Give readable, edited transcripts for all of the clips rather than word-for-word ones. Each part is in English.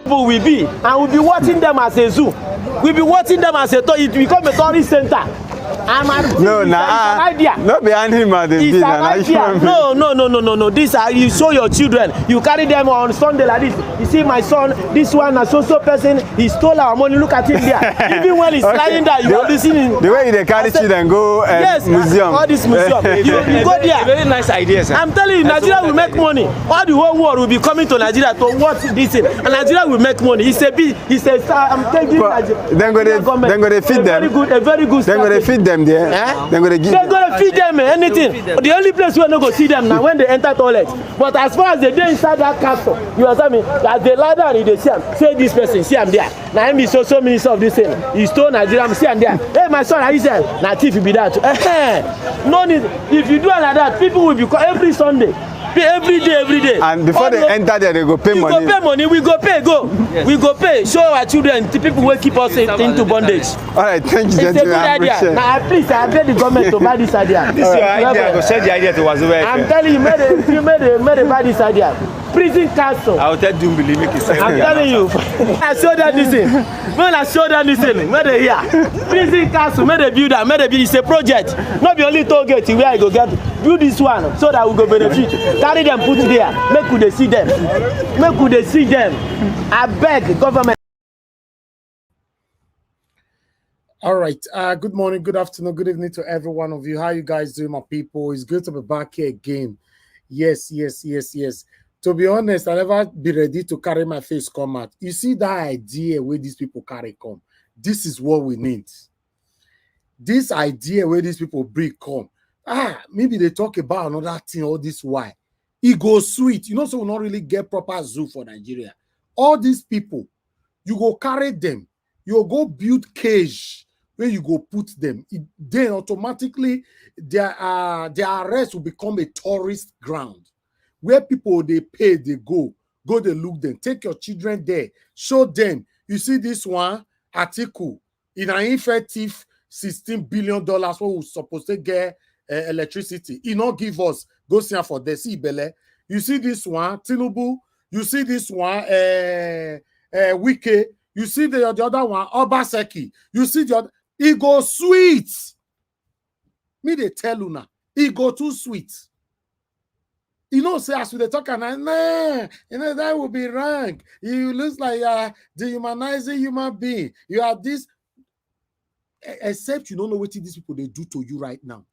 Will be, and we'll be watching them as a zoo. We'll be watching them as a it become a tourist center. No, not behind him at the it's an idea. No. This you show your children. You carry them on Sunday like this. You see my son, this one, a so person, he stole our money. Look at him there. Even when he's lying there, you are listening. The way they carry children go museum. All this museum. you go there. Very nice ideas. I'm telling you, Nigeria will make money. All the whole world will be coming to Nigeria to watch this thing. And Nigeria will make money. I'm telling you, then go they feed them. A very good. Then go they feed them there. They're gonna feed them anything. The only place we're not gonna see them now when they enter toilet. But as far as they dey inside that castle, you understand me? As they lie down, they see him. Say this person, see him there. Now him be so minister of this thing. He stole Nigeria, see him there. Hey, my son, he said, now thief will be that. No need. If you do it like that, people will be every Sunday. Every day. And before they enter there, they go pay money. We go pay money. We go pay. Yes. We go pay. Show our children, the people will keep us into bondage. All right, thank you, gentlemen. It's a good idea. Now, please, I beg the government to buy this idea. This is your idea. Go send the idea to Wazuwe. I'm telling you, you made a buy this idea. Prison council. I will tell Dumbili make it. I'm telling you. I show them this thing. When I show them this thing, where they here. Prison council, made a build. It's a project. Not the only toll gate where I go get. Do this one so that we go benefit. Carry them, put it there. Make could they see them. Make could they see them. I beg government. All right. Good morning, good afternoon, good evening to every one of you. How you guys doing, my people? It's good to be back here again. Yes. To be honest, I never be ready to carry my face come out. You see that idea where these people carry come. This is what we need. This idea where these people bring come. Maybe they talk about another thing all this why. It goes sweet. You know, so we not really get proper zoo for Nigeria. All these people, you go carry them. You go build cage where you go put them. Then automatically their arrest will become a tourist ground. Where people they pay, they go they look them. Take your children there, show them. You see this one article in an effective $16 billion what we supposed to get electricity. He not give us go see for the see bele. You see this one Tinubu. You see this one Wike. You see the other one Obaseki. You see the other. It go sweet. Me they tell you now. It go too sweet. You know, say as we they talk and that will be wrong. You looks like dehumanizing human being. You are this, except you don't know what these people they do to you right now.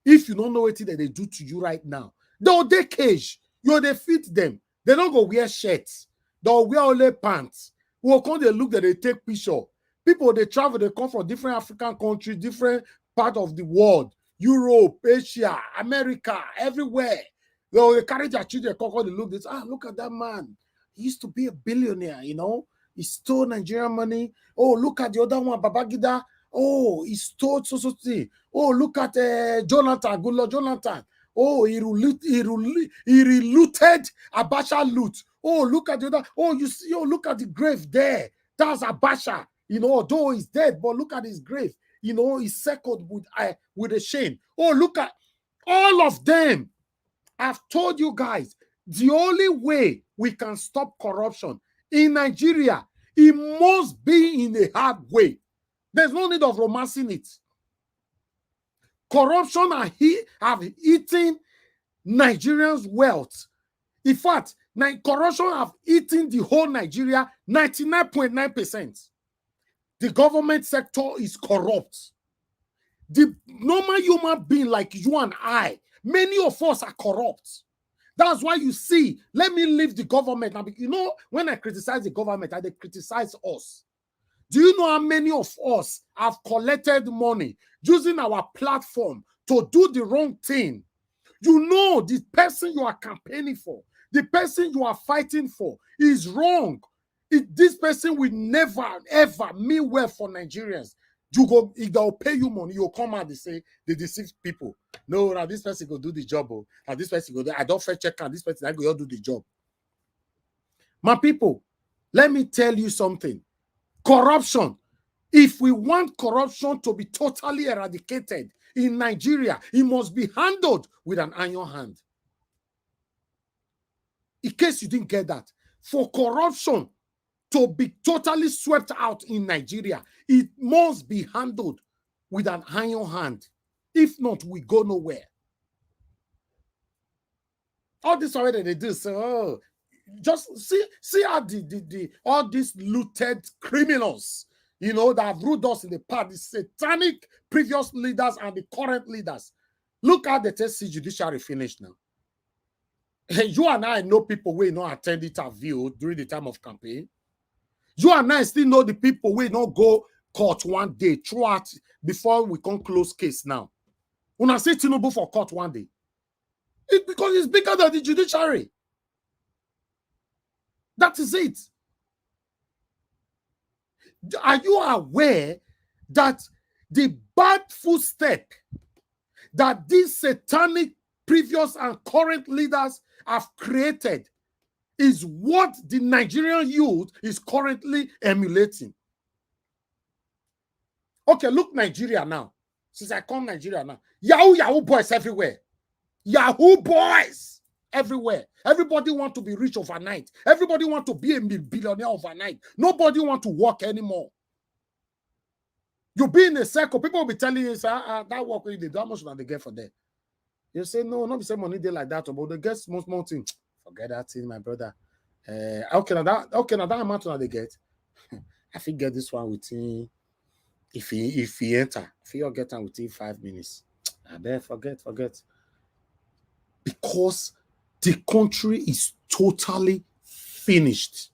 If you don't know what they do to you right now, they cage you, they fit them. They don't go wear shirts. They'll wear only pants. We'll come they look that they take picture. People they travel, they come from different African countries, different part of the world, Europe, Asia, America, everywhere. They carry their children, they look this. Look at that man. He used to be a billionaire, you know. He stole Nigerian money. Oh, look at the other one, Babangida. Oh, he stole so thing. Oh, look at Jonathan, good Lord Jonathan. Oh, he relooted Abacha loot. Oh, look at the other. Oh, you see, look at the grave there. That's Abacha. You know, although he's dead, but look at his grave. You know, he's circled with a chain. Oh, look at all of them. I've told you guys, the only way we can stop corruption in Nigeria, it must be in a hard way. There's no need of romancing it. Corruption have eaten Nigerians' wealth. In fact, corruption have eaten the whole Nigeria 99.9%. The government sector is corrupt. The normal human being like you and I, many of us are corrupt. That's why you see, let me leave the government. Now, you know, when I criticize the government, they criticize us. Do you know how many of us have collected money using our platform to do the wrong thing? You know the person you are campaigning for, the person you are fighting for is wrong. This person will never, ever mean well for Nigerians. If they'll pay you money, you'll come out and say they deceive people. No, now this person go do the job. Oh, now this person go do, I don't fair check out this person, I go do the job. My people, let me tell you something. Corruption. If we want corruption to be totally eradicated in Nigeria, it must be handled with an iron hand. In case you didn't get that, for corruption to be totally swept out in Nigeria, it must be handled with an iron hand. If not, we go nowhere. All this already they do, so oh, just see how all these looted criminals, you know, that have ruled us in the past, the satanic previous leaders and the current leaders. Look how the TSC judiciary finished now. You and I know people who not attend interview during the time of campaign. You and I still know the people who not go court one day throughout before we can close case now. When I say Tinubu for court one day, it's because it's bigger than the judiciary. That is it. Are you aware that the bad footstep that these satanic previous and current leaders have created is what the Nigerian youth is currently emulating? Okay, look Nigeria now. Since I come Nigeria now, Yahoo boys everywhere. Yahoo boys everywhere. Everybody want to be rich overnight. Everybody want to be a billionaire overnight. Nobody want to work anymore. You be in a circle, people will be telling you, that work they do, how much do they get for that? You say, no, not the same money they like that, but they get small thing. Forget that thing, my brother. Okay, now that amount that they get, I think get this one within, if he enter, if you get him within 5 minutes. I bet forget. Because the country is totally finished.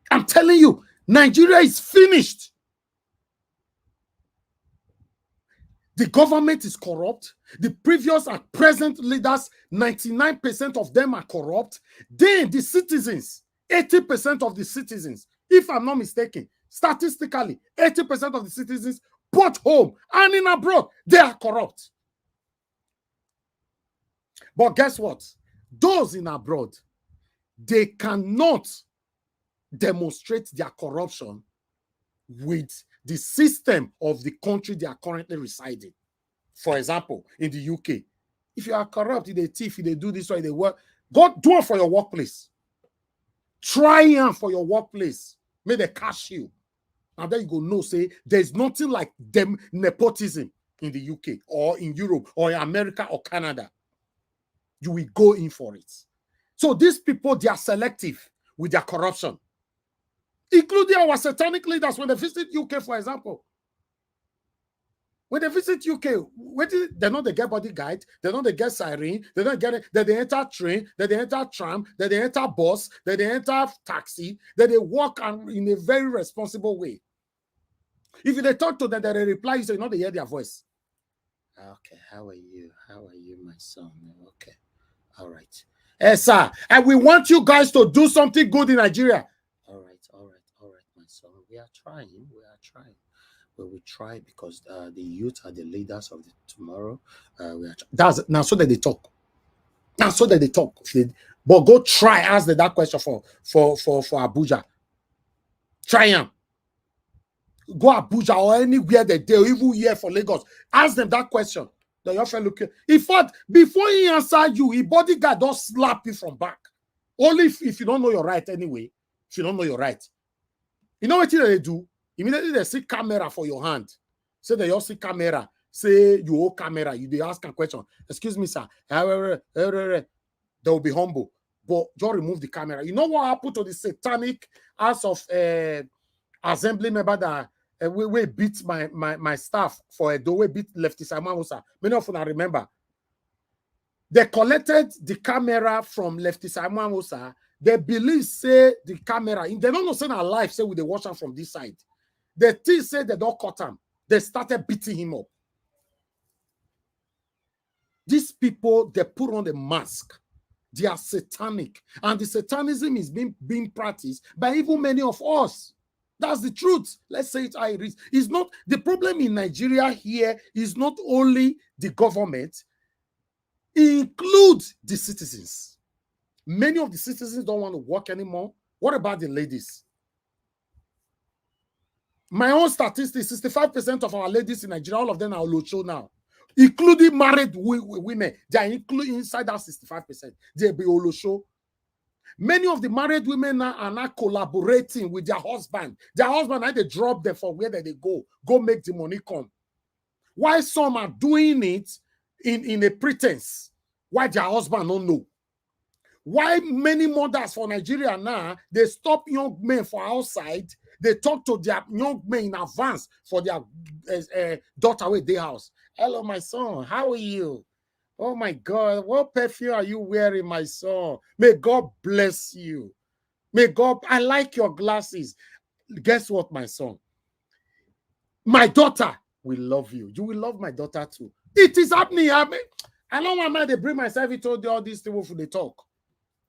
I'm telling you, Nigeria is finished. The government is corrupt. The previous and present leaders, 99% of them are corrupt. Then the citizens, 80% of the citizens, if I'm not mistaken, statistically, 80% of the citizens, both home and in abroad, they are corrupt. But guess what? Those in abroad, they cannot demonstrate their corruption with the system of the country they are currently residing. For example, in the UK, if you are corrupt, if they thief, if they do this or they work, go do it for your workplace. Try it for your workplace. May they cash you. And then you go know, say, there's nothing like them nepotism in the UK or in Europe or in America or Canada. You will go in for it. So these people, they are selective with their corruption, including our satanic leaders when they visit UK, for example. When they visit UK, they know they get bodyguard, they know they get siren, they don't get it, that they enter train, that they enter tram, that they enter bus, that they enter taxi, that they walk in a very responsible way. If they talk to them, that they reply, you say, they hear their voice. Okay, how are you? How are you, my son? Okay, all right. Hey, sir, and we want you guys to do something good in Nigeria. All right, my son. We are trying. But we try because the youth are the leaders of the tomorrow. That's now so that they talk. Now so that they talk. But go try ask that question for Abuja. Try them. Go Abuja or anywhere they do, even here for Lagos. Ask them that question. Your friend look. In fact, before he answer you, his bodyguard don't slap you from back. Only if you don't know your right anyway. If you don't know your right. You know what they do? Immediately they see camera for your hand. Say they all see camera. Say you hold camera. You they ask a question. Excuse me, sir. They will be humble. But just remove the camera. You know what happened to the satanic House of Assembly member that we beat my staff for the way beat Lefty Simon Musa. Many of them remember. They collected the camera from Lefty Simon Musa. They believe say the camera. They don't know say na live. Say with the watch from this side. The thing said they don't cut him. They started beating him up. These people, they put on the mask. They are satanic. And the satanism is being practiced by even many of us. That's the truth. Let's say it how it is. It's not the problem in Nigeria here is not only the government, it includes the citizens. Many of the citizens don't want to work anymore. What about the ladies? My own statistics, 65% of our ladies in Nigeria, all of them are Olocho now. Including married women. They are included inside that 65%. They'll be Olosho. Many of the married women now are not collaborating with their husband. Their husband, now they drop them for where they go make the money come. Why some are doing it in a pretense? Why their husband don't know? Why many mothers for Nigeria now, they stop young men for outside, they talk to their young men in advance for their daughter with their house. Hello, my son. How are you? Oh, my God. What perfume are you wearing, my son? May God bless you. May God... I like your glasses. Guess what, my son? My daughter will love you. You will love my daughter too. It is happening. I don't want to bring myself into all these things for the talk.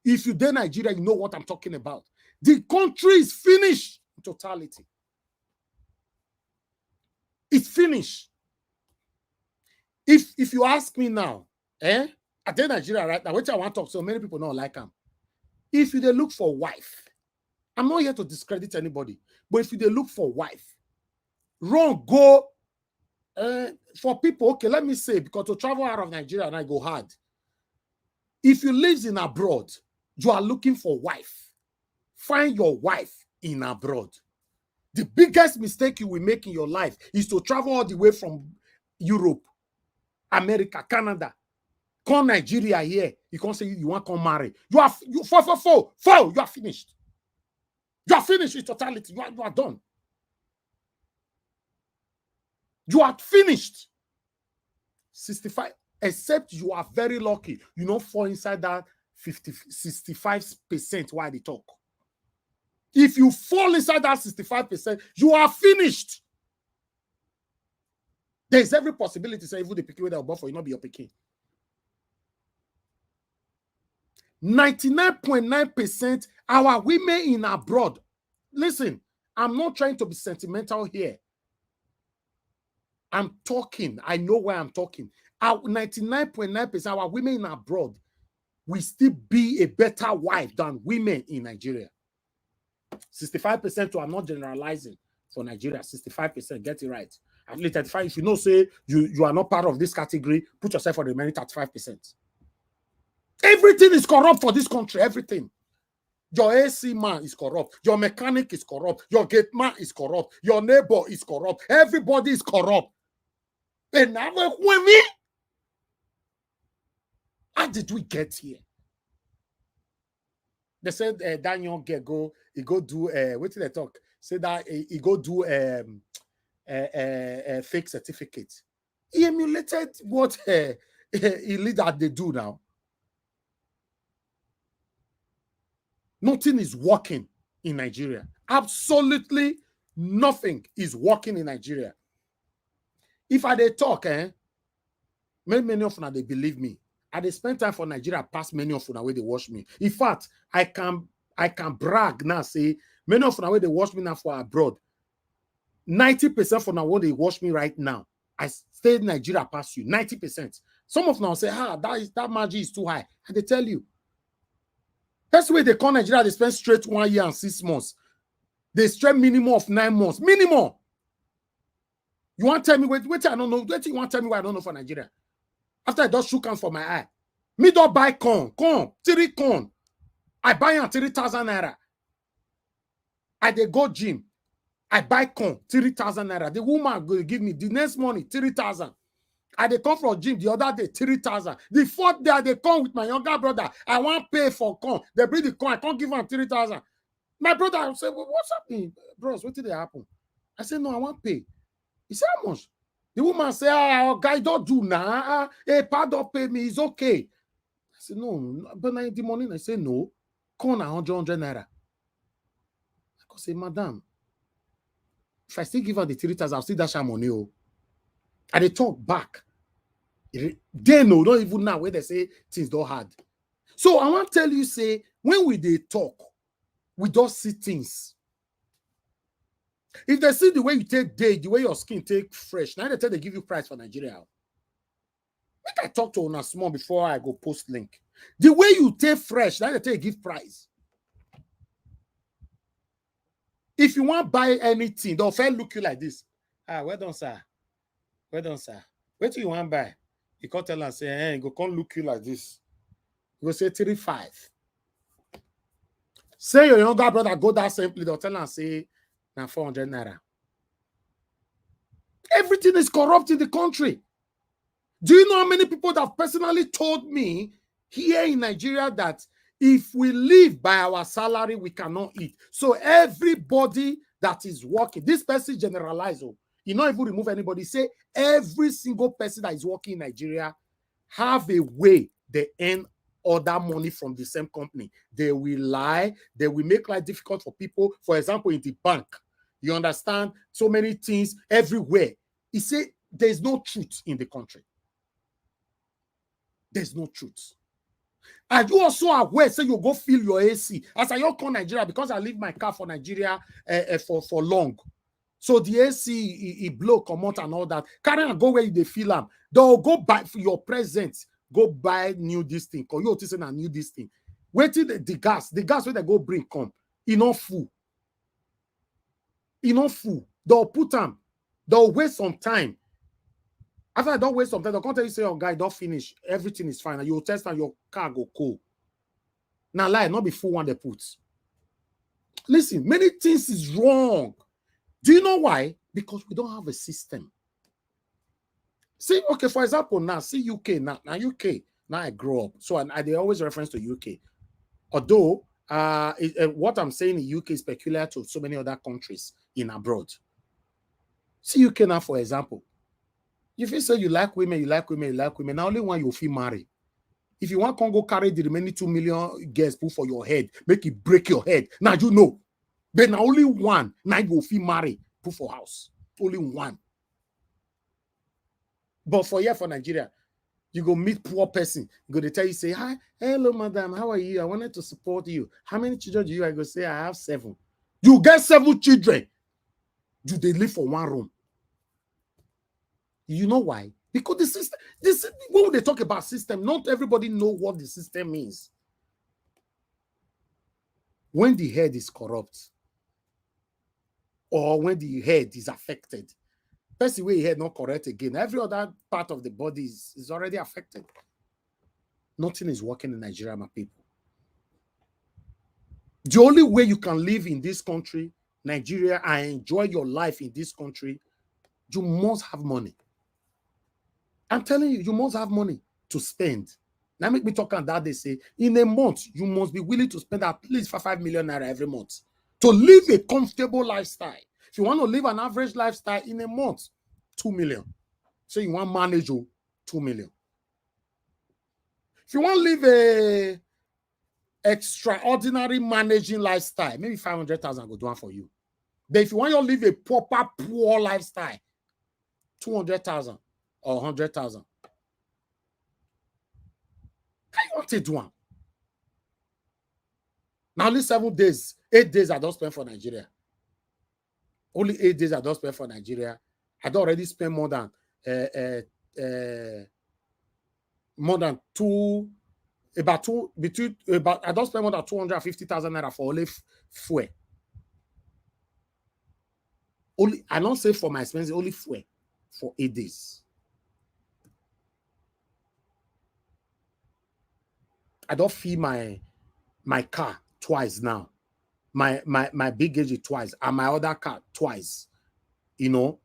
If you're in Nigeria, you know what I'm talking about. The country is finished in totality. It's finished. If you ask me now, I tell Nigeria right now, which I want to talk, so many people don't like them. If you look for wife, I'm not here to discredit anybody, but if you look for wife, run, go, for people, okay, let me say, because to travel out of Nigeria and I go hard. If you live in abroad, you are looking for wife. Find your wife in abroad. The biggest mistake you will make in your life is to travel all the way from Europe, America, Canada, come Nigeria here. You can't say you want to come marry. You are you are finished. You are finished in totality. You are done. You are finished. 65, except you are very lucky. You don't fall inside that 65% while they talk. If you fall inside that 65%, you are finished. There is every possibility to say even the pikin that will born for you not be your pikin. 99.9% our women in abroad. Listen, I'm not trying to be sentimental here. I'm talking. I know where I'm talking. Our 99.9% our women in abroad will still be a better wife than women in Nigeria. 65% to I'm not generalizing for Nigeria. 65%, get it right. At least 35. If you know, say you are not part of this category, put yourself for the remaining 35%. Everything is corrupt for this country. Everything. Your AC man is corrupt. Your mechanic is corrupt. Your gate man is corrupt. Your neighbor is corrupt. Everybody is corrupt. And now, when how did we get here? They said Daniel go do what did they talk? Say that he go do fake certificate. He emulated what leader they do now. Nothing is working in Nigeria. Absolutely nothing is working in Nigeria. If I they talk, many of them they believe me. I they spend time for Nigeria past many of them where they watch me. In fact, I can brag now, say many of them where they watch me now for abroad. 90% for now when they watch me right now, I stay in Nigeria past you. 90%. Some of them will say, that margin is too high. And they tell you. That's the way they call Nigeria, they spend straight 1 year and 6 months. They spend minimum of 9 months. Minimum. You want to tell me, wait, I don't know. Wait, you want to tell me what I don't know for Nigeria? After I just shook hands for my eye. Me don't buy corn. 3 corn. I buy on 3,000 naira. I dey go gym. I buy corn, 3,000 naira. The woman will give me the next morning, 3,000. I dey come from gym the other day, 3,000. The 4th day, I dey come with my younger brother. I want pay for corn. They bring the corn. I can't give him 3,000. My brother say, well, what's happening? Bros, what did happen? I said, no, I want pay. He said, how much? The woman said, our guy don't do now. Hey, pa don't pay me. It's okay. I said, no, but in the morning, I said, no. Corn 100 naira. I could say, madam, if I still give her the 3,000, I'll still dash her money. Oh. And they talk back. They know, not even now, where they say things don't hard. So I want to tell you, say, when we they talk, we just see things. If they see the way you take day, the way your skin take fresh, now they tell they give you price for Nigeria. Make I talk to una small before I go post link. The way you take fresh, now they tell you give price. If you want to buy anything, they'll fair look you like this. Ah, well done, sir. Well done, sir. What do you want to buy? You can't tell and say, hey, go come look you like this. You go say 35. Say your younger brother go that simply, they'll tell and say, now 400 naira. Everything is corrupt in the country. Do you know how many people that have personally told me here in Nigeria that if we live by our salary, we cannot eat? So everybody that is working, this person generalize, you not even remove anybody. Say every single person that is working in Nigeria have a way they earn other money from the same company. They will lie. They will make life difficult for people. For example, in the bank, you understand? So many things everywhere. He said there's no truth in the country. There's no truth. Are you also aware? Say you go fill your AC. As I come Nigeria, because I leave my car for Nigeria for long. So the AC, it blow, come out and all that. Carry and go where they feel them. They'll go buy for your presents. Go buy new this thing. Cause you saying a new this thing. Wait till the gas where they go bring come. Enough full. Enough full. They'll put them. They'll waste some time. After I don't waste some time, they'll come tell you, say, oh, guy, don't finish. Everything is fine. And you'll test and your car go cool. Now, lie, not be full one they put. Listen, many things is wrong. Do you know why? Because we don't have a system. See, okay, for example, now, see UK, now UK, now I grow up. So they always reference to UK. Although, what I'm saying in UK is peculiar to so many other countries in abroad. See UK now, for example. If you say you like women, you like women, you like women, now only one you feel married. If you want to go carry the remaining 2 million girls put for your head, make it break your head. Now you know. But now only one, now you feel married, put for house. Only one. But for Nigeria, you go meet poor person. You go to tell you, say, hi, hello, madam, how are you? I wanted to support you. How many children do you? I go say, I have 7. You get 7 children. Do they live for one room? You know why? Because the system, when they talk about system, not everybody know what the system means. When the head is corrupt, or when the head is affected, that's the way the head not correct again. Every other part of the body is already affected. Nothing is working in Nigeria, my people. The only way you can live in this country, Nigeria, and enjoy your life in this country, you must have money. I'm telling you, you must have money to spend. Now make me talk on that. They say, in a month, you must be willing to spend at least 5 million naira every month to live a comfortable lifestyle. If you want to live an average lifestyle in a month, 2 million. So you want to manage 2 million. If you want to live a extraordinary managing lifestyle, maybe 500,000 go do one for you. But if you want to live a proper poor lifestyle, 200,000 or 100,000. How you want to do one? Now only 7 days, 8 days I don't spend for Nigeria. Only 8 days I don't spend for Nigeria. I don't already spend more than I don't spend more than 250,000 naira for only fuel. Only I don't say for my expenses, only fuel for 8 days. I don't feel my car twice now. My big gauge twice, and my other car twice. You know,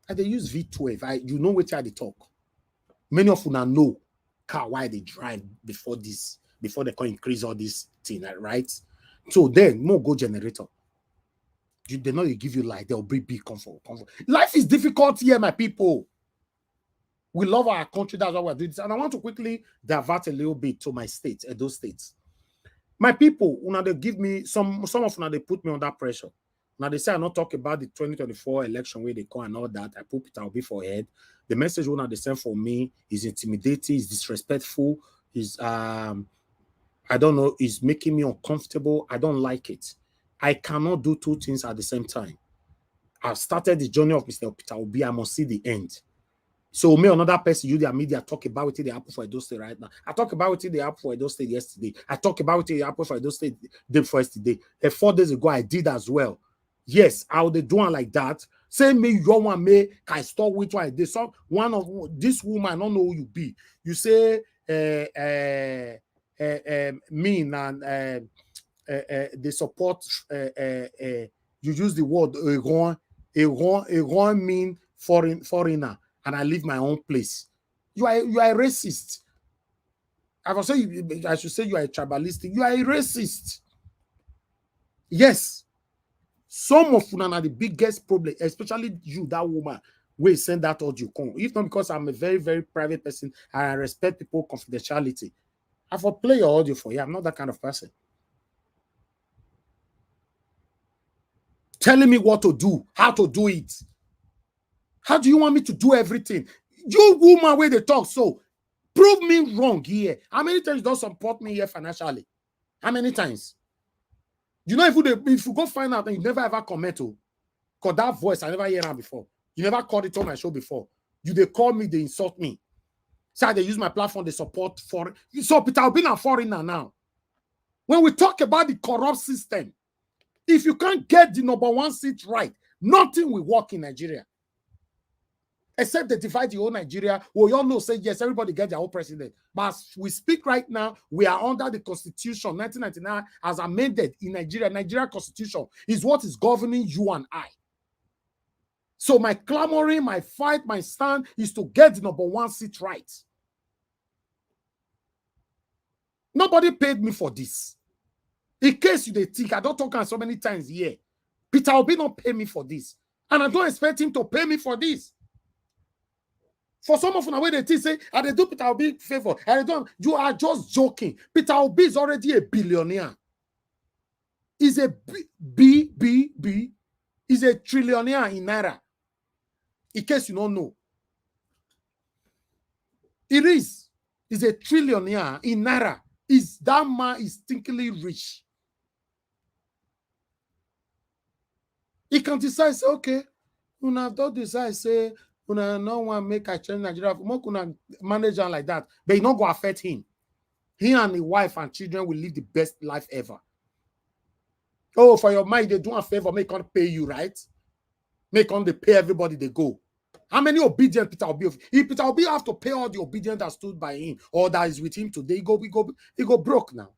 and they use V12. You know which are they talk. Many of you now know car why they drive before they can increase all this thing, right? So then no go generator. They know they give you light, they'll bring big comfort. Life is difficult here, my people. We love our country, that's why we're doing this. And I want to quickly divert a little bit to my state, those states. My people, when they give me some of them, they put me under pressure. Now they say I not talk about the 2024 election where they call and all that. I put it, I'll be for head. The message when they send for me is intimidating, is disrespectful. I don't know, is making me uncomfortable. I don't like it. I cannot do two things at the same time. I've started the journey of Mr. Peter Obi. I must see the end. So me, another person, you, their media, talk about it, the apple for Edo State right now. I talk about it, the apple for Edo State yesterday. I talk about it, the apple for Edo State the first day. 4 days ago, I did as well. Yes, I would do one like that. Say me, you want me, can I stop with what I did? So one of this woman, I don't know who you be. You say mean and they support you use the word Iran mean foreigner, and I leave my own place. You are a racist. I should say you are a tribalistic. You are a racist. Yes. Some of them are the biggest problem, especially you, that woman, will send that audio. If not because I'm a very, very private person and I respect people's confidentiality, I will play your audio for you. I'm not that kind of person. Telling me what to do, how to do it. How do you want me to do everything? You woman, where they talk so, prove me wrong here. How many times you don't support me here financially? How many times? You know, if you go find out and you never ever comment to, because that voice, I never hear that before. You never called it on my show before. They call me, they insult me. So they use my platform, they support foreign. So Peter Obi a foreigner now. When we talk about the corrupt system, if you can't get the #1 seat right, nothing will work in Nigeria. Except they divide the whole Nigeria. We all know, say, yes, everybody get their own president. But as we speak right now, we are under the Constitution, 1999, as amended in Nigeria. Nigeria Constitution is what is governing you and I. So my clamoring, my fight, my stand is to get the #1 seat right. Nobody paid me for this. In case you think, I don't talk so many times here. Peter Obi don't pay me for this. And I don't expect him to pay me for this. For some of them, when they think, say, and they do Peter Obi favor, and they don't, you are just joking. Peter Obi is already a billionaire. He's a he's a trillionaire in Naira. In case you don't know. It is. He's a trillionaire in Naira. That man is stinkingly rich. He can decide, say, okay, when I don't decide, say, when I no one make a change Nigeria, more manager like that, but it not go affect him. He and his wife and children will live the best life ever. Oh, for your mind, they do a favor, make on pay you, right? Make on they pay everybody they go. How many obedient Peter Obi? If Peter Obi have to pay all the obedient that stood by him or that is with him today, he go broke now.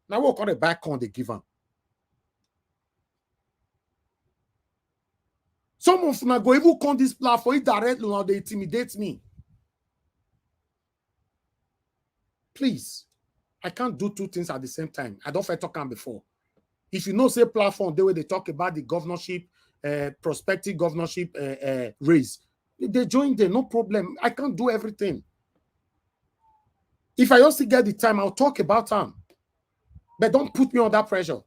Now what kind of back on they give him? Some of them go even come this platform directly now they intimidate me. Please, I can't do two things at the same time. I don't feel talking before. If you know, say platform, the way they talk about the governorship, prospective governorship race, they join there, no problem. I can't do everything. If I also get the time, I'll talk about them. But don't put me under pressure.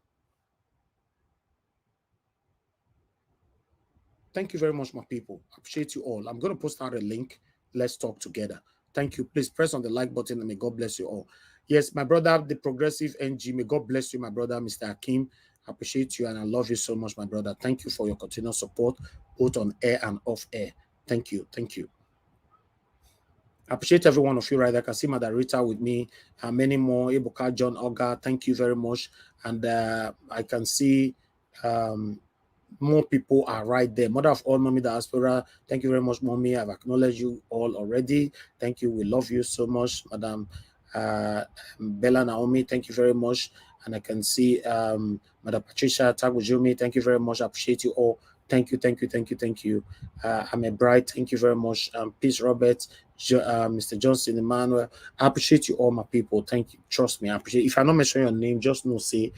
Thank you very much, my people. I appreciate you all. I'm going to post out a link. Let's talk together. Thank you. Please press on the like button and may God bless you all. Yes, my brother, the progressive NG, may God bless you, my brother, Mr. Hakim. I appreciate you and I love you so much, my brother. Thank you for your continued support, both on air and off air. Thank you. Thank you. I appreciate every one of you, right? I can see Mother Rita with me, many more. Ebuka, John, Oga, thank you very much. And I can see more people are right there. Mother of all, Mommy Diaspora, thank you very much, Mommy. I've acknowledged you all already. Thank you. We love you so much, Madam Bella Naomi. Thank you very much. And I can see Madam Patricia Tagujumi. Thank you very much. I appreciate you all. Thank you, thank you, thank you, thank you. I'm a bride. Thank you very much. Peace, Robert, Mr. Johnson, Emmanuel. I appreciate you all, my people. Thank you. Trust me, I appreciate. If I don't mention your name, just know, say,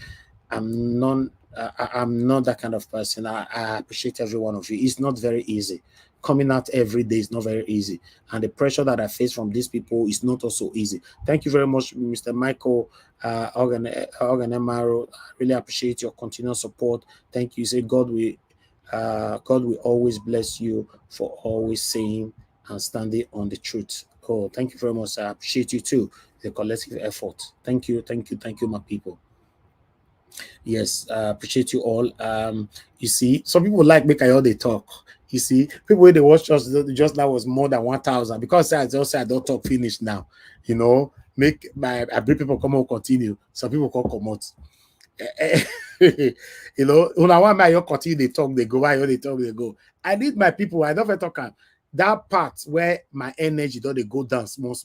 I'm not that kind of person. I appreciate every one of you. It's not very easy. Coming out every day is not very easy. And the pressure that I face from these people is not also easy. Thank you very much, Mr. Michael Organemaro. I really appreciate your continued support. Thank you. Say God will always bless you for always saying and standing on the truth. Oh, thank you very much. I appreciate you too. It's a collective effort. Thank you, my people. Yes, appreciate you all. You see, some people like make all they talk. You see, people when they watch us just now was more than 1,000 because I just said I don't talk finish now. You know, make my I bring people come on continue. Some people can come out. You know, when I want my continue they talk, they go. Why they talk, they go. I need my people. I don't talk that part where my energy don't they go down small.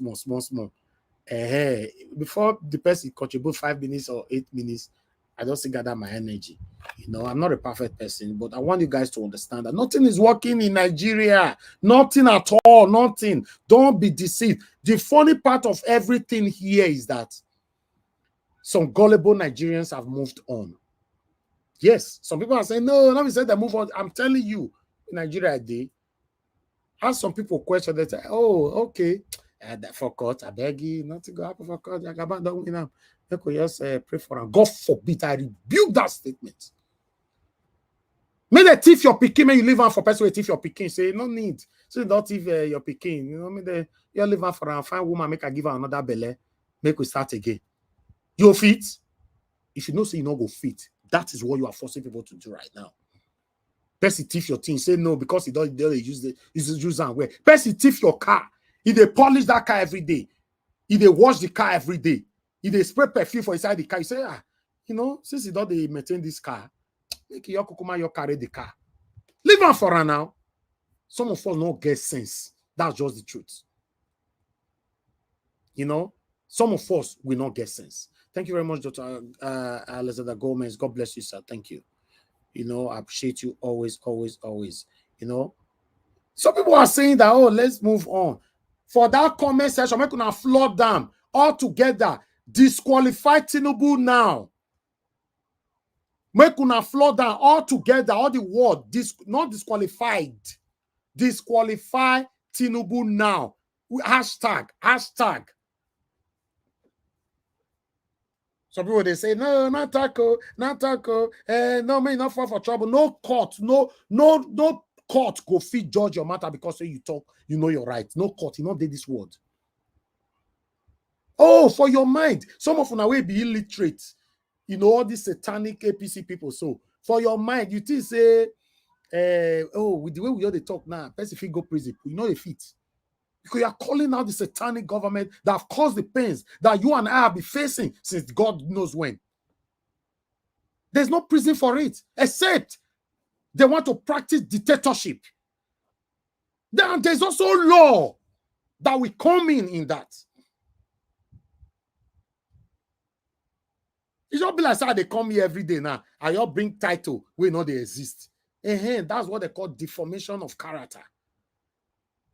Before the person contribute 5 minutes or 8 minutes, I don't think gather my energy. You know, I'm not a perfect person, but I want you guys to understand that nothing is working in Nigeria. Nothing at all. Nothing. Don't be deceived. The funny part of everything here is that some gullible Nigerians have moved on. Yes, some people are saying, no, let me say they move on. I'm telling you, in Nigeria, they ask some people question. They say, oh, okay. That forgot, I beg you, not to go happen for God. I got done with them. They could just pray for them. God forbid, I rebuke that statement. May they thief your pikin, when you live on for person, thief your pikin. Say, no need. So you don't thief your pikin. You know, may you live on for a fine woman, make her give her another belly, make we start again. You fit? If you know, say you not go fit, that is what you are forcing people to do right now. Person thief your thing, say no, because he don't use and wear. Person thief your car. If they polish that car every day, if they wash the car every day, if they spray perfume for inside the car, you say, you know, since you don't they maintain this car, make your kukuma your carry the car. Leave on for her now. Some of us don't get sense. That's just the truth. You know, some of us will not get sense. Thank you very much, Dr. Alexander Gomez. God bless you, sir. Thank you. You know, I appreciate you always. You know, some people are saying that, oh, let's move on. For that comment section, make una flood them all together. Disqualify Tinubu now. Make una flood them all together. All the word, not disqualified. Disqualify Tinubu now. Hashtag. Some people they say, no, not Tanko. No, me not fall for trouble. No court, no court go fit judge your matter because you talk, you know your right. No court, you not did this word. Oh, for your mind. Some of them will be illiterate. You know, all these satanic APC people. So for your mind, you think say, with the way we all they talk now, person go prison. You know the fit. Because you are calling out the satanic government that have caused the pains that you and I have been facing since God knows when. There's no prison for it, except they want to practice dictatorship. Then there's also law that will come in that. It don't be like how they come here every day now. And you all bring title where know they exist. That's what they call deformation of character.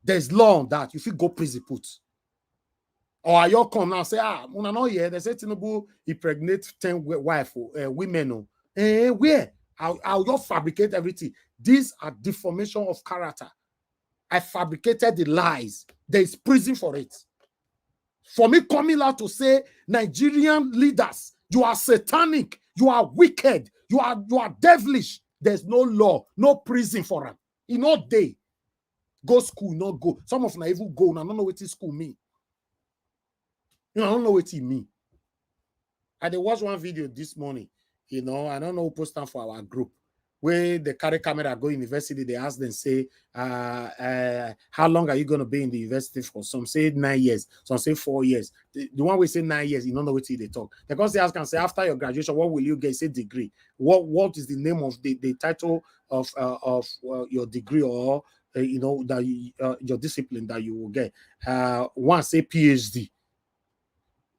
There's law on that. You feel go prison put. Or are you come now and say, una no here. They say Tinubu impregnate 10 wife women. Where? I'll just fabricate everything. These are deformation of character. I fabricated the lies. There is prison for it. For me coming out to say, Nigerian leaders, you are satanic, you are wicked, you are devilish. There's no law, no prison for them. In all day, go school, not go. Some of them even go. And I don't know what this school mean. You know, I don't know what it mean. I did watch one video this morning. You know, I don't know who posted for our group. Where they carry camera go university, they ask them, say, how long are you going to be in the university for? Some say 9 years, some say 4 years. The one we say 9 years, you don't know what they talk. Because they ask and say, after your graduation, what will you get? Say degree. What is the name of the title of your degree, or you know, that your discipline that you will get? One say PhD.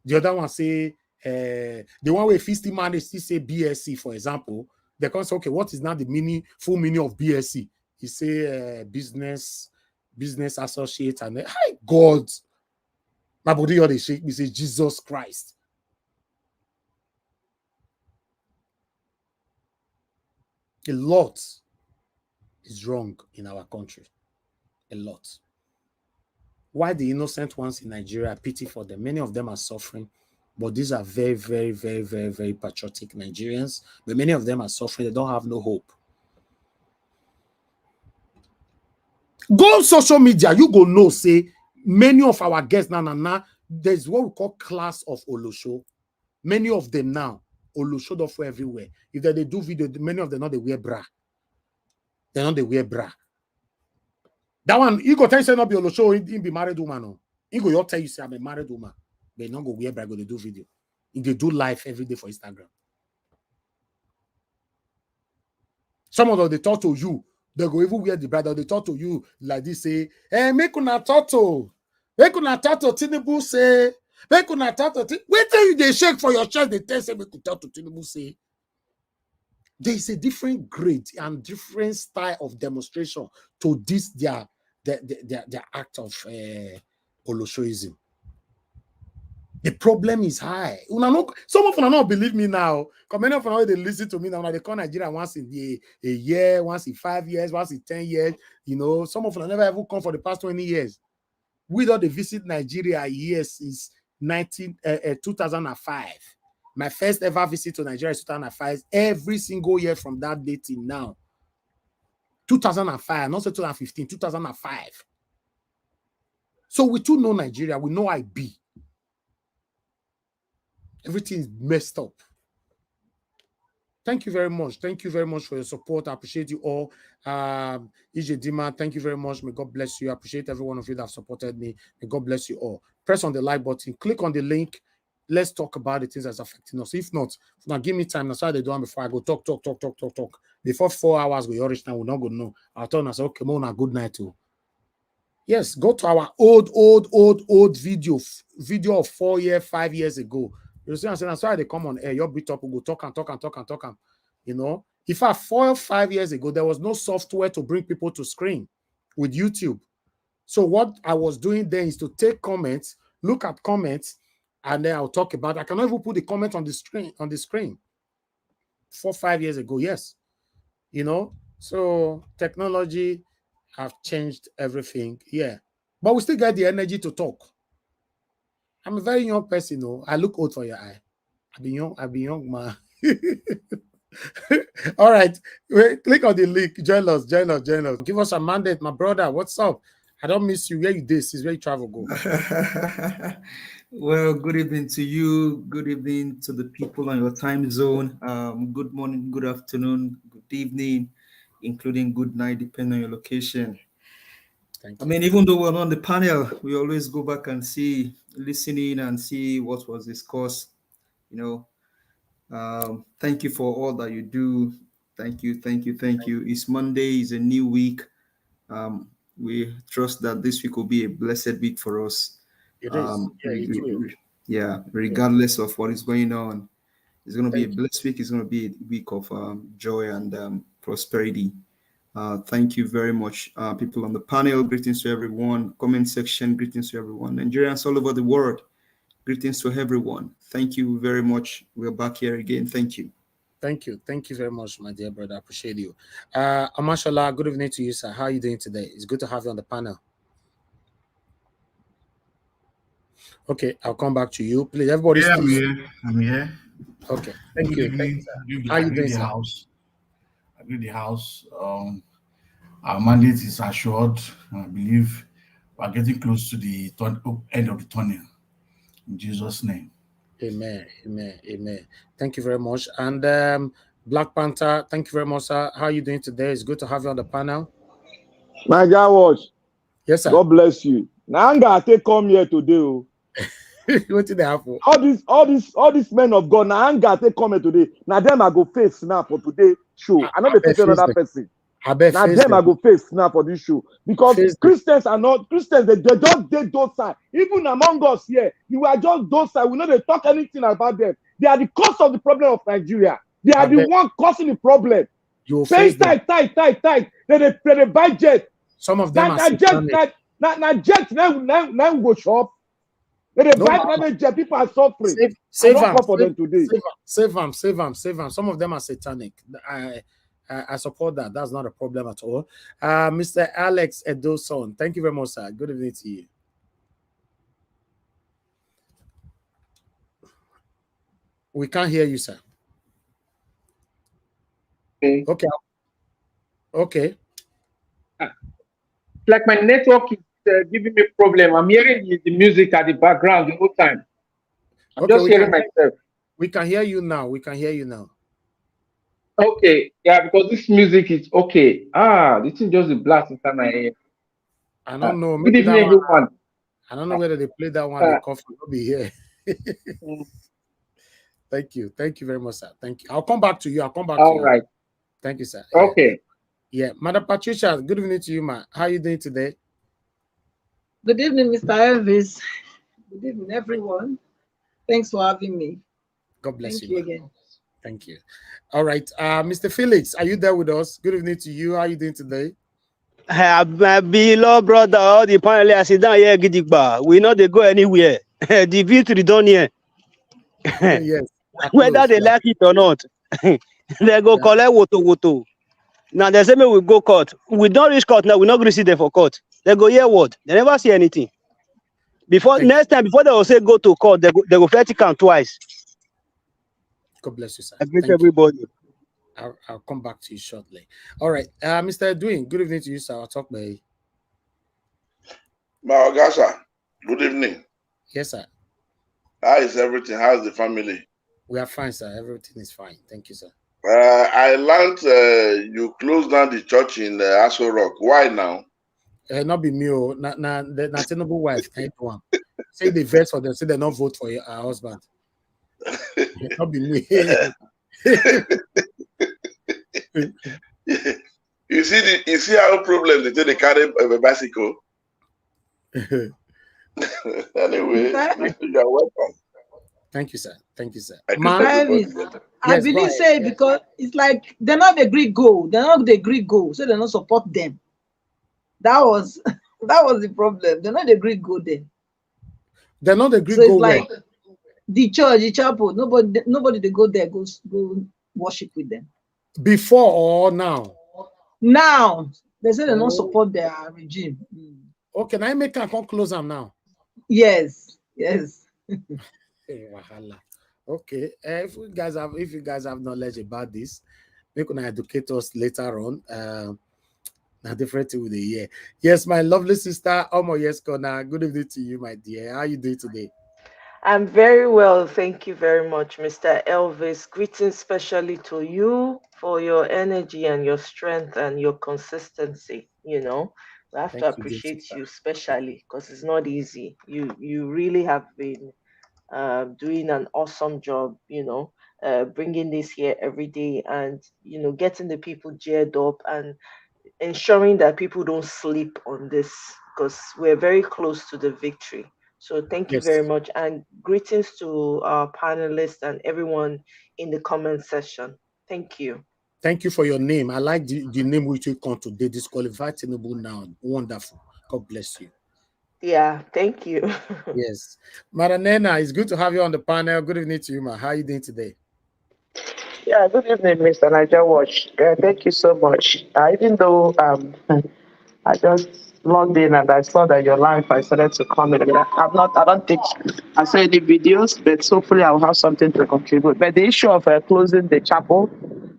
The other one say the one where 50 man is still say BSc, for example. They can say, okay, what is now the full meaning of BSc? He say business associate, and hi God, my body all they shake me, say Jesus Christ. A lot is wrong in our country. A lot. Why the innocent ones in Nigeria, pity for them. Many of them are suffering. But these are very, very, very, very, very patriotic Nigerians. But many of them are suffering. They don't have no hope. Go on social media. You go know, say, many of our guests now, there's what we call class of Olosho. Many of them now, Olosho don't for everywhere. If they do video, many of them not they wear bra. They not they wear bra. That one, you go tell you say not be Olosho, he be married woman. No. He go you tell you say I'm a married woman. They not go wear bra, go they do video. They do live every day for Instagram. Some of them they talk to you, they go even wear the bra, they talk to you like this, say, hey, make una talk to Tinubu say, make una talk to wait till you they shake for your chest, they tell say make you talk to Tinubu say. There is a different grade and different style of demonstration to this their act of Oloshoism. The problem is high. Some of them don't believe me now. Because many of them they listen to me now. They call Nigeria once in a year, once in 5 years, once in 10 years. You know, some of them never ever come for the past 20 years. We don't visit Nigeria years since 2005. My first ever visit to Nigeria is 2005. Every single year from that date till now. 2005, not 2015, 2005. So we too know Nigeria. We know IB. Everything is messed up. Thank you very much. Thank you very much for your support. I appreciate you all. EJ Dima, thank you very much. May God bless you. I appreciate every one of you that have supported me. May God bless you all. Press on the like button. Click on the link. Let's talk about the things that's affecting us. If not, now give me time. That's why they do it before I go talk. Before 4 hours go reach now, we're not going to know. I'll tell us, okay, on a good night too. Yes, go to our old video of 4 years, 5 years ago. You see, that's why they come on air. Your beat up will go talk. You know, if 4 or 5 years ago, there was no software to bring people to screen with YouTube. So what I was doing then is to take comments, look at comments, and then I'll talk about. I cannot even put the comment on the screen. 4 or 5 years ago, yes. You know, so technology have changed everything. Yeah, but we still get the energy to talk. I'm a very young person, though. I look old for your eye. I've been young, man. All right. Click on the link. Join us. Give us a mandate, my brother. What's up? I don't miss you. Where you this is where you travel go. Well, good evening to you. Good evening to the people on your time zone. Good morning, good afternoon, good evening, including good night, depending on your location. I mean, even though we're not on the panel, we always go back and listen in and see what was discussed. You know, thank you for all that you do. Thank you. It's Monday, it's a new week. We trust that this week will be a blessed week for us. It is. Regardless of what is going on, it's going to be a blessed week. It's going to be a week of joy and prosperity. Thank you very much, people on the panel. Greetings to everyone. Comment section, greetings to everyone. Nigerians all over the world, greetings to everyone. Thank you very much. We're back here again. Thank you. Thank you very much, my dear brother. I appreciate you. Amashallah, good evening to you, sir. How are you doing today? It's good to have you on the panel. Okay, I'll come back to you. Please, everybody. Yeah, I'm here. Okay, thank you. How you doing, sir? I greet the house. Our mandate is assured. I believe we're getting close to the end of the tunnel. In Jesus' name. Amen. Thank you very much. And Black Panther, thank you very much, sir. How are you doing today? It's good to have you on the panel. My guy, watch. Yes, sir. God bless you. Now I'm gonna take come here today. What did they happen? All these men of God. Now I'm gonna take come here today. Now them I go face now for today show. I know they face another person. Now them I go face now for this show because Christians are not Christians. They just did those side. Even among us here, you are just those side. We know they talk anything about them. They are the cause of the problem of Nigeria. They are the one causing the problem. You face tight. They buy jet. Some of them are jet. Now jet now go shop. They buy private jet. People are suffering. Save them today. Save them. Some of them are satanic. I support that. That's not a problem at all. Mr. Alex Edoson, thank you very much, sir. Good evening to you. We can't hear you, sir. Okay. Like my network is giving me problem. I'm hearing the music at the background the whole time. I'm just hearing myself. We can hear you now. We can hear you now. Okay, yeah, because this music is okay. This is just a blast inside my ear. I don't know. Good evening, everyone. I don't know whether they play that one. The coffee will be here. Thank you. Thank you very much, sir. Thank you. I'll come back to you. All right. Thank you, sir. Okay. Yeah. Madam Patricia, good evening to you, ma. How are you doing today? Good evening, Mr. Elvis. Good evening, everyone. Thanks for having me. God bless you. Thank you again. Thank you. All right. Mr. Felix, are you there with us? Good evening to you. How are you doing today? My beloved brother, all the panel I sit down here, Gidigba. We know they go anywhere. The victory done here. Yes. Whether they like it or not, they go collect woto. Now they say we go court. We don't reach court now. We not going to see them for court. They go hear what? They never see anything. Next time, before they will say go to court, they go first count twice. God bless you, sir. I greet everybody. I'll come back to you shortly. All right, Mr. Edwin, good evening to you, sir. I'll talk by you. Abacha, good evening. Yes, sir. How is everything? How's the family? We are fine, sir. Everything is fine. Thank you, sir. I learned you closed down the church in Aso Rock. Why now? Not be me, not Tinubu wife. One. Say they vote for them. Say they not vote for our husband. Not be me. You see how problem they carry a bicycle. Anyway, you are welcome. Thank you, sir. Thank you, sir. I believe say because it's like they're not the Greek goal. They're not the Greek goal, so they don't support them. That was the problem. They're not the Greek goal then. They're not the Greek goal. So it's like the church, the chapel. Nobody they go there go worship with them. Before or now? Now they say they don't support their regime. Okay, now I make a close them now. Yes. Yes. Okay. If you guys have knowledge about this, they can educate us later on. Now different with the year. Yes, my lovely sister, Omo Yeskona. Good evening to you, my dear. How are you doing today? I'm very well, thank you very much, Mr. Elvis. Greetings especially to you for your energy and your strength and your consistency. You know, we have to appreciate you especially because it's not easy. You really have been doing an awesome job. You know, bringing this here every day and getting the people geared up and ensuring that people don't sleep on this because we're very close to the victory. So thank you very much, and greetings to our panelists and everyone in the comment section. Thank you. Thank you for your name. I like the name which you come today. Disqualified Tinubu now. Wonderful. God bless you. Yeah, thank you. Yes. Maranena, it's good to have you on the panel. Good evening to you, ma. How are you doing today? Yeah, good evening, Mr. Niger Watch. Thank you so much. Even though I just logged in and I saw that you're live, I started to comment. I don't think I saw any videos, but hopefully I'll have something to contribute. But the issue of closing the chapel,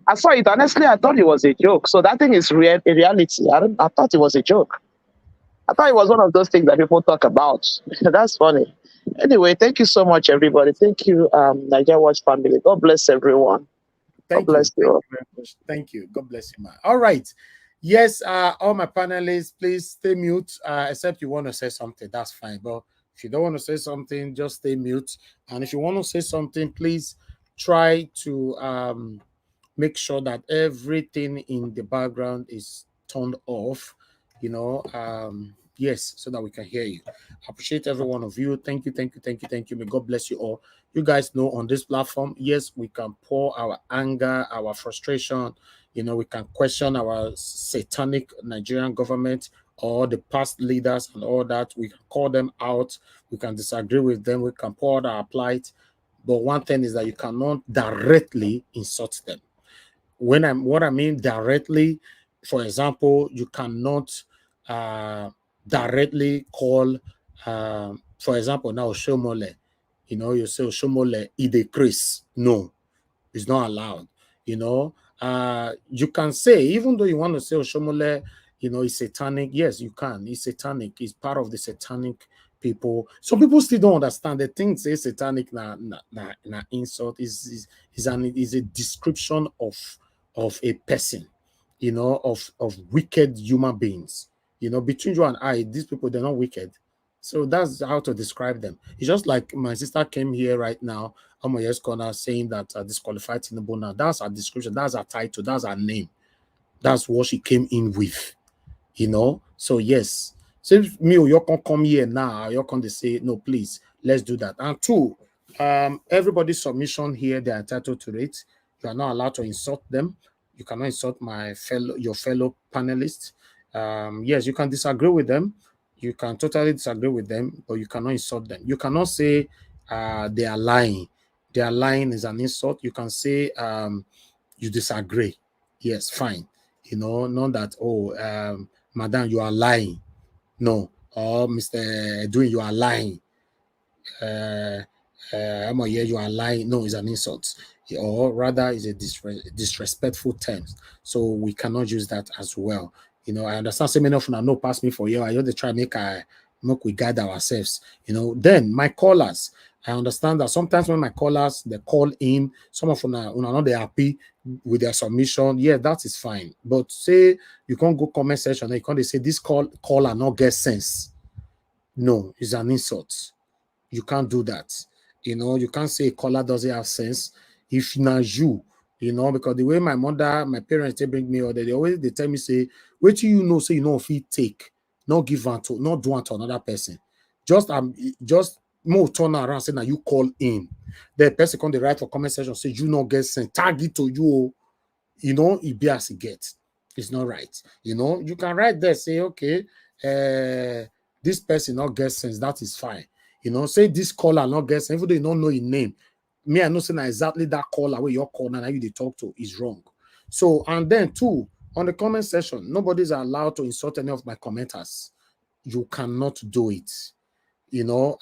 I saw it. Honestly, I thought it was a joke. So that thing is a reality. I thought it was a joke. I thought it was one of those things that people talk about. That's funny. Anyway, thank you so much, everybody. Thank you, Niger Watch family. God bless everyone. Thank you. Thank you very much. Thank you. God bless you, man. All right. Yes, all my panelists, please stay mute. Except you want to say something, that's fine. But if you don't want to say something, just stay mute. And if you want to say something, please try to make sure that everything in the background is turned off. Yes, so that we can hear you. I appreciate every one of you. Thank you. May God bless you all. You guys know on this platform, yes, we can pour our anger, our frustration. We can question our satanic Nigerian government or the past leaders and all that. We can call them out. We can disagree with them. We can pour out our plight. But one thing is that you cannot directly insult them. What I mean directly, for example, you cannot directly call, for example, now Shomole, you say Shomole ide Chris. No, it's not allowed. You can say, even though you want to say Shomole you know, it's satanic. Yes, you can. It's satanic. It's part of the satanic people. Some people still don't understand. They think say satanic na insult is a description of a person, you know, of wicked human beings. You know, between you and I, these people, they're not wicked. So that's how to describe them. It's just like my sister came here right now on my yes corner saying that disqualified Tinubu now. That's our description. That's our title. That's our name. That's what she came in with. You know, so yes, since me or you can come here now, you can say no, please, let's do that. And two, everybody's submission here, they're entitled to it. You are not allowed to insult them. You cannot insult your fellow panelists. Yes, you can disagree with them. You can totally disagree with them, but you cannot insult them. You cannot say they are lying. They are lying is an insult. You can say you disagree. Yes, fine. You know, not that, oh, madam, you are lying. No. Or Mr. Edwin, you are lying. You are lying. No, it's an insult. Or rather, it's a disrespectful term. So we cannot use that as well. You know, I understand so many of them no pass me for you. I just try to make we guide ourselves. You know, then my callers, I understand that sometimes when my callers they call in, some of them are not they happy with their submission. Yeah, that is fine. But say you can't go comment section and you can't say this caller not get sense. No, it's an insult. You can't do that. You know, you can't say a caller doesn't have sense. If not you know, because the way my parents they bring me or they tell me say, wait till you know, say you know if he take, not give one to, not do one to another person. Just more turn around say now you call in. The person come the right for comment section say you not get sent, tag it to you, you know, it be as it gets. It's not right. You know, you can write there, say, okay, this person not get sense, that is fine. You know, say this caller not get sense, even though you don't know his name. Me, I know saying exactly that caller where your caller now you they talk to is wrong. So, and then two, on the comment section, nobody's allowed to insult any of my commenters. You cannot do it. You know,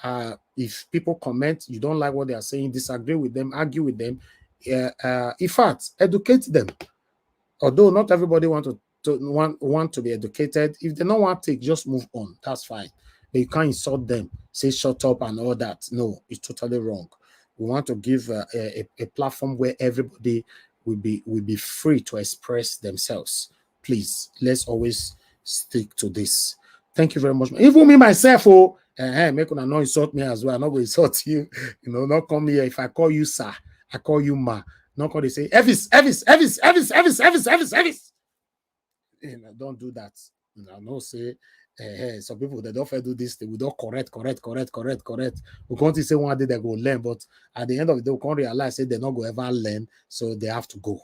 if people comment, you don't like what they are saying, disagree with them, argue with them. In fact, educate them. Although not everybody want to be educated, if they don't want to take, just move on. That's fine. But you can't insult them, say shut up and all that. No, it's totally wrong. We want to give a platform where everybody will be free to express themselves. Please, let's always stick to this. Thank you very much. Even me myself, make una not insult me as well. I'm not going to insult you. You know, not come here. If I call you sir, I call you ma. Not going to say Evis. You know, don't do that. You know, no say some people they don't do this. They will don't correct. We can't say one day they go learn, but at the end of the day, we can't realize they're not going to ever learn, so they have to go.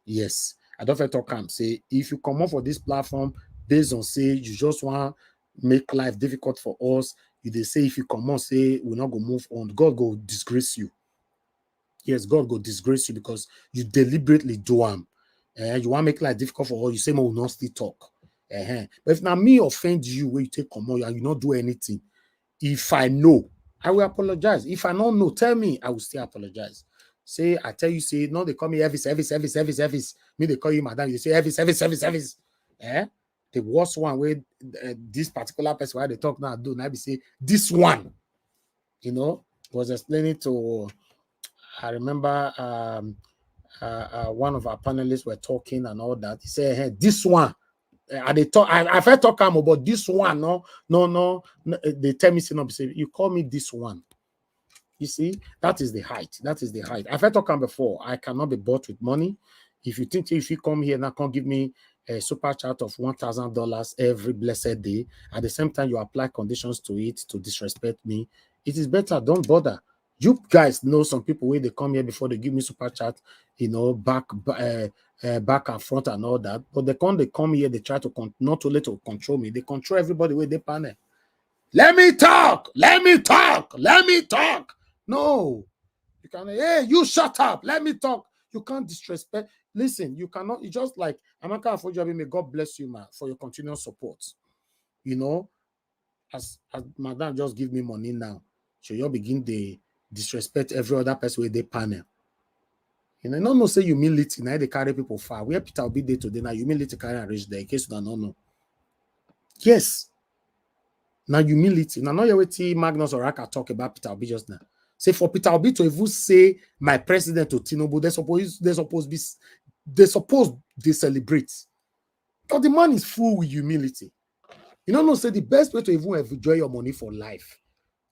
Yes, I don't talk and say if you come up for this platform based on say you just want to make life difficult for us, they say if you come on say we're not going to move on, God go disgrace you. Yes, God go disgrace you because you deliberately do them. You want to make life difficult for all. You say, "Mo, will not still talk." But if now me offend you when you take come on and you not do anything, if I know, I will apologize. If I don't know, tell me, I will still apologize. Say, I tell you, say, no, they call me Evis. Me, they call you madam. You say Evis. The worst one where this particular person why they talk now do now be say this one. You know, was explaining to. I remember one of our panelists were talking and all that. He said, "Hey, this one." I've heard talk about this one. No. They tell me, say, you call me this one. You see, that is the height. I've heard talk before. I cannot be bought with money. If you come here now, can't give me a super chat of $1,000 every blessed day. At the same time, you apply conditions to it to disrespect me. It is better. Don't bother. You guys know some people where they come here before they give me super chat, you know, back and front and all that. But they come here, they try to not only to control me, they control everybody where they panel. Let me talk. No, you can. Hey, you shut up. Let me talk. You can't disrespect. Listen, you cannot. It's just like Amaka Afojabi. May God bless you, man, for your continuous support. You know, as Madam just give me money now, so you begin to disrespect every other person with their panel. You know, say humility. Now they carry people far. Where Peter will be there today now, humility carry and reach there. In case you don't know. Yes. Now humility. Now, not your way Magnus or Raka talk about Peter Obi just now. Say for Peter Obi to even say my president to Tinubu, they suppose they celebrate. Because the man is full with humility. You know, say the best way to even enjoy your money for life.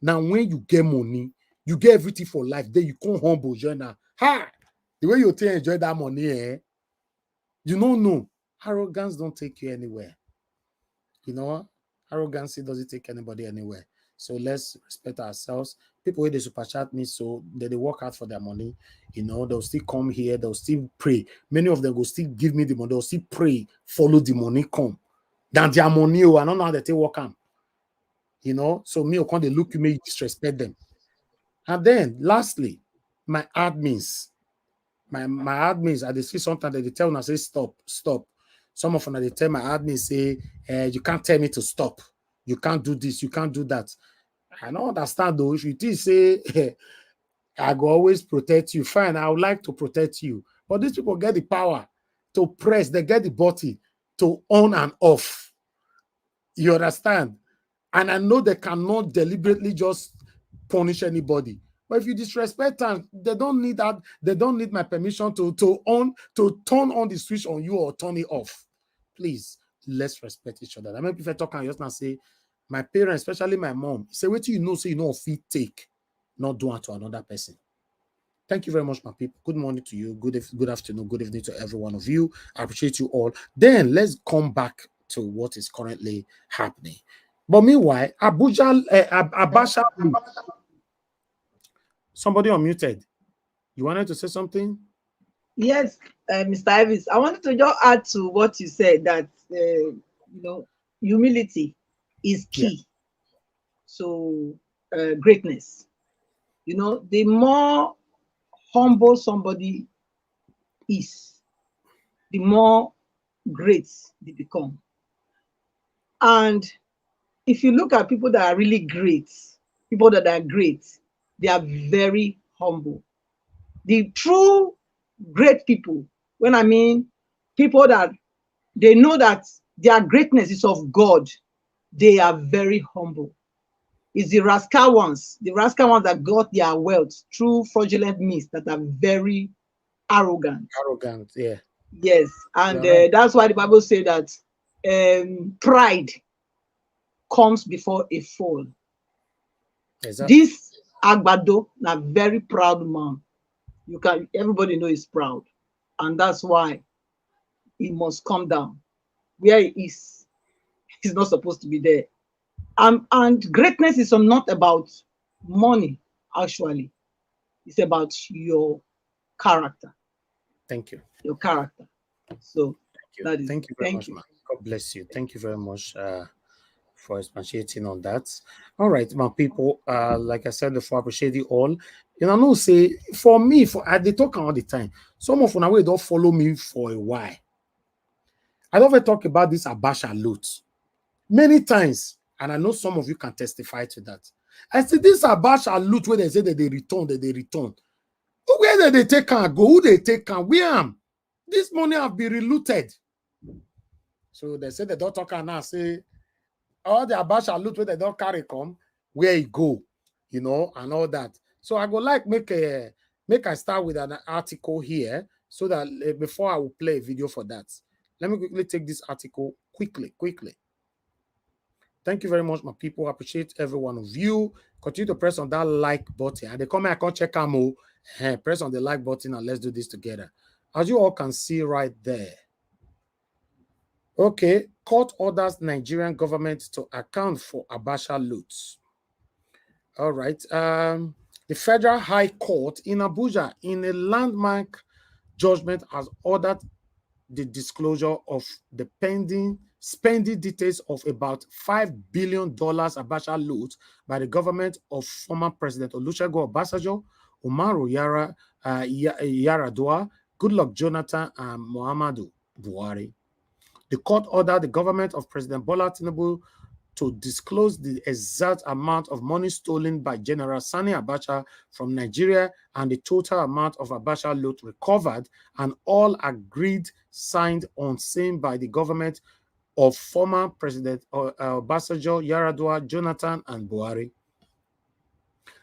Now, when you get money, you get everything for life. Then you come humble, join now. Ha! The way you enjoy that money, you don't know. Arrogance don't take you anywhere. You know what? Arrogance doesn't take anybody anywhere. So let's respect ourselves. People where they super chat me, so they work hard for their money. You know, they'll still come here, they'll still pray. Many of them will still give me the money, they'll still pray, follow the money, come. Then their money, I don't know how they take work on. You know, so me, when they look, you may disrespect them. And then lastly, my admins. My admins, I see sometimes they tell me, I say, stop. Some of them, they tell my admins, say, you can't tell me to stop. You can't do this, you can't do that. I don't understand though. If you did say, I go always protect you, fine, I would like to protect you. But these people get the power to press, they get the button to on and off. You understand? And I know they cannot deliberately just punish anybody. But if you disrespect them, they don't need that. They don't need my permission to turn on the switch on you or turn it off. Please, let's respect each other. I mean, if I talk and just now say, my parents, especially my mom, say what you know, so you know fit take, not do it to another person. Thank you very much, my people. Good morning to you. Good afternoon. Good evening to every one of you. I appreciate you all. Then let's come back to what is currently happening. But meanwhile, Abacha. Somebody unmuted. You wanted to say something? Yes, Mr. Ivis. I wanted to just add to what you said that you know, humility is key. Yeah. So greatness. You know, the more humble somebody is, the more great they become. And if you look at people that are really great, people that are great, they are very humble. The true great people, when I mean people that they know that their greatness is of God, they are very humble. It's the rascal ones that got their wealth through fraudulent means that are very arrogant. Arrogant, yeah. Yes, and that's why the Bible says that pride comes before a fall. Exactly. This Agbado, a very proud man. Everybody know he's proud, and that's why he must come down. Where he is, he's not supposed to be there. And greatness is not about money, actually. It's about your character. Thank you. Your character. So thank you. Thank you very much, man. God bless you. Thank you very much for expatiating on that. All right, my people. Like I said before, I appreciate you all. You know, say for me, they talk all the time. Some of them don't follow me for a while. I don't ever talk about this Abacha loot many times, and I know some of you can testify to that. I see this Abacha loot where they say that they return. Where did they take and go? Who they take and where am? This money have been relooted. So they say they don't talk and now say all the Abacha loot where they don't carry come, where it go, you know, and all that. So I go like make I start with an article here so that before I will play a video for that. Let me quickly take this article quickly. Thank you very much, my people. I appreciate every one of you. Continue to press on that like button. And they come here, I can't check ammo. Press on the like button and let's do this together. As you all can see right there. Okay, court orders Nigerian government to account for Abacha loots. All right. The Federal High Court in Abuja, in a landmark judgment, has ordered the disclosure of the pending spending details of about $5 billion Abacha loot by the government of former President Olusegun Obasanjo, Umaru Yar'Adua, Goodluck Jonathan, and Muhammadu Buhari. The court ordered the government of President Bwala Tinubu to disclose the exact amount of money stolen by General Sani Abacha from Nigeria and the total amount of Abacha loot recovered, and all agreed, signed on same by the government of former President Obasanjo, Yaradua, Jonathan, and Buhari.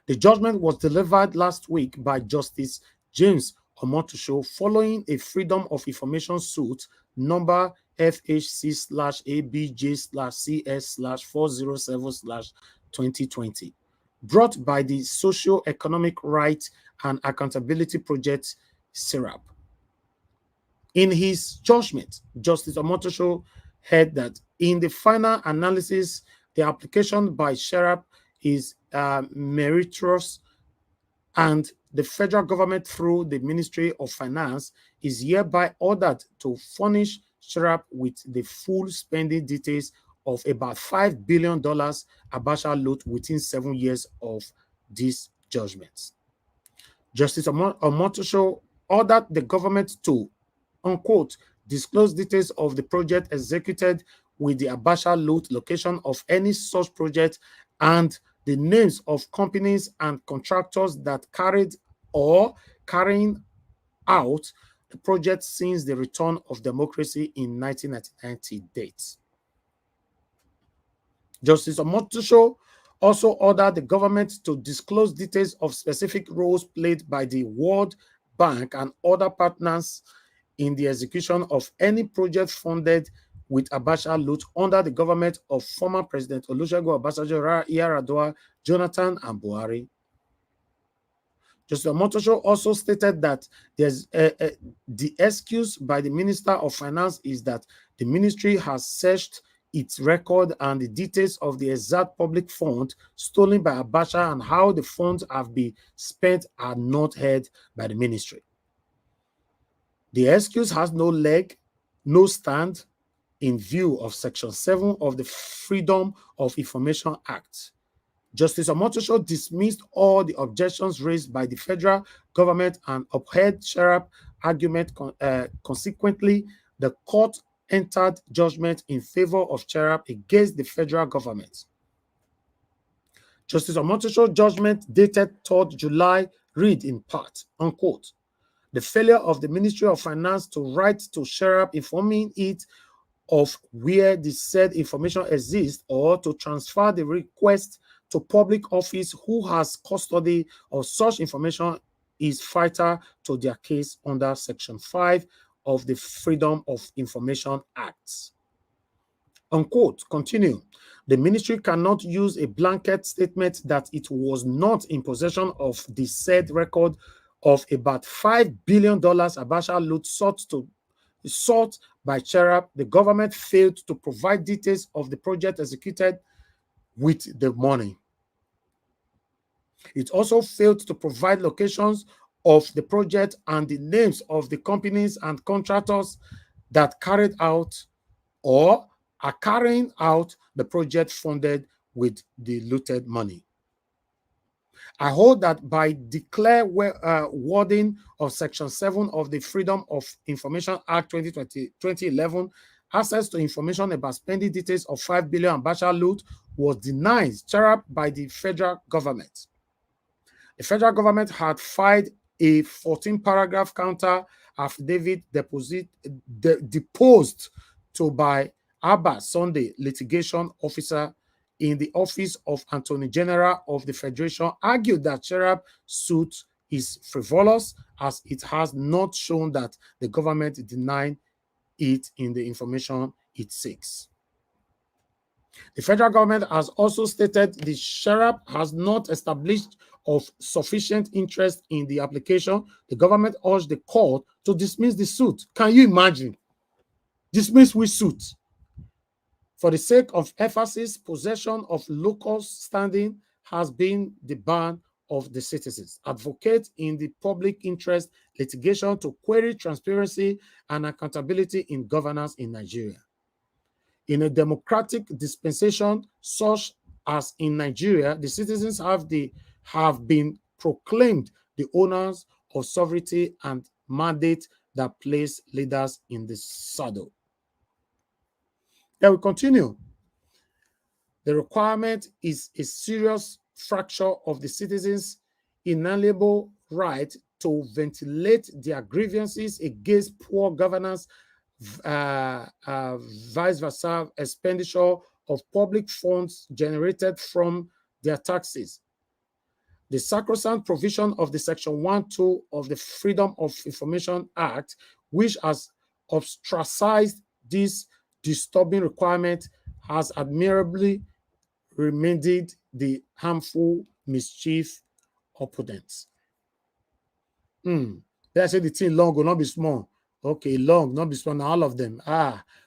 The judgment was delivered last week by Justice James Omotosho following a Freedom of Information suit number FHC/AB/CS/407/2020, brought by the Socio-Economic Rights and Accountability Project, SERAP. In his judgment, Justice Omotosho held that in the final analysis, the application by SERAP is meritorious, and the federal government through the Ministry of Finance is hereby ordered to furnish SERAP with the full spending details of about $5 billion Abacha loot within 7 years of these judgments. Justice Omotosho ordered the government to, unquote, disclose details of the project executed with the Abacha loot, location of any such project, and the names of companies and contractors that carried or carrying out the project since the return of democracy in 1990 dates. Justice Omotosho also ordered the government to disclose details of specific roles played by the World Bank and other partners in the execution of any project funded with Abacha loot under the government of former President Olusegun Obasanjo, Yaradua, Jonathan, and Buhari. Justice Omotosho also stated that there's the excuse by the Minister of Finance is that the ministry has searched its record and the details of the exact public fund stolen by Abacha and how the funds have been spent are not held by the ministry. The excuse has no leg, no stand in view of Section 7 of the Freedom of Information Act. Justice Omotosho dismissed all the objections raised by the federal government and upheld SERAP argument. Consequently, the court entered judgment in favor of SERAP against the federal government. Justice Omotosho's judgment dated 3rd July read in part, unquote, the failure of the Ministry of Finance to write to SERAP informing it of where the said information exists or to transfer the request to public office who has custody of such information is vital to their case under Section 5 of the Freedom of Information Act. Unquote, continue. The ministry cannot use a blanket statement that it was not in possession of the said record of about $5 billion Abacha loot sought by SERAP. The government failed to provide details of the project executed with the money. It also failed to provide locations of the project and the names of the companies and contractors that carried out or are carrying out the project funded with the looted money. I hold that by declare wording of Section 7 of the Freedom of Information Act 2011, access to information about spending details of $5 billion Abacha loot was denied by the federal government. The federal government had filed a 14-paragraph counter affidavit deposed to by Abba Sunday, litigation officer in the Office of Attorney General of the Federation, argued that SERAP suit is frivolous as it has not shown that the government denied it in the information it seeks. The federal government has also stated the SERAP has not established of sufficient interest in the application. The government urged the court to dismiss the suit. Can you imagine? Dismiss which suit? For the sake of emphasis, possession of local standing has been the ban of the citizens. Advocate in the public interest litigation to query transparency and accountability in governance in Nigeria. In a democratic dispensation such as in Nigeria, the citizens have been proclaimed the owners of sovereignty and mandate that place leaders in the saddle. Then we continue. The requirement is a serious fracture of the citizens' inalienable right to ventilate their grievances against poor governance vice versa expenditure of public funds generated from their taxes. The sacrosanct provision of the Section 1(2) of the Freedom of Information Act, which has ostracized this disturbing requirement, has admirably remedied the harmful mischief opponents. They say the thing long will not be small. Okay, long, not be small. Now all of them.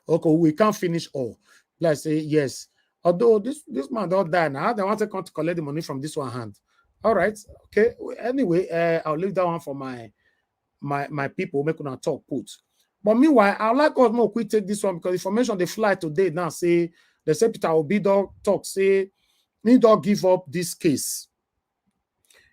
Okay, we can't finish all. Let's say yes. Although this man don't die now, they want to come to collect the money from this one hand. All right. Okay. Anyway, I'll leave that one for my people make una talk put. But meanwhile, I'd like us more quick take this one because information they fly today now say the say Peter Obi talk say he don't give up this case.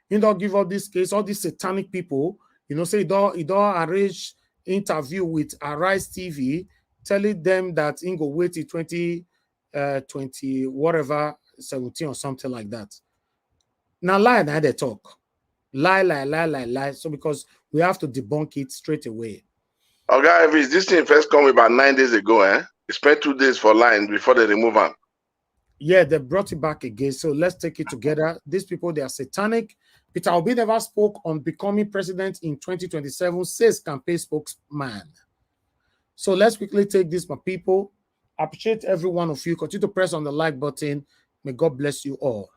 He don't give up this case. All these satanic people, say he don't arrange interview with Arise TV, telling them that he go wait till 2020 whatever 17 or something like that. Now lie now they talk. Lie. So because we have to debunk it straight away. Okay, if this thing first come about 9 days ago, He spent 2 days for line before they remove him. Yeah, they brought it back again. So let's take it together. These people, they are satanic. Peter Obi never spoke on becoming president in 2027, says campaign spokesman. So let's quickly take this, my people. I appreciate every one of you. Continue to press on the like button. May God bless you all.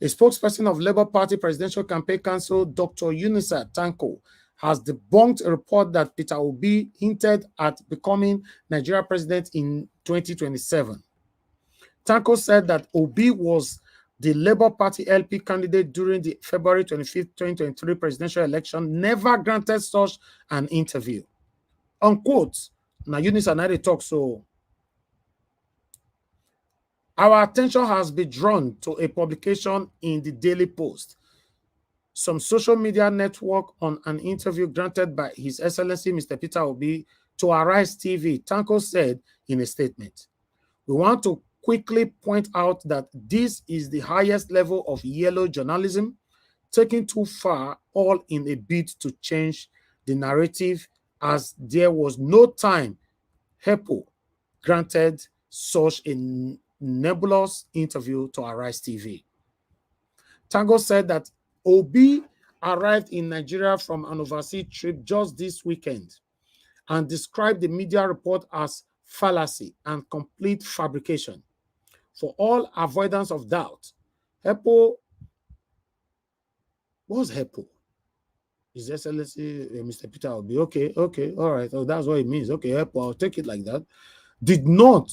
A spokesperson of Labour Party Presidential Campaign Council, Dr. Unisa Tanko, has debunked a report that Peter Obi hinted at becoming Nigeria president in 2027. Tanko said that Obi was the Labour Party LP candidate during the February 25th, 2023 presidential election, never granted such an interview. Unquote. Now, Unisa and I talk so. Our attention has been drawn to a publication in the Daily Post, some social media network, on an interview granted by His Excellency Mr. Peter Obi to Arise TV. Tanko said in a statement, "We want to quickly point out that this is the highest level of yellow journalism, taken too far, all in a bid to change the narrative, as there was no time HEPO granted such a nebulous interview to Arise TV." Tango said that Obi arrived in Nigeria from an overseas trip just this weekend and described the media report as fallacy and complete fabrication. For all avoidance of doubt, HEPO, what's HEPO? His Excellency Mr. Peter Obi. Okay, all right. Oh, that's what it means. Okay, HEPO, I'll take it like that. Did not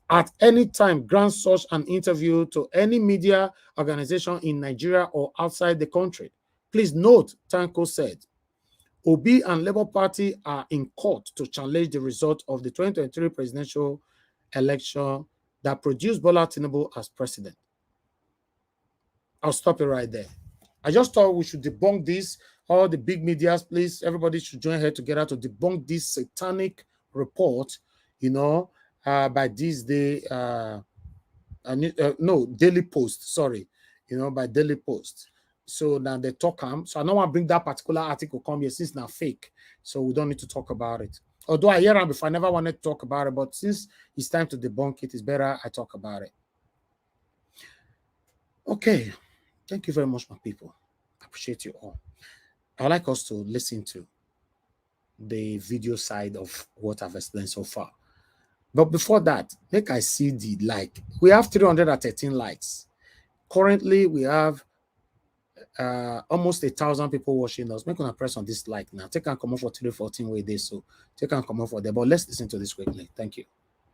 at any time grant such an interview to any media organization in Nigeria or outside the country. Please note, Tanko said, Obi and Labour Party are in court to challenge the result of the 2023 presidential election that produced Bwala Tinubu as president. I'll stop it right there. I just thought we should debunk this. All the big medias, please, everybody should join head together to debunk this satanic report, by this day, Daily Post, sorry, by Daily Post. So now they talk so I don't want to bring that particular article come here since now fake. So we don't need to talk about it. Although I hear them before, I never wanted to talk about it, but since it's time to debunk it, it's better I talk about it. Okay. Thank you very much, my people. I appreciate you all. I'd like us to listen to the video side of what I've explained so far. But before that, make I see the like. We have 313 likes. Currently, we have almost 1,000 people watching us. Make una press on this like now. Take and come off for 314 way days. So take and come off for there. But let's listen to this quickly. Thank you.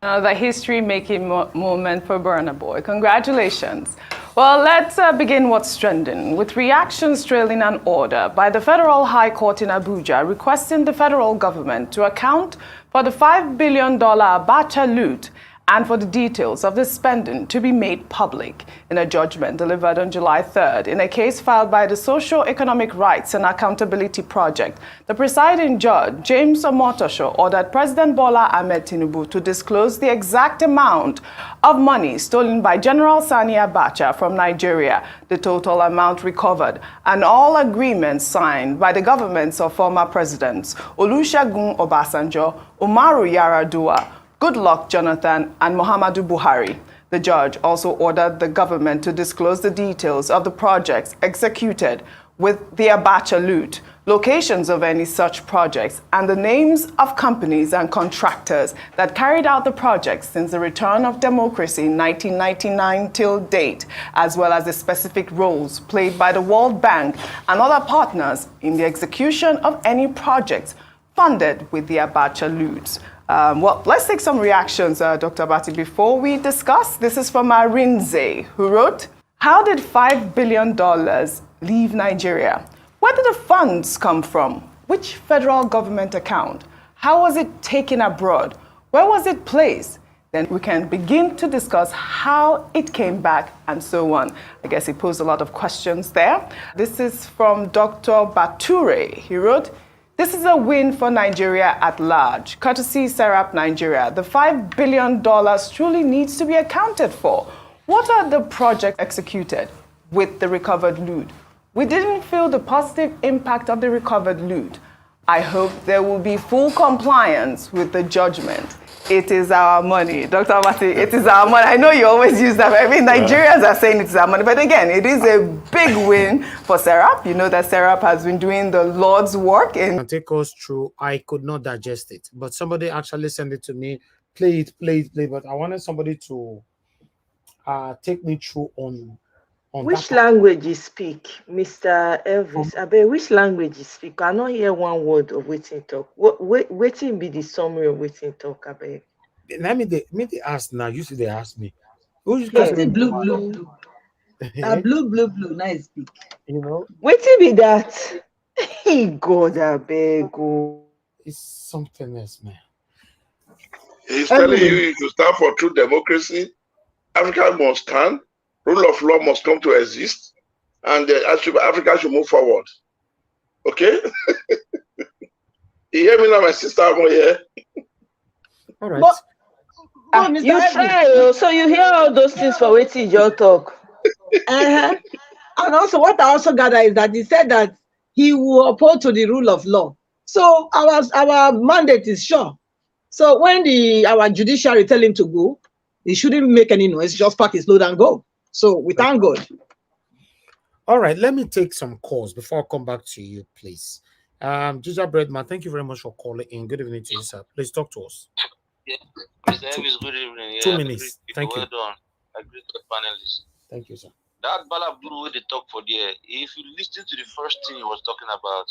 The history-making moment for Burna Boy. Congratulations. Well, let's begin what's trending, with reactions trailing an order by the Federal High Court in Abuja requesting the federal government to account for the $5 billion Abacha loot and for the details of the spending to be made public. In a judgment delivered on July 3rd in a case filed by the Socio-Economic Rights and Accountability Project, the presiding judge, James Omotosho, ordered President Bwala Ahmed Tinubu to disclose the exact amount of money stolen by General Sani Abacha from Nigeria, the total amount recovered, and all agreements signed by the governments of former presidents Olusegun Obasanjo, Umaru Yar'Adua, Goodluck Jonathan, and Muhammadu Buhari. The judge also ordered the government to disclose the details of the projects executed with the Abacha loot, locations of any such projects, and the names of companies and contractors that carried out the projects since the return of democracy in 1999 till date, as well as the specific roles played by the World Bank and other partners in the execution of any projects funded with the Abacha loot. Well, let's take some reactions, Dr. Abati, before we discuss. This is from Arinze, who wrote, "How did $5 billion leave Nigeria? Where did the funds come from? Which federal government account? How was it taken abroad? Where was it placed?" Then we can begin to discuss how it came back and so on. I guess he posed a lot of questions there. This is from Dr. Bature. He wrote, "This is a win for Nigeria at large. Courtesy Serap Nigeria. The $5 billion truly needs to be accounted for. What are the projects executed with the recovered loot? We didn't feel the positive impact of the recovered loot. I hope there will be full compliance with the judgment. It is our money." Dr. Abati, it is our money. I know you always use that. I mean, Nigerians are saying it is our money. But again, it is a big win for Serap. You know that Serap has been doing the Lord's work. And take us through. I could not digest it. But somebody actually sent it to me. Play it. But I wanted somebody to take me through on which language you speak, Mr. Elvis? Abe, which language you speak? I cannot hear one word of waiting talk. Waiting be the summary of waiting talk, Abe. Let me they ask now. Usually they ask me. Blue. Blue. Nice speak. You know. Waiting be that. God, Abe, go. It's something else, man. He's telling you to stand for true democracy. Africa must stand. Rule of law must come to exist, and Africa should move forward. Okay? You hear me now, my sister? I'm here. All right. You try, so you hear all those things for waiting your talk. And also, what I also gather is that he said that he will uphold to the rule of law. So our mandate is sure. So when our judiciary tell him to go, he shouldn't make any noise. Just pack his load and go. So we thank God. All right, let me take some calls before I come back to you, please. Ginger Breadman, thank you very much for calling in. Good evening to you, sir. Please talk to us. Yeah, Mr. Elvis, good evening. Yeah, 2 minutes. Thank you. Well done. I agree to the panelists. Thank you, sir. That Bala Blue with the talk for there, if you listen to the first thing he was talking about,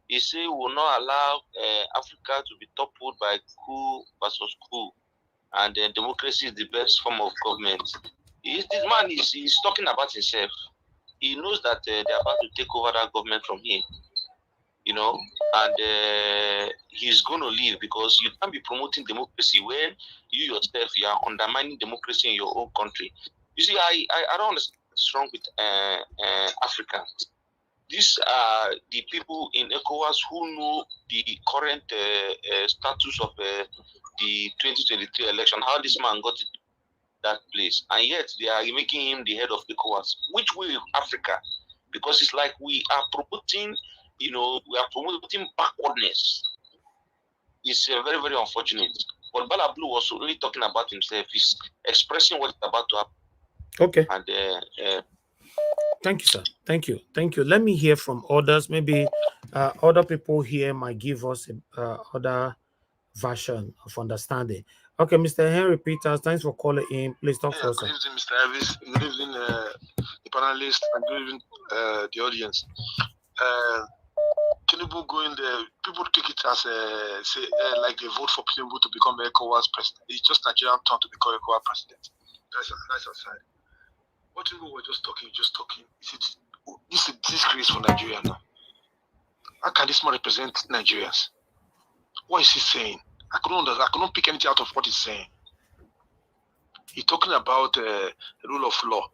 he said we will not allow Africa to be toppled by coup versus coup, and then democracy is the best form of government. This man is talking about himself. He knows that they're about to take over that government from him, you know, and he's going to leave because you can't be promoting democracy when you yourself you are undermining democracy in your own country. You see, I don't understand what's wrong with Africans. These are the people in ECOWAS who know the current status of the 2023 election, how this man got it that place, and yet they are making him the head of ECOWAS. Which way Africa? Because it's like we are promoting, backwardness. It's very, very unfortunate. But Bala Blue was really talking about himself. He's expressing what's about to happen. Okay. And thank you, sir. Thank you. Let me hear from others. Maybe other people here might give us other version of understanding. Okay, Mr. Henry Peters, thanks for calling in. Please talk to us. Good evening, Mr. Elvis. Good evening, the panelists, and good evening, the audience. Tinubu going there, people take it as like a vote for Tinubu to become ECOWAS president. It's just Nigerian turn to become ECOWAS president. That's aside. What Tinubu was just talking. This is a disgrace for Nigeria now. How can this man represent Nigerians? What is he saying? I couldn't pick anything out of what he's saying. He's talking about rule of law.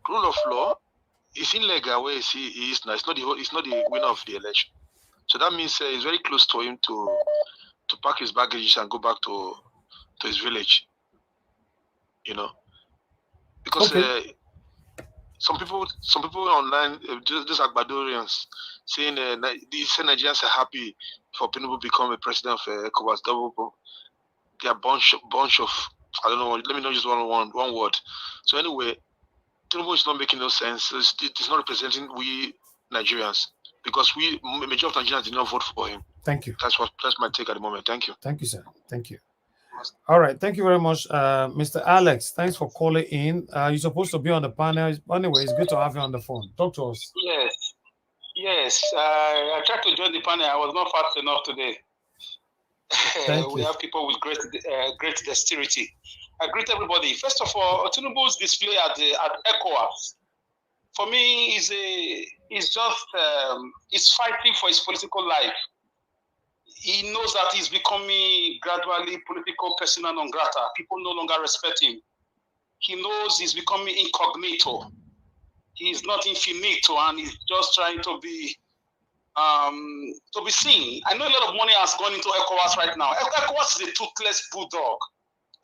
Rule of law is illegal where he is now. It's not the winner of the election. So that means it's very close to him to pack his baggage and go back to his village. You know, because some people online, these Agbadorians, saying Nigerians are happy for Tinubu become a president of ECOWAS. They are bunch of, I don't know. Let me not use one word. So anyway, Tinubu is not making no sense. It's not representing we Nigerians, because majority of Nigerians did not vote for him. Thank you. That's my take at the moment. Thank you. Thank you, sir. Thank you. All right. Thank you very much, Mr. Alex. Thanks for calling in. You're supposed to be on the panel. Anyway, it's good to have you on the phone. Talk to us. Yes. I tried to join the panel. I was not fast enough today. We have people with great dexterity. I greet everybody. First of all, Tinubu's display at ECOWAS, for me, is fighting for his political life. He knows that he's becoming gradually political persona non grata. People no longer respect him. He knows he's becoming incognito. He's not infinito, and he's just trying to be seen. I know a lot of money has gone into ECOWAS right now. ECOWAS is a toothless bulldog.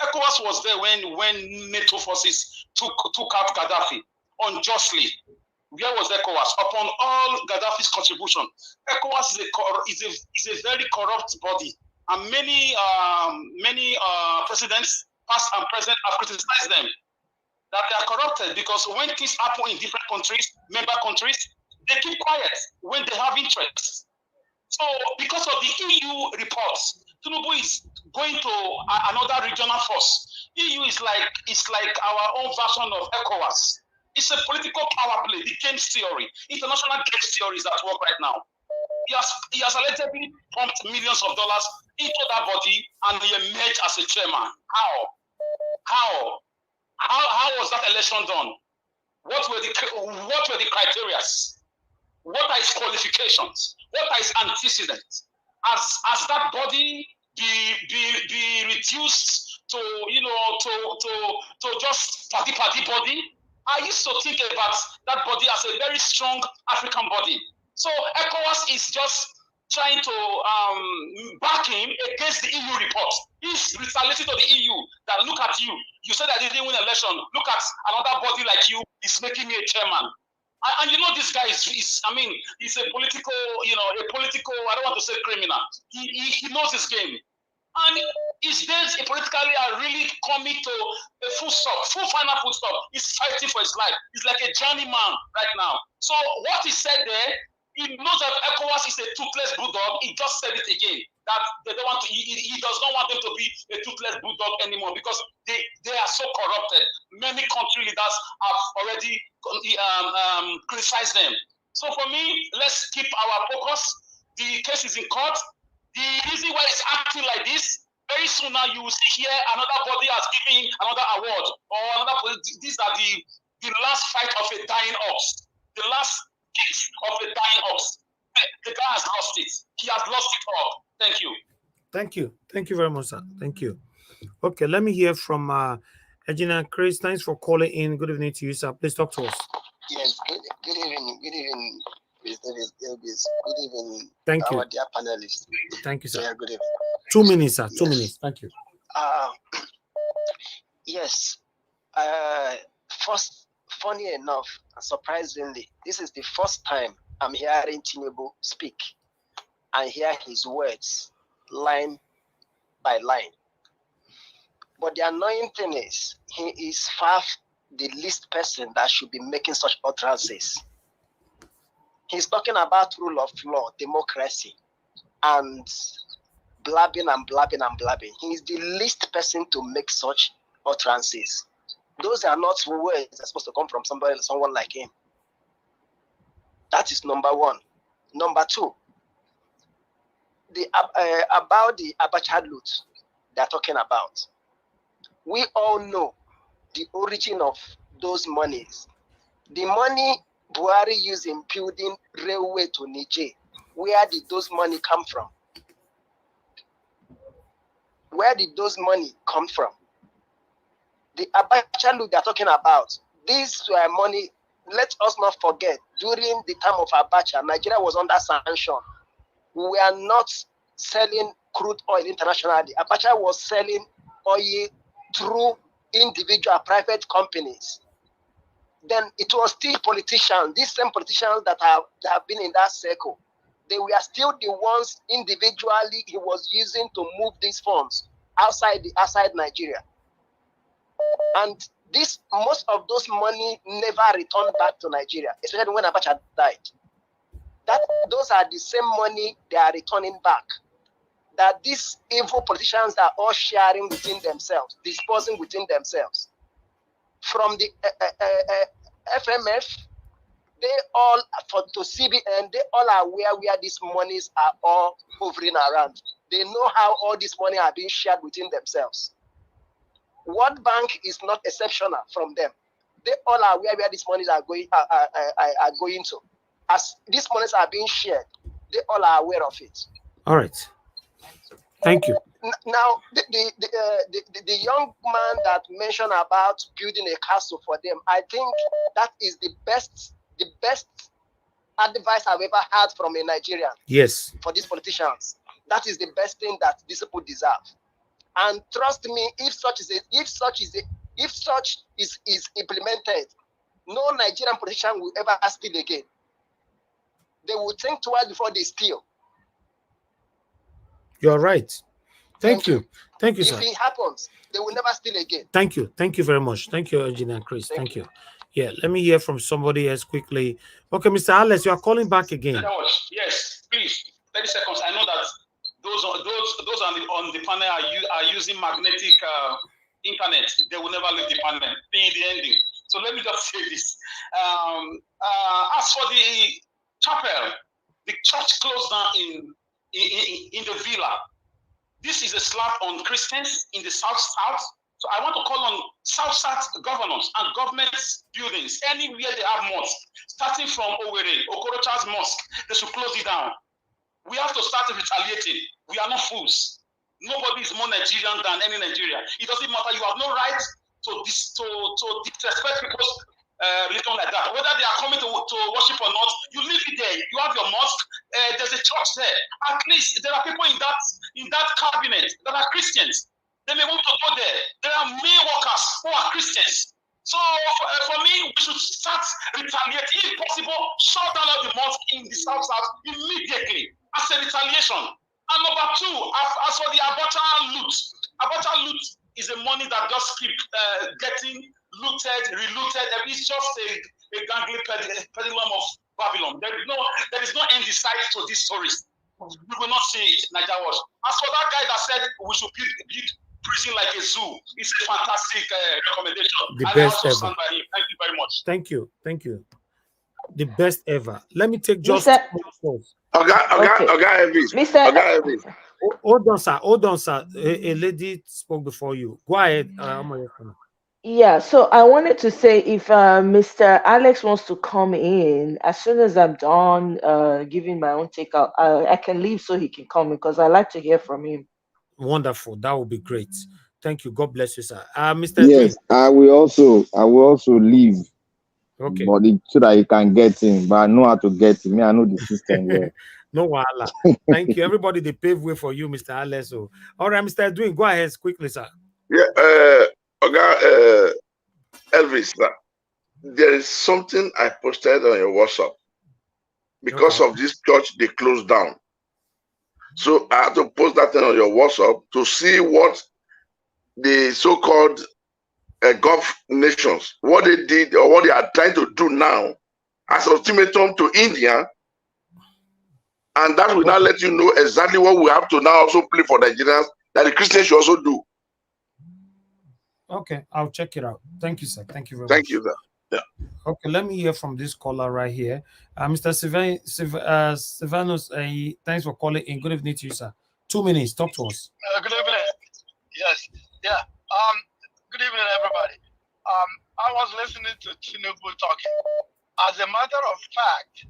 ECOWAS was there when NATO forces took out Gaddafi unjustly. Where was ECOWAS? Upon all Gaddafi's contribution, ECOWAS is a very corrupt body, and many presidents, past and present, have criticized them that they are corrupted, because when things happen in different countries, member countries, they keep quiet when they have interest. So, because of the EU reports, Tinubu is going to another regional force. EU is like our own version of ECOWAS. It's a political power play, the game theory, international game theory is at work right now. He has allegedly pumped millions of dollars into that body, and he emerged as a chairman. How was that election done? What were the criteria? What are his qualifications? What are his antecedents? Has that body be reduced to just party body? I used to think about that body as a very strong African body. So ECOWAS is just trying to back him against the EU report. He's retaliating to the EU that, look at you. You said I didn't win an election. Look at another body like you. He's making me a chairman. And this guy is he's a political, I don't want to say criminal. He knows his game. And his days politically are really coming to a final full stop. He's fighting for his life. He's like a journeyman right now. So what he said there, he knows that ECOWAS is a toothless bulldog. He just said it again, that they don't want to, he does not want them to be a toothless bulldog anymore, because they are so corrupted. Many country leaders have already criticized them. So for me, let's keep our focus. The case is in court. The reason why it's acting like this, very soon now you will see here another body has given another award, or another. These are the last fight of a dying ox. The last kick of a dying ox. The guy has lost it. He has lost it all. Thank you. Thank you. Thank you very much, sir. Thank you. Okay, let me hear from Engineer Chris. Thanks for calling in. Good evening to you, sir. Please talk to us. Yes, good evening. Good evening, Mr. Elvis. Good evening, thank you, our dear panelists. Thank you, sir. Yeah, good evening. 2 minutes, sir. 2 minutes. Thank you. Yes. First, funny enough, surprisingly, this is the first time I'm hearing Tinubu speak and hear his words line by line. But the annoying thing is, he is far the least person that should be making such utterances. He's talking about rule of law, democracy, and blabbing and blabbing and blabbing. He is the least person to make such utterances. Those are not words that are supposed to come from someone like him. That is number one. Number two, about the Abacha loot they're talking about. We all know the origin of those monies. The money Buhari used in building railway to Niger, where did those money come from? Where did those money come from? The Abacha loot they're talking about, these were money. Let us not forget, during the time of Abacha, Nigeria was under sanction. We are not selling crude oil internationally. Abacha was selling oil through individual private companies. Then it was still politicians, these same politicians that have been in that circle. They were still the ones individually he was using to move these funds outside Nigeria. And most of those money never returned back to Nigeria, especially when Abacha died. Those are the same money they are returning back. That these evil politicians are all sharing within themselves, disposing within themselves. From the FMF, they all, to CBN, they all are aware where these monies are all hovering around. They know how all this money are being shared within themselves. World Bank is not exceptional from them. They all are aware where these monies are going to. As these monies are being shared, they all are aware of it. All right. Thank you. Now, the young man that mentioned about building a castle for them, I think that is the best advice I've ever had from a Nigerian. Yes. For these politicians, that is the best thing that these people deserve. And trust me, if such is implemented, no Nigerian politician will ever steal again. They will think twice before they steal. You're right. Thank you. Thank you, sir. If it happens, they will never steal again. Thank you. Thank you very much. Thank you, Engineer Chris. Thank you. Yeah, let me hear from somebody else quickly. Okay, Mr. Alex, you are calling back again. Yes, please. 30 seconds. I know that those on the panel are using magnetic internet. They will never leave the panel. Being the ending. So let me just say this. As for the chapel, the church closed down in the villa. This is a slap on Christians in the South. So I want to call on South governors and government buildings, anywhere they have mosques, starting from Owerri, Okorocha's mosque, they should close it down. We have to start retaliating. We are not fools. Nobody is more Nigerian than any Nigerian. It doesn't matter. You have no right to disrespect people's religion like that. Whether they are coming to worship or not, you leave it there. You have your mosque. There's a church there. At least there are people in that cabinet that are Christians. They may want to go there. There are male workers who are Christians. So for me, we should start retaliating. If possible, shut down all the mosques in the South immediately as a retaliation. And number two, as for the Abacha loot is a money that just keep getting looted, relooted. It's just a gangly pendulum of Babylon. There is no end in sight to these stories. We will not see it, Nigeria Watch. As for that guy that said we should build prison like a zoo, it's a fantastic recommendation. The best ever. Stand by him. Thank you very much. Thank you. Thank you. The best ever. Let me take just Hold on, sir. A lady spoke before you. Go ahead. Yeah, so I wanted to say if Mr. Alex wants to come in, as soon as I'm done giving my own take out, I can leave so he can come in because I like to hear from him. Wonderful. That would be great. Thank you. God bless you, sir. Mr. Yes, I will also leave. Okay. But so that you can get in, but I know how to get in. I know the system well. No wahala. Thank you. Everybody, they pave way for you, Mr. Alex. All right, Mr. Edwin, go ahead quickly, sir. Yeah, Elvis, there is something I posted on your WhatsApp. Because of this church, they closed down. So I had to post that thing on your WhatsApp to see what the so-called govt nations, what they did or what they are trying to do now as ultimatum to India. And that will now let you know exactly what we have to now also play for Nigerians that the Christians should also do. Okay, I'll check it out. Thank you, sir. Thank you very much. Thank you, sir. Yeah. Okay, let me hear from this caller right here. Mr. Silvanus, thanks for calling in. Good evening to you, sir. 2 minutes. Talk to us. Good evening. Yes. Yeah. Good evening, everybody. I was listening to Tinubu talking. As a matter of fact,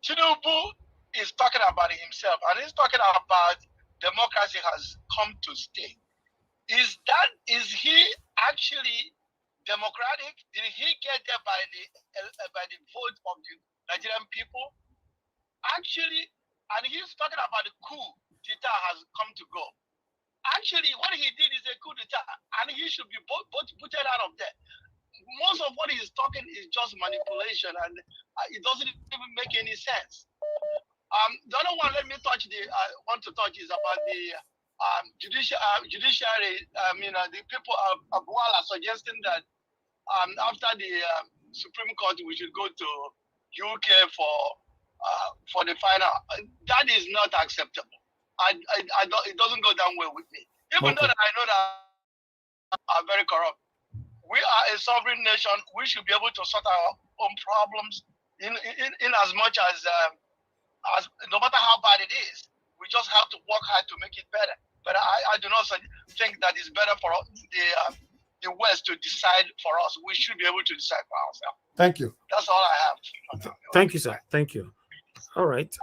Tinubu is talking about himself, and he's talking about democracy has come to stay. Is he actually democratic? Did he get there by the vote of the Nigerian people? Actually, and he's talking about the coup d'etat has come to go. Actually, what he did is a coup d'etat, and he should be put out of there. Most of what he's talking is just manipulation, and it doesn't even make any sense. The other one, let me touch want to touch is about the judiciary. The people of Bwala suggesting that after the Supreme Court, we should go to UK for the final. That is not acceptable. It doesn't go down well with me. Even though I know that are very corrupt. We are a sovereign nation. We should be able to sort our own problems in as much as no matter how bad it is, we just have to work hard to make it better. But I do not think that it's better for the West to decide for us. We should be able to decide for ourselves. Thank you. That's all I have. Thank you, sir. Thank you. All right.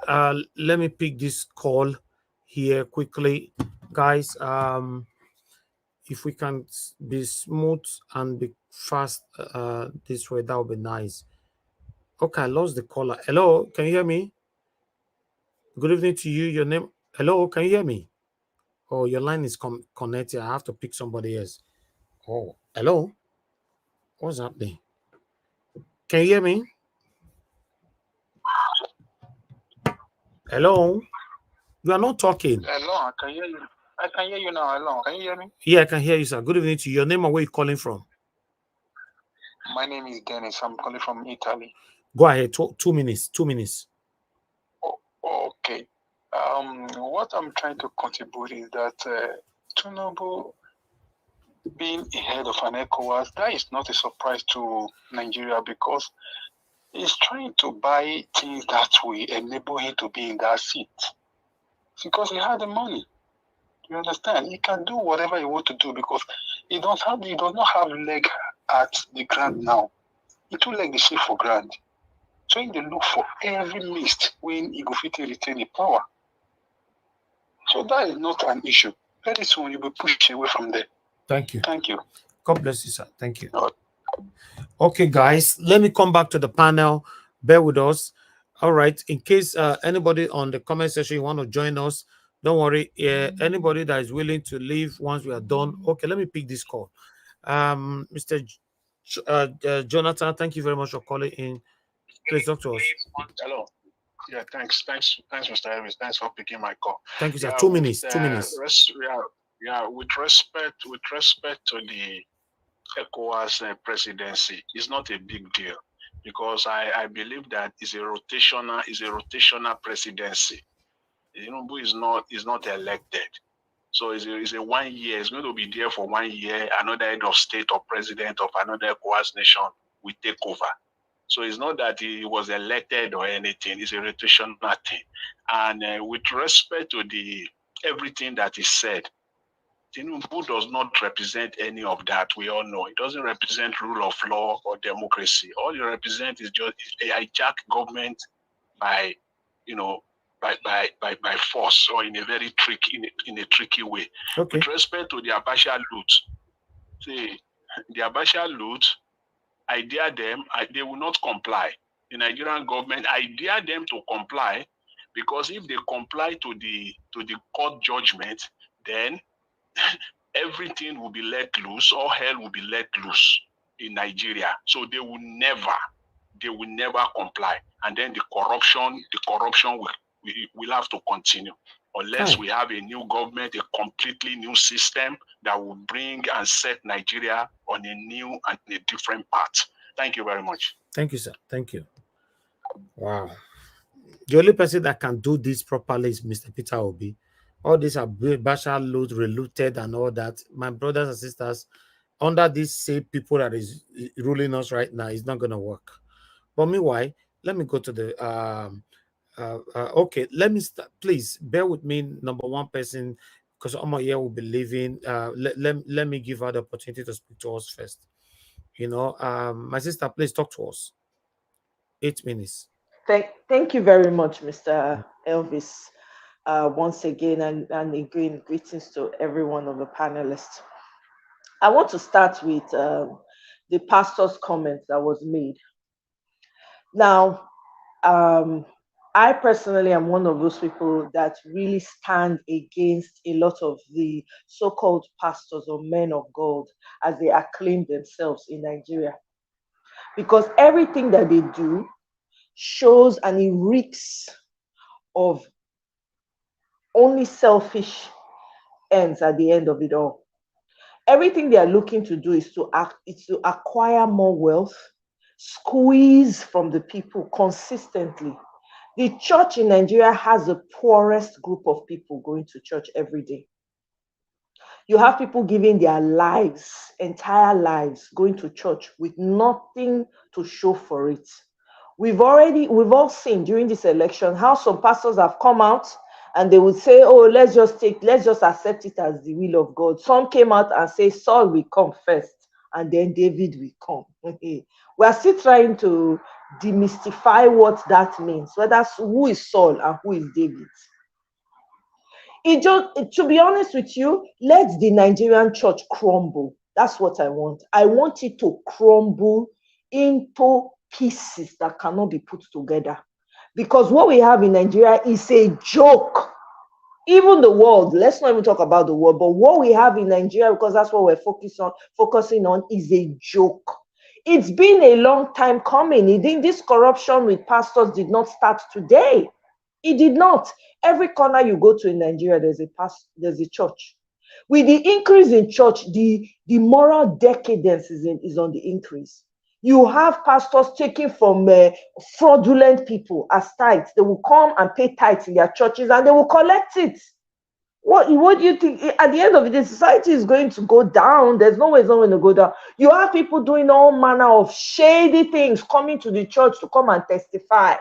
Let me pick this call here quickly, guys. If we can be smooth and be fast this way, that would be nice. Okay, I lost the caller. Hello, can you hear me? Good evening to you. Your name? Hello, can you hear me? Oh, your line is connected. I have to pick somebody else. Oh, hello. What's happening? Can you hear me? Hello. You are not talking. Hello, I can hear you. I can hear you now. Hello, can you hear me? Yeah, I can hear you, sir. Good evening to you. Your name and where you calling from? My name is Dennis. I'm calling from Italy. Go ahead. 2 minutes. 2 minutes. Okay. What I'm trying to contribute is that Tinubu being ahead of an ECOWAS, that is not a surprise to Nigeria because he's trying to buy things that will enable him to be in that seat because he had the money. You understand? He can do whatever he wants to do because he does not have leg at the ground now. He too leg the ship for ground. So he look for every mist when he go fit retain the power. So that is not an issue. Very soon you will push away from there. Thank you. Thank you. God bless you, sir. Thank you. Okay, guys, let me come back to the panel. Bear with us. All right. In case anybody on the comment section you want to join us, don't worry. Anybody that is willing to leave once we are done. Okay, let me pick this call. Mr. Jonathan, thank you very much for calling in. Please talk to us. Hello. Yeah, thanks, Mr. Elvis. Thanks for picking my call. Thank you, sir. 2 minutes. 2 minutes. With respect to the ECOWAS presidency, it's not a big deal because I believe that it's a rotational presidency. Tinubu is not elected, so it's a 1 year. It's going to be there for 1 year. Another head of state or president of another ECOWAS nation will take over. So it's not that he was elected or anything. It's a rotational thing. And with respect to everything that is said, Tinubu does not represent any of that. We all know it doesn't represent rule of law or democracy. All he represents is just a hijack government by force or in a very tricky way. Okay. With respect to the Abacha loot, see the Abacha loot, I dare them. They will not comply. The Nigerian government, I dare them to comply, because if they comply to the court judgment, then everything will be let loose, all hell will be let loose in Nigeria. So they will never comply, and then the corruption will have to continue unless we have a new government, a completely new system that will bring and set Nigeria on a new and a different path. Thank you very much. Thank you, sir. Thank you. Wow. The only person that can do this properly is Mr. Peter Obi. All these are Bashar loot, relooted, and all that. My brothers and sisters, under these same people that is ruling us right now, it's not going to work. But meanwhile, let me go to the okay, let me start. Please bear with me, number one person, because Omar here will be leaving. Let me give her the opportunity to speak to us first. My sister, please talk to us. 8 minutes. Thank you very much, Mr. Elvis. Once again, and again, greetings to every one of the panelists. I want to start with the pastor's comment that was made. Now, I personally am one of those people that really stand against a lot of the so-called pastors or men of God as they acclaim themselves in Nigeria. Because everything that they do shows and it reeks of only selfish ends at the end of it all. Everything they are looking to do is to acquire more wealth, squeeze from the people consistently. The church in Nigeria has the poorest group of people going to church every day. You have people giving their lives, entire lives, going to church with nothing to show for it. We've all seen during this election how some pastors have come out and they would say, oh, let's just accept it as the will of God. Some came out and say, Saul will come first, and then David will come. We are still trying to demystify what that means, whether who is Saul and who is David. To be honest with you, let the Nigerian church crumble. That's what I want. I want it to crumble into pieces that cannot be put together. Because what we have in Nigeria is a joke. Even the world, let's not even talk about the world, but what we have in Nigeria, because that's what we're focusing on, is a joke. It's been a long time coming. This corruption with pastors did not start today. It did not. Every corner you go to in Nigeria, there's a church. With the increase in church, the moral decadence is on the increase. You have pastors taking from fraudulent people as tithes. They will come and pay tithes in their churches and they will collect it. What do you think? At the end of the society is going to go down. There's no way it's not going to go down. You have people doing all manner of shady things coming to the church to come and testify,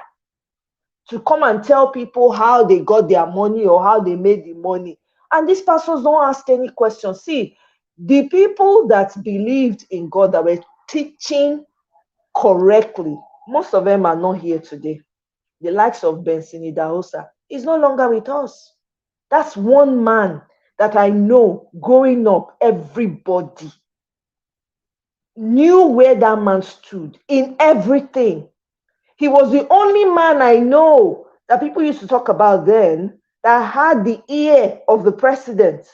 to come and tell people how they got their money or how they made the money. And these pastors don't ask any questions. See, the people that believed in God, that were teaching correctly, most of them are not here today. The likes of Benson Idahosa is no longer with us. That's one man that I know growing up, everybody knew where that man stood in everything. He was the only man I know that people used to talk about then that had the ear of the president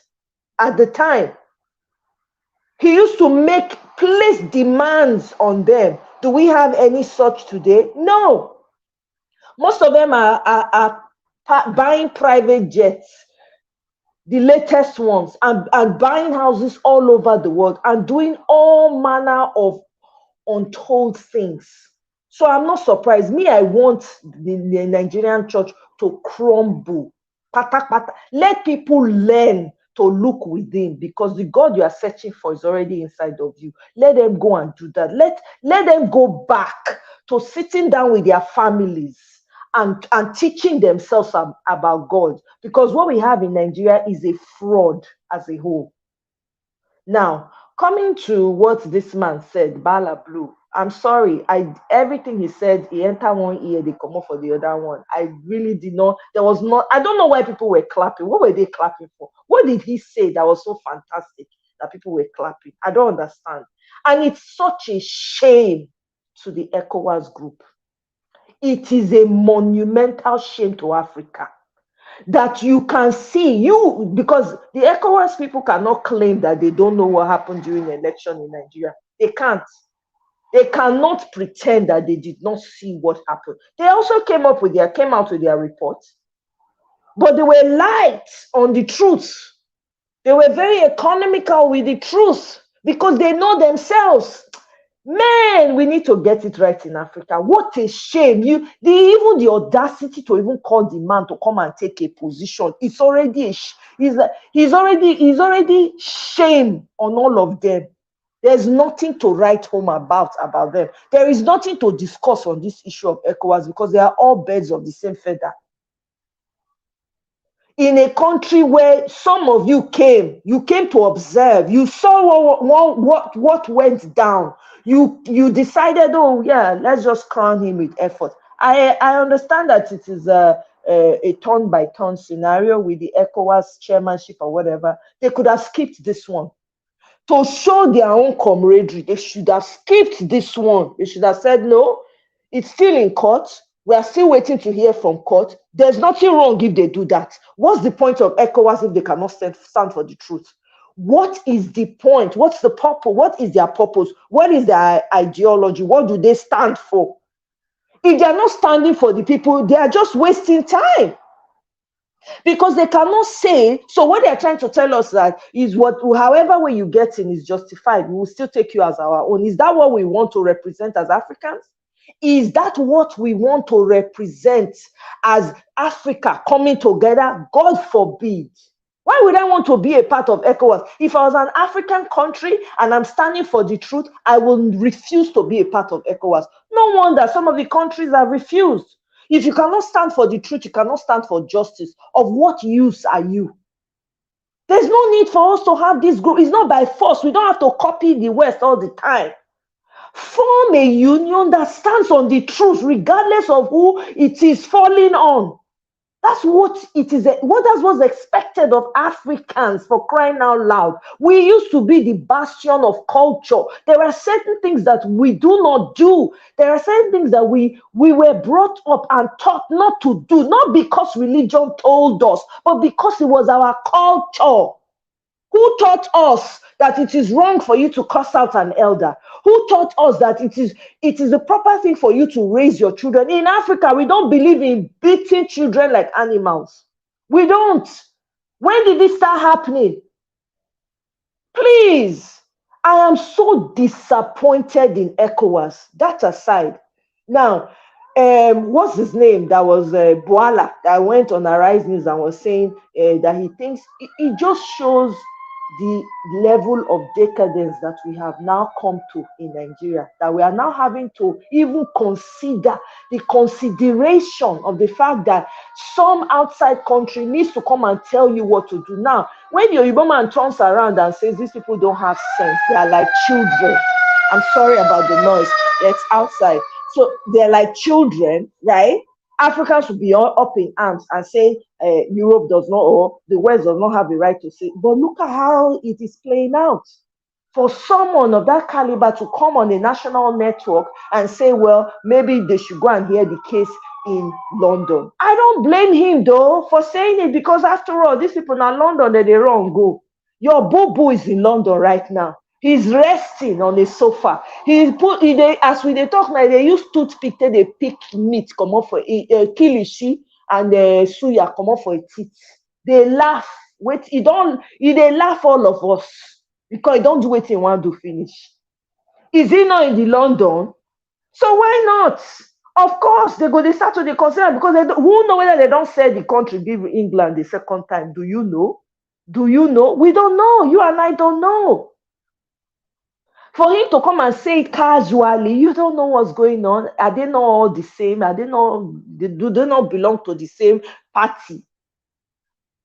at the time. He used to place demands on them. Do we have any such today? No. Most of them are buying private jets, the latest ones, and buying houses all over the world and doing all manner of untold things. So I'm not surprised. Me, I want the Nigerian church to crumble. Let people learn to look within, because the God you are searching for is already inside of you. Let them go and do that. Let them go back to sitting down with their families and teaching themselves about God. Because what we have in Nigeria is a fraud as a whole. Now, coming to what this man said, Bwala Blue, I'm sorry. Everything he said, he entered one ear, they come off for the other one. I really did not. I don't know why people were clapping. What were they clapping for? What did he say that was so fantastic that people were clapping? I don't understand. And it's such a shame to the ECOWAS group. It is a monumental shame to Africa that you can see because the ECOWAS people cannot claim that they don't know what happened during the election in Nigeria. They can't. They cannot pretend that they did not see what happened. They also came out with their reports, but they were light on the truth. They were very economical with the truth because they know themselves. Man, we need to get it right in Africa. What a shame. Even the audacity to even call the man to come and take a position, it's already he's already shame on all of them. There's nothing to write home about them. There is nothing to discuss on this issue of ECOWAS because they are all birds of the same feather. In a country where some of you came to observe, you saw what went down. You decided, oh yeah, let's just crown him with effort. I understand that it is a turn-by-turn scenario with the ECOWAS chairmanship or whatever. They could have skipped this one. to show their own camaraderie. They should have skipped this one. They should have said, no, it's still in court. We are still waiting to hear from court. There's nothing wrong if they do that. What's the point of ECOWAS if they cannot stand for the truth? What is the point? What's the purpose? What is their purpose? What is their ideology? What do they stand for? If they are not standing for the people, they are just wasting time. Because they cannot say, so what they are trying to tell us that is what, however way you get in is justified, we will still take you as our own. Is that what we want to represent as Africans? Is that what we want to represent as Africa coming together? God forbid. Why would I want to be a part of ECOWAS? If I was an African country and I'm standing for the truth, I will refuse to be a part of ECOWAS. No wonder some of the countries have refused. If you cannot stand for the truth, you cannot stand for justice. Of what use are you? There's no need for us to have this group. It's not by force. We don't have to copy the West all the time. Form a union that stands on the truth, regardless of who it is falling on. That's what it is. That's what's expected of Africans, for crying out loud. We used to be the bastion of culture. There are certain things that we do not do. There are certain things that we were brought up and taught not to do, not because religion told us, but because it was our culture. Who taught us that it is wrong for you to curse out an elder? Who taught us that it is the proper thing for you to raise your children? In Africa, we don't believe in beating children like animals. We don't. When did this start happening? Please, I am so disappointed in ECOWAS. That aside. Now, what's his name? That was Bwala that went on Arise News and was saying that he thinks it just shows the level of decadence that we have now come to in Nigeria, that we are now having to even consider the consideration of the fact that some outside country needs to come and tell you what to do. Now, when your Igbo man turns around and says these people don't have sense, they are like children. I'm sorry about the noise. It's outside. So they're like children, right? Africans should be all up in arms and say Europe does not, or the West does not have the right to say. But look at how it is playing out. For someone of that caliber to come on a national network and say, well, maybe they should go and hear the case in London. I don't blame him, though, for saying it, because after all, these people in London, they run go. Your boo-boo is in London right now. He's resting on the sofa. As we talk now, they use toothpick, they pick meat, come off for kilishi and suya, come off for a teeth. They laugh. Wait, they laugh all of us because he don't do what he want to finish. Is he not in the London? So why not? Of course, they start to consider, because who know whether they don't sell the country, give England the second time? Do you know? Do you know? We don't know. You and I don't know. For him to come and say it casually, you don't know what's going on. Are they not all the same? Do they not belong to the same party?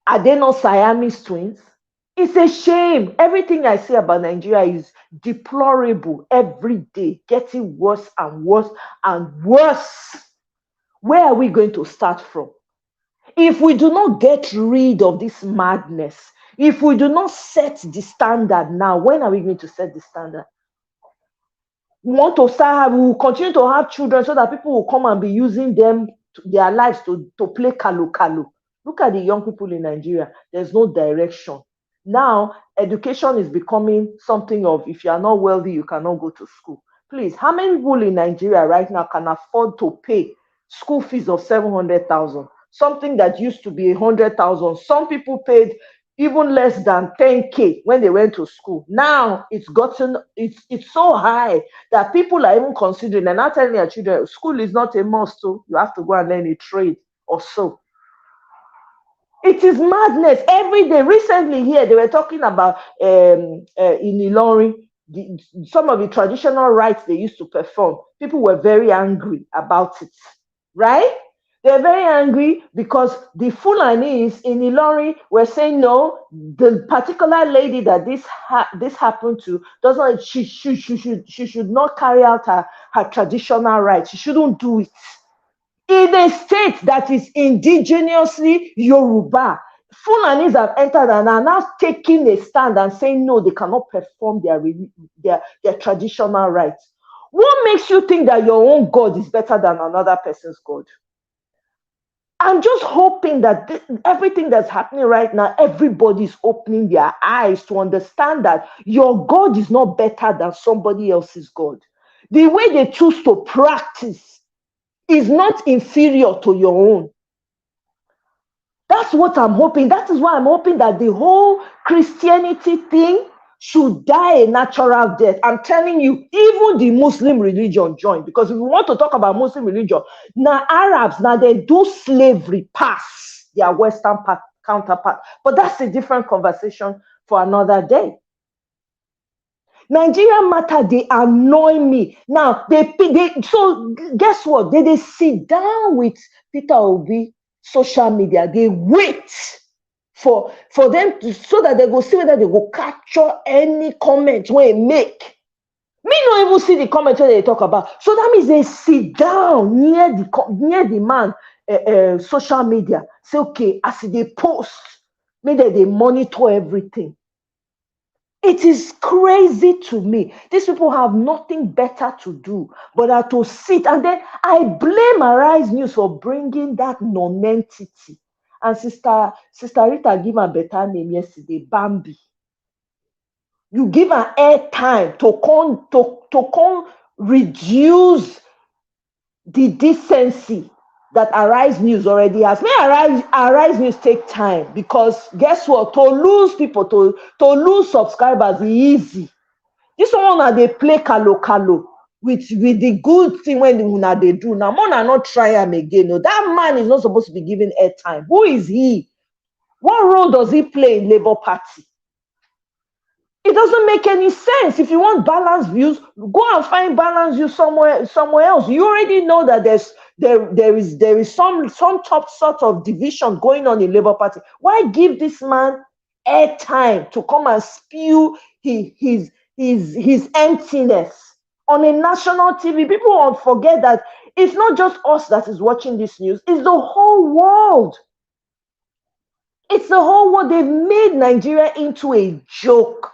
Are they not Siamese twins? It's a shame. Everything I say about Nigeria is deplorable every day, getting worse and worse and worse. Where are we going to start from? If we do not get rid of this madness, if we do not set the standard now, when are we going to set the standard? We want to we will continue to have children so that people will come and be using their lives to play kalu. Look at the young people in Nigeria. There's no direction. Now, education is becoming something of, if you are not wealthy, you cannot go to school. Please, how many people in Nigeria right now can afford to pay school fees of 700,000? Something that used to be 100,000. Some people paid even less than 10K when they went to school. Now it's so high that people are even considering, and not telling their children, school is not a must, so you have to go and learn a trade or so. It is madness every day. Recently here, they were talking about in Ilorin, some of the traditional rites they used to perform. People were very angry about it, right? They're very angry because the Fulanis in Ilorin were saying, no, the particular lady that this happened to she should not carry out her traditional rites. She shouldn't do it. In a state that is indigenously Yoruba, Fulanis have entered and are now taking a stand and saying no, they cannot perform their traditional rites. What makes you think that your own God is better than another person's God? I'm just hoping that everything that's happening right now, everybody's opening their eyes to understand that your God is not better than somebody else's God. The way they choose to practice is not inferior to your own. That's what I'm hoping. That is why I'm hoping that the whole Christianity thing should die a natural death. I'm telling you, even the Muslim religion joined. Because if we want to talk about Muslim religion, now Arabs, now they do slavery pass their Western counterpart. But that's a different conversation for another day. Nigerian matter, they annoy me. Now, so guess what? They sit down with Peter Obi, social media, they wait for them to, so that they go see whether they go capture any comment when they make. Me not even see the comment when they talk about. So that means they sit down near the man, social media. Say, okay, as they post, maybe they monitor everything. It is crazy to me. These people have nothing better to do but to sit. And then I blame Arise News for bringing that non-entity. And Sister Rita gave a better name yesterday, Bambi. You give an airtime to come reduce the decency that Arise News already has. May Arise News take time, because guess what? To lose people, to lose subscribers is easy. This one that they play kalo with the good thing when they do. Now, more not try him again. No, that man is not supposed to be given airtime. Who is he? What role does he play in Labour Party? It doesn't make any sense. If you want balanced views, go and find balanced views somewhere else. You already know that there is some top sort of division going on in Labour Party. Why give this man airtime to come and spew his emptiness on a national TV? People won't forget that it's not just us that is watching this news, it's the whole world. It's the whole world. They've made Nigeria into a joke.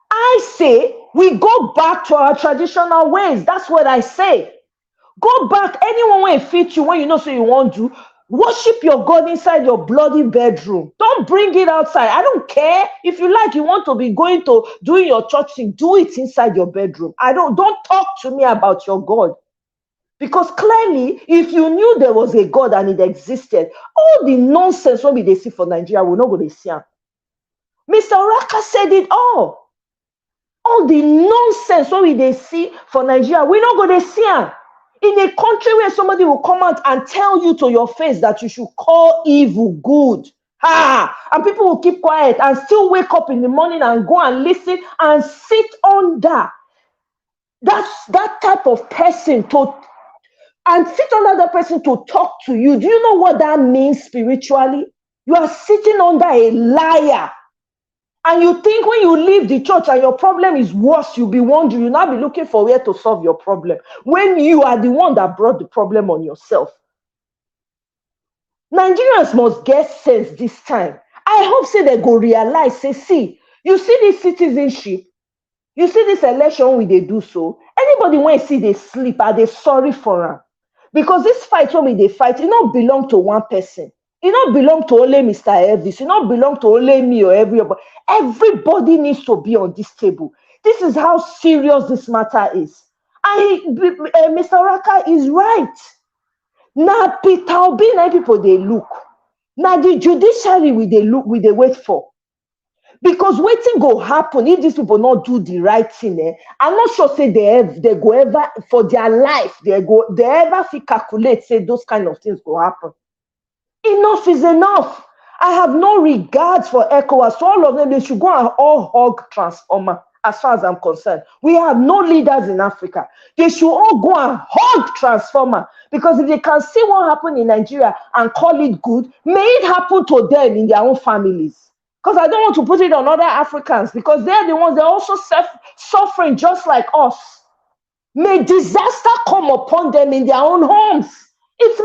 I say we go back to our traditional ways. That's what I say. Go back. Anyone will fit you when you know so you want to. Worship your God inside your bloody bedroom. Don't bring it outside. I don't care. If you like, you want to be going to doing your church thing, do it inside your bedroom. Don't talk to me about your God. Because clearly, if you knew there was a God and it existed, all the nonsense when they see for Nigeria, we're not going to see him. Mr. Raka said it all. All the nonsense when they see for Nigeria, we're not going to see them. In a country where somebody will come out and tell you to your face that you should call evil good. And people will keep quiet and still wake up in the morning and go and listen and sit under that type of person and sit under that person to talk to you. Do you know what that means spiritually? You are sitting under a liar. And you think when you leave the church and your problem is worse, you'll be wondering, you'll now be looking for where to solve your problem, when you are the one that brought the problem on yourself. Nigerians must get sense this time. I hope they go realize, see, you see this citizenship, you see this election when they do so, anybody when see they sleep, are they sorry for them? Because this fight when they fight, it don't belong to one person. It don't belong to only Mr. Elvis. It don't belong to only me or everybody. Everybody needs to be on this table. This is how serious this matter is. And Mr. Raka is right. Now, Peter Obi, now people they look. Now the judiciary they wait for. Because waiting go happen if these people not do the right thing. I'm not sure say they go ever for their life. They ever calculate say those kind of things go happen. Enough is enough. I have no regards for ECOWAS. So all of them, they should go and all hug transformer, as far as I'm concerned. We have no leaders in Africa. They should all go and hug transformer. Because if they can see what happened in Nigeria and call it good, may it happen to them in their own families. Because I don't want to put it on other Africans, because they're the ones, they're also suffering just like us. May disaster come upon them in their own homes. It's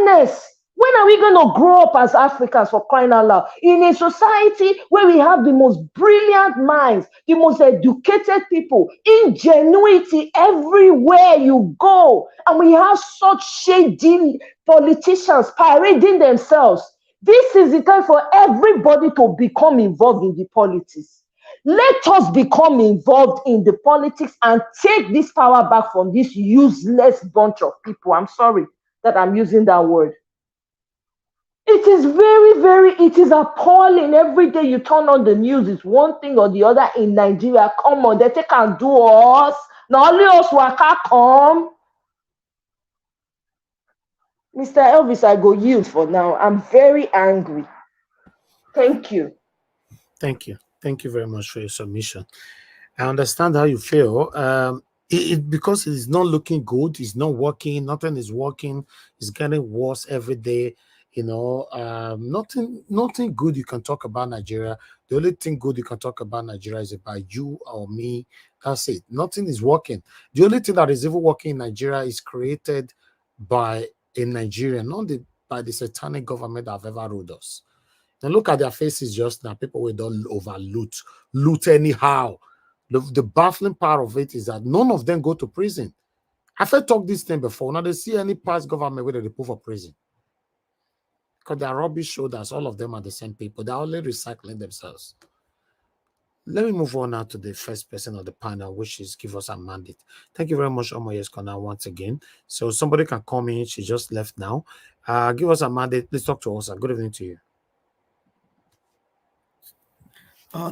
madness. When are we going to grow up as Africans, for crying out loud? In a society where we have the most brilliant minds, the most educated people, ingenuity everywhere you go, and we have such shady politicians parading themselves. This is the time for everybody to become involved in the politics. Let us become involved in the politics and take this power back from this useless bunch of people. I'm sorry that I'm using that word. It is it is appalling. Every day you turn on the news, it's one thing or the other in Nigeria. Come on, they can do us. Now only us waka come. Mr. Elvis, I go yield for now. I'm very angry. Thank you. Thank you. Thank you very much for your submission. I understand how you feel. Because it's not looking good, it's not working, nothing is working, it's getting worse every day. You know, nothing good you can talk about Nigeria. The only thing good you can talk about Nigeria is about you or me. That's it. Nothing is working. The only thing that is even working in Nigeria is created by a Nigerian, not by the satanic government that have ever ruled us. Now look at their faces just now. People will don't loot anyhow. The baffling part of it is that none of them go to prison. I've talked this thing before. Now they see any past government where they put for prison. Because their rubbish shoulders, all of them are the same people. They're only recycling themselves. Let me move on now to the first person of the panel, which is give us a mandate. Thank you very much, Omoyeskona, once again. So somebody can call me. She just left now. Give us a mandate. Please talk to us. Good evening to you.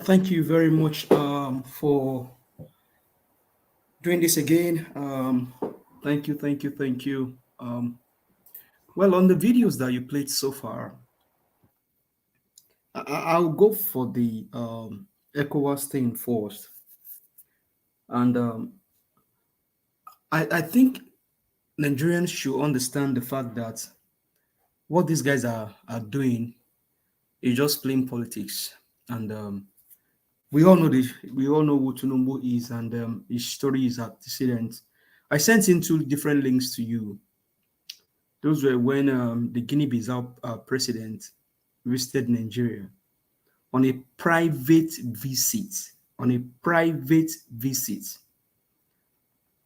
Thank you very much for doing this again. Thank you. Well, on the videos that you played so far, I'll go for the ECOWAS staying forced. And I think Nigerians should understand the fact that what these guys are doing is just playing politics. And we all know this. We all know who Tinubu is, and his story is antecedent. I sent in 2 different links to you. Those were when the Guinea-Bissau president visited Nigeria on a private visit.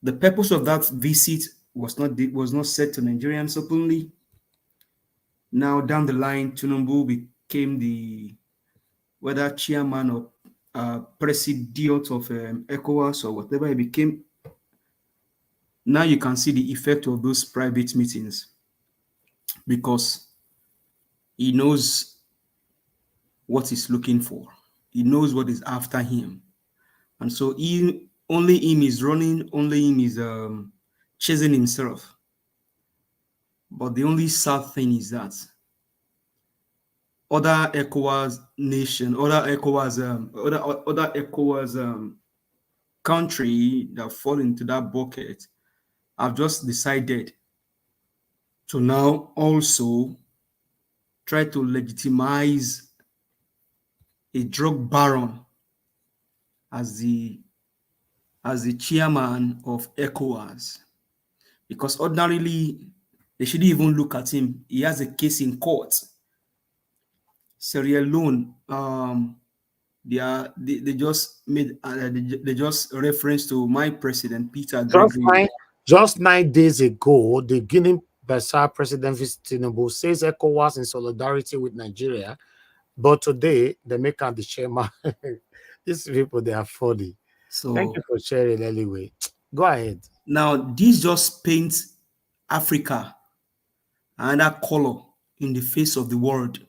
The purpose of that visit was not said to Nigerians openly. Now down the line, Tinubu became the chairman or president of ECOWAS or whatever he became. Now you can see the effect of those private meetings, because he knows what he's looking for. He knows what is after him. And so only him is running, only him is chasing himself. But the only sad thing is that other ECOWAS nation, other ECOWAS country that fall into that bucket have just decided to now also try to legitimize a drug baron as the chairman of ECOWAS, because ordinarily they shouldn't even look at him. He has a case in court. Sierra Leone, they just made they just reference to my president Peter Gregory. Just 9 days ago, the Guinea-Bissau president Tinubu says ECOWAS in solidarity with Nigeria, but today they make out the chairman. These people, they are funny. So thank you for sharing anyway. Go ahead. Now, this just paints Africa another color in the face of the world.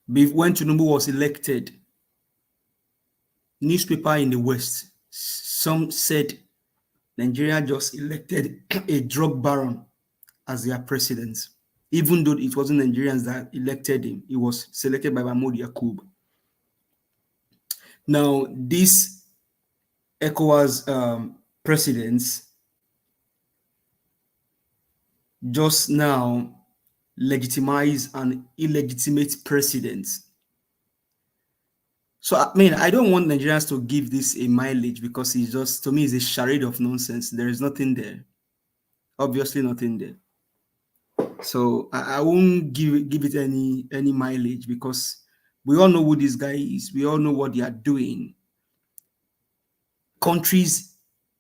When Tinubu was elected, newspaper in the West, some said Nigeria just elected a drug baron as their president, even though it wasn't Nigerians that elected him. He was selected by Mahmoud Yakub. Now, these ECOWAS presidents just now legitimize an illegitimate president. So, I mean, I don't want Nigerians to give this a mileage, because it's just, to me, it's a charade of nonsense. There is nothing there. Obviously nothing there. So I won't give it any mileage, because we all know who this guy is. We all know what they are doing. Countries,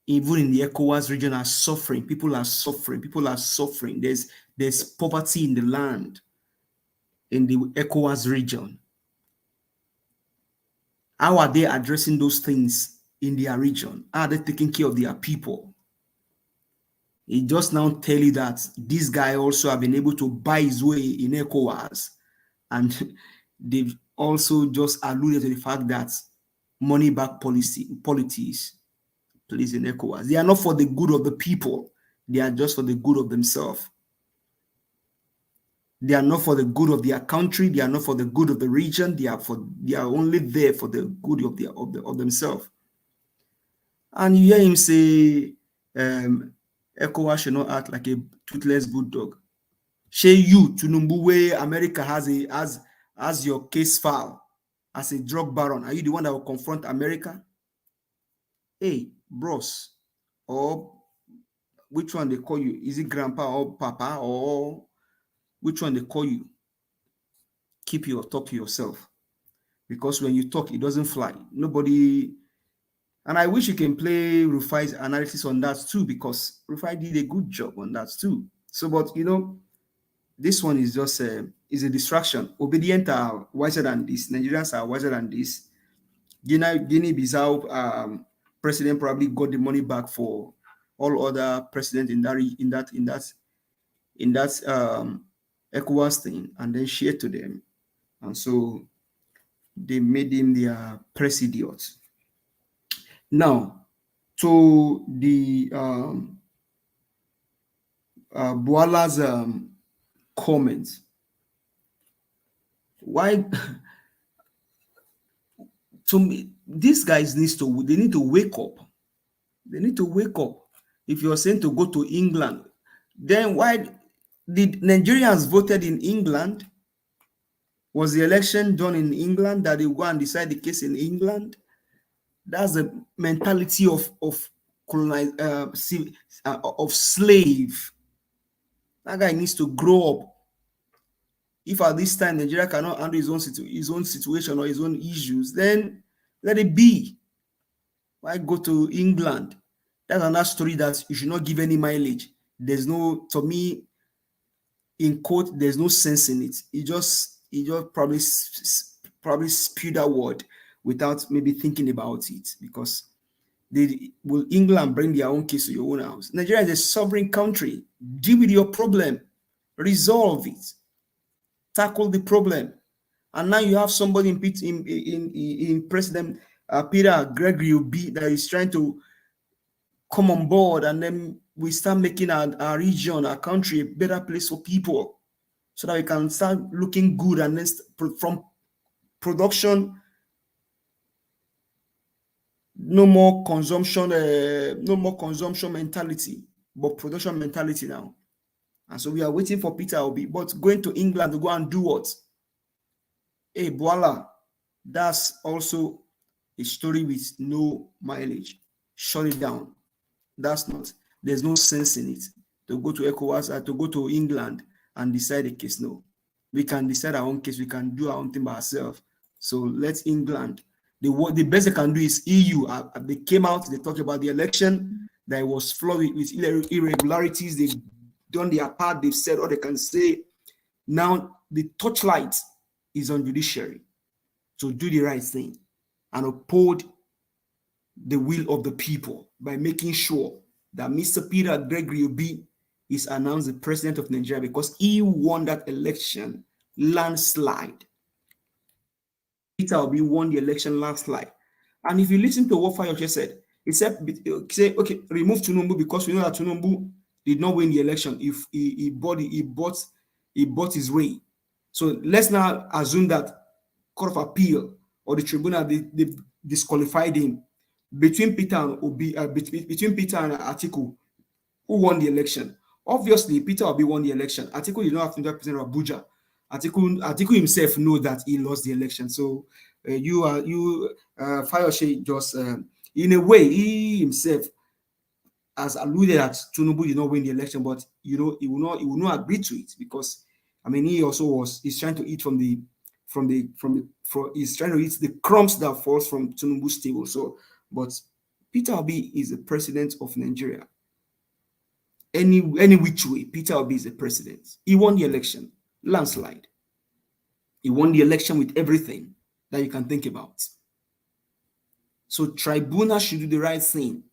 even in the ECOWAS region, are suffering. People are suffering. People are suffering. There's poverty in the land, in the ECOWAS region. How are they addressing those things in their region? How are they taking care of their people? It just now tell you that this guy also have been able to buy his way in ECOWAS, and they've also just alluded to the fact that money back politics plays in ECOWAS. They are not for the good of the people. They are just for the good of themselves. They are not for the good of their country. They are not for the good of the region. They are only there for the good of themselves. And you hear him say, ECOWAS should not act like a toothless bulldog. Say you, Tinubu, where America has your case file as a drug baron, are you the one that will confront America? Hey, bros, or which one they call you? Is it grandpa or papa, or which one they call you? Keep your talk to yourself, because when you talk, it doesn't fly. Nobody. And I wish you can play Rufai's analysis on that too, because Rufai did a good job on that too. So, but you know, this one is just is a distraction. Obedient are wiser than this. Nigerians are wiser than this. Guinea-Bissau president probably got the money back for all other presidents in that ECOWAS thing, and then shared to them, and so they made him their president. Now, to the Bwala's comments. Why? To me, these guys need to wake up. They need to wake up. If you're saying to go to England, then why did Nigerians voted in England? Was the election done in England, that they go and decide the case in England? That's the mentality of slave. That guy needs to grow up. If at this time Nigeria cannot handle his own situation or his own issues, then let it be. Why go to England? That's another story that you should not give any mileage. There's no, to me, in quote, there's no sense in it. He just probably spewed that word without maybe thinking about it, because will England bring their own case to your own house? Nigeria is a sovereign country. Deal with your problem, resolve it, tackle the problem. And now you have somebody in President Peter Gregory Obi that is trying to come on board, and then we start making our region, our country, a better place for people, so that we can start looking good, and then from production, no more consumption mentality, but production mentality now. And so we are waiting for Peter Obi, but going to England to go and do what? Hey, Bwala, that's also a story with no mileage. Shut it down. There's no sense in it to go to ECOWAS, to go to England and decide a case. No, we can decide our own case. We can do our own thing by ourselves. So let England. The best they can do is EU. They came out, they talked about the election, that it was flawed with irregularities. They've done their part. They've said all they can say. Now the torchlight is on judiciary to do the right thing and uphold the will of the people by making sure that Mr. Peter Gregory Obi is announced the president of Nigeria, because he won that election landslide. Peter Obi won the election landslide. And if you listen to what Fayose said, he said, okay, remove Tinubu, because we know that Tinubu did not win the election if he bought his way. So let's now assume that Court of Appeal or the tribunal, they disqualified him. Between Peter and Atiku, who won the election? Obviously, Peter Obi won the election. Atiku did not have 20% of Abuja. Atiku himself knows that he lost the election. So Fayose just in a way, he himself has alluded that Tinubu did not win the election, but he will not agree to it, because I mean he's trying to eat he's trying to eat the crumbs that falls from Tinubu's table. So, but Peter Obi is the president of Nigeria. Any which way, Peter Obi is the president. He won the election, landslide. He won the election with everything that you can think about. So tribunal should do the right thing.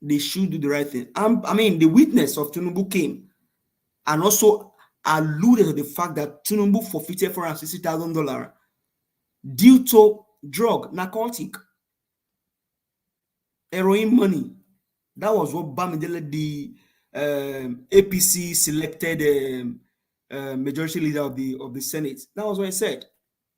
They should do the right thing. I mean, the witness of Tinubu came and also alluded to the fact that Tinubu forfeited $460,000 due to drug, narcotic, heroin money. That was what Bamidele, the APC selected majority leader of the Senate. That was what he said.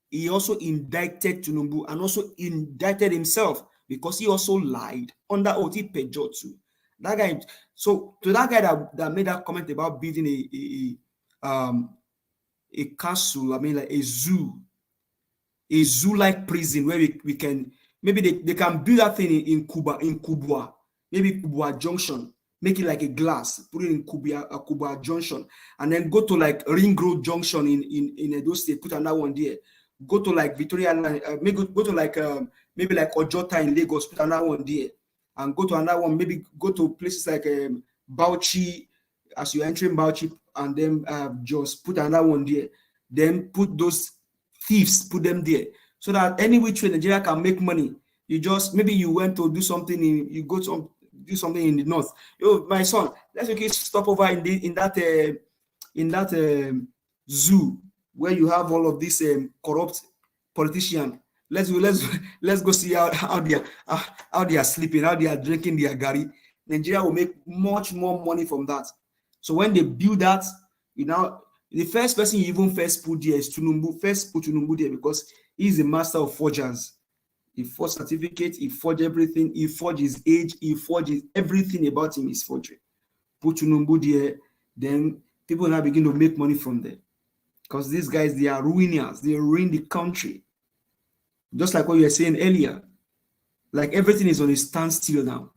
He also indicted Tinubu and also indicted himself because he also lied under oath. He perjured too. That guy. So to that guy that made that comment about building a castle, I mean like a zoo-like prison where we can maybe they can build that thing in Kubwa, maybe Kubwa Junction, make it like a glass, put it in Kubwa Junction, and then go to like Ring Road Junction in Edo State, put another one there. Go to like Victoria, maybe go to like maybe like Ojota in Lagos, put another one there, and go to another one. Maybe go to places like Bauchi as you're entering Bauchi, and then just put another one there. Then put those thieves, put them there, so that any which way Nigeria can make money. You just maybe you went to do something you go to do something in the north. Yo, my son, let's okay stop over in that zoo where you have all of these corrupt politicians. Let's go see how they are sleeping, how they are drinking their gari. Nigeria will make much more money from that. So when they build that, the first person you even first put there is Tinubu. First put Tinubu there because he's the master of forgers. He forged certificate, he forged everything, he forged his age, he forged everything about him is forgery. Put Tinubu there, then people now begin to make money from there. Because these guys, they are ruiners. They ruin the country. Just like what you were saying earlier. Like everything is on a standstill now.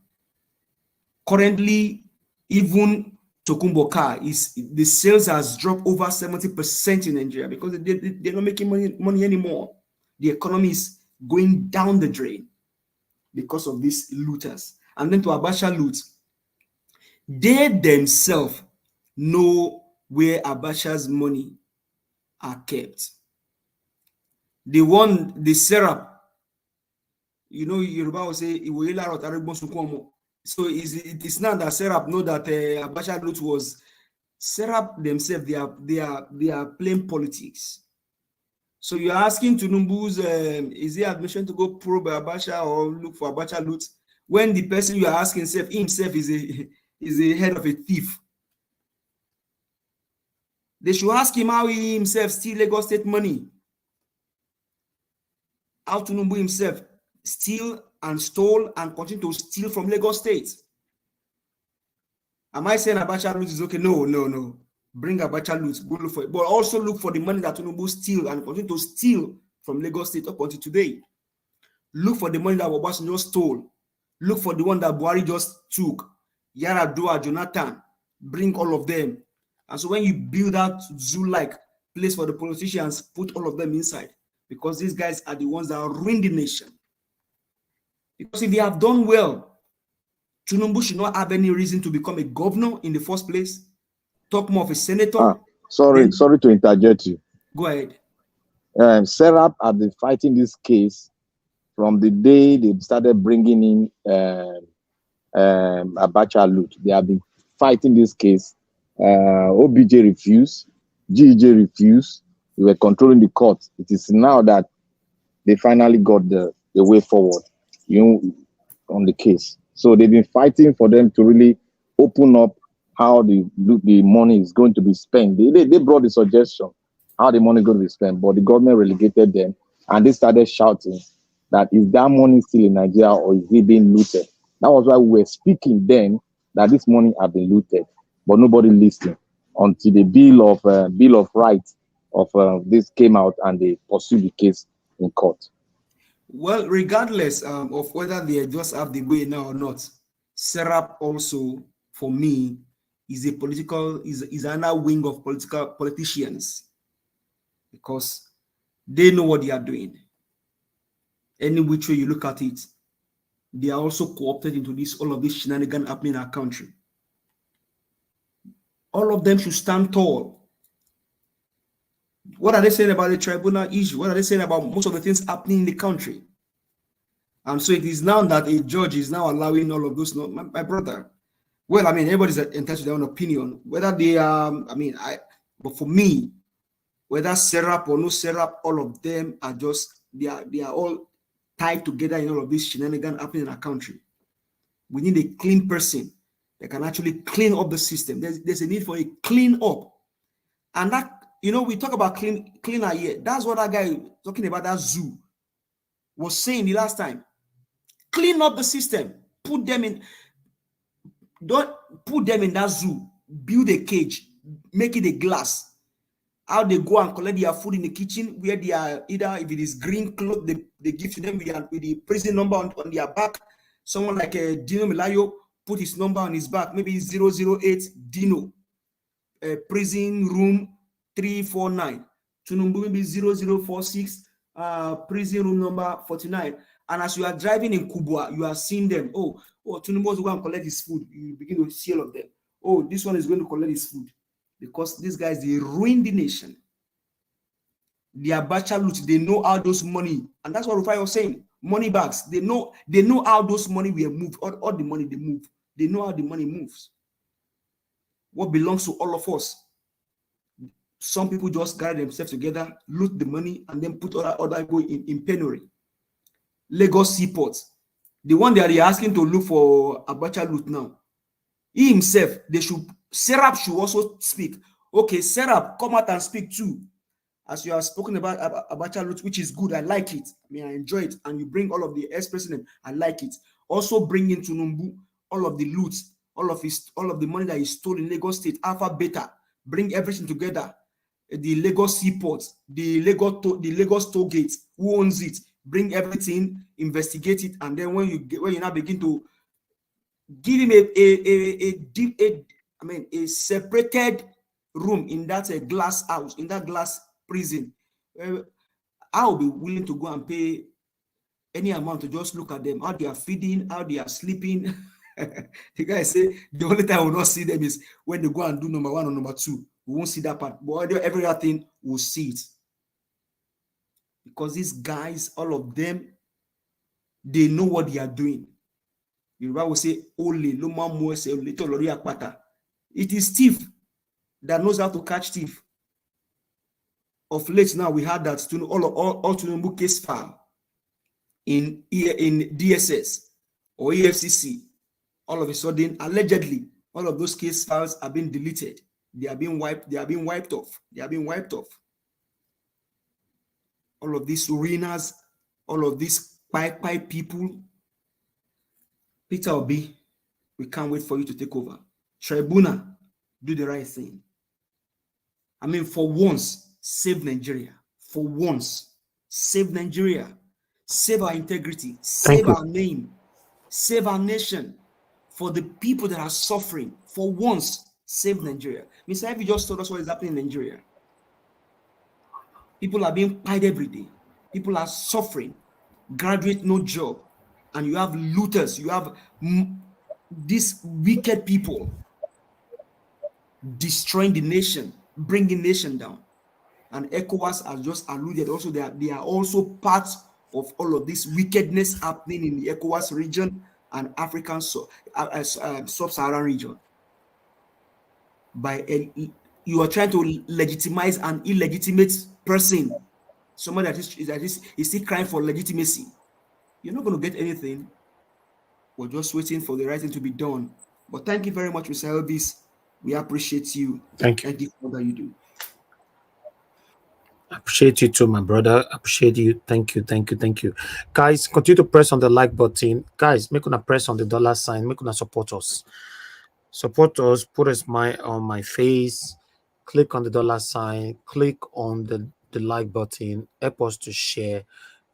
Currently, even Tokumbo car, the sales has dropped over 70% in Nigeria because they're not making money anymore. The economy is going down the drain because of these looters. And then to Abacha loot, they themselves know where Abacha's money are kept. The syrup, Yoruba will say, so it is not that syrup know that Abacha loot was syrup themselves. They are playing politics. So you're asking Tinubu's is he admission to go probe Abacha or look for Abacha loot when the person you are asking himself is a head of a thief? They should ask him how he himself steal Lagos State money. How Tinubu himself steal and stole and continue to steal from Lagos State. Am I saying Abacha loot is okay? No. Bring Abacha loot, go look for it. But also look for the money that Tinubu steal and continue to steal from Lagos State up until today. Look for the money that Obasanjo stole. Look for the one that Buhari just took. Yaradua, Jonathan. Bring all of them. And so when you build that zoo-like place for the politicians, put all of them inside. Because these guys are the ones that ruin the nation. Because if they have done well, Tinubu should not have any reason to become a governor in the first place. Talk more of a senator. Sorry to interject you. Go ahead. Serap have been fighting this case from the day they started bringing in Abacha loot. They have been fighting this case. OBJ refused, GJ refused. They were controlling the court. It is now that they finally got the way forward, on the case. So they've been fighting for them to really open up how the money is going to be spent. They brought the suggestion how the money is going to be spent, but the government relegated them, and they started shouting that is that money still in Nigeria or is it being looted? That was why we were speaking then that this money had been looted, but nobody listened until the Bill of Rights of this came out and they pursued the case in court. Well, regardless of whether they just have the way now or not, Serap also, for me, is a political, is another wing of politicians, because they know what they are doing. Any which way you look at it, they are also co-opted into all of this shenanigan happening in our country. All of them should stand tall. What are they saying about the tribunal issue? What are they saying about most of the things happening in the country? And so it is now that a judge is now allowing all of those. My brother, well, I mean, everybody's entitled to their own opinion. Whether they but for me, whether Serap or no Serap, all of them are just, they are all tied together in all of this shenanigan happening in our country. We need a clean person that can actually clean up the system. There's a need for a clean up. And that, we talk about cleaner here. That's what that guy talking about, that zoo, was saying the last time. Clean up the system. Don't put them in that zoo. Build a cage. Make it a glass. How they go and collect their food in the kitchen, where they are, either if it is green cloth, they give to them with the prison number on their back. Someone like Dino Melayo put his number on his back, maybe 008 Dino, prison room 349. Tunumbu maybe 0046, prison room number 49. And as you are driving in Kubwa, you are seeing them. Oh, Tunumbu is going to collect his food. You begin to see all of them. Oh, this one is going to collect his food. Because these guys, they ruined the nation. The Abacha loot, they know how those money, and that's what Rufai was saying, money bags, they know how those money were moved, all the money they move. They know how the money moves. What belongs to all of us. Some people just gather themselves together, loot the money, and then put other people in penury. Lagos Seaport, the one that they are asking to look for Abacha loot now. He himself, Serap should also speak. Okay, Serap, come out and speak too. As you have spoken about Abacha loot, which is good, I like it. I mean, I enjoy it. And you bring all of the ex-president, I like it. Also bring in Tunumbu, all of the loot, all of the money that he stole in Lagos State, Alpha Beta, bring everything together. The Lagos Seaport, the Lagos toll gate, who owns it? Bring everything, investigate it, and then when you now begin to give him a separated room in that glass house, in that glass prison, I'll be willing to go and pay any amount to just look at them, how they are feeding, how they are sleeping. The guy say the only time we will not see them is when they go and do number 1 or number 2. We won't see that part, but every other thing we'll see it. Because these guys, all of them, they know what they are doing. Yoruba will say, it is thief that knows how to catch thief. Of late now, we had that all Tunumbu case file in DSS or EFCC. All of a sudden, allegedly, all of those case files have been deleted. They are being wiped off. All of these arenas, all of these pipe people. Peter Obi, we can't wait for you to take over. Tribunal, do the right thing. I mean, for once, save Nigeria. For once, save Nigeria. Save our integrity. Save our name. Save our nation. For the people that are suffering, for once, save Nigeria. Mr. Ivy just told us what is happening in Nigeria. People are being paid every day. People are suffering. Graduate, no job. And you have looters. You have these wicked people destroying the nation, bringing nation down. And ECOWAS has just alluded also they are also part of all of this wickedness happening in the ECOWAS region and African sub-Saharan region. You are trying to legitimize an illegitimate person, someone that is still crying for legitimacy. You're not going to get anything. We're just waiting for the right thing to be done. But thank you very much, Mr. Elvis. We appreciate you. Thank you. Thank you for all that you do. I appreciate you too, my brother. I appreciate you. Thank you. Guys, continue to press on the like button. Guys, make una press on the $sign. Make una support us. Support us. Put a smile on my face. Click on the $sign. Click on the like button. Help us to share.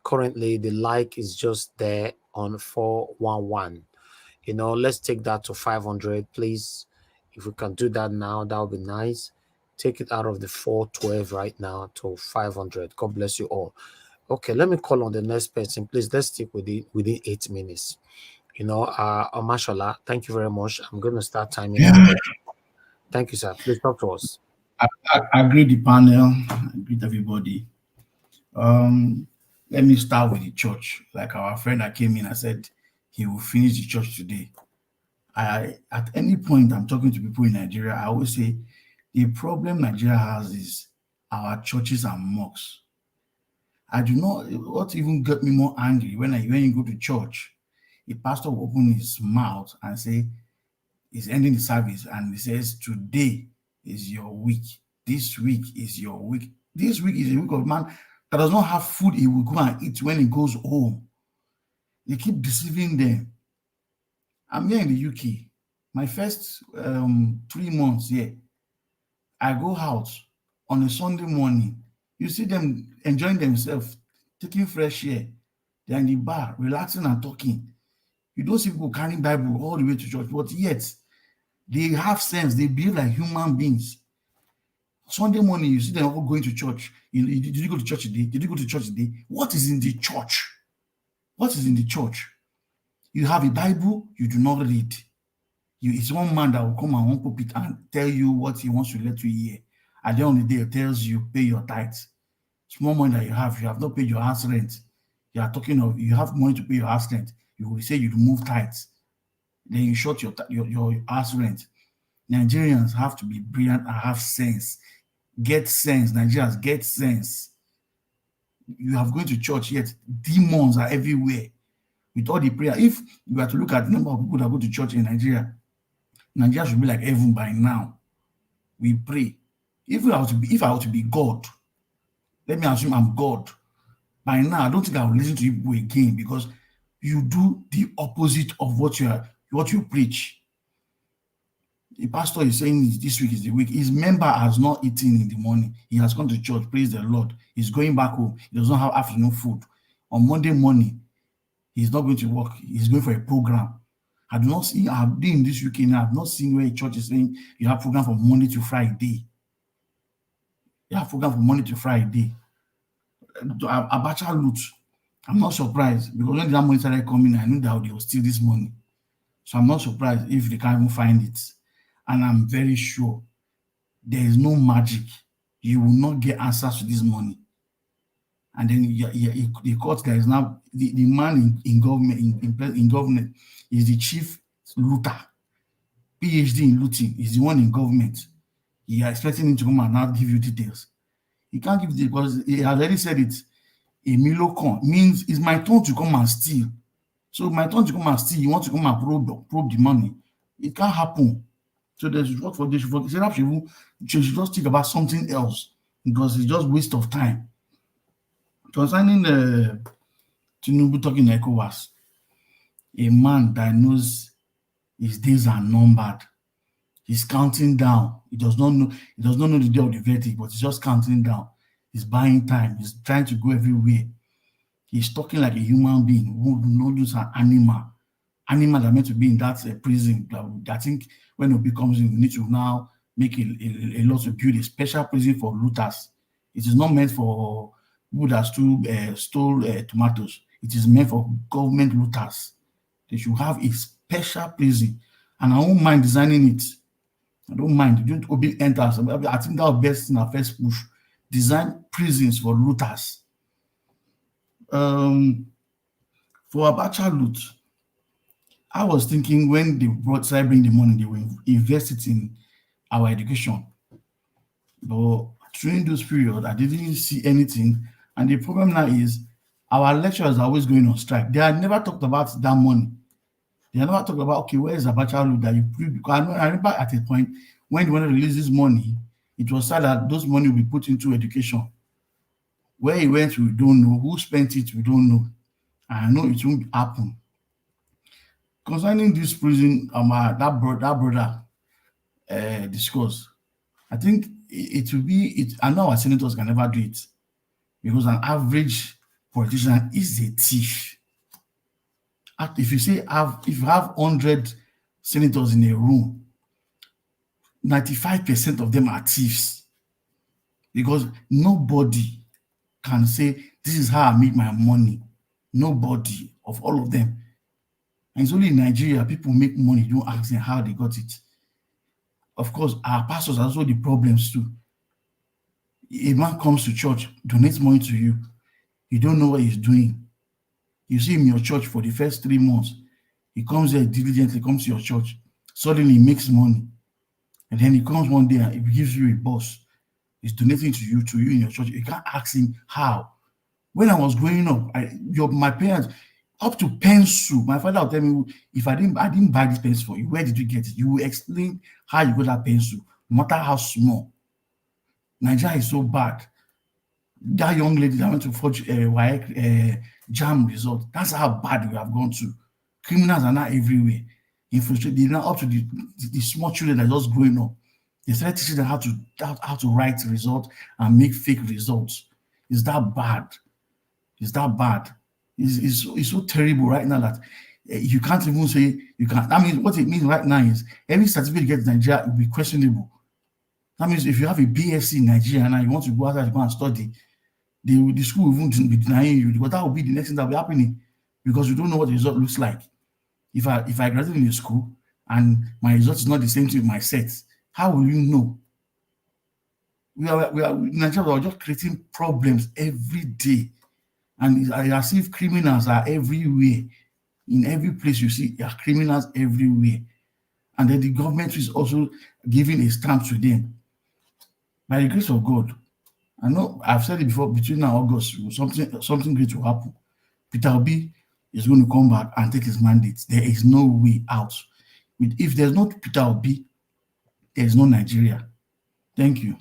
Currently, the like is just there on 411. let's take that to 500, please. If we can do that now, that would be nice. Take it out of the 412 right now to 500. God bless you all. Okay, let me call on the next person. Please, let's stick within 8 minutes. Mashallah, thank you very much. I'm going to start timing. Thank you, sir. Please talk to us. I greet the panel. I greet everybody. Let me start with the church. Like our friend that came in, I said he will finish the church today. At any point I'm talking to people in Nigeria, I always say the problem Nigeria has is our churches and mosques. I do not. What even got me more angry when you go to church, the pastor will open his mouth and say he's ending the service and he says, "Today is your week. This week is your week. This week is a week of man that does not have food he will go and eat when he goes home." They keep deceiving them. I'm here in the UK. My first 3 months here, I go out on a Sunday morning. You see them enjoying themselves, taking fresh air. They're in the bar, relaxing and talking. You don't see people carrying Bible all the way to church, but yet they have sense. They behave like human beings. Sunday morning, you see them all going to church. Did you go to church today? Did you go to church today? What is in the church? What is in the church? You have a Bible, you do not read. It's one man that will come and one pulpit and tell you what he wants to let you hear. At the end of the day, it tells you pay your tithes. Small money that you have not paid your house rent. You are talking of you have money to pay your house rent. You will say you remove tithes. Then you short your house rent. Nigerians have to be brilliant and have sense. Get sense. Nigerians get sense. You have going to church, yet demons are everywhere. With all the prayer, if you are to look at the number of people that go to church in Nigeria, Nigeria should be like heaven by now. We pray. If I were to be God, let me assume I'm God. By now, I don't think I will listen to you again because you do the opposite of what you preach. The pastor is saying this week is the week. His member has not eaten in the morning. He has gone to church, praise the Lord. He's going back home. He does not have afternoon food. On Monday morning, he's not going to work. He's going for a program. I do not see, I've been in this UK now. I've not seen where a church is saying you have program from Monday to Friday. You have program from Monday to Friday. Abacha loot. I'm not surprised because when that money started coming, I knew that they will steal this money. So I'm not surprised if they can't even find it. And I'm very sure there is no magic. You will not get answers to this money. And then the court that is now the man in government is the chief looter, PhD in looting, is the one in government. You are expecting him to come and now give you details. He can't give it because he has already said it. A milocon means it's my turn to come and steal. So my turn to come and steal, you want to come and probe the money. It can't happen. So there's what for this. You should just think about something else because it's just waste of time. Concerning the Tinubu talking ECOWAS, a man that knows his days are numbered. He's counting down. He does not know the day of the verdict, but he's just counting down. He's buying time. He's trying to go everywhere. He's talking like a human being who do not use an animal. Animal that are meant to be in that prison. I think when it becomes, we need to now make a lot to build a special prison for looters. It is not meant for people that stole tomatoes. It is meant for government looters. They should have a special prison. And I won't mind designing it. I don't mind. You don't obey enters. I think that would be best in our first push. Design prisons for looters. For Abacha loot, I was thinking when they started bringing the money, they will invest it in our education. But during those periods, I didn't see anything. And the problem now is our lecturers are always going on strike. They had never talked about that money. They had never talked about, okay, where is Abacha loot that you put? Because I remember at a point when they wanted to release this money, it was said that those money will be put into education. Where it went, we don't know. Who spent it, we don't know. I know it won't happen. Concerning this prison, that brother discussed, I think it will be. I know our senators can never do it because an average politician is a thief. If you say if you have 100 senators in a room, 95% of them are thieves, because nobody can say this is how I make my money. Nobody of all of them. And it's only in Nigeria people make money, don't ask them how they got it. Of course, our pastors are also the problems too. A man comes to church, donates money to you. You don't know what he's doing. You see him in your church for the first 3 months. He comes there diligently, comes to your church. Suddenly he makes money. And then he comes one day and he gives you a boss. He's donating to you in your church. You can't ask him how. When I was growing up, my parents, up to pencil, my father would tell me, if I didn't buy this pencil for you, where did you get it? You will explain how you got that pencil, no matter how small. Nigeria is so bad. That young lady that went to forge JAM result, that's how bad we have gone to. Criminals are now everywhere. Infiltrated, they're now up to the small children that are just growing up. They started teaching them how to write results and make fake results. Is that bad? Is that bad? It's so terrible right now that you can't even say you can't. That means what it means right now is every certificate you get in Nigeria will be questionable. That means if you have a BSc in Nigeria and you want to go outside to go and study, the school won't be denying you, because that will be the next thing that will be happening, because you don't know what the result looks like. If I graduate in a school and my result is not the same to my set, how will you know? We are in Nigeria, we are just creating problems every day. And I see criminals are everywhere. In every place you see, there are criminals everywhere. And then the government is also giving a stamp to them. By the grace of God, I know I've said it before, between now and August, something great will happen. Peter Obi is going to come back and take his mandate. There is no way out. If there's no Peter Obi, there is no Nigeria. Thank you.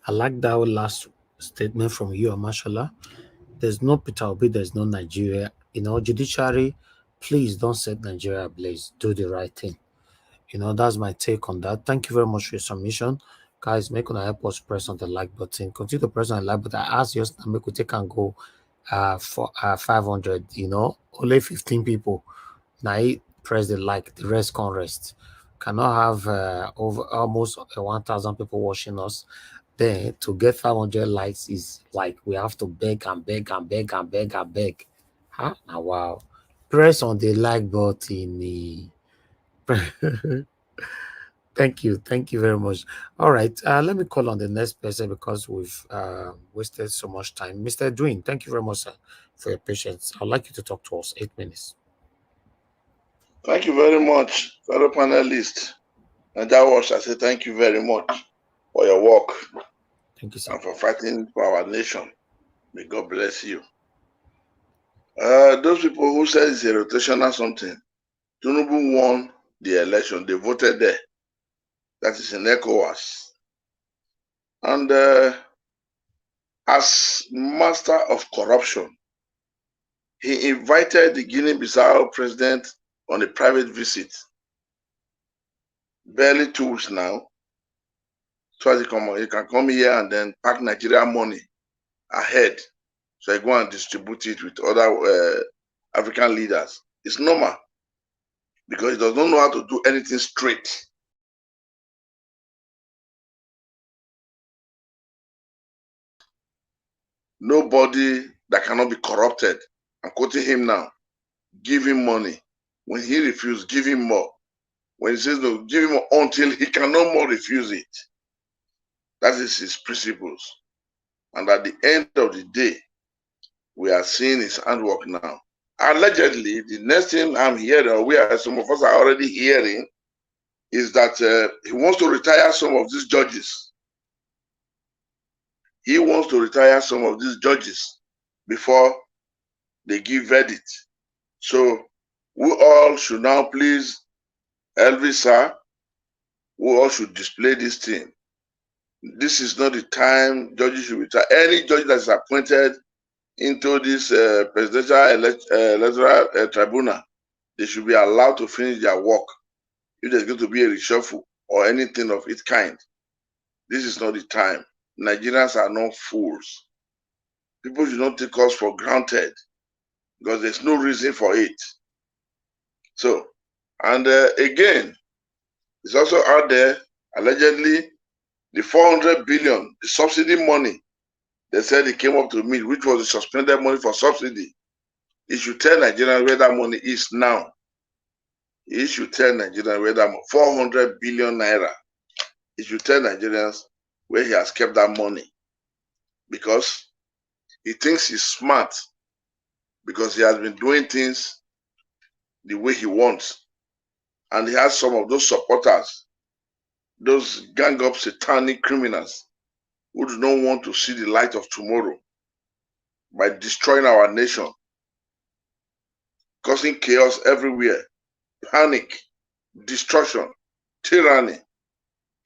I like that last statement from you, Amashola. There's no Peter Obi, there's no Nigeria. Judiciary, please don't set Nigeria ablaze. Do the right thing. That's my take on that. Thank you very much for your submission. Guys, make una help us press on the like button. Continue to press on the like button. I asked you to make we take and go for 500. Only 15 people. Now press the like, the rest can rest. Cannot have over almost 1,000 people watching us. Then to get 500 likes is like we have to beg and beg and beg and beg and beg. Huh? Now, wow. Press on the like button. Thank you very much. All right, let me call on the next person because we've wasted so much time. Mr. Edwin, thank you very much, sir, for your patience. I'd like you to talk to us. 8 minutes. Thank you very much, fellow panelists. And that was, I say thank you very much for your work. Thank you, sir. And for fighting for our nation. May God bless you. Those people who said it's a rotation or something, Tinubu won the election. They voted there. That is in ECOWAS. And as master of corruption, he invited the Guinea-Bissau president on a private visit. Barely 2 weeks now. So as he can come here and then pack Nigeria money ahead. So I go and distribute it with other African leaders. It's normal. Because he does not know how to do anything straight. Nobody that cannot be corrupted. I'm quoting him now. Give him money. When he refuses, give him more. When he says no, give him more until he can no more refuse it. That is his principles. And at the end of the day, we are seeing his handwork now. Allegedly, the next thing I'm hearing, or some of us are already hearing, is that he wants to retire some of these judges. He wants to retire some of these judges before they give verdict. So we all should now please, Elvis, sir, we all should display this thing. This is not the time judges should retire. Any judge that is appointed into this presidential electoral tribunal, they should be allowed to finish their work. If there's going to be a reshuffle or anything of its kind, this is not the time. Nigerians are not fools. People should not take us for granted because there's no reason for it. So, and again, it's also out there, allegedly, the 400 billion, the subsidy money, they said it came up to meet, which was the suspended money for subsidy. It should tell Nigerians where that money is now. It should tell Nigerians where that 400 billion naira. It should tell Nigerians where he has kept that money. Because he thinks he's smart. Because he has been doing things the way he wants. And he has some of those supporters, those gang up satanic criminals who do not want to see the light of tomorrow by destroying our nation, causing chaos everywhere, panic, destruction, tyranny,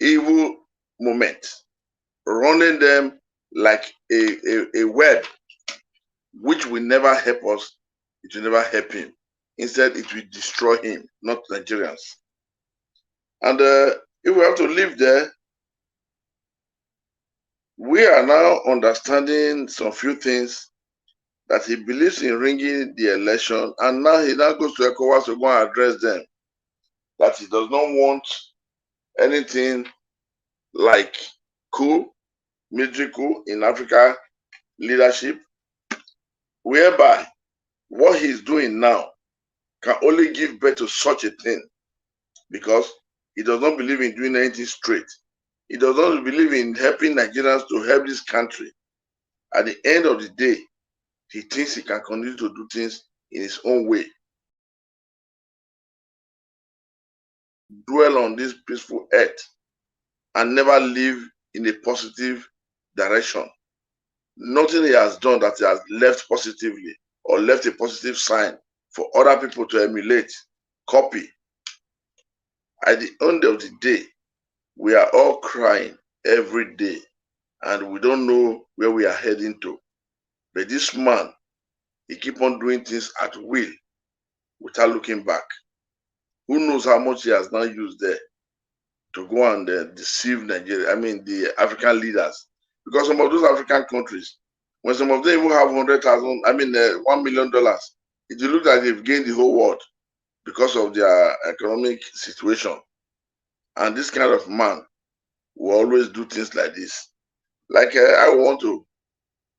evil moment, running them like a web, which will never help us, it will never help him. Instead, it will destroy him, not Nigerians. And if we have to live there, we are now understanding some few things that he believes in ringing the election, and now he now goes to ECOWAS to go and address them. That he does not want anything like coup, military coup in Africa leadership, whereby what he's doing now can only give birth to such a thing because he does not believe in doing anything straight. He does not believe in helping Nigerians to help this country. At the end of the day, he thinks he can continue to do things in his own way. Dwell on this peaceful earth and never live in a positive direction. Nothing he has done that he has left positively or left a positive sign for other people to emulate, copy. At the end of the day, we are all crying every day and we don't know where we are heading to. But this man, he keep on doing things at will without looking back. Who knows how much he has now used there to go and deceive Nigeria, the African leaders. Because some of those African countries, when some of them even have $100 million, it will look like they've gained the whole world because of their economic situation. And this kind of man will always do things like this. Like I want to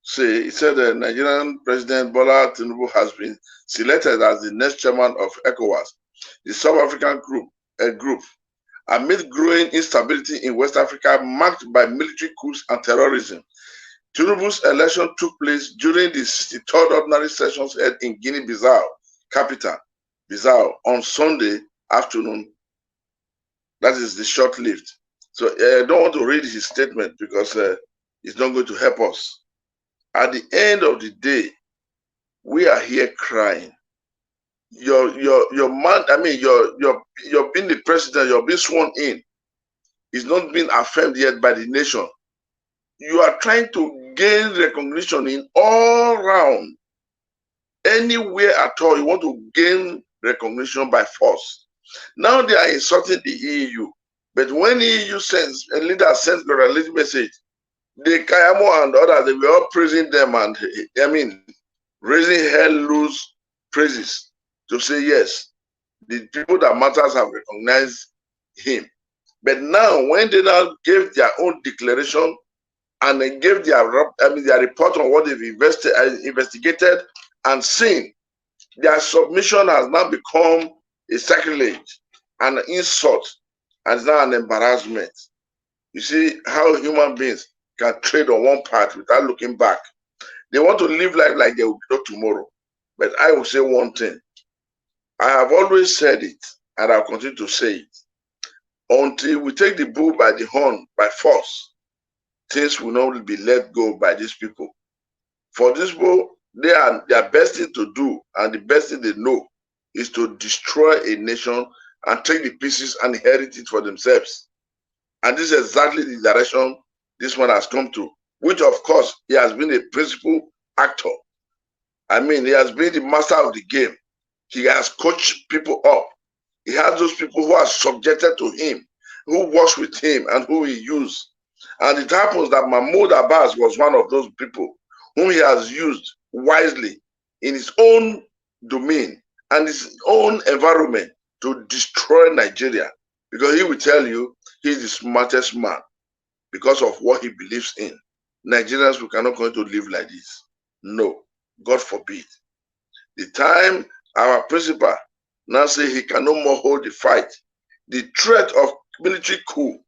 say, he said the Nigerian President Bwala has been selected as the next chairman of ECOWAS, the South African group, amid growing instability in West Africa marked by military coups and terrorism. Tinubu's election took place during the 63rd ordinary sessions held in Guinea-Bissau, capital, Bissau, on Sunday afternoon. That is the short-lived. So I don't want to read his statement because it's not going to help us. At the end of the day, we are here crying. Your man, you're being the president, you're being sworn in. It's not been affirmed yet by the nation. You are trying to gain recognition in all round. Anywhere at all, you want to gain recognition by force. Now they are insulting the EU. But when the EU sends, a leader sends a release message, the Kayamo and others, they were all praising them and, raising hell loose praises to say, yes, the people that matters have recognized him. But now, when they now gave their own declaration and they gave their report on what they've investigated and seen, their submission has now become a sacrilege, an insult, and it's now an embarrassment. You see how human beings can trade on one path without looking back. They want to live life like they will be tomorrow. But I will say one thing. I have always said it, and I'll continue to say it. Until we take the bull by the horn by force, things will not be let go by these people. For this bull, their best thing to do, and the best thing they know, is to destroy a nation and take the pieces and inherit it for themselves. And this is exactly the direction this one has come to, which of course, he has been a principal actor. He has been the master of the game. He has coached people up. He has those people who are subjected to him, who works with him and who he used. And it happens that Mahmoud Abbas was one of those people whom he has used wisely in his own domain and his own environment to destroy Nigeria, because he will tell you he's the smartest man because of what he believes in. Nigerians, we cannot going to live like this. No, God forbid. The time our principal now say he can no more hold the fight, the threat of military coup,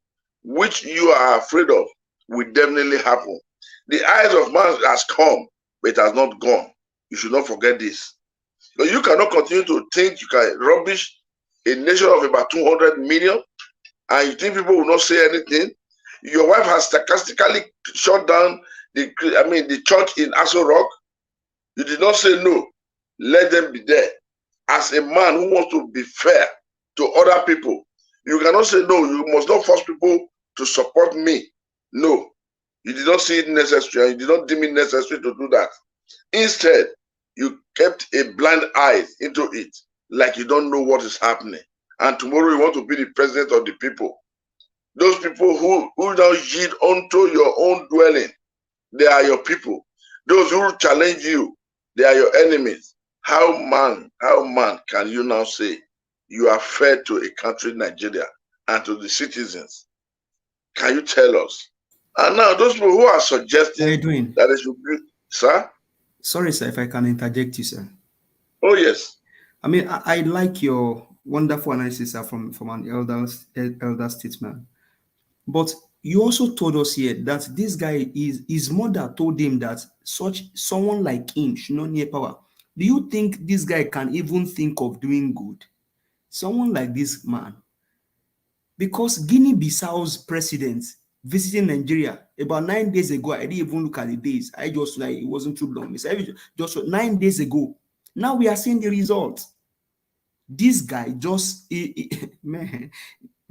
which you are afraid of, will definitely happen. The eyes of man has come, but it has not gone. You should not forget this. But you cannot continue to think you can rubbish a nation of about 200 million, and you think people will not say anything. Your wife has sarcastically shut down the church in Aso Rock. You did not say no. Let them be there. As a man who wants to be fair to other people, you cannot say no. You must not force people to support me. No, you did not see it necessary, and you did not deem it necessary to do that. Instead, you kept a blind eye into it, like you don't know what is happening. And tomorrow you want to be the president of the people. Those people who now yield unto your own dwelling, they are your people. Those who challenge you, they are your enemies. How man can you now say you are fair to a country, Nigeria, and to the citizens? Can you tell us? And now those people who are suggesting that they should be, sir? Sorry, sir, if I can interject you, sir. Oh, yes. I mean, I like your wonderful analysis, sir, from an elder statesman. But you also told us here that this guy, his mother told him that someone like him should not near power. Do you think this guy can even think of doing good? Someone like this man. Because Guinea-Bissau's president visiting Nigeria about 9 days ago, I didn't even look at the days. I just it wasn't too long. Just 9 days ago. Now we are seeing the results. This guy man,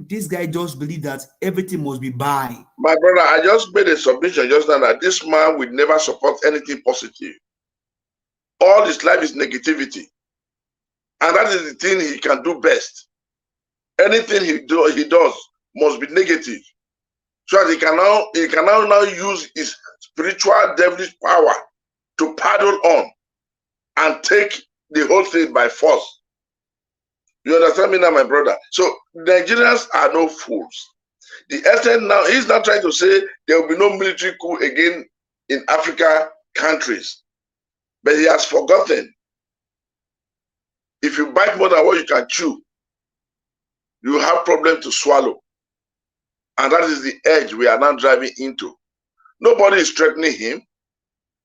this guy just believed that everything must be by. My brother, I just made a submission just now that this man will never support anything positive. All his life is negativity. And that is the thing he can do best. Anything he does must be negative. So that he can now use his spiritual devilish power to paddle on and take the whole thing by force. You understand me now, my brother? So Nigerians are no fools. The essence now, he's not trying to say there will be no military coup again in Africa countries. But he has forgotten. If you bite more than what you can chew, you have problem to swallow. And that is the edge we are now driving into. Nobody is threatening him.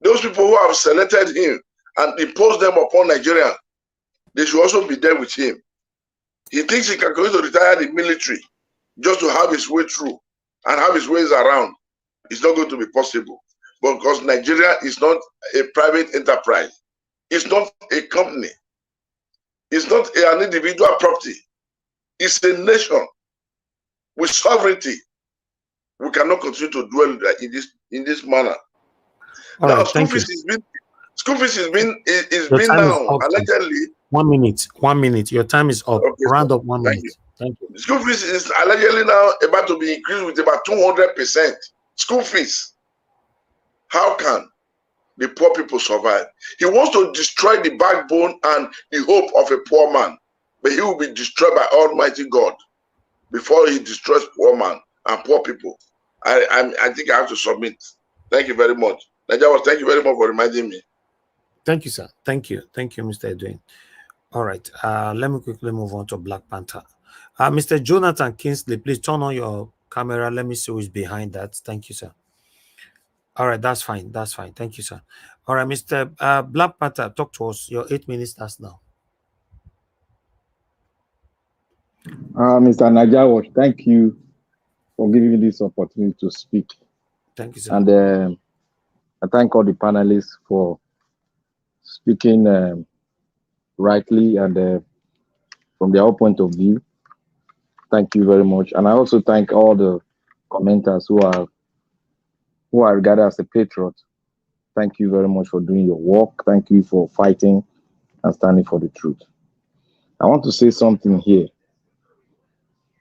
Those people who have selected him and imposed them upon Nigeria, they should also be there with him. He thinks he can go to retire the military just to have his way through and have his ways around. It's not going to be possible. But because Nigeria is not a private enterprise. It's not a company. It's not an individual property. It's a nation with sovereignty. We cannot continue to dwell in this manner. All now, right, school fees is been now allegedly. 1 minute. 1 minute. Your time is up. Okay, Round up 1 minute. Thank you. School fees is allegedly now about to be increased with about 200%. School fees. How can the poor people survive? He wants to destroy the backbone and the hope of a poor man, but he will be destroyed by Almighty God before he destroys poor man and poor people. I think I have to submit. Thank you very much. Nigeria, thank you very much for reminding me. Thank you, sir. Thank you. Thank you, Mr. Edwin. All right. Let me quickly move on to Black Panther. Mr. Jonathan Kingsley, please turn on your camera. Let me see who's behind that. Thank you, sir. All right, that's fine. That's fine. Thank you, sir. All right, Mr. Black Panther, talk to us. Your 8 minutes starts now. Mr. Najawash, thank you for giving me this opportunity to speak. Thank you, sir. And I thank all the panelists for speaking rightly and from their own point of view. Thank you very much. And I also thank all the commenters who are regarded as a patriot. Thank you very much for doing your work. Thank you for fighting and standing for the truth. I want to say something here.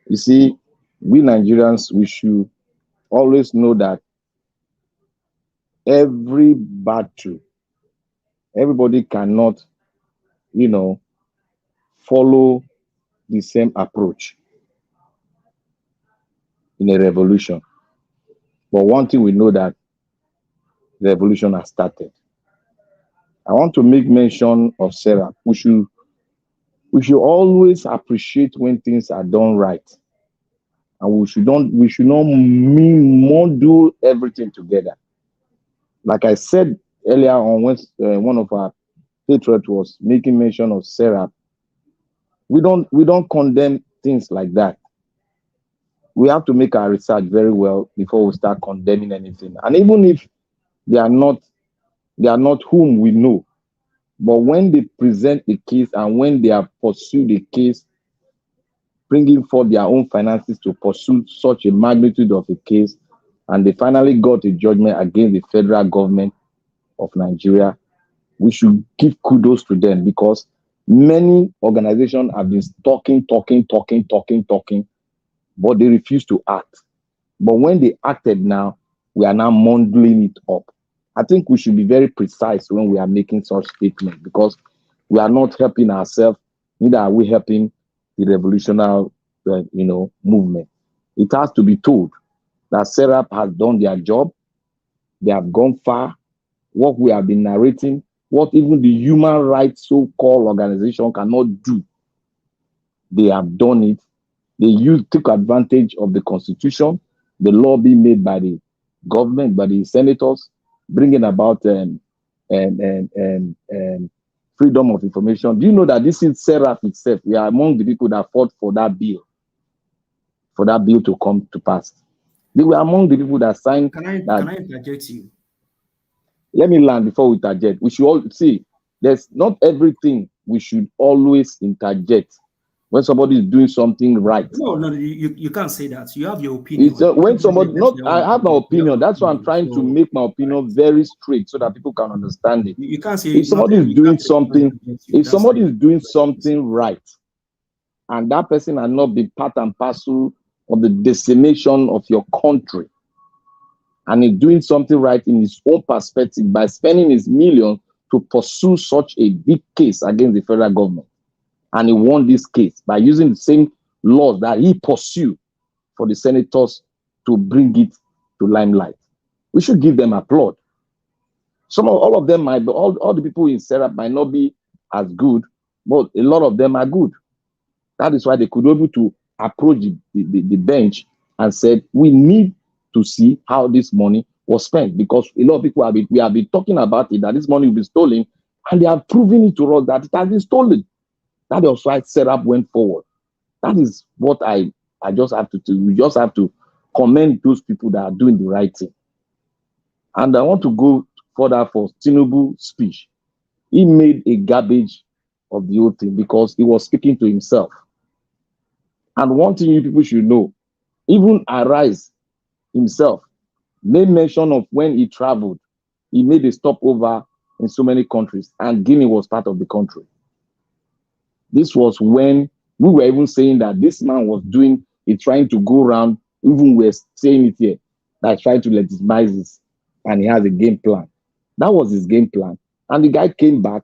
You see, we Nigerians, we should always know that every battle, everybody cannot, follow the same approach in a revolution. But one thing we know that the revolution has started. I want to make mention of Sarah. We should always appreciate when things are done right. And we should not model everything together. Like I said earlier on, when one of our patriots was making mention of Sarah, we don't condemn things like that. We have to make our research very well before we start condemning anything. And even if they are not whom we know, but when they present the case and when they have pursued the case, bringing forth their own finances to pursue such a magnitude of a case, and they finally got a judgment against the federal government of Nigeria, we should give kudos to them, because many organizations have been talking, but they refuse to act. But when they acted now, we are now modeling it up. I think we should be very precise when we are making such statements, because we are not helping ourselves, neither are we helping the revolutionary, movement. It has to be told that Serap has done their job. They have gone far. What we have been narrating, what even the human rights so-called organization cannot do, they have done it. They took advantage of the Constitution, the law being made by the government, by the senators, bringing about freedom of information. Do you know that this is Serap itself? We are among the people that fought for that bill to come to pass. They were among the people that signed. Can I interject you? Let me learn before we interject. We should all see, there's not everything we should always interject when somebody is doing something right. No, you can't say that. You have your opinion. When somebody, I have my opinion. That's why I'm trying to make my opinion very straight so that people can understand it. You can't say if somebody is doing something, right, and that person has not been part and parcel of the decimation of your country, and is doing something right in his own perspective by spending his millions to pursue such a big case against the federal government. And he won this case by using the same laws that he pursued for the senators to bring it to limelight. We should give them applaud. All of them might be, all the people in Serap might not be as good, but a lot of them are good. That is why they could be able to approach the bench and said, we need to see how this money was spent, because a lot of people we have been talking about it, that this money will be stolen, and they have proven it to us that it has been stolen. That is why Serap went forward. That is what I just have to do. We just have to commend those people that are doing the right thing. And I want to go further for Tinubu's speech. He made a garbage of the whole thing because he was speaking to himself. And one thing you people should know, even Arise himself made mention of when he traveled, he made a stopover in so many countries, and Guinea was part of the country. This was when we were even saying that this man was trying to go around, even we're saying it here, that trying to legitimize this, and he has a game plan. That was his game plan. And the guy came back,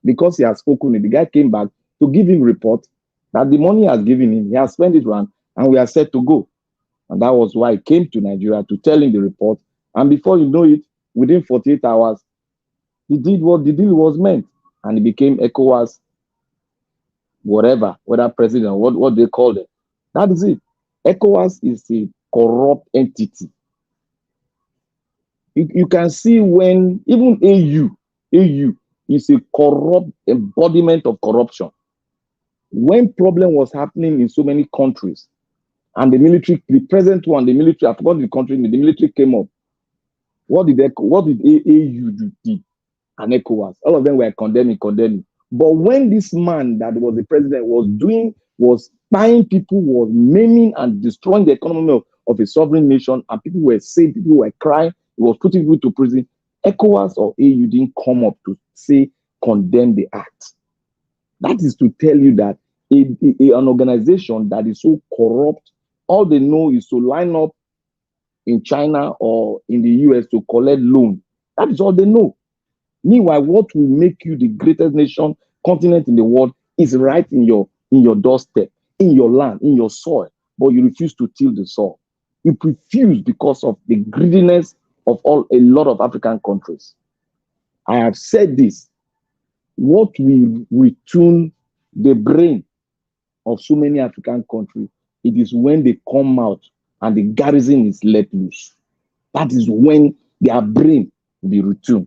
because he has spoken, the guy came back to give him report that the money he has given him, he has spent it around, and we are set to go. And that was why he came to Nigeria to tell him the report. And before you know it, within 48 hours, he did what the deal was meant. And he became ECOWAS, whatever, whether president, what they called it. That is it. ECOWAS is a corrupt entity. You can see when even AU is a corrupt embodiment of corruption. When problem was happening in so many countries, and the present one, the military, I forgot the country, the military came up. What did AU do? And ECOWAS, all of them were condemning. But when this man that was the president was buying people, was maiming and destroying the economy of a sovereign nation, and people were saying, people were crying, he was putting people to prison, ECOWAS or AU didn't come up to say, condemn the act. That is to tell you that an organization that is so corrupt, all they know is to line up in China or in the US to collect loan That is all they know. Meanwhile, what will make you the greatest nation, continent in the world is right in your doorstep, in your land, in your soil, but you refuse to till the soil. You refuse because of the greediness of a lot of African countries. I have said this. What will retune the brain of so many African countries, it is when they come out and the garrison is let loose. That is when their brain will be retuned.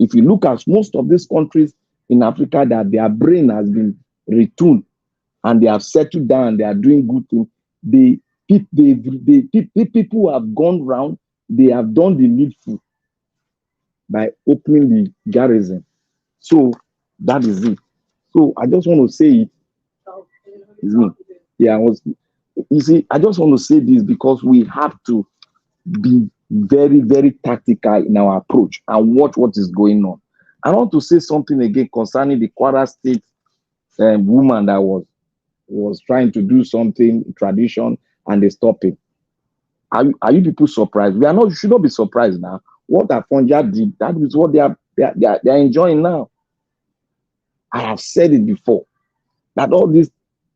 If you look at most of these countries in Africa that their brain has been retuned and they have settled down, they are doing good things, the people who have gone round, they have done the needful by opening the garrison. So that is it. So I just want to say it. It's me. Yeah, you see, I just want to say this because we have to be very, very tactical in our approach and watch what is going on. I want to say something again concerning the Kwara State woman that was trying to do something tradition and they stopped it. Are you people surprised? You should not be surprised now. What Afonja did, that is what they are enjoying now. I have said it before that all this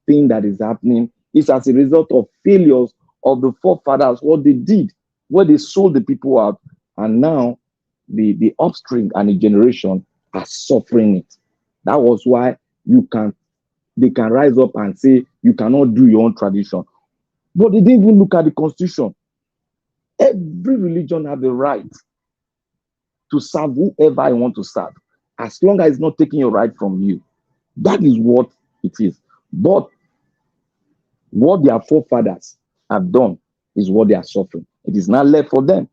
thing that is happening is as a result of failures of the forefathers, what they did, where they sold the people out, and now the upstream and the generation are suffering it. That was why they can rise up and say you cannot do your own tradition. But they didn't even look at the constitution. Every religion has the right to serve whoever I want to serve, as long as it's not taking your right from you. That is what it is. But what their forefathers have done is what they are suffering. It is not left for them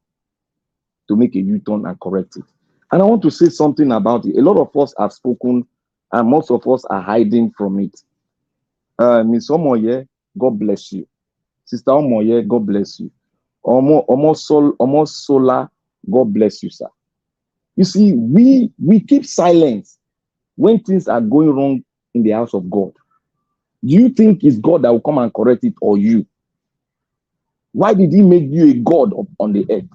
to make a U-turn and correct it. And I want to say something about it. A lot of us have spoken, and most of us are hiding from it. Miss Omoye, God bless you. Sister Omoye, God bless you. Omo Sola, God bless you, sir. You see, we keep silence when things are going wrong in the house of God. Do you think it's God that will come and correct it, or you? Why did he make you a God on the earth?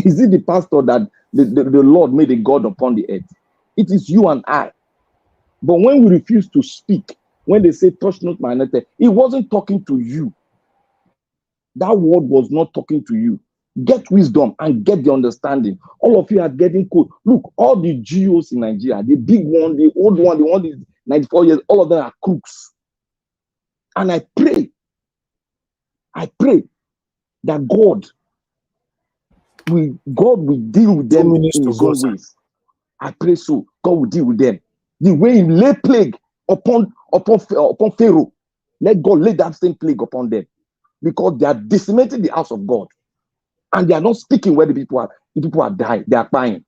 Is it the pastor that the Lord made a God upon the earth? It is you and I. But when we refuse to speak, when they say, touch not my anointed, it wasn't talking to you. That word was not talking to you. Get wisdom and get the understanding. All of you are getting cold. Look, all the GOs in Nigeria, the big one, the old one, the one is 94 years, all of them are crooks. And I pray that God will deal with them in his own ways. I pray so. God will deal with them. The way he lay plague upon Pharaoh, let God lay that same plague upon them. Because they are decimating the house of God. And they are not speaking where the people are. The people are dying. They are crying.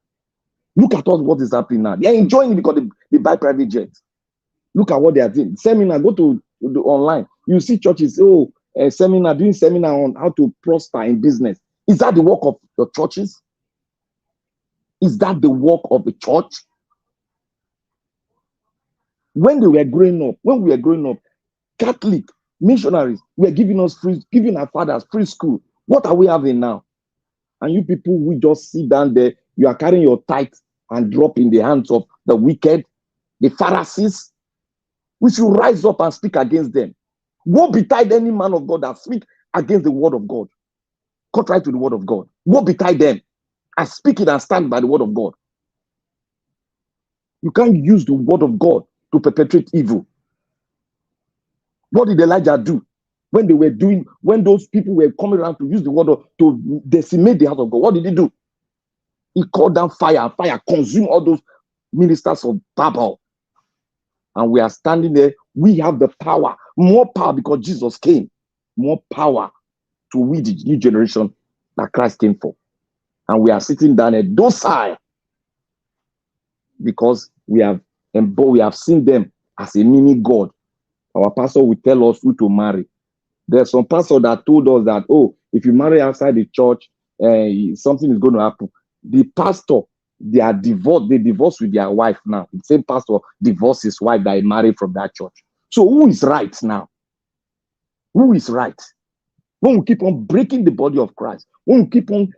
Look at what is happening now. They are enjoying it because they buy private jets. Look at what they are doing. Seminar, go to the online. You see churches, doing seminar on how to prosper in business. Is that the work of the churches? Is that the work of the church? When we were growing up, Catholic missionaries were giving our fathers free school. What are we having now? And you people who just sit down there, you are carrying your tithe and drop in the hands of the wicked, the Pharisees. We should rise up and speak against them. Woe betide any man of God that speak against the word of God, contrary to the word of God. Woe betide them. I speak it and stand by the word of God. You can't use the word of God to perpetrate evil. What did Elijah do when those people were coming around to use the word to decimate the house of God? What did he do? He called down fire, and fire consumed all those ministers of Babel. And we are standing there. We have the power, more power because Jesus came, more power to lead the new generation that Christ came for. And we are sitting down at docile because we have seen them as a mini God. Our pastor will tell us who to marry. There's some pastor that told us that, if you marry outside the church, something is going to happen. The pastor, they divorced with their wife now. The same pastor divorced his wife that he married from that church. So who is right now? Who is right? When we keep on breaking the body of Christ, when we keep on,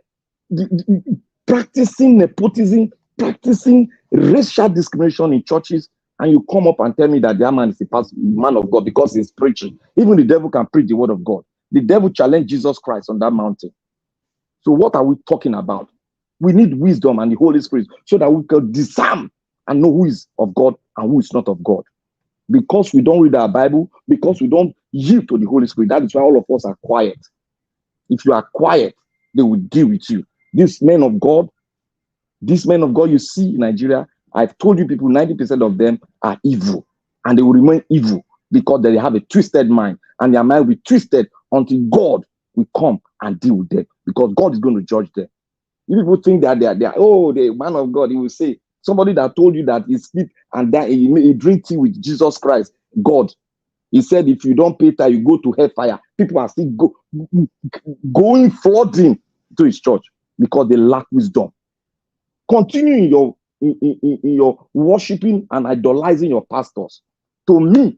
practicing nepotism, practicing racial discrimination in churches, and you come up and tell me that the man is a man of God because he's preaching. Even the devil can preach the word of God. The devil challenged Jesus Christ on that mountain. So what are we talking about? We need wisdom and the Holy Spirit so that we can discern and know who is of God and who is not of God. Because we don't read our Bible, because we don't yield to the Holy Spirit, that is why all of us are quiet. If you are quiet, they will deal with you. These men of God you see in Nigeria, I've told you people, 90% of them are evil. And they will remain evil because they have a twisted mind. And their mind will be twisted until God will come and deal with them. Because God is going to judge them. You people think that they are the man of God, he will say, somebody that told you that he sleep and that he drink tea with Jesus Christ, God. He said, if you don't pay tithe, you go to hellfire. People are still going flooding to his church because they lack wisdom. Continue in your worshiping and idolizing your pastors. To me,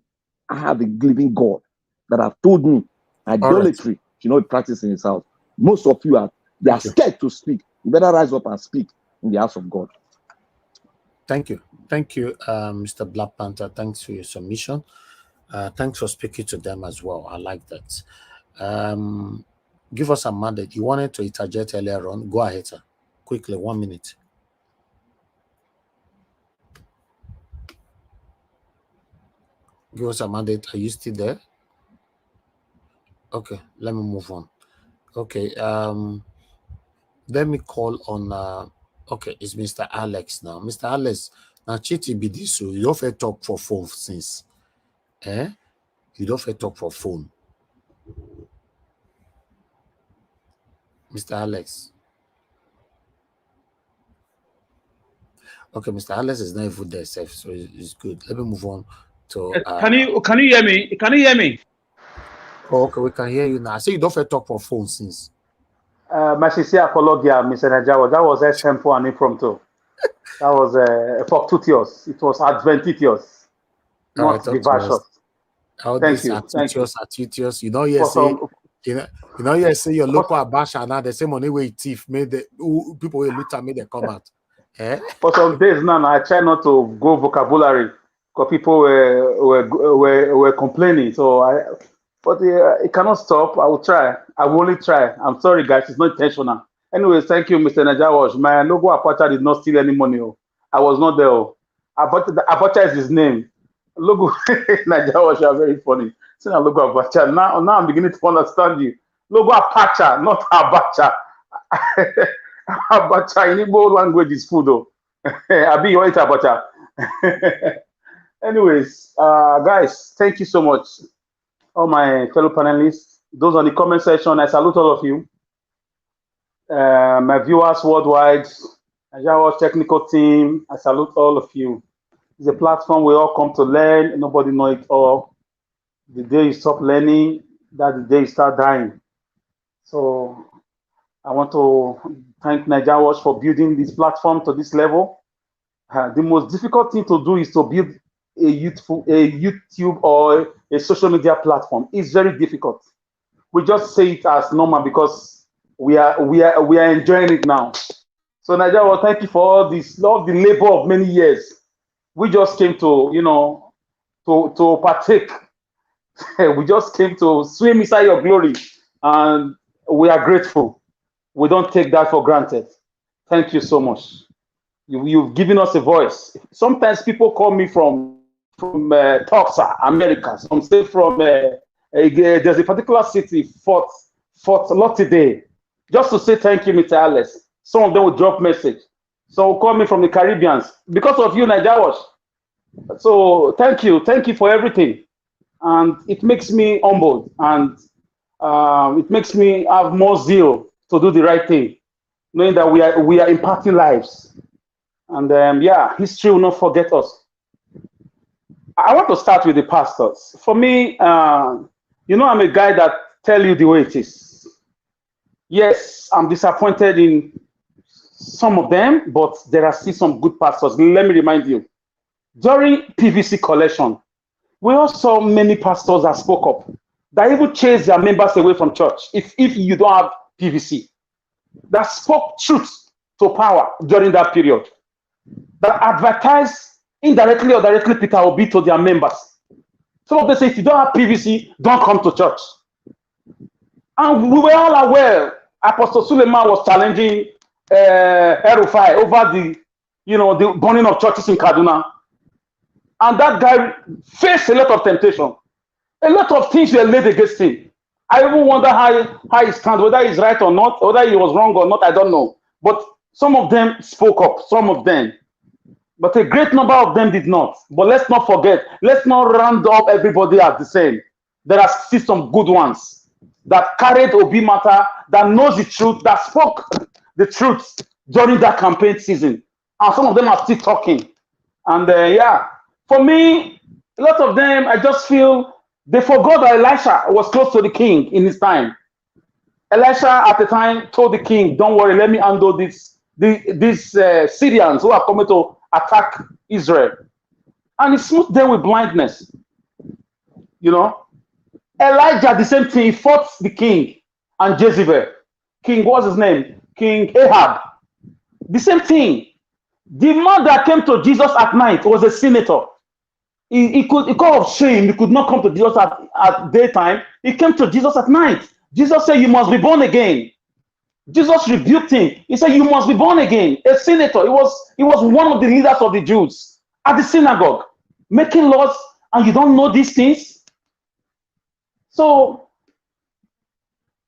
I have a living God that have told me idolatry should not be practiced in his house. Most of you are scared to speak. You better rise up and speak in the house of God. Thank you. Thank you, Mr. Black Panther. Thanks for your submission. Thanks for speaking to them as well. I like that. Give us a mandate. You wanted to interject earlier on. Go ahead, sir. Quickly, 1 minute. Give us a mandate. Are you still there? Okay, let me move on. Okay, let me call on okay, it's Mr. Alex now. Mr. Alex, now Chiti Bidisu, you don't fit talk for phone since. You don't fit talk for phone. Mr. Alex. Okay, Mr. Alex is not even there, safe, so it's good. Let me move on to can you hear me? Can you hear me? Oh, okay, we can hear you now. I say you don't fit talk for phone since. My sincere apology, Mr. Najawa. That was example and impromptu. That was fortuitous. It was adventitious, not vivacious. Thank you. Adventitious. You know, yes, say, you know, yes, say your local Abacha now the same money way thief made the people will look at me they come out. For some days now, I try not to go vocabulary because people were complaining. So but it cannot stop. I will try. I will only try. I'm sorry, guys. It's not intentional. Anyways, thank you, Mr. Najawash. My logo Abacha did not steal any money. I was not there. Abacha is his name. Logo Najawash, you are very funny. Saying a logo Abacha. Now I'm beginning to understand you. Logo Abacha, not Abacha. Abacha in Igbo language is food though. Abi, you eat Abacha. Anyways, guys, thank you so much. All my fellow panelists, those on the comment section, I salute all of you. My viewers worldwide, our technical team, I salute all of you. It's a platform we all come to learn. Nobody knows it all. The day you stop learning, that's the day you start dying. So I want to thank Nigerian for building this platform to this level. The most difficult thing to do is to build a YouTube or a social media platform. It's very difficult. We just say it as normal because we are enjoying it now. So Nigerian, thank you for all this, love the labor of many years. We just came to, to partake. We just came to swim inside your glory, and we are grateful. We don't take that for granted. Thank you so much. You've given us a voice. Sometimes people call me from Tulsa, America. Some say from there's a particular city, Fort Lauderdale, just to say thank you, Mr. Alex. Some of them will drop message. Some will call me from the Caribbean because of you, Nigerian. So thank you for everything, and it makes me humbled, and it makes me have more zeal to do the right thing, knowing that we are impacting lives. And history will not forget us. I want to start with the pastors. For me, I'm a guy that tell you the way it is. Yes, I'm disappointed in some of them, but there are still some good pastors. Let me remind you, during PVC collection, we also saw many pastors that spoke up, that even chased their members away from church if you don't have PVC, that spoke truth to power during that period that advertised indirectly or directly Peter Obi to their members. Some of them say, if you don't have PVC, don't come to church. And we were all aware Apostle Suleiman was challenging El-Rufai over the burning of churches in Kaduna. And that guy faced a lot of temptation. A lot of things were laid against him. I even wonder how he stands, whether he's right or not, whether he was wrong or not, I don't know. But some of them spoke up, some of them. But a great number of them did not. But let's not forget, let's not round up everybody as the same. There are still some good ones that carried Obi matter, that knows the truth, that spoke the truth during that campaign season. And some of them are still talking. And yeah, for me, a lot of them, I just feel they forgot that Elisha was close to the king in his time. Elisha at the time told the king, don't worry, let me handle these Syrians who are coming to attack Israel. And he smote them with blindness. You know, Elijah, the same thing, he fought the king and Jezebel. King, what's his name? King Ahab. The same thing. The man that came to Jesus at night was a senator. He could, because of shame, he could not come to Jesus at daytime. He came to Jesus at night. Jesus said, you must be born again. Jesus rebuked him. He said, you must be born again. A senator. He was one of the leaders of the Jews at the synagogue, making laws, and you don't know these things. So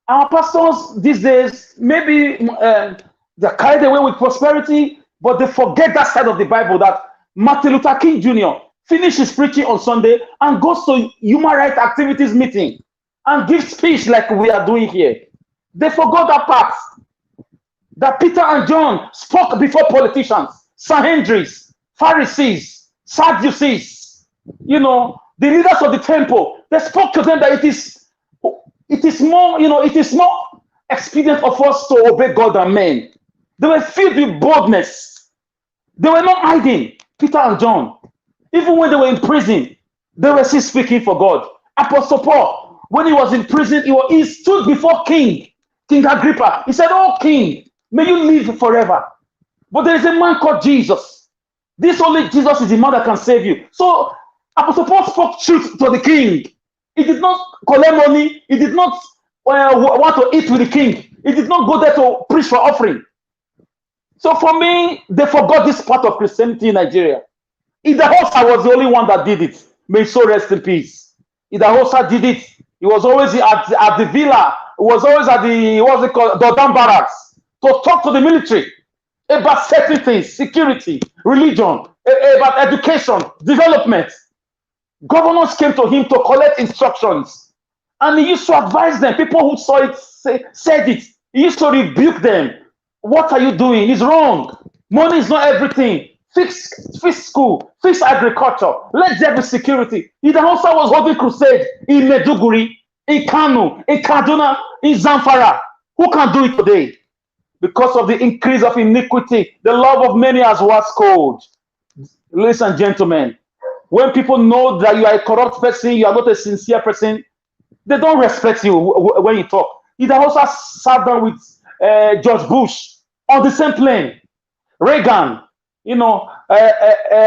our pastors these days, maybe they're carried away with prosperity, but they forget that side of the Bible that Martin Luther King Jr. finished his preaching on Sunday and goes to human rights activities meeting and gives speech like we are doing here. They forgot that part. That Peter and John spoke before politicians, Sanhedrin, Pharisees, Sadducees, you know, the leaders of the temple. They spoke to them that it is more expedient of us to obey God than men. They were filled with boldness. They were not hiding, Peter and John. Even when they were in prison, they were still speaking for God. Apostle Paul, when he was in prison, he stood before King Agrippa. He said, oh, King, may you live forever. But there is a man called Jesus. This only Jesus is the man that can save you. So Apostle Paul spoke truth to the king. He did not collect money. He did not want to eat with the king. He did not go there to preach for offering. So for me, they forgot this part of Christianity in Nigeria. Idahosa was the only one that did it. May so rest in peace. Idahosa did it. He was always at the villa. He was always at the, what's it called, Dodan Barracks, to talk to the military about certain things, security, religion, about education, development. Governors came to him to collect instructions. And he used to advise them. People who saw it said it. He used to rebuke them. What are you doing? It's wrong. Money is not everything. Fix school, fix agriculture. Let there be security. He also was holding crusade in Meduguri, in Kano, in Kaduna, in Zamfara. Who can do it today? Because of the increase of iniquity, the love of many has waxed cold. Ladies and gentlemen, when people know that you are a corrupt person, you are not a sincere person, they don't respect you when you talk. He also sat down with George Bush on the same plane, Reagan, you know,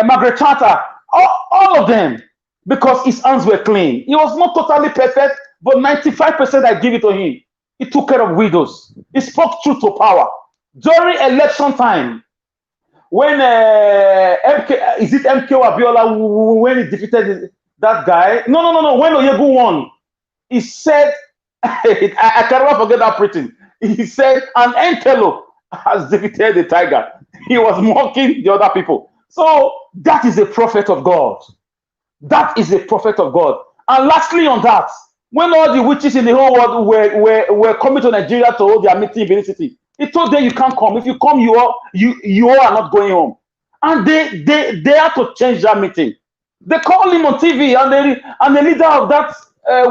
Margaret Thatcher, all of them, because his hands were clean. He was not totally perfect, but 95% I give it to him. He took care of widows. He spoke truth to power. During election time, when MK Abiola, when he defeated that guy, no, when Oyegu won, he said, I can never forget that preaching. He said, an antelope has defeated the tiger. He was mocking the other people. So that is a prophet of God. That is a prophet of God. And lastly on that, when all the witches in the whole world were coming to Nigeria to hold their meeting in Benin City, he told them you can't come. If you come, you are not going home. And they had to change that meeting. They called him on TV and the leader of that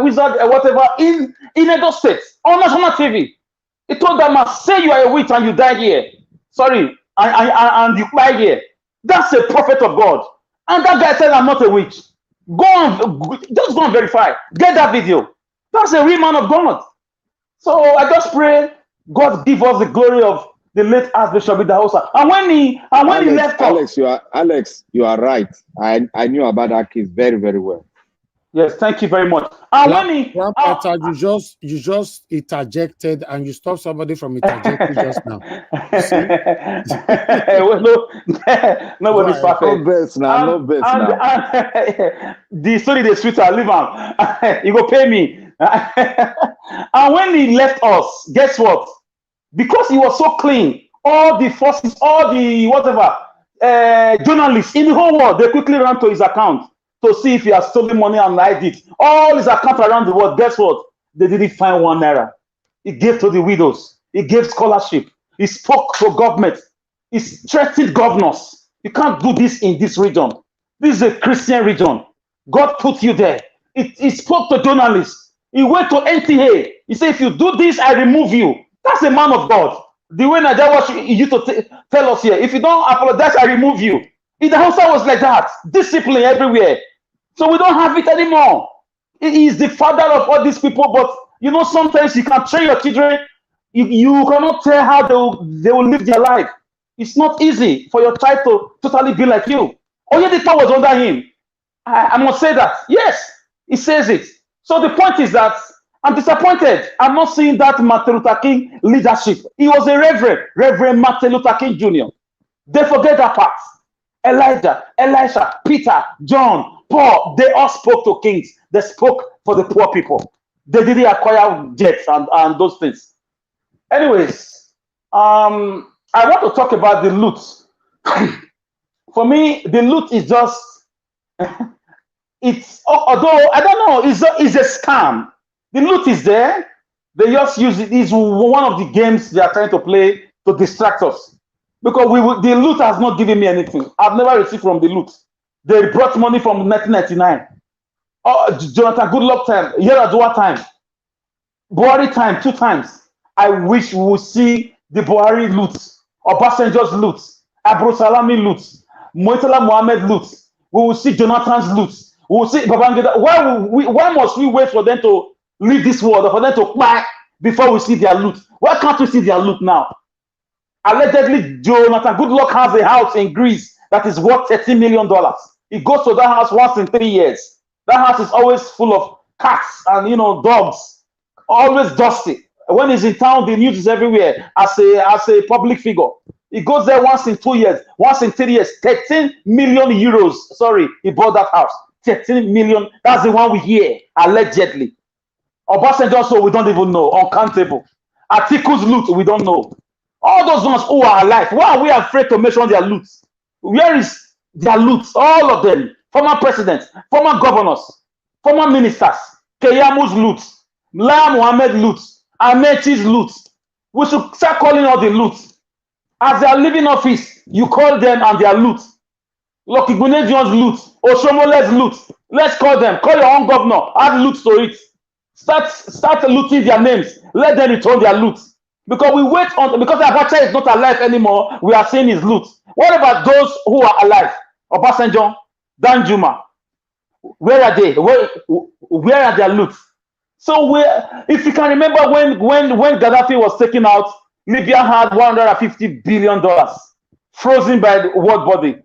wizard whatever in Edo State on national TV. He told them, say you are a witch and you die here. Sorry, and you die here. That's a prophet of God. And that guy said, I'm not a witch. Just go and verify. Get that video. That's a real man of God. So I just pray God give us the glory of the late Archbishop Idahosa. And when he left Alex, you are right. I knew about that case very, very well. Yes, thank you very much. And you just interjected and you stopped somebody from interjecting just now. See? Well, nobody's perfect. No best now, no best now. The story they sweet, I live on. You go pay me. And when he left us, guess what? Because he was so clean, all the forces, all the whatever, journalists in the whole world, they quickly ran to his account to see if he has stolen money and lied it. All his accounts around the world, guess what? They didn't find 1 naira. He gave to the widows. He gave scholarship. He spoke to government. He threatened governors. You can't do this in this region. This is a Christian region. God put you there. He spoke to journalists. He went to NTA. He said, if you do this, I remove you. That's a man of God. The way Nigerian used to tell us here, if you don't apologize, I remove you. The Hausa was like that. Discipline everywhere. So we don't have it anymore. He is the father of all these people, but you know, sometimes you can train your children. You cannot tell how they will live their life. It's not easy for your child to totally be like you. Oyedita was under him. I must say that. Yes, he says it. So the point is that I'm disappointed. I'm not seeing that Martin Luther King leadership. He was a Reverend Martin Luther King Jr. They forget that part. Elijah, Elisha, Peter, John, Paul, they all spoke to kings. They spoke for the poor people. They didn't acquire jets and those things. Anyways, I want to talk about the loot. For me, the loot is just, it's, although, I don't know, it's a scam. The loot is there. They just use it. It's one of the games they are trying to play to distract us. Because the loot has not given me anything. I've never received from the loot. They brought money from 1999. Jonathan Goodluck time, Yar'Adua time, Buhari time, 2 times. I wish we would see the Buhari loot, Obasanjo's loot, Abro Salami loot, Murtala Mohammed loot. We will see Jonathan's loot. We will see Babangida. Why must we wait for them to leave this world, or for them to buy before we see their loot? Why can't we see their loot now? Allegedly, Jonathan Goodluck has a house in Greece that is worth $30 million. He goes to that house once in 3 years. That house is always full of cats and dogs, always dusty. When he's in town, the news is everywhere as a public figure. He goes there once in 2 years, once in 3 years. 13 million euros. Sorry, he bought that house. 13 million. That's the one we hear allegedly. Obasanjo also, we don't even know. Uncountable. Atiku's loot, we don't know. All those ones who are alive, why are we afraid to mention their loot? Where is their loot? All of them. Former presidents, former governors, former ministers, Keyamu's loot, Lai Mohammed loot, Amechi's loot. We should start calling all the loot. As they are leaving office, you call them and their loot. Lucky Bunedion's loot, Oshomole's loot. Let's call them. Call your own governor. Add loot to it. Start looting their names. Let them return their loot. Because we wait on, because Abacha is not alive anymore, we are seeing his loot. What about those who are alive? Obasanjo, Danjuma, where are they? Where are their loot? So if you can remember when Gaddafi was taken out, Libya had $150 billion frozen by the world body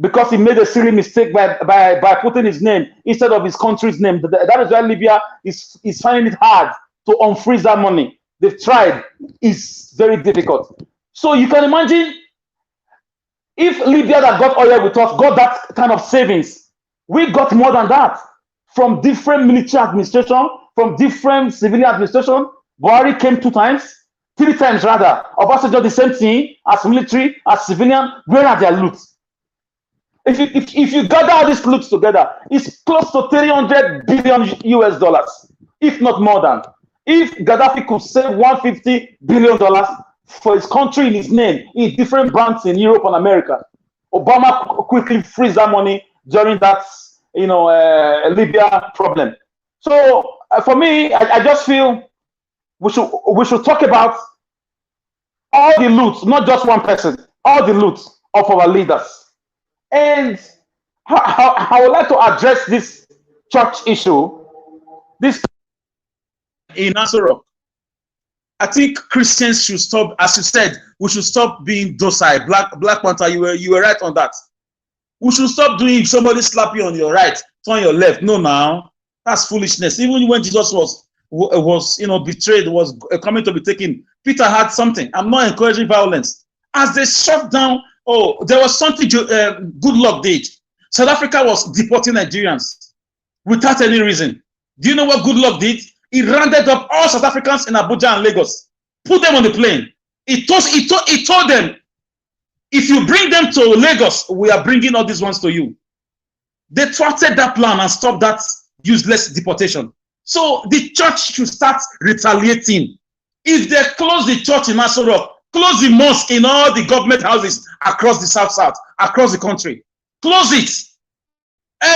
because he made a silly mistake by putting his name instead of his country's name. That is why Libya is finding it hard to unfreeze that money. They've tried. It's very difficult. So you can imagine if Libya that got oil with us got that kind of savings, we got more than that from different military administration, from different civilian administration. Buhari came 2 times, 3 times rather. Obasanjo the same thing as military, as civilian. Where are their loot? If you gather all these loots together, it's close to $300 billion US, if not more than. If Gaddafi could save $150 billion for his country in his name in different banks in Europe and America, Obama quickly freeze that money during that Libya problem. So for me, I just feel we should talk about all the loot, not just one person, all the loot of our leaders. And I would like to address this church issue. This in Nasoro. I think Christians should stop, as you said, we should stop being docile. Black Panther, you were right on that. We should stop doing if somebody slap you on your right, turn your left. No, now that's foolishness. Even when Jesus was betrayed, was coming to be taken, Peter had something. I'm not encouraging violence. As they shut down, there was something Goodluck did. South Africa was deporting Nigerians without any reason. Do you know what Goodluck did? He rounded up all South Africans in Abuja and Lagos, put them on the plane. He told them, if you bring them to Lagos, we are bringing all these ones to you. They thwarted that plan and stopped that useless deportation. So the church should start retaliating. If they close the church in Aso Rock, close the mosque in all the government houses across the south, across the country. Close it.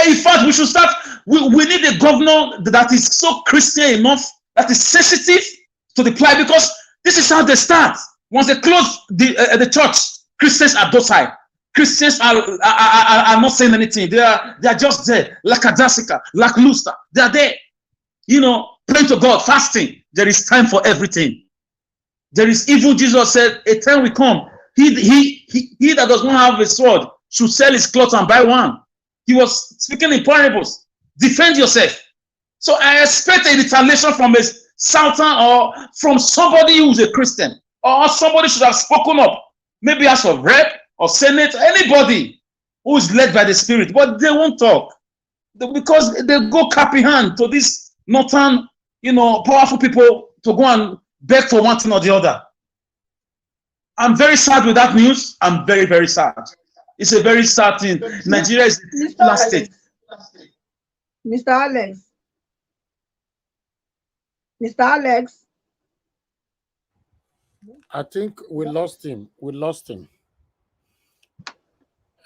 In fact, we should start. We need a governor that is so Christian enough, that is sensitive to the plight, because this is how they start. Once they close the church, Christians are docile. Christians are not saying anything. They are just there, like Adasika, like Luster. They are there, praying to God, fasting. There is time for everything. There is evil. Jesus said, a time will come. He that does not have a sword should sell his clothes and buy one. He was speaking in parables. Defend yourself. So I expect a retaliation from a Sultan or from somebody who's a Christian, or somebody should have spoken up, maybe as a rep or senate, anybody who is led by the Spirit, but they won't talk because they go cap in hand to these northern, powerful people to go and beg for one thing or the other. I'm very sad with that news. I'm very, very sad. It's a very sad thing. Nigeria is the last state. Mr. Alex. Mr. Alex. I think we lost him.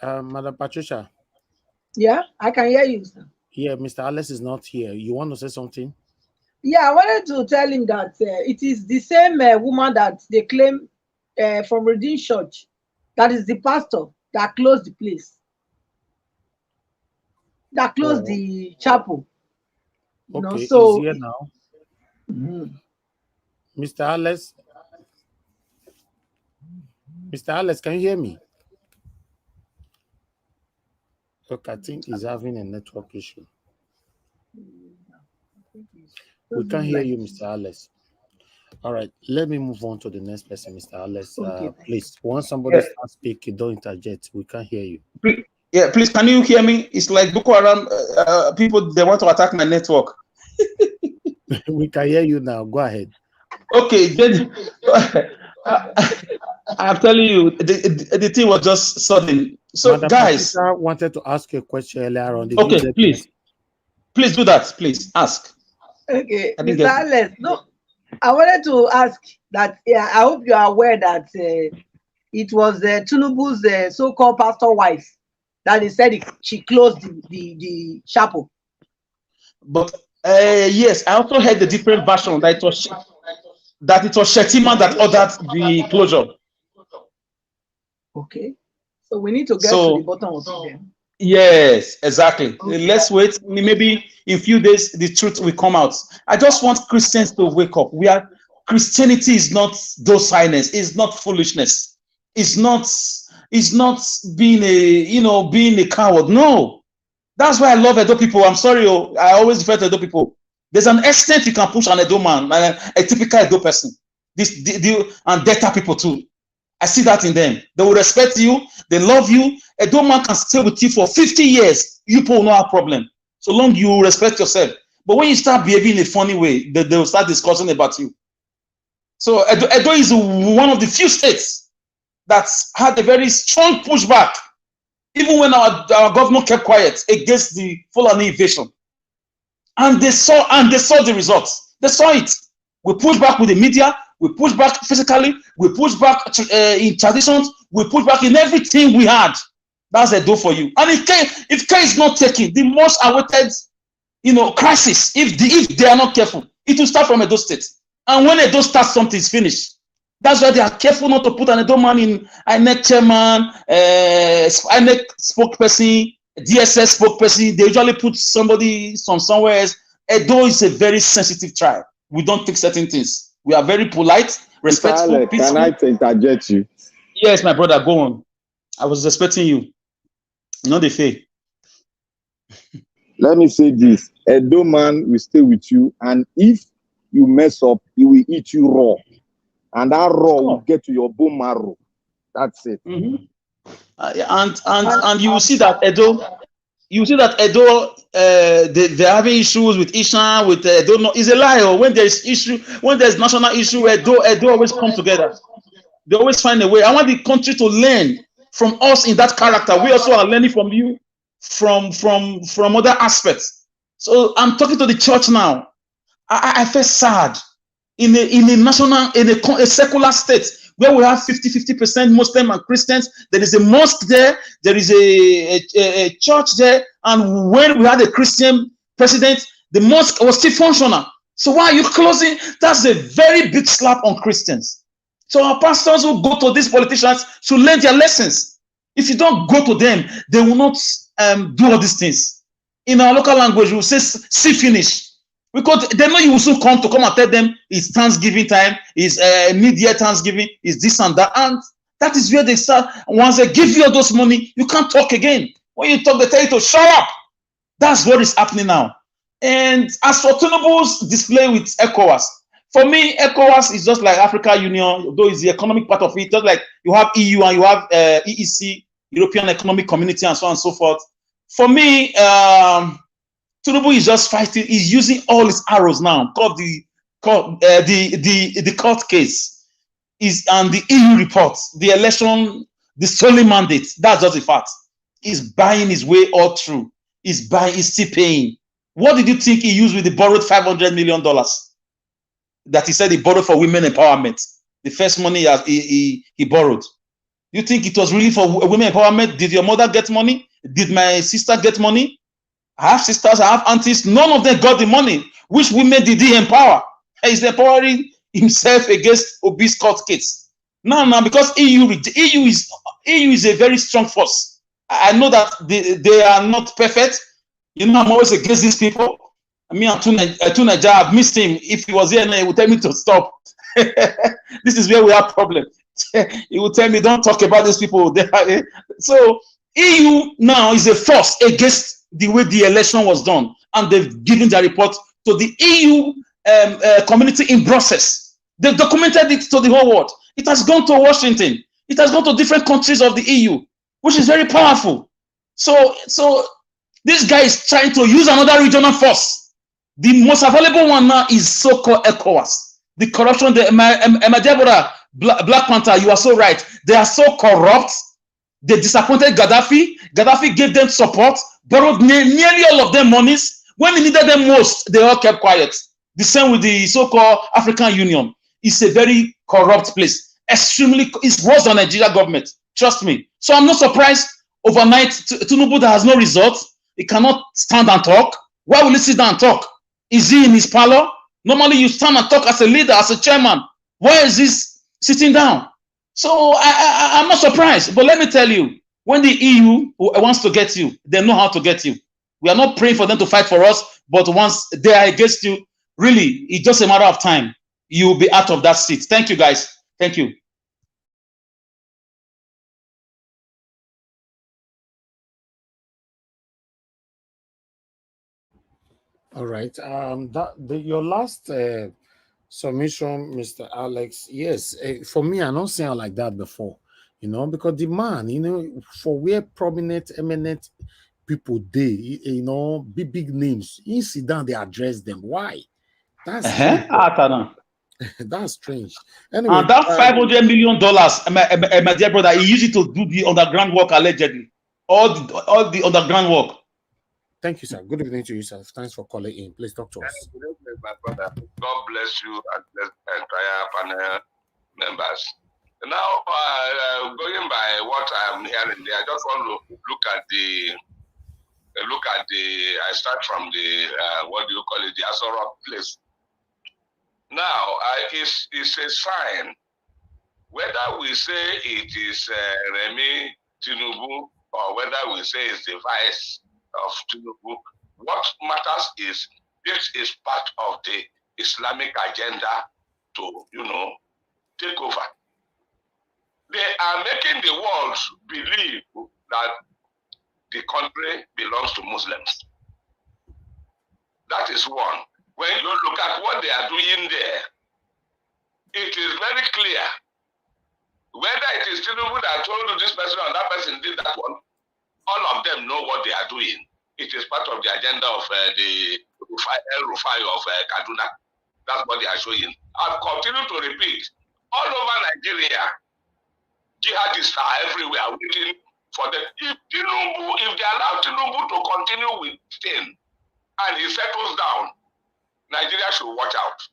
Madam Patricia. Yeah, I can hear you, sir. Yeah, Mr. Alex is not here. You want to say something? Yeah, I wanted to tell him that it is the same woman that they claim from Redeemed Church, that is the pastor that closed the place, that closed the chapel. Okay, so he's here now. Mr. Alex, can you hear me? Look, I think he's having a network issue. We can't hear you, Mr. Alex. All right, let me move on to the next person, Mr. Alex. Please, once somebody starts speaking, don't interject. We can't hear you. Yeah, please, can you hear me? It's like Boko Haram people, they want to attack my network. We can hear you now. Go ahead. Okay, then I'm telling you, the thing was just sudden. So, Madam guys, Patricia wanted to ask you a question earlier on. Okay, please do that. Please ask. Okay, Mr. Alex, no, I wanted to ask that. Yeah, I hope you are aware that it was Tinubu's so-called pastor wife that he said she closed the chapel. But yes, I also heard the different version that it was Shetima that ordered the closure. Okay, so we need to get to the bottom of it. Yes, exactly. Okay. Let's wait. Maybe in a few days the truth will come out. I just want Christians to wake up. Christianity is not docileness. It's not foolishness. It's not being a coward. No. That's why I love Edo people. I'm sorry, I always refer to Edo people. There's an extent you can push an Edo man, a typical Edo person. And Delta people too. I see that in them. They will respect you. They love you. Edo man can stay with you for 50 years. You people will not have a problem. So long you respect yourself. But when you start behaving in a funny way, they will start discussing about you. So Edo is one of the few states that's had a very strong pushback. Even when our governor kept quiet against the Fulani invasion. And they saw the results. They saw it. We pushed back with the media. We pushed back physically. We pushed back in traditions. We pushed back in everything we had. That's a do for you. And if K is not taken, the most awaited, crisis, if they are not careful, it will start from Edo State. And when Edo starts, something is finished. That's why they are careful not to put an Edo man in INEC chairman, INEC spokesperson, DSS spokesperson. They usually put somebody from somewhere else. Edo is a very sensitive tribe. We don't take certain things. We are very polite, respectful, Alex, peaceful. can I interject you? Yes, my brother, go on. I was expecting you. Not the faith. Let me say this. Edo man will stay with you, and if you mess up, he will eat you raw. And that raw will get to your bone marrow. That's it. And you will see that Edo, they're having issues with Ishan, with Edo. No, it's a lie. When there's issue, when there's national issue, Edo always come together. They always find a way. I want the country to learn from us in that character. We also are learning from you, from other aspects. So I'm talking to the church now. I feel sad in a secular state where we have 50% Muslim and Christians. There is a mosque there. There is a church there. And when we had a Christian president, the mosque was still functional. So why are you closing? That's a very big slap on Christians. So our pastors who go to these politicians should learn their lessons. If you don't go to them, they will not do all these things. In our local language, we will say, see finish. Because they know you will soon come and tell them it's Thanksgiving time, it's mid-year Thanksgiving, it's this and that. And that is where they start. Once they give you all those money, you can't talk again. When you talk, they tell you to shut up. That's what is happening now. And as for Tinubu's display with ECOWAS, for me, ECOWAS is just like African Union, though it's the economic part of it, just like you have EU and you have EEC, European Economic Community, and so on and so forth. For me, Tinubu is just fighting. He's using all his arrows now. The court case is and the EU report, the election, the stolen mandate. That's just the fact. He's buying his way all through. He's still paying. What did you think he used with the borrowed $500 million that he said he borrowed for women empowerment? The first money he borrowed. You think it was really for women empowerment? Did your mother get money? Did my sister get money? I have sisters, I have aunties. None of them got the money. Which women did he empower? He's empowering himself against obese court case. Now, because EU is a very strong force. I know that they are not perfect. You know, I'm always against these people. I mean, Nigeria, I've missed him. If he was here, he would tell me to stop. This is where we have problems. He would tell me, don't talk about these people. So EU now is a force against the way the election was done, and they've given their report to the EU community in Brussels. They've documented it to the whole world. It has gone to Washington. It has gone to different countries of the EU, which is very powerful. So this guy is trying to use another regional force. The most available one now is so-called ECOWAS. The corruption, the Black Panther, you are so right. They are so corrupt. They disappointed Gaddafi. Gaddafi gave them support, borrowed nearly all of them monies. When he needed them most, they all kept quiet. The same with the so-called African Union. It's a very corrupt place. Extremely, it's worse than Nigeria government. Trust me. So I'm not surprised overnight Tinubu that has no results. He cannot stand and talk. Why will he sit down and talk? Is he in his parlor? Normally you stand and talk as a leader, as a chairman. Why is this sitting down? So I'm not surprised. But let me tell you, when the EU wants to get you, they know how to get you. We are not praying for them to fight for us, but once they are against you, really, it's just a matter of time. You will be out of that seat. Thank you, guys. Thank you. All right. Your last submission, Mr. Alex. Yes, for me, I don't sound like that before. You know, because the man, you know, for where prominent, eminent people they, you know, big names, you sit down, they address them. Why? That's that's strange. Anyway, and that $500 million, my dear brother, he used it to do the underground work allegedly. All the underground work. Thank you, sir. Good evening to you, sir. Thanks for calling in. Please talk to us. Good evening, my brother. God bless you and bless the entire panel members. Now, going by what I'm hearing there, I just want to look at the. I start from the what do you call it? The Azora place. Now, it's a sign. Whether we say it is Remi Tinubu or whether we say it's the vice of Tinubu, what matters is this is part of the Islamic agenda to, take over. They are making the world believe that the country belongs to Muslims. That is one. When you look at what they are doing there, it is very clear. Whether it is Tinubu that told you this person or that person did that one, all of them know what they are doing. It is part of the agenda of the Rufai of Kaduna. That's what they are showing. I'll continue to repeat. All over Nigeria, jihadists are everywhere waiting for them. If they allow Tinubu to continue with thing and he settles down, Nigeria should watch out.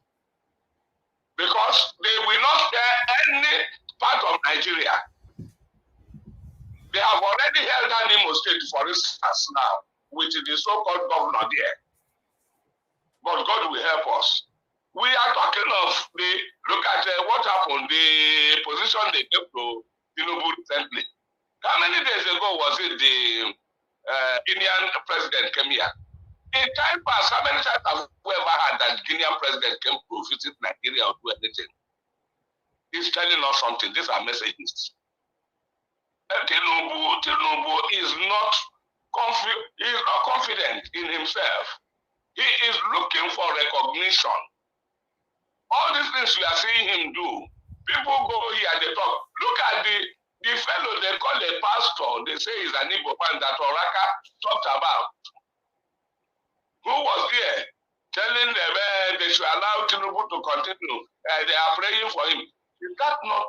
Because they will not spare any part of Nigeria. They have already held down Imo State, for instance, now, with the so-called governor there. But God will help us. We are talking of look at what happened, the position they gave to Tinubu recently. How many days ago was it the Guinean president came here? In time past, how many times have we ever had that Guinean president came to visit Nigeria or do anything? He's telling us something. These are messages. Tinubu is not confident in himself. He is looking for recognition. All these things we are seeing him do, people go here and they talk. Look at the fellow they call a pastor, they say he's an Igbo man that Oraka talked about. Who was there telling them they should allow Tinubu to continue? They are praying for him. Is that not,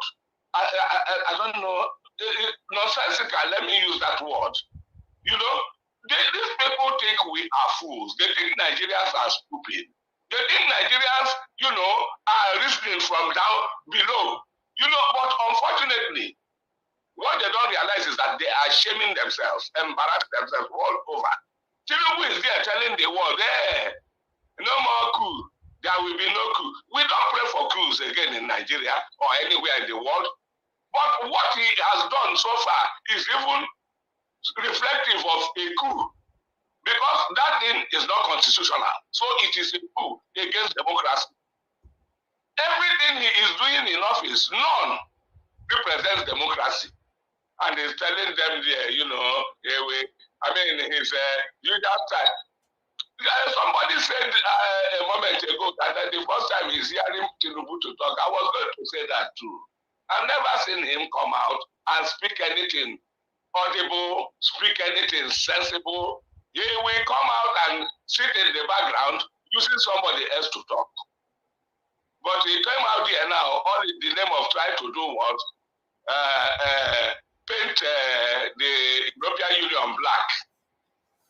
I don't know, nonsensical, let me use that word. These people think we are fools. They think Nigerians are stupid. They think Nigerians, are reasoning from down below. But unfortunately, what they don't realize is that they are shaming themselves, embarrassing themselves all over. Tinubu is there telling the world, no more coup. There will be no coup. We don't pray for coups again in Nigeria or anywhere in the world. But what he has done so far is even reflective of a coup. Because that thing is not constitutional. So it is a coup against democracy. Everything he is doing in office, none represents democracy. And he's telling them there, his usual style. Somebody said a moment ago that the first time he's hearing Tinubu to talk, I was going to say that too. I've never seen him come out and speak anything audible, speak anything sensible. He will come out and sit in the background using somebody else to talk. But he came out here now, all in the name of trying to do what? Paint the European Union black.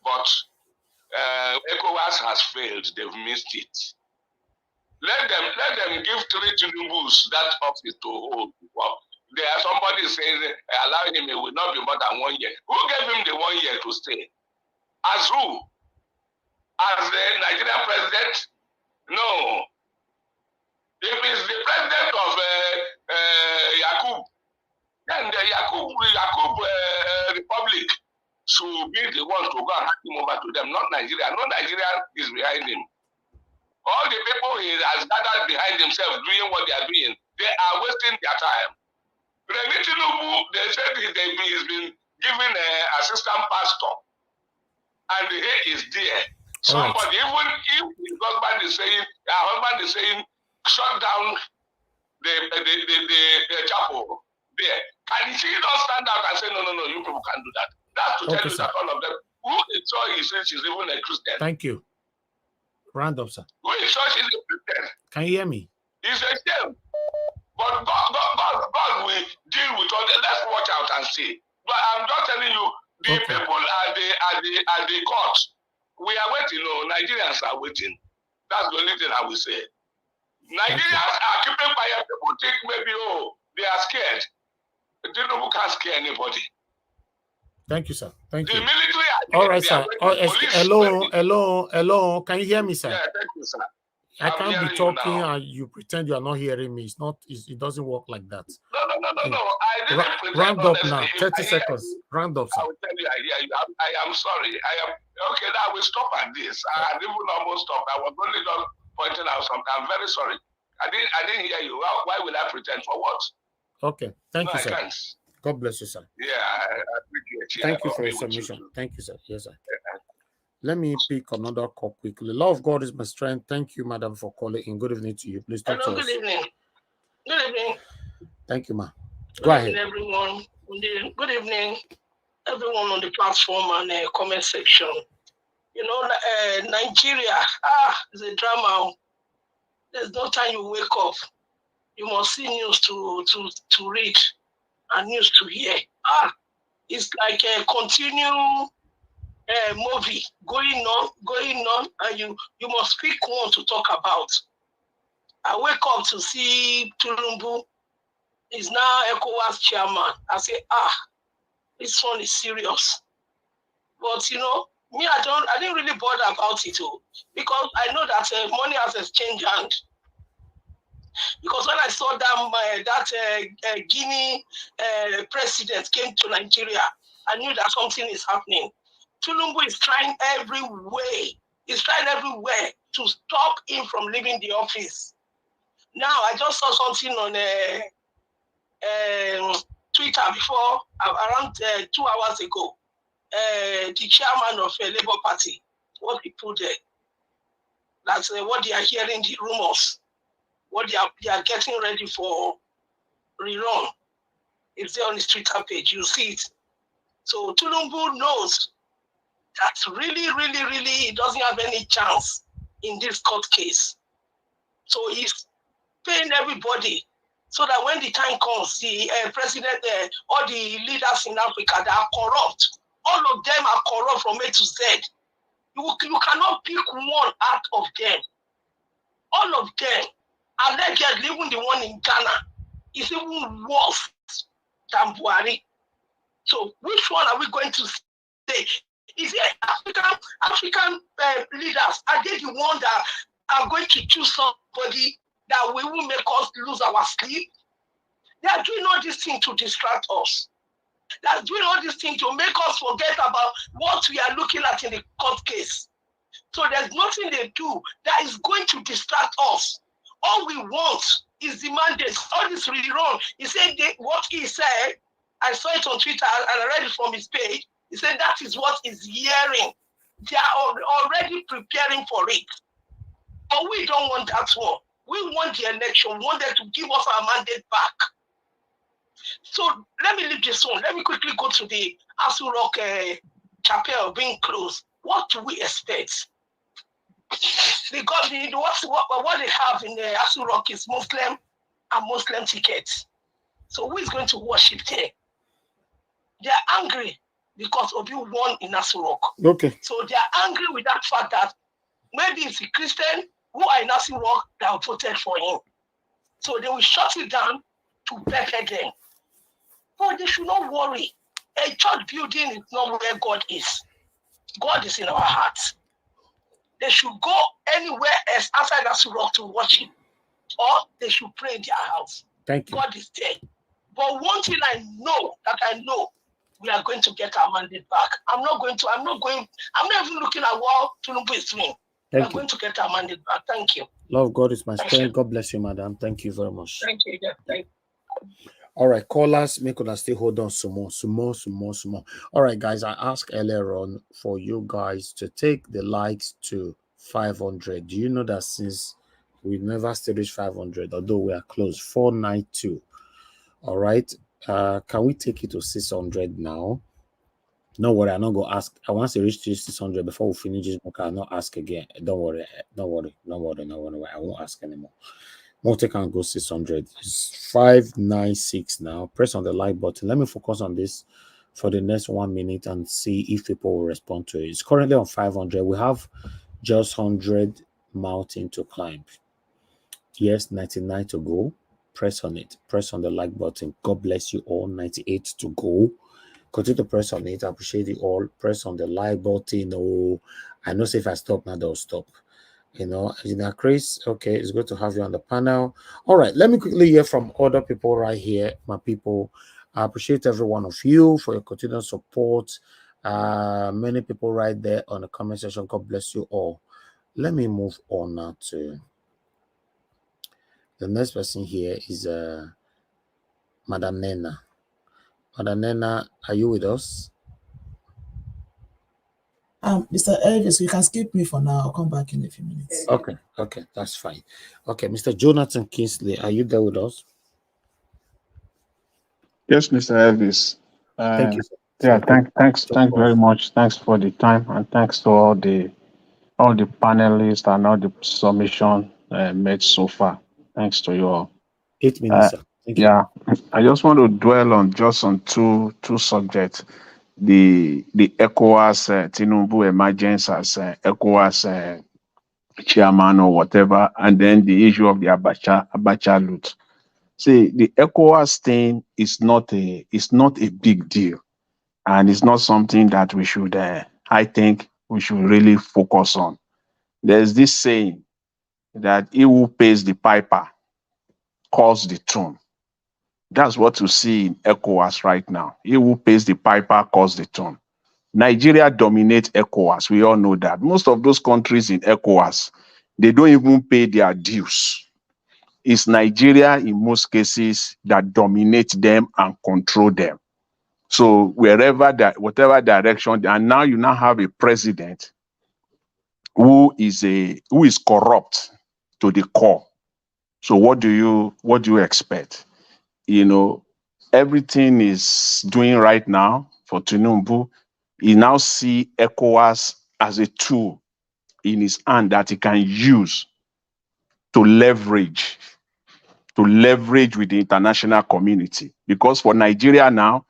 But ECOWAS has failed. They've missed it. Let them give 3 Tinubus that office to hold. Well, there are somebody saying allowing him, it will not be more than 1 year. Who gave him the 1 year to stay? As who? As the Nigerian president? No. If it's the president of Yakub, then the Yakub Republic should be the one to go and hand him over to them, not Nigeria. No Nigeria is behind him. All the people he has gathered behind himself doing what they are doing, they are wasting their time. Remi Tinubu, they said he's been given an assistant pastor, and he is there. Somebody, even if his husband is saying, shut down the chapel there, can he not stand out and say, no, you people can't do that? That's to tell you that all of them, who is sure he says she's even a Christian? Thank you. Round up, sir. Who is sure she's a Christian? Can you hear me? It's a shame. But God will deal with all that. Let's watch out and see. But I'm just telling you, the people at the court, we are waiting. No, Nigerians are waiting. That's the only thing I will say. Nigerians are keeping quiet. People think maybe, they are scared. Tinubu can't scare anybody. Thank you, sir. Thank you. The military all right, sir. Hello. Can you hear me, sir? Yeah, thank you, sir. I can't be talking and you pretend you are not hearing me. It doesn't work like that. No. I didn't round up now. 30 seconds. Round up, sir. I will tell you, I hear you. I am sorry. Okay, now we stop at this. I didn't almost stop. I was only just pointing out something. I'm very sorry. I didn't hear you. Why will I pretend for what? Okay, thank you, I sir. can't. God bless you, sir. Yeah, I appreciate. Thank you for your submission. Thank you, sir. Yes, sir. Let me pick another call quickly. Love of God is my strength. Thank you, madam, for calling in. Good evening to you. Please talk to us. Good evening. Good evening. Thank you, ma. Go ahead. Everyone. Good evening, everyone on the platform and comment section. You know, Nigeria, it's a drama. There's no time you wake up. You must see news to read and news to hear. It's like a continue movie going on, and you must pick one to talk about. I wake up to see Tulumbu is now ECOWAS chairman. I say, this one is serious. But you know, me, I didn't really bother about it because I know that money has exchanged hands. Because when I saw that Guinea president came to Nigeria, I knew that something is happening. Tulumbu is trying every way. He's trying everywhere to stop him from leaving the office. Now, I just saw something on Twitter before, around 2 hours ago. The chairman of Labour Party, what he put there. That's what they are hearing, the rumors. What they are getting ready for rerun. It's there on his Twitter page. You see it. So Tulumbu knows that really, he doesn't have any chance in this court case. So he's paying everybody so that when the time comes, the president, all the leaders in Africa that are corrupt, all of them are corrupt from A to Z. You cannot pick one out of them. All of them, allegedly, even the one in Ghana, is even worse than Buhari. So which one are we going to say? Is it African leaders? Are they the ones that are going to choose somebody that will make us lose our sleep? They are doing all these things to distract us. They are doing all these things to make us forget about what we are looking at in the court case. So there's nothing they do that is going to distract us. All we want is the mandate. All this rerun. He said what he said. I saw it on Twitter and I read it from his page. He said that is what he's hearing. They are already preparing for it. But we don't want that one. We want the election. We want them to give us our mandate back. So let me leave this one. Let me quickly go to the Asu Rock chapel being closed. What do we expect? The government, what they have in the Asu Rock is Muslim and Muslim tickets. So who is going to worship there? They are angry because Obi won in Asu Rock. Okay. So they are angry with that fact that maybe it's a Christian who are in Asu Rock that have voted for him. So they will shut it down to pepper them. But they should not worry. A church building is not where God is. God is in our hearts. They should go anywhere else outside Asu Rock to worship. Or they should pray in their house. Thank you. God is there. But one thing I know, we are going to get our mandate back. I'm not even looking at what Tulumbu is doing. We are going to get our mandate back. Thank you. Love God is my strength. God bless you, madam. Thank you very much. Thank you. Thank you. All right, callers, make us still hold on some more. All right, guys, I asked earlier on for you guys to take the likes to 500. Do you know that since we never still reached 500, although we are close, 492. All right, can we take it to 600 now? No worry, I'm not going to ask. I want to reach 600 before we finish this book. I'll not ask again. Don't worry. I won't ask anymore. Multi can go 600. It's 596 now. Press on the like button. Let me focus on this for the next 1 minute and see if people will respond to it. It's currently on 500. We have just 100 mountain to climb. Yes, 99 to go. Press on it. Press on the like button. God bless you all. 98 to go. Continue to press on it. I appreciate you all. Press on the like button. Oh, I know if I stop now, they'll stop. Chris, okay, it's good to have you on the panel. All right, let me quickly hear from other people right here, my people. I appreciate every one of you for your continued support. Many people right there on the comment section. God bless you all. Let me move on now to The next person here is Madam Nena. Madam Nena, are you with us? Mr. Elvis, you can skip me for now. I'll come back in a few minutes. Okay, that's fine. Okay, Mr. Jonathan Kingsley, are you there with us? Yes, Mr. Elvis. Thank you. Yeah, thanks very much. Thanks for the time, and thanks to all the panelists and all the submission made so far. Thanks to you all. 8 minutes, sir. Thank you. Yeah, I just want to dwell on two subjects: the ECOWAS Tinubu emergence as ECOWAS chairman or whatever, and then the issue of the Abacha loot. See, the ECOWAS thing is not a big deal, and it's not something that we should. I think we should really focus on. There's this saying that he who pays the piper calls the tune. That's what you see in ECOWAS right now. He who pays the piper calls the tune. Nigeria dominates ECOWAS. We all know that. Most of those countries in ECOWAS, they don't even pay their dues. It's Nigeria in most cases that dominates them and control them. So whatever direction, and now you now have a president who is corrupt to the core. So what do you expect? You know, everything is doing right now for Tinubu. He now see ECOWAS as a tool in his hand that he can use to leverage with the international community. Because for Nigeria now,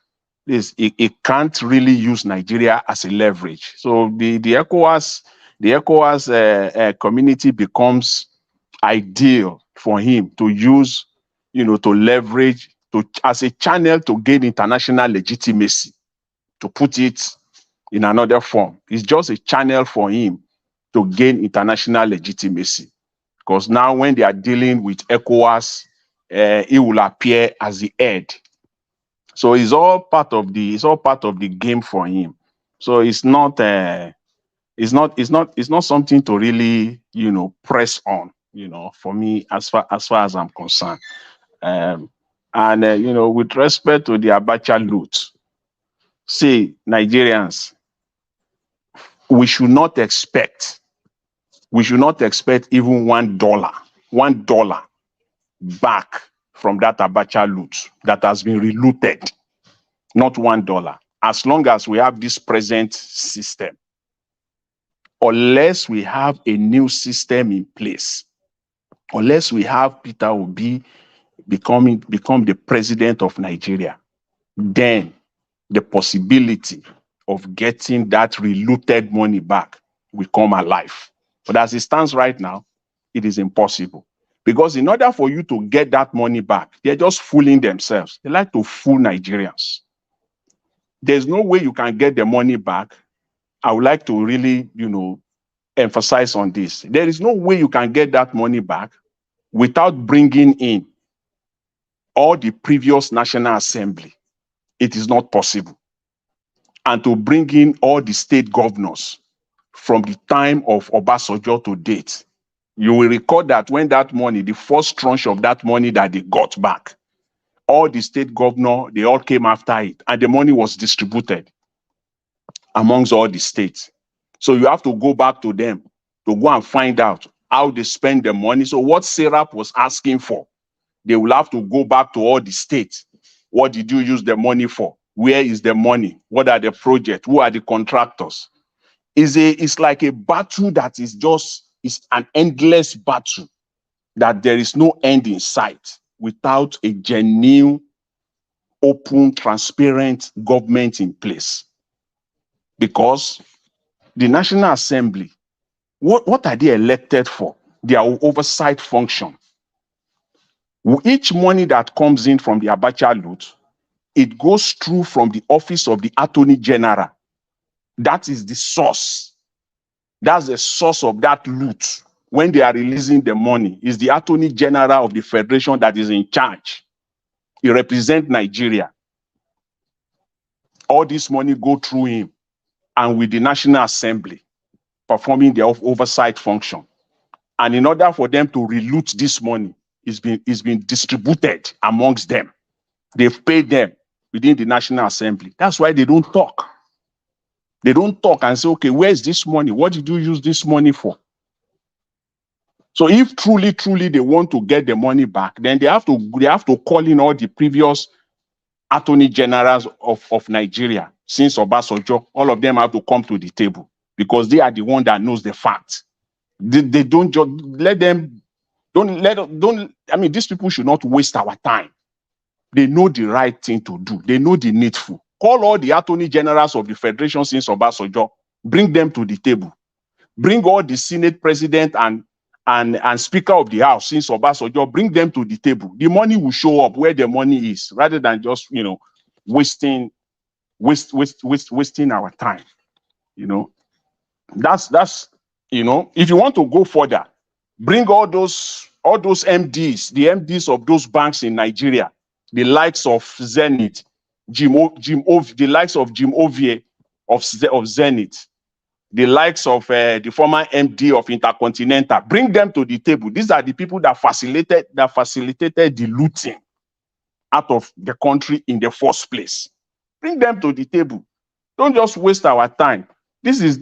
it can't really use Nigeria as a leverage. So the ECOWAS community becomes ideal for him to use, to leverage as a channel to gain international legitimacy. To put it in another form, it's just a channel for him to gain international legitimacy. Because now when they are dealing with ECOWAS, he will appear as the head. So it's all part of the game for him. So it's not something to really press on, for me as far as I'm concerned. With respect to the Abacha loot, see, Nigerians, we should not expect even $1 back from that Abacha loot that has been relooted. Not $1. As long as we have this present system, unless we have a new system in place, unless we have Peter Obi become the president of Nigeria, then the possibility of getting that relooted money back will come alive. But as it stands right now, it is impossible. Because in order for you to get that money back, they're just fooling themselves. They like to fool Nigerians. There's no way you can get the money back. I would like to really, emphasize on this. There is no way you can get that money back without bringing in all the previous National Assembly. It is not possible. And to bring in all the state governors from the time of Obasanjo to date, you will recall that when that money, the first tranche of that money that they got back, all the state governors, they all came after it, and the money was distributed amongst all the states. So you have to go back to them to go and find out how they spend the money. So what Serap was asking for, they will have to go back to all the states. What did you use the money for? Where is the money? What are the projects? Who are the contractors? It's like a battle that is an endless battle that there is no end in sight without a genuine, open, transparent government in place. Because the National Assembly, what are they elected for? Their oversight function. Each money that comes in from the Abacha loot, it goes through from the office of the Attorney General. That is the source. That's the source of that loot. When they are releasing the money, is the Attorney General of the Federation that is in charge. He represents Nigeria. All this money go through him and with the National Assembly performing their oversight function. And in order for them to reloot this money, is being distributed amongst them. They've paid them within the National Assembly. That's why they don't talk. They don't talk and say, okay, where's this money? What did you use this money for? So if truly they want to get the money back, then they have to call in all the previous attorney generals of Nigeria since Obasanjo. All of them have to come to the table because they are the one that knows the facts. They don't just let them. I mean, these people should not waste our time. They know the right thing to do. They know the needful. Call all the attorney generals of the federation since Obasanjo. Bring them to the table. Bring all the Senate president and Speaker of the House since Obasanjo. Bring them to the table. The money will show up where the money is, rather than just wasting our time. That's if you want to go further, bring all those MDs, the MDs of those banks in Nigeria, the likes of Zenith, the likes of Jim Ovie of Zenith, the likes of the former MD of Intercontinental. Bring them to the table. These are the people that facilitated the looting out of the country in the first place. Bring them to the table. Don't just waste our time. This is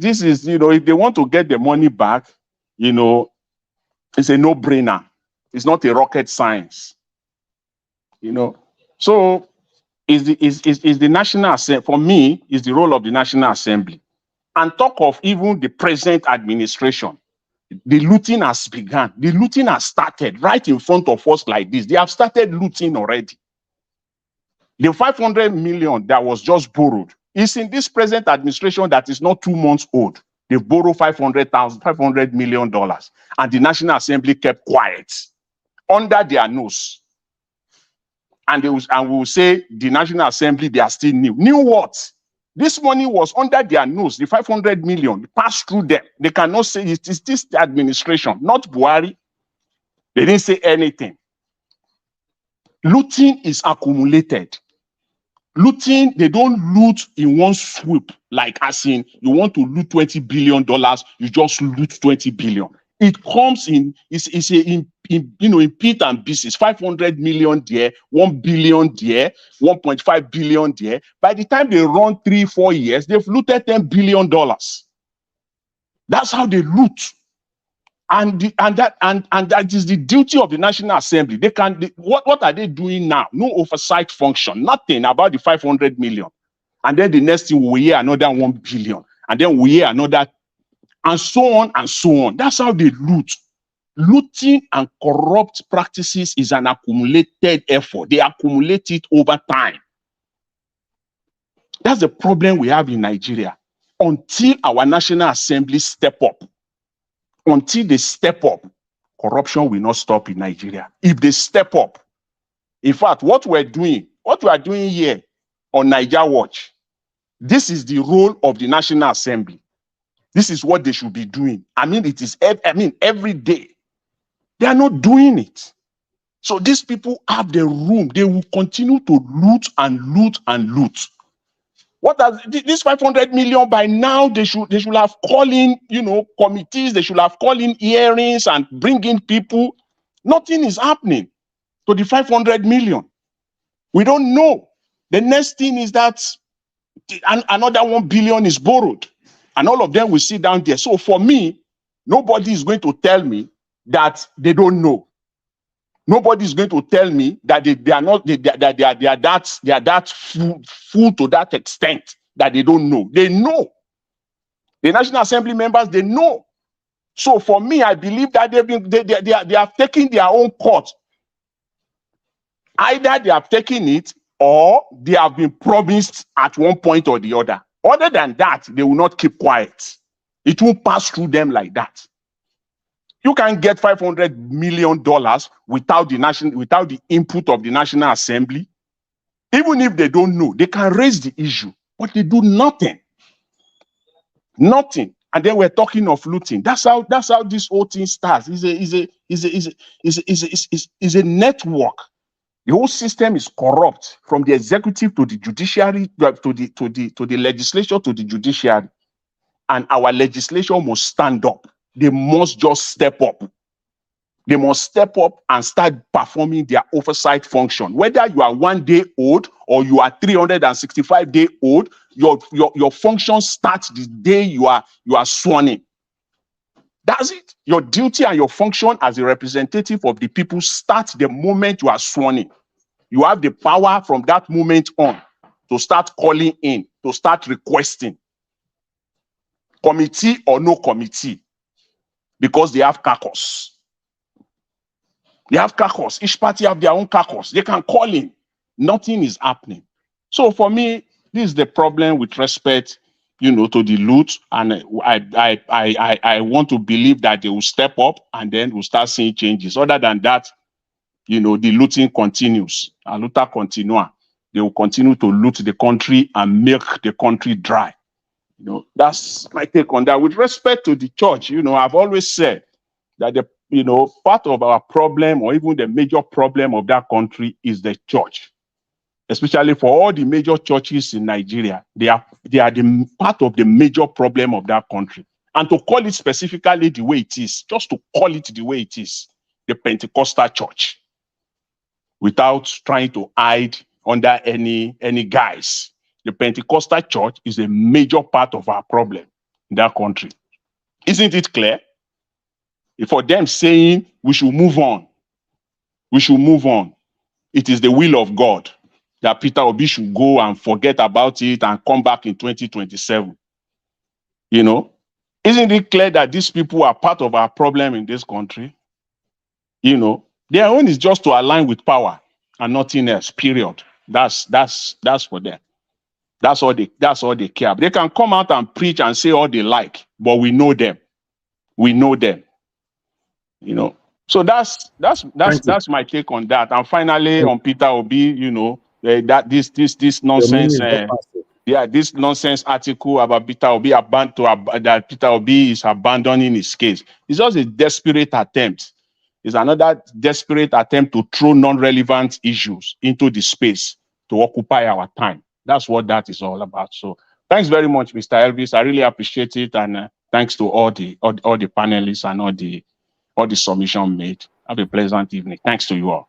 if they want to get the money back, it's a no-brainer. It's not a rocket science. So is the National Assembly, for me, is the role of the National Assembly. And talk of even the present administration. The looting has begun. The looting has started right in front of us like this. They have started looting already. The 500 million that was just borrowed is in this present administration that is not 2 months old. They borrowed $500 million, and the National Assembly kept quiet under their nose. And we will say the National Assembly, they are still new. New what? This money was under their nose. The 500 million passed through them. They cannot say it is this administration, not Buhari. They didn't say anything. Looting is accumulated. Looting, they don't loot in one swoop, like as in you want to loot $20 billion, you just loot 20 billion. It comes in bit and pieces. 500 million there, 1 billion there, 1.5 billion there. By the time they run 3-4 years, they've looted $10 billion. That's how they loot. And that is the duty of the National Assembly. What are they doing now? No oversight function, nothing about the 500 million. And then the next thing we hear another 1 billion. And then we hear another, and so on and so on. That's how they loot. Looting and corrupt practices is an accumulated effort. They accumulate it over time. That's the problem we have in Nigeria. Until our National Assembly step up, until they step up, corruption will not stop in Nigeria. If they step up, in fact, what we are doing here on Niger Watch, this is the role of the National Assembly. This is what they should be doing. I mean, every day. They are not doing it. So these people have the room. They will continue to loot and loot and loot. What does this 500 million by now? They should have called in, committees. They should have called in hearings and bring in people. Nothing is happening to the 500 million. We don't know. The next thing is that another 1 billion is borrowed, and all of them will sit down there. So for me, nobody is going to tell me that they don't know. Nobody is going to tell me that they are that full to that extent that they don't know. They know. The National Assembly members, they know. So for me, I believe that they have taken their own course. Either they have taken it or they have been promised at one point or the other. Other than that, they will not keep quiet. It won't pass through them like that. You can get $500 million without the input of the National Assembly. Even if they don't know, they can raise the issue, but they do nothing. Nothing. And then we're talking of looting. That's how this whole thing starts. Is a network. The whole system is corrupt, from the executive to the judiciary, to the legislature to the judiciary. And our legislation must stand up. They must just step up. They must step up and start performing their oversight function. Whether you are 1 day old or you are 365 day old, your function starts the day you are sworn in. That's it. Your duty and your function as a representative of the people starts the moment you are sworn in. You have the power from that moment on to start calling in, to start requesting. Committee or no committee, because they have caucus. They have caucus. Each party have their own caucus. They can call in. Nothing is happening. So for me, this is the problem with respect, to the loot. And I want to believe that they will step up and then we'll start seeing changes. Other than that, the looting continues. A luta continua. They will continue to loot the country and make the country dry. That's my take on that. With respect to the church, I've always said that part of our problem, or even the major problem of that country, is the church. Especially for all the major churches in Nigeria, they are the part of the major problem of that country. And to call it specifically the way it is, just to call it the way it is, the Pentecostal church, without trying to hide under any guise. The Pentecostal church is a major part of our problem in that country. Isn't it clear? For them saying we should move on, it is the will of God that Peter Obi should go and forget about it and come back in 2027. Isn't it clear that these people are part of our problem in this country? Their own is just to align with power and nothing else, period. That's for them. That's all they care. They can come out and preach and say all they like, but we know them. So that's my take on that. And finally, on Peter Obi, that this nonsense, this nonsense article about Peter Obi that Peter Obi is abandoning his case. It's just a desperate attempt. It's another desperate attempt to throw non-relevant issues into the space to occupy our time. That's what that is all about. So thanks very much, Mr. Elvis. I really appreciate it, and thanks to all the panelists and all the submission made. Have a pleasant evening. Thanks to you all.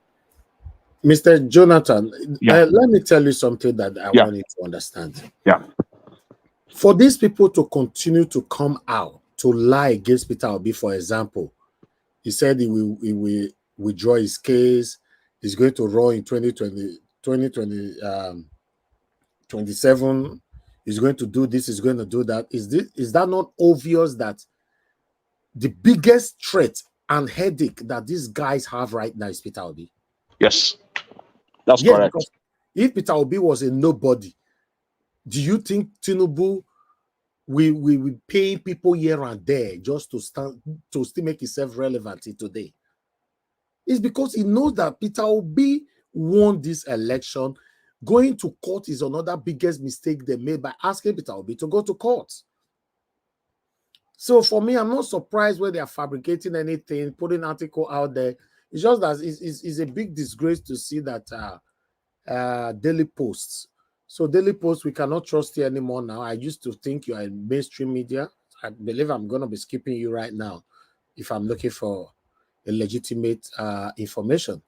Mr. Jonathan, let me tell you something that I want you to understand. Yeah. For these people to continue to come out to lie against Peter Obi, for example, he said he will withdraw his case. He's going to run in 27. He's going to do this. He's going to do that. Is that not obvious that the biggest threat and headache that these guys have right now is Peter Obi? Yes, that's correct. Because if Peter Obi was a nobody, do you think Tinubu will pay people here and there just to still make himself relevant today? It's because he knows that Peter Obi won this election. Going to court is another biggest mistake they made by asking Peter Obi to go to court. So for me, I'm not surprised when they are fabricating anything, putting an article out there. It's just that it's a big disgrace to see that Daily Posts. So Daily Posts, we cannot trust you anymore now. I used to think you are in mainstream media. I believe I'm going to be skipping you right now if I'm looking for a legitimate information.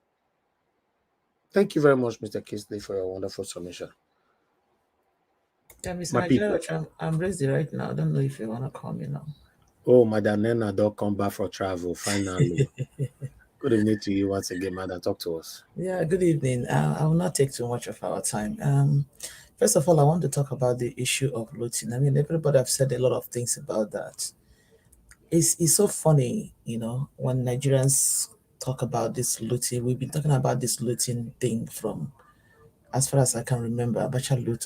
Thank you very much, Mr. Kisley, for your wonderful submission. Yeah, Mr. Nigeria, I'm ready right now. I don't know if you want to call me now. Oh, Madam Nena, don't come back for travel, finally. Good evening to you once again, Madam. Talk to us. Yeah, good evening. I will not take too much of our time. First of all, I want to talk about the issue of looting. I mean, everybody have said a lot of things about that. It's so funny, when Nigerians talk about this looting. We've been talking about this looting thing from, as far as I can remember, Abacha loot.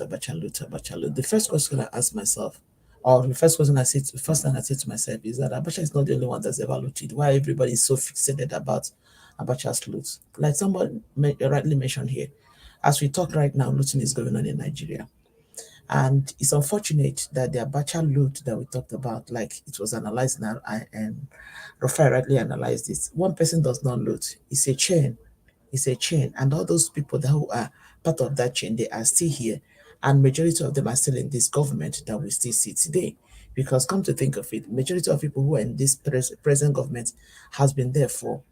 The first question I asked myself, or the first thing I said to myself is that Abacha is not the only one that's ever looted. Why everybody is so fixated about Abacha's loot? Like somebody rightly mentioned here, as we talk right now, looting is going on in Nigeria. And it's unfortunate that the Abacha loot that we talked about, like it was analyzed now, and Rafael rightly analyzed it. One person does not loot. It's a chain. It's a chain. And all those people who are part of that chain, they are still here. And majority of them are still in this government that we still see today. Because come to think of it, majority of people who are in this present government has been there for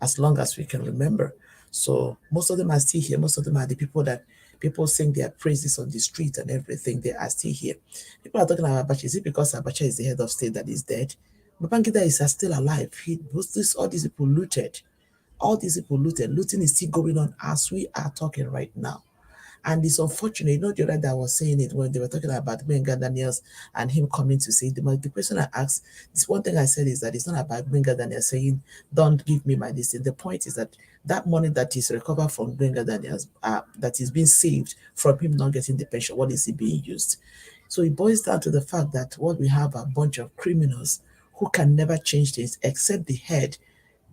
as long as we can remember. So most of them are still here. Most of them are the people that people sing their praises on the street and everything. They are still here. People are talking about Abacha. Is it because Abacha is the head of state that is dead? Babangida is still alive. All these people looted. All these people looted. Looting is still going on as we are talking right now. And it's unfortunate, you know, the other day I was saying it when they were talking about Benga Daniels and him coming to say, the question I asked, this one thing I said is that it's not about Benga Daniels saying, don't give me my list. The point is that that money that is recovered from Benga Daniels, that is being saved from him not getting the pension, what is it being used? So it boils down to the fact that what we have are a bunch of criminals who can never change things except the head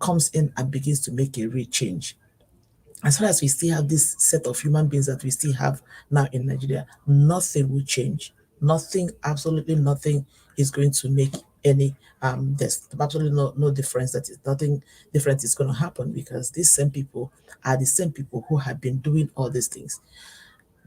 comes in and begins to make a real change. As far as we still have this set of human beings that we still have now in Nigeria, nothing will change. Nothing, absolutely nothing is going to make any there's absolutely no difference. That is nothing different is going to happen, because these same people are the same people who have been doing all these things.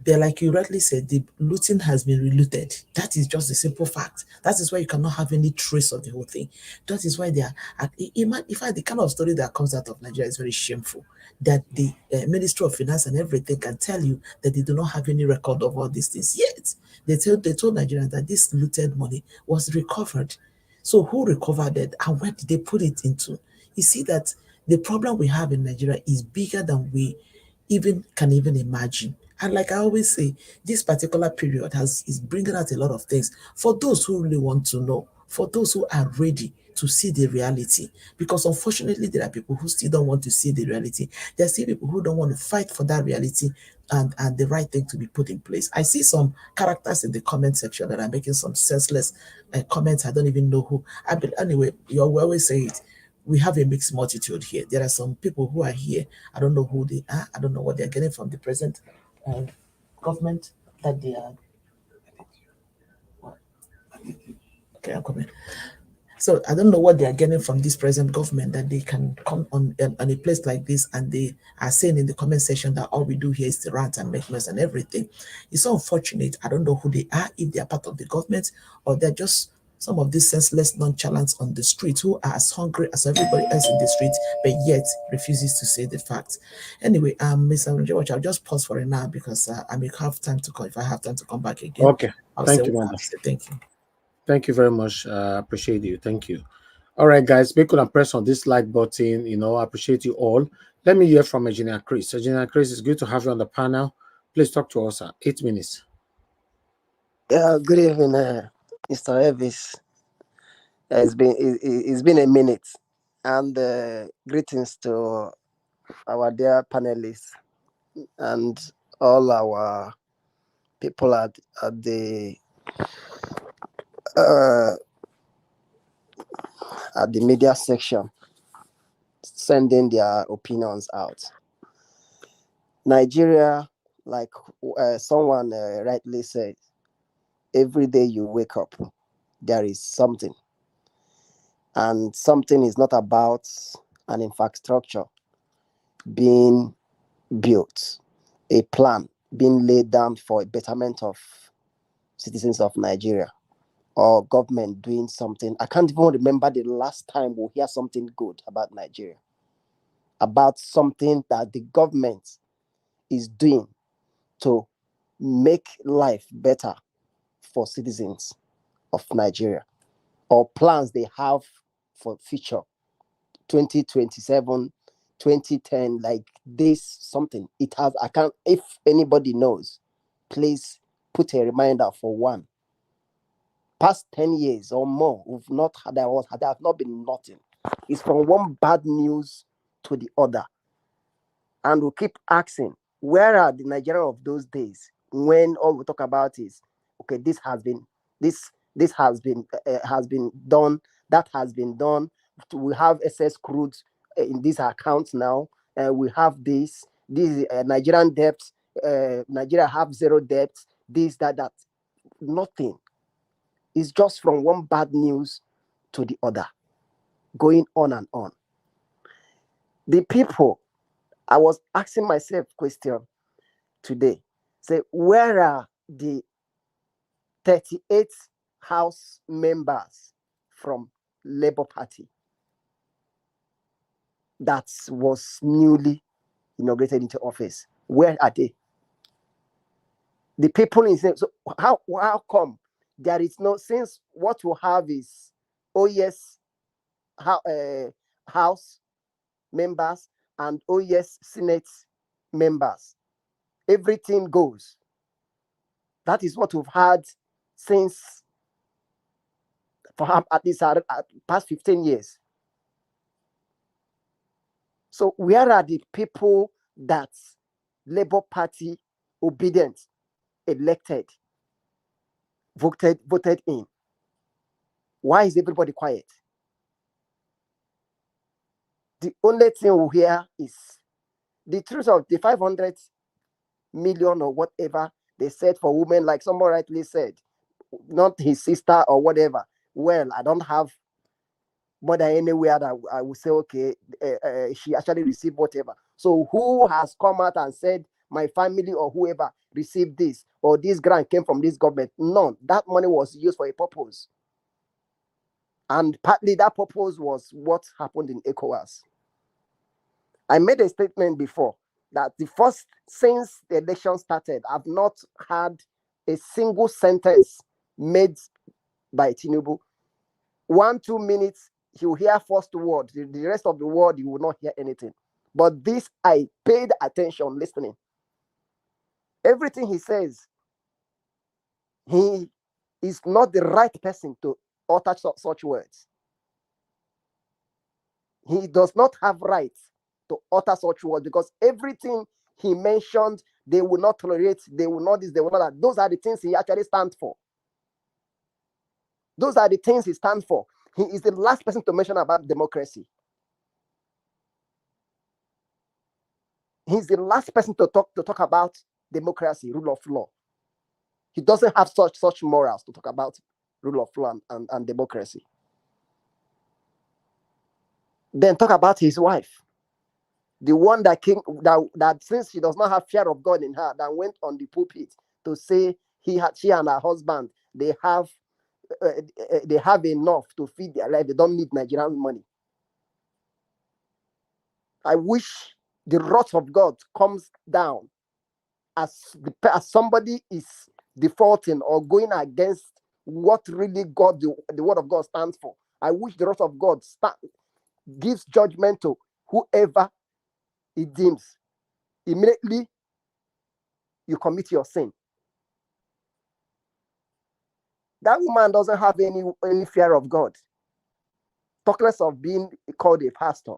They're, like you rightly said, the looting has been relooted. That is just a simple fact. That is why you cannot have any trace of the whole thing. That is why they are, in fact, the kind of story that comes out of Nigeria is very shameful. That the Ministry of Finance and everything can tell you that they do not have any record of all these things. Yet, they told Nigerians that this looted money was recovered. So who recovered it and where did they put it into? You see that the problem we have in Nigeria is bigger than we can even imagine. And like I always say, this particular period is bringing out a lot of things for those who really want to know, for those who are ready to see the reality. Because unfortunately, there are people who still don't want to see the reality. There are still people who don't want to fight for that reality and the right thing to be put in place. I see some characters in the comment section that are making some senseless comments. I don't even know who. Anyway, you always say it. We have a mixed multitude here. There are some people who are here. I don't know who they are. I don't know what they're getting from the present government that they are. Okay, I'm coming. So I don't know what they are getting from this present government that they can come on a place like this and they are saying in the comment section that all we do here is to rant and make noise and everything. It's so unfortunate. I don't know who they are, if they are part of the government or they're just some of these senseless nonchalants on the street who are as hungry as everybody else in the street, but yet refuses to say the facts. Anyway, Mr. Njewach, I'll just pause for it now because I may have time to call. If I have time to come back again, okay. I'll Thank say you, what I madam. have to say. Thank you. Thank you very much. Appreciate you. Thank you. All right, guys, make sure press on this like button. You know, I appreciate you all. Let me hear from Engineer Chris. Engineer Chris, it's good to have you on the panel. Please talk to us. 8 minutes. Good evening, Mr. Elvis. It's been a minute, and greetings to our dear panelists and all our people at the media section sending their opinions out. Nigeria, like someone rightly said, every day you wake up, there is something. And something is not about an infrastructure being built, a plan being laid down for a betterment of citizens of Nigeria, or government doing something. I can't even remember the last time we'll hear something good about Nigeria, about something that the government is doing to make life better for citizens of Nigeria, or plans they have for future 2027, 2010, like this something. It has, I can't, if anybody knows, please put a reminder for one. Past 10 years or more, we've not had, there have not been nothing. It's from one bad news to the other. And we'll keep asking, where are the Nigerians of those days when all we talk about is, okay, this has been done, that has been done. We have excess crude in these accounts now. We have this Nigerian debt. Nigeria have zero debt. This, that. Nothing. It's just from one bad news to the other, going on and on. The people, I was asking myself question today. Say, where are the 38 House members from Labour Party? that was newly inaugurated into office? Where are they? The people in so how come there is no, since what we have is OES House members and OES Senate members. Everything goes. That is what we've had since perhaps at least past 15 years. So where are the people that Labour Party obedient elected, voted in? Why is everybody quiet? The only thing we hear is the truth of the 500 million or whatever they said for women, like someone rightly said, not his sister or whatever. Well, I don't have more than anywhere that I would say, okay, she actually received whatever. So who has come out and said my family or whoever received this, or this grant came from this government? None. That money was used for a purpose. And partly that purpose was what happened in ECOWAS. I made a statement before that since the election started, I've not had a single sentence made by Tinubu. 1-2 minutes, he will hear first word. The rest of the word, you will not hear anything. But this, I paid attention listening. Everything he says, he is not the right person to utter such words. He does not have rights to utter such words, because everything he mentioned, they will not tolerate, they will not this, they will not that. Those are the things he actually stands for. Those are the things he stands for. He is the last person to mention about democracy. He's the last person to talk about democracy, rule of law. He doesn't have such morals to talk about rule of law and democracy. Then talk about his wife, the one that that since she does not have fear of God in her, that went on the pulpit to say she and her husband, they have enough to feed their life. They don't need Nigerian money. I wish the wrath of God comes down as somebody is defaulting or going against what really God, the word of God stands for. I wish the wrath of God gives judgment to whoever it deems. Immediately, you commit your sin. That woman doesn't have any fear of God. Talk less of being called a pastor.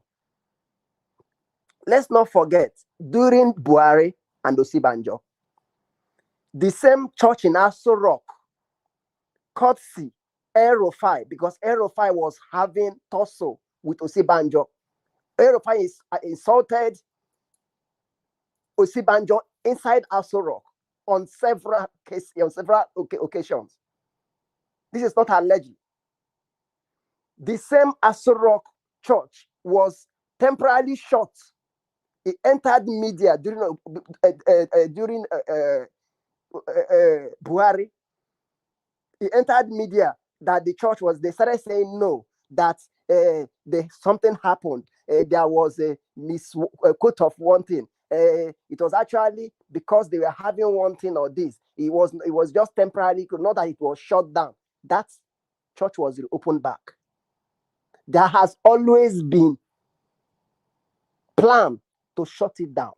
Let's not forget, during Buhari and Osibanjo, the same church in Aso Rock, courtesy Aerofy, because Aerofy was having tussle with Osibanjo. Aerofy is insulted Osibanjo inside Aso Rock on several occasions. This is not alleged. The same Aso Rock church was temporarily shut. It entered media during Buhari. It entered media that the church was. They started saying no, that something happened. There was a misquote of one thing. It was actually because they were having one thing or this. It was just temporary. Not that it was shut down. That church was opened back. There has always been plan to shut it down.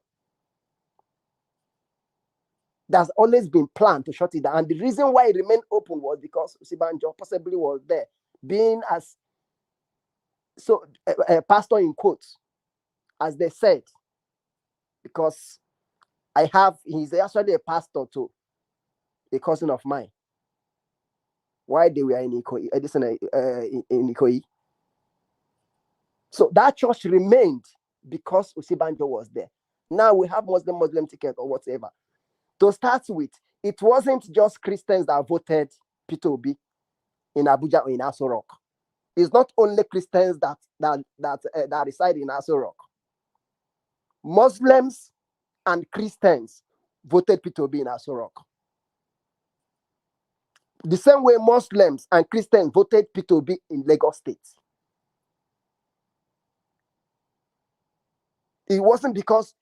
There's always been plan to shut it down. And the reason why it remained open was because Osibanjo possibly was there, being as a pastor in quotes, as they said, because he's actually a pastor to a cousin of mine. Why they were in Ikoyi. So that church remained because Osibanjo was there. Now we have Muslim ticket or whatever. To start with, it wasn't just Christians that voted Peter Obi in Abuja or in Aso Rock. It's not only Christians that reside in Aso Rock. Muslims and Christians voted Peter Obi in Aso Rock. The same way Muslims and Christians voted Peter Obi in Lagos State. It wasn't because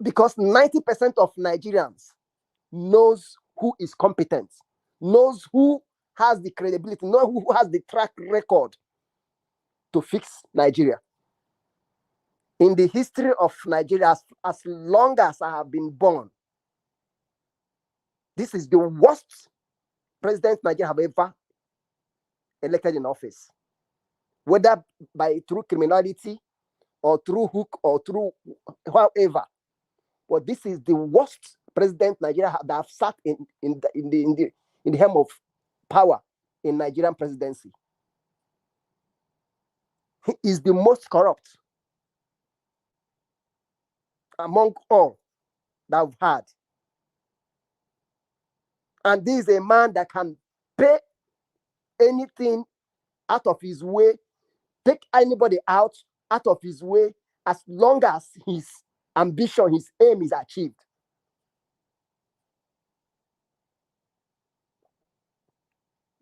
90% of Nigerians knows who is competent, knows who has the credibility, knows who has the track record to fix Nigeria. In the history of Nigeria, as long as I have been born, this is the worst president Nigeria have ever elected in office, whether through criminality or through hook or through however. But this is the worst president Nigeria that have sat in the helm of power in Nigerian presidency. He is the most corrupt among all that we've had. And this is a man that can pay anything out of his way, take anybody out of his way, as long as his ambition, his aim is achieved.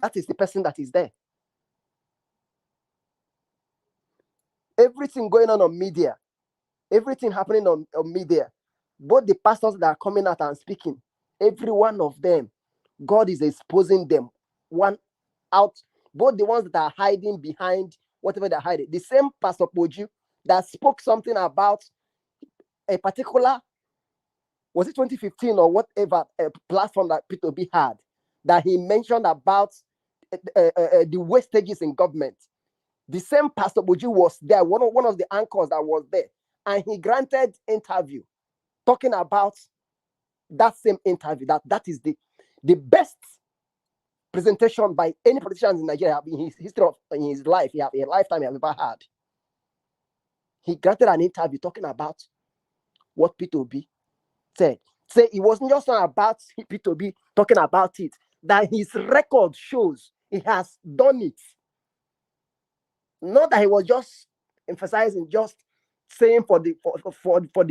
That is the person that is there. Everything going on media, everything happening on media, both the pastors that are coming out and speaking, every one of them, God is exposing them one out, both the ones that are hiding behind whatever they're hiding. The same Pastor Poju that spoke something about a particular, was it 2015 or whatever platform that P2B had, that he mentioned about the wastages in government. The same Pastor Poju was there, one of the anchors that was there, and he granted interview talking about that same interview, that is the best presentation by any politician in Nigeria in his history in his life, a lifetime he has ever had. He granted an interview talking about what P2B said. Say it wasn't just about P2B talking about it, that his record shows he has done it. Not that he was just emphasizing, just saying for the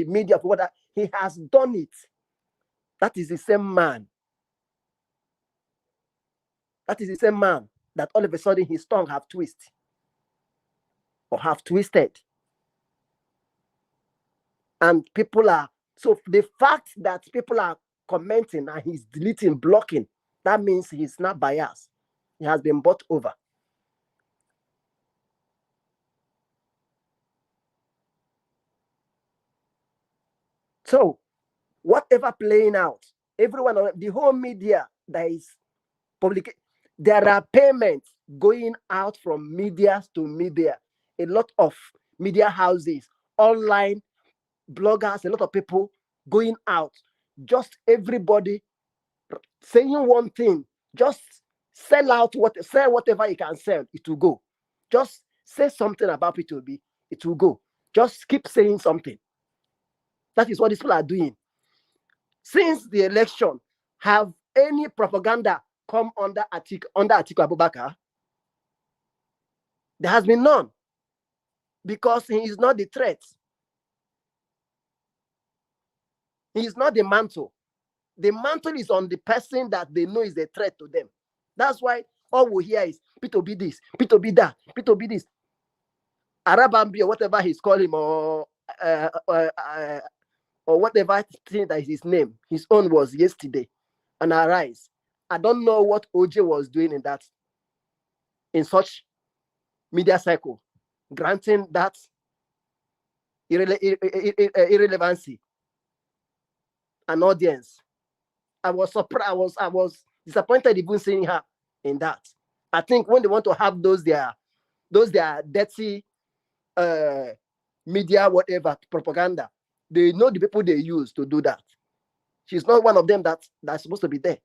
media, for what he has done it. That is the same man. That is the same man that all of a sudden his tongue have twisted or have twisted. And people are, so the fact that people are commenting and he's deleting, blocking, that means he's not biased. He has been bought over. So, whatever playing out, everyone, the whole media that is public, there are payments going out from media to media. A lot of media houses, online bloggers, a lot of people going out. Just everybody saying one thing. Just sell whatever you can sell. It will go. Just say something about P2B. It will go. Just keep saying something. That is what these people are doing. Since the election, have any propaganda come under Atiku Abubakar? There has been none, because he is not the threat. He is not the mantle. The mantle is on the person that they know is a threat to them. That's why all we hear is P2B this, P2B that, P2B this. Arabambi or whatever he's calling him, or whatever thing that is his name. His own was yesterday. And Arise. I don't know what OJ was doing in such media cycle, granting that irrelevancy an audience. I was surprised. I was disappointed even seeing her in that. I think when they want to have those their dirty media, whatever, propaganda, they know the people they use to do that. She's not one of them that's supposed to be there.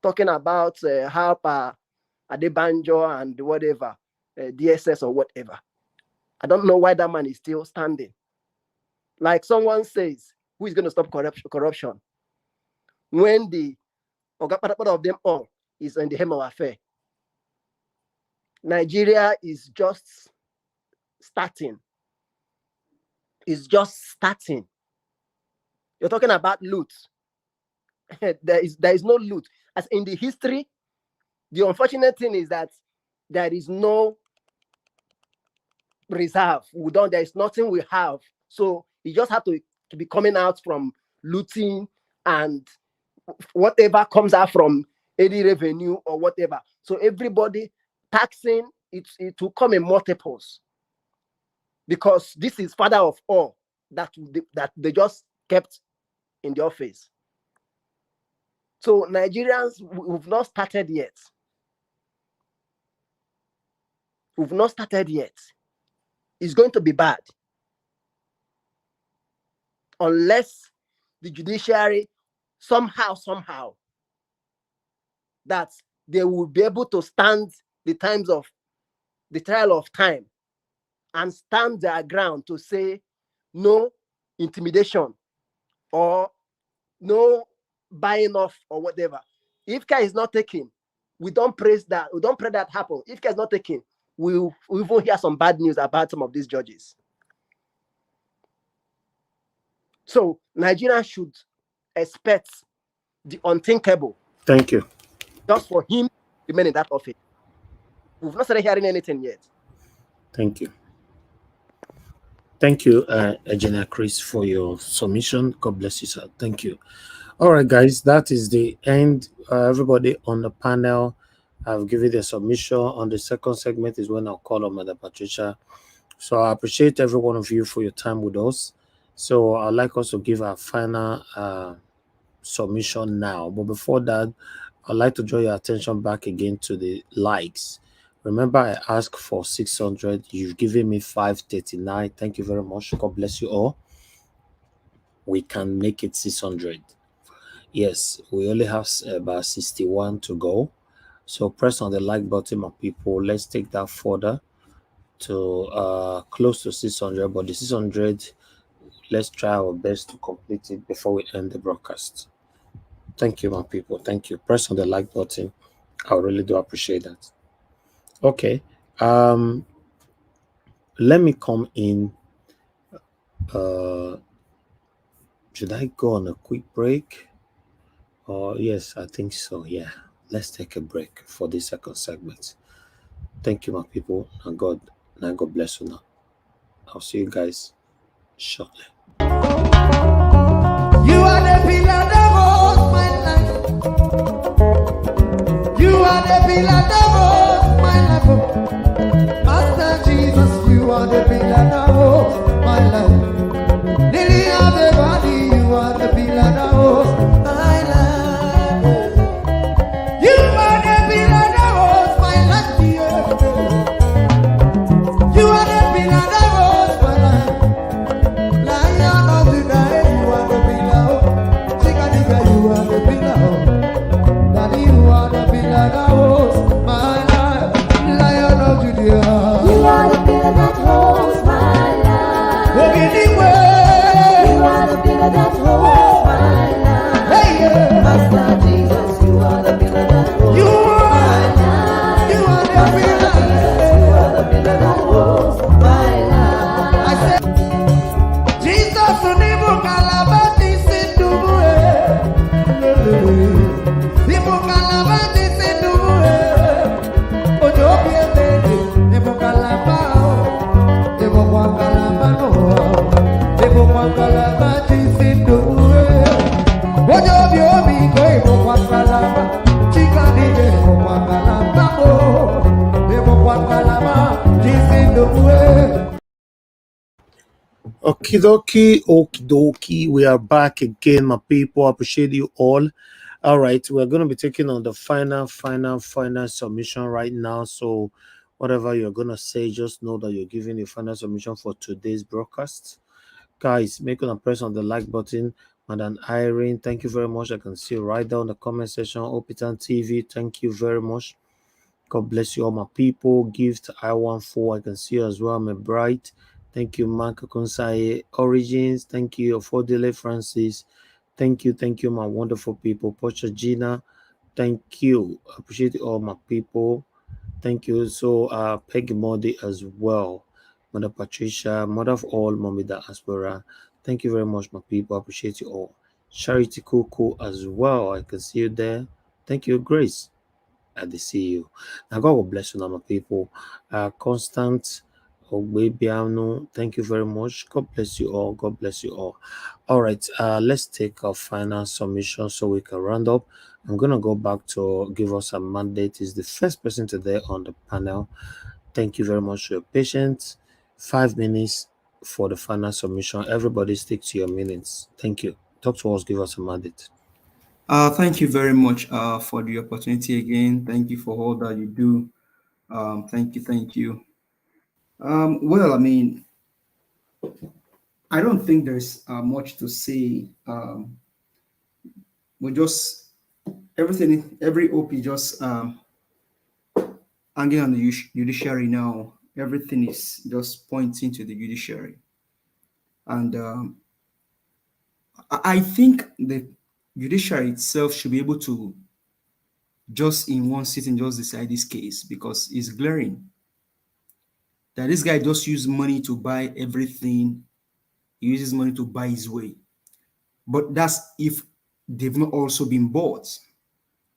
Talking about how Adebanjo and whatever, DSS or whatever. I don't know why that man is still standing. Like someone says, who is going to stop corruption? When the part of them all is in the helm of affair. Nigeria is just starting. It's just starting. You're talking about loot. there is no loot. As in the history, the unfortunate thing is that there is no reserve. We don't. There is nothing we have. So you just have to be coming out from looting and whatever comes out from any revenue or whatever. So everybody taxing it will come in multiples, because this is father of all that they just kept in the office. So Nigerians, we've not started yet. We've not started yet. It's going to be bad unless the judiciary somehow that they will be able to stand the trial of time and stand their ground to say no intimidation or no buying off or whatever. If care is not taken, we don't pray that happen. If care is not taken, we will hear some bad news about some of these judges. So Nigerians should expect the unthinkable. Thank you. Just for him to remain in that office. We've not started hearing anything yet. Thank you. Thank you, Engineer Chris, for your submission. God bless you, sir. Thank you. All right, guys, that is the end. Everybody on the panel, I've given the submission. On the second segment is when I'll call on Madam Patricia. So I appreciate every one of you for your time with us. So I'd like us to give our final submission now. But before that, I'd like to draw your attention back again to the likes. Remember, I asked for 600. You've given me 539. Thank you very much. God bless you all. We can make it 600. Yes, we only have about 61 to go. So press on the like button, my people. Let's take that further to close to 600. But the 600, let's try our best to complete it before we end the broadcast. Thank you, my people. Thank you. Press on the like button. I really do appreciate that. Okay. Let me come in. Should I go on a quick break? Yes, I think so. Yeah. Let's take a break for this second segment. Thank you, my people. And God bless you now. I'll see you guys shortly. You are the pillar that holds my life. You are the pillar that holds my life. Master Jesus, you are the pillar that holds my life. Lily of the body, you are the pillar that holds my life. You are the pillar that holds my life. You are the pillar that holds my life. Lion of the night, you are the pillar. Chickadee, you are the pillar. Daddy, you are the pillar that holds my life. Lion of Judea, you are the pillar that holds my life. Walking anywhere, you are the pillar that holds my life. Hey, yeah. Master Jesus, you are the pillar that holds my life. You are the pillar. Jesus, you are the pillar that holds my life. I said, Jesus, unibu kalabati sinduwe. Nibu kalabati sinduwe. Ojo biemeni, nibu kalabao. Nibu kwa kalabano. Nibu kwa kalabati sinduwe. Ojo biomi ko nibu kwa kalaba. Chikadije nibu kwa kalabao. Nibu kwa kalabati sinduwe. Okie dokie. We are back again, my people. I appreciate you all. All right, we're going to be taking on the final submission right now. So whatever you're going to say, just know that you're giving the final submission for today's broadcast. Guys, make a press on the like button. Madam Irene, thank you very much. I can see you right down in the comment section. Opitan TV, thank you very much. God bless you all, my people. Gift I14, I can see you as well. I'm a bright. Thank you, Mark Konsai Origins. Thank you, Fodile Francis. Thank you, my wonderful people. Pocha Gina, thank you. Appreciate all my people. Thank you. So, Peggy Modi as well. Mother Patricia, mother of all, Momida Aspera. Thank you very much, my people. Appreciate you all. Charity Kuku as well. I can see you there. Thank you, Grace. I see you. Now, God will bless you, now, my people. Constant Ogbebiano, thank you very much. God bless you all. God bless you all. All right, let's take our final submission so we can round up. I'm going to go back to give us a mandate. Is the first person today on the panel. Thank you very much for your patience. 5 minutes for the final submission. Everybody stick to your minutes. Thank you. Talk to us, give us a mandate. Thank you very much for the opportunity again. Thank you for all that you do. Thank you. Well, I mean, I don't think there's much to say. We just every OP just hanging on the judiciary now. Everything is just pointing to the judiciary, and I think the judiciary itself should be able to just in one sitting just decide this case, because it's glaring that this guy just used money to buy everything. He uses money to buy his way. But that's if they've not also been bought.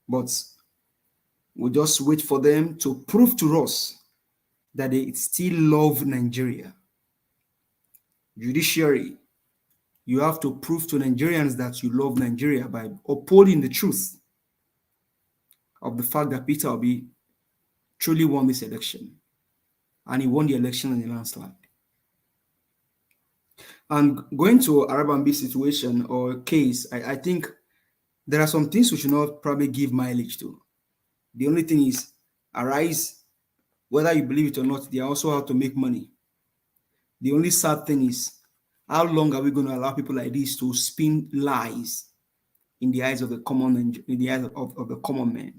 But we'll just wait for them to prove to us that they still love Nigeria. Judiciary, you have to prove to Nigerians that you love Nigeria by upholding the truth of the fact that Peter Obi truly won this election. And he won the election in a landslide. And going to Arabambi situation or case, I think there are some things we should not probably give mileage to. The only thing is, Arise, whether you believe it or not, they also have to make money. The only sad thing is, how long are we going to allow people like this to spin lies in the eyes of the common of the common man?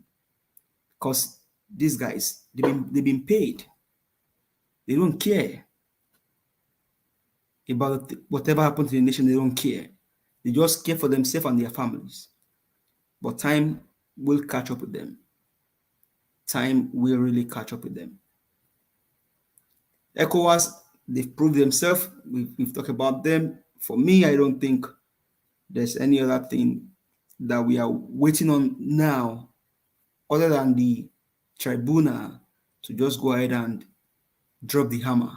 Because these guys, they've been paid. They don't care about whatever happened to the nation. They don't care. They just care for themselves and their families. But time will catch up with them. Time will really catch up with them. ECOWAS, they've proved themselves. We've talked about them. For me, I don't think there's any other thing that we are waiting on now other than the tribunal to just go ahead and drop the hammer.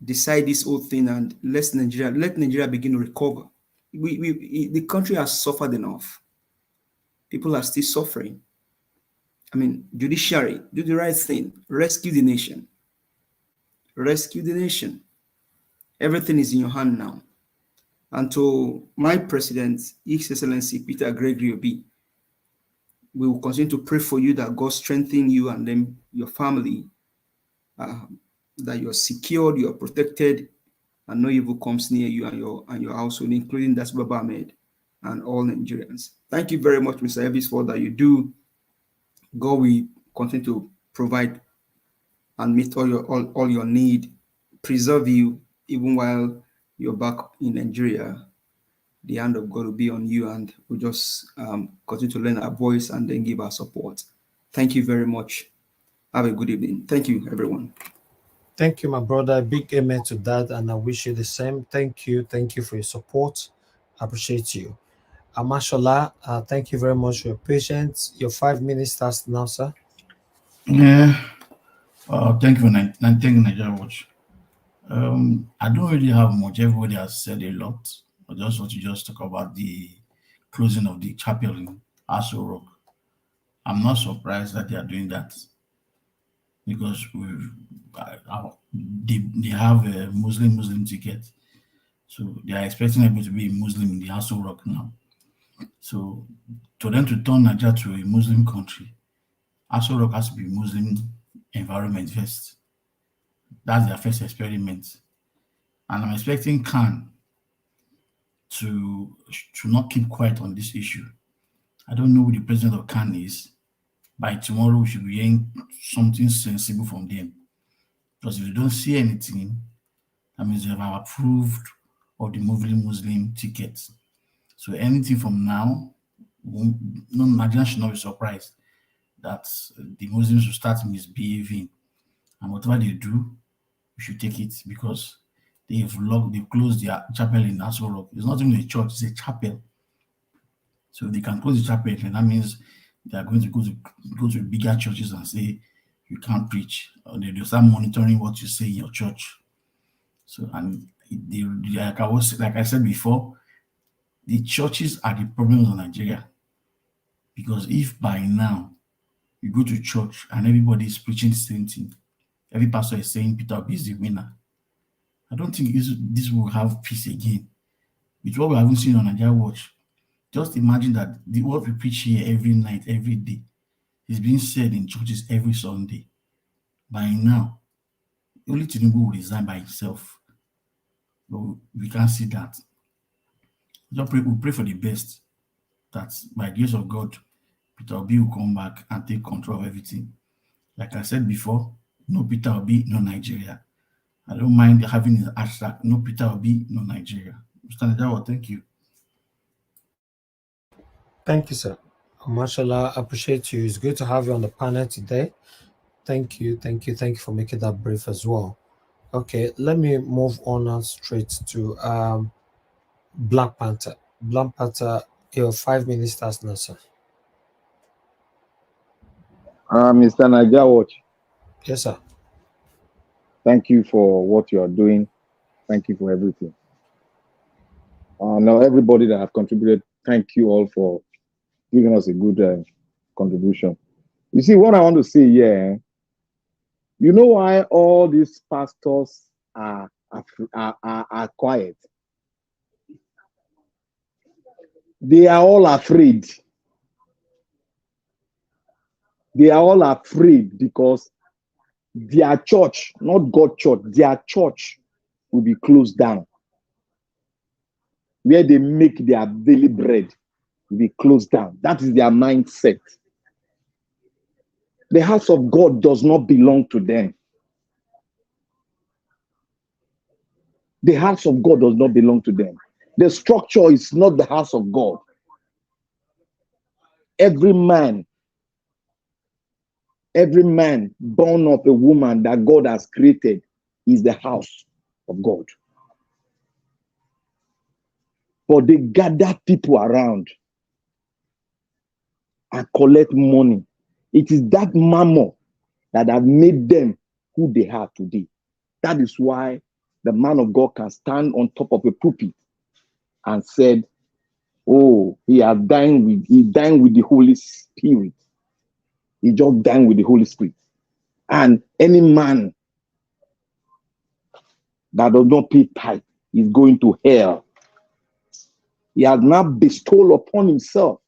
Decide this whole thing and let Nigeria begin to recover. The country has suffered enough. People are still suffering. I mean, judiciary, do the right thing. Rescue the nation. Rescue the nation. Everything is in your hand now. And to my president, His Excellency Peter Gregory Obi, we will continue to pray for you that God strengthen you and then your family, that you're secured, you're protected, and no evil comes near you and your household, including Das Baba Ahmed and all Nigerians. Thank you very much, Mr. Elvis, for all that you do. God will continue to provide and meet all your need, preserve you even while you're back in Nigeria. The hand of God will be on you, and we'll just continue to learn our voice and then give our support. Thank you very much. Have a good evening. Thank you, everyone. Thank you, my brother. Big amen to that, and I wish you the same. Thank you for your support. I appreciate you. Amashola, thank you very much for your patience. Your 5 minutes starts now, sir. Yeah. Thank you for thank you, Nigeria Watch. I don't really have much. Everybody has said a lot. I just want to talk about the closing of the chapel in Aso Rock. I'm not surprised that they are doing that, because they have a Muslim ticket, so they are expecting everybody to be a Muslim in the Aso Rock now. So for them to turn Nigeria to a Muslim country, Aso Rock has to be Muslim environment first. That's their first experiment. And I'm expecting Khan to not keep quiet on this issue. I don't know who the president of Khan is. By tomorrow, we should be hearing something sensible from them. Because if you don't see anything, that means they have approved of the Muslim ticket. So anything from now, Nigerians should not be surprised that the Muslims will start misbehaving. And whatever they do, we should take it, because they've closed their chapel in Aso Rock. It's not even a church, it's a chapel. So if they can close the chapel, then that means they are going to go to bigger churches and say, you can't preach. Or they start monitoring what you say in your church. So, and like I said before, the churches are the problems of Nigeria. Because if by now you go to church and everybody is preaching the same thing, every pastor is saying Peter Obi is the winner, I don't think this will have peace again. With what we haven't seen on Nigeria Watch, just imagine that what we preach here every night, every day, is being said in churches every Sunday. By now, only Tinubu will resign by himself. But we can't see that. We pray for the best, that by the grace of God, Peter Obi will come back and take control of everything. Like I said before, no Peter Obi, no Nigeria. I don't mind having the hashtag, no Peter Obi, no Nigeria. Mr. Najawa, thank you. Thank you, sir. Mashallah, I appreciate you. It's good to have you on the panel today. Thank you for making that brief as well. Okay, let me move on now straight to Black Panther. Black Panther, your 5 minutes starts now, sir. Mr. Naija Watch. Yes, sir. Thank you for what you are doing. Thank you for everything. Now, everybody that have contributed, thank you all for giving us a good contribution. You see, what I want to say here, you know why all these pastors are quiet? They are all afraid. They are all afraid because their church, not God church, their church will be closed down. Where they make their daily bread will be closed down. That is their mindset. The house of God does not belong to them. The house of God does not belong to them. The structure is not the house of God. Every man born of a woman that God has created is the house of God. But they gather people around and collect money. It is that mammon that have made them who they are today. That is why the man of God can stand on top of a pulpit and said, "Oh, he dined with the Holy Spirit. He just dined with the Holy Spirit. And any man that does not pay tithe is going to hell." He has now bestowed upon himself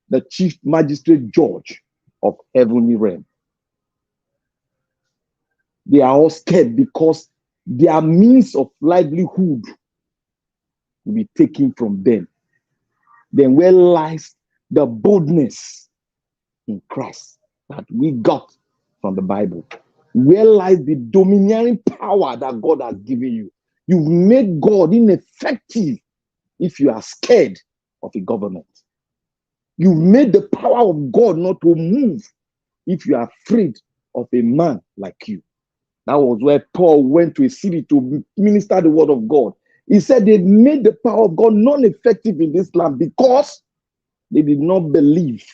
the chief magistrate judge of heavenly realm. They are all scared because their means of livelihood will be taken from them. Then where lies the boldness in Christ that we got from the Bible? Where lies the domineering power that God has given you? You've made God ineffective if you are scared of a government. You've made the power of God not to move if you are afraid of a man like you. That was where Paul went to a city to minister the word of God. He said they made the power of God non-effective in this land because they did not believe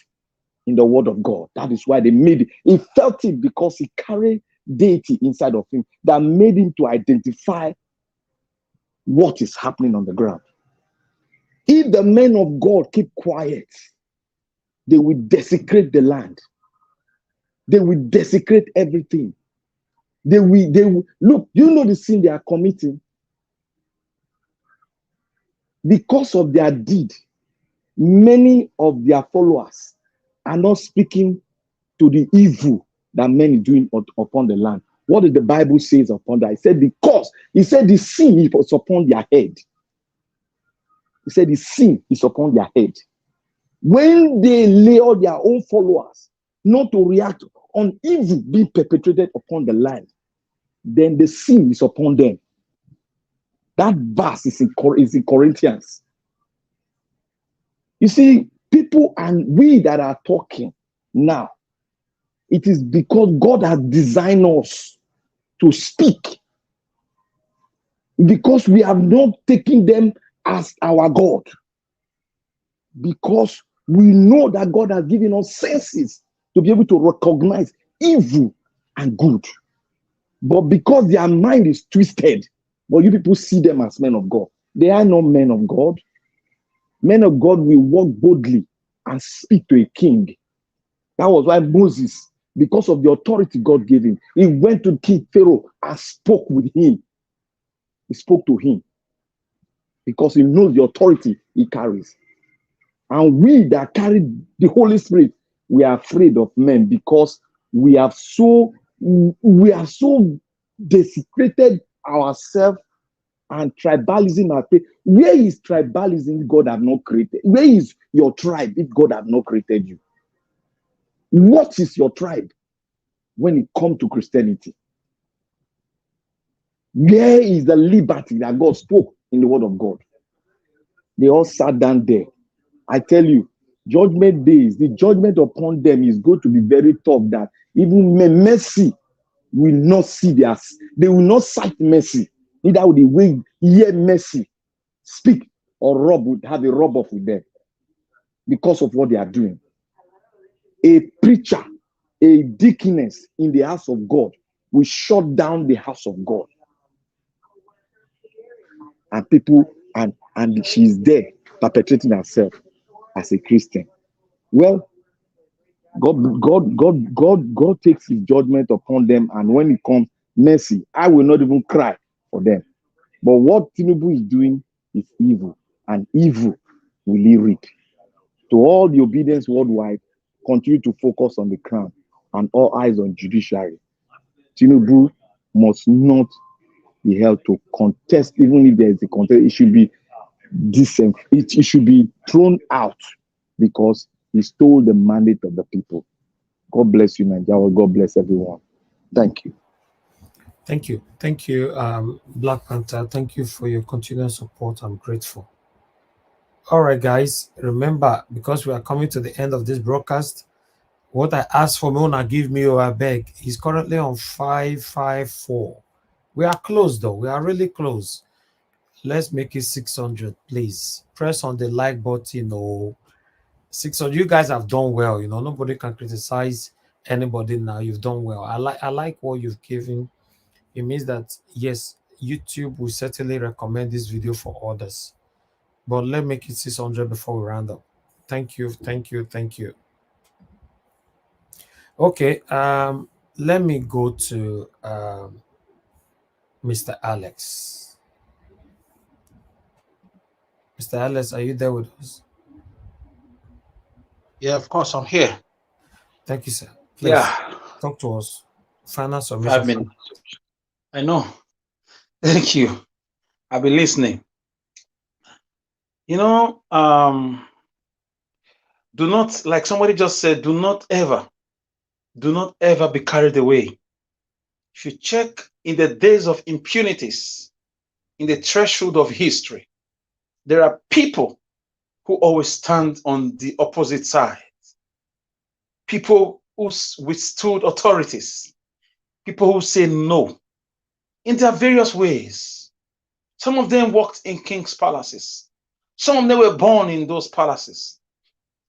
in the word of God. That is why they made it. He felt it because he carried deity inside of him that made him to identify what is happening on the ground. If the men of God keep quiet, they will desecrate the land. They will desecrate everything. They will look, you know the sin they are committing. Because of their deed, many of their followers are not speaking to the evil that men are doing upon the land. What did the Bible say upon that? It said the sin is upon their head. He said the sin is upon their head. When they lay all their own followers not to react on evil being perpetrated upon the land, then the sin is upon them. That verse is in Corinthians. You see, people and we that are talking now, it is because God has designed us to speak. Because we have not taken them as our God. Because we know that God has given us senses to be able to recognize evil and good. But because their mind is twisted, but you people see them as men of God. They are not men of God. Men of God will walk boldly and speak to a king. That was why Moses, because of the authority God gave him, he went to King Pharaoh and spoke with him. He spoke to him because he knows the authority he carries. And we that carry the Holy Spirit, we are afraid of men because we are so desecrated ourselves, and tribalism. Where is tribalism God have not created? Where is your tribe if God have not created you? What is your tribe when it comes to Christianity? Where is the liberty that God spoke in the word of God? They all sat down there. I tell you, judgment days, the judgment upon them is going to be very tough, that even mercy will not see theirs. They will not cite mercy. Neither will they hear mercy speak or have a rub off with them because of what they are doing. A preacher, a deaconess in the house of God will shut down the house of God. And people, and she's there perpetrating herself as a Christian. Well, God takes his judgment upon them, and when it comes mercy, I will not even cry for them. But what Tinubu is doing is evil, and evil will he reap. To all the obedience worldwide, continue to focus on the crown and all eyes on judiciary. Tinubu must not be held to contest, even if there is a contest. It should be it should be thrown out because he stole the mandate of the people. God bless you, Nigeria. God bless everyone. Thank you. Thank you. Thank you, Black Panther. Thank you for your continued support. I'm grateful. All right, guys. Remember, because we are coming to the end of this broadcast, what I asked for Mona give me or I beg is currently on 554. We are close though. We are really close. Let's make it 600, please. Press on the like button. Oh, 600. You guys have done well. You know, nobody can criticize anybody now. You've done well. I like what you've given. It means that yes, YouTube will certainly recommend this video for others. But let's make it 600 before we round up. Thank you, thank you, thank you. Okay, let me go to Mr. Alex. Mr. Alex, are you there with us? Yeah, of course, I'm here. Thank you, sir. Please talk to us. Final submission. 5 minutes. I know. Thank you. I've been listening. You know, do not, like somebody just said, do not ever be carried away. If you check in the days of impunities, in the threshold of history, there are people who always stand on the opposite side. People who withstood authorities. People who say no. In their various ways. Some of them worked in king's palaces. Some of them were born in those palaces.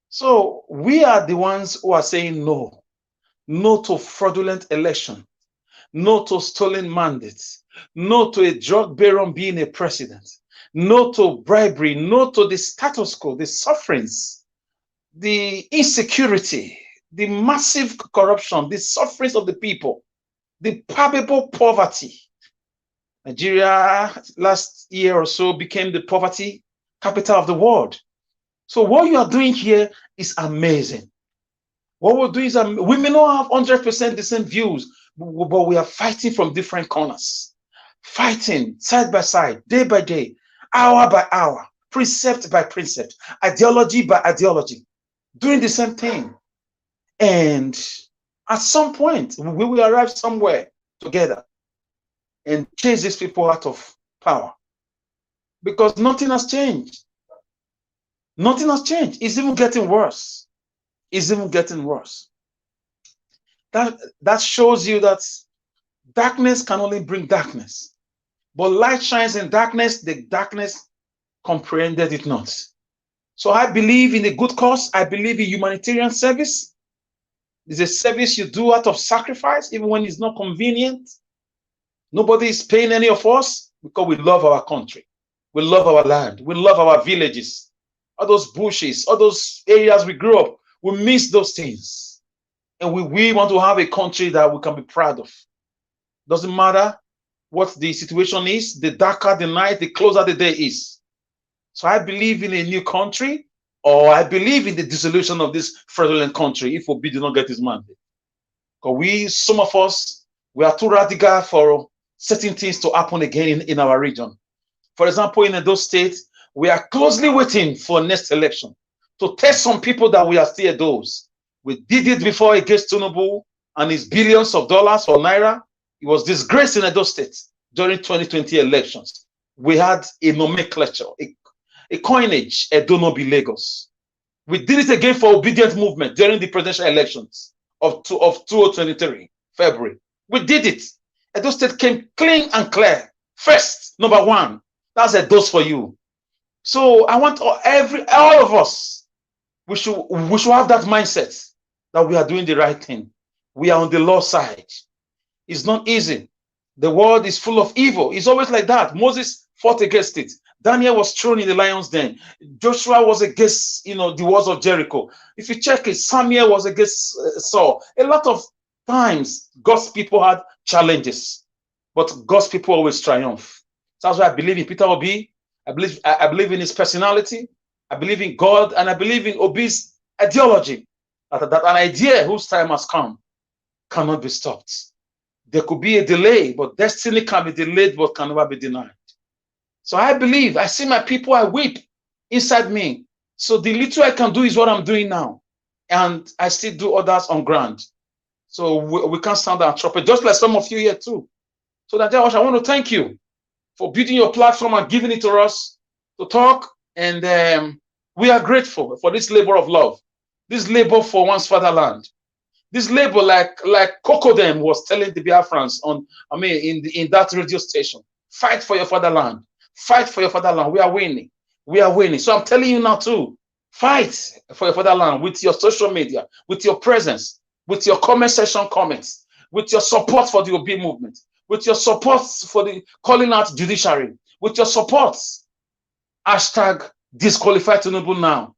So we are the ones who are saying no. No to fraudulent election. No to stolen mandates. No to a drug baron being a president. No to bribery. No to the status quo, the sufferings, the insecurity, the massive corruption, the sufferings of the people, the palpable poverty. Nigeria last year or so became the poverty capital of the world. So what you are doing here is amazing. What we're doing is we may not have 100% the same views, but we are fighting from different corners. Fighting side by side, day by day, hour by hour, precept by precept, ideology by ideology, doing the same thing. And at some point, we will arrive somewhere together and chase these people out of power. Because nothing has changed. Nothing has changed. It's even getting worse. It's even getting worse. That shows you that darkness can only bring darkness. But light shines in darkness, the darkness comprehended it not. So I believe in a good cause. I believe in humanitarian service. It's a service you do out of sacrifice, even when it's not convenient. Nobody is paying any of us because we love our country. We love our land. We love our villages. All those bushes, all those areas we grew up, we miss those things. And we want to have a country that we can be proud of. Doesn't matter what the situation is, the darker the night, the closer the day is. So I believe in a new country, or I believe in the dissolution of this fraudulent country if Obi do not get his mandate. Because some of us, we are too radical for certain things to happen again in our region. For example, in those states, we are closely waiting for next election to test some people that we are still those. We did it before against Tinubu and his billions of dollars or naira. It was disgraced in those states during 2020 elections. We had a nomenclature, a coinage, Edo no be Lagos. We did it again for obedient movement during the presidential elections of 2023, February. We did it. Edo State came clean and clear. First, number one, that's a dose for you. So I want all of us, we should have that mindset that we are doing the right thing. We are on the law side. It's not easy. The world is full of evil. It's always like that. Moses fought against it. Daniel was thrown in the lion's den. Joshua was against, the walls of Jericho. If you check it, Samuel was against Saul. A lot of times, God's people had challenges, but God's people always triumph. So that's why I believe in Peter Obi. I believe in his personality. I believe in God, and I believe in Obi's ideology. That an idea whose time has come cannot be stopped. There could be a delay, but destiny can be delayed but can never be denied. So I believe, I see my people, I weep inside me. So the little I can do is what I'm doing now. And I still do others on ground. So we can't stand our trumpet, just like some of you here too. So that I want to thank you for building your platform and giving it to us to talk. And we are grateful for this labor of love, this labor for one's fatherland. This labor, like Cocodem was telling the Biafrans in that radio station, fight for your fatherland. Fight for your fatherland. We are winning. We are winning. So I'm telling you now too, fight for your fatherland with your social media, with your presence, with your comment section comments, with your support for the OB movement, with your support for the calling out judiciary, with your support. Hashtag disqualify Tinubu now.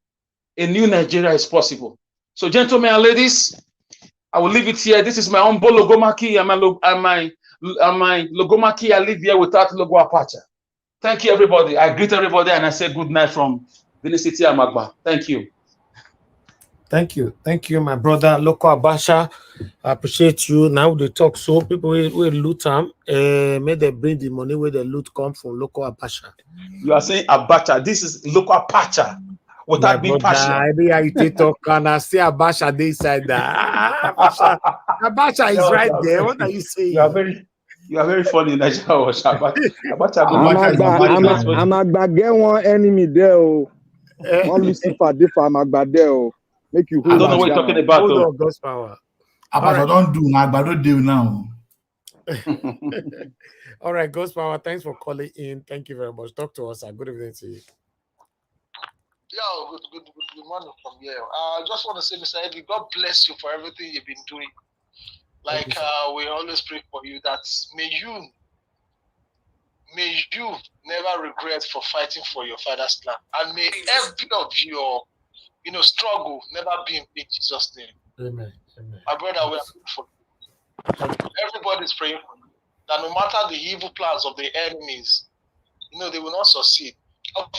A new Nigeria is possible. So gentlemen and ladies, I will leave it here. This is my own logomaki and my logomaki. I live here without logo Abacha. Thank you, everybody. I greet everybody and I say good night from Benin City, Amagba. Thank you. Thank you. Thank you, my brother, Loco Abacha. I appreciate you. Now they talk so people will loot them. May they bring the money where the loot come from Loco Abacha. You are saying Abacha. This is Loco Abacha. Without being partial. I talk and I see Abacha they inside that. Abacha is right there. What are you saying? You are very funny, Nigeria. Amagba get one enemy there. One Lucifer differ Amagba there. Make you hold. I don't know what you're talking about. Hold on, God's power. Abacha don't do Amagba don't do now. All right, God's power. Thanks for calling in. Thank you very much. Talk to us. Good evening to you. Yeah, good morning from here. I just want to say, Mr. Eddie, God bless you for everything you've been doing. Like we always pray for you that may you never regret for fighting for your father's land, and may every of your struggle never be in vain. Jesus' name. Amen. Amen. My brother, we are praying for you. Everybody's praying for you. That no matter the evil plans of the enemies, they will not succeed.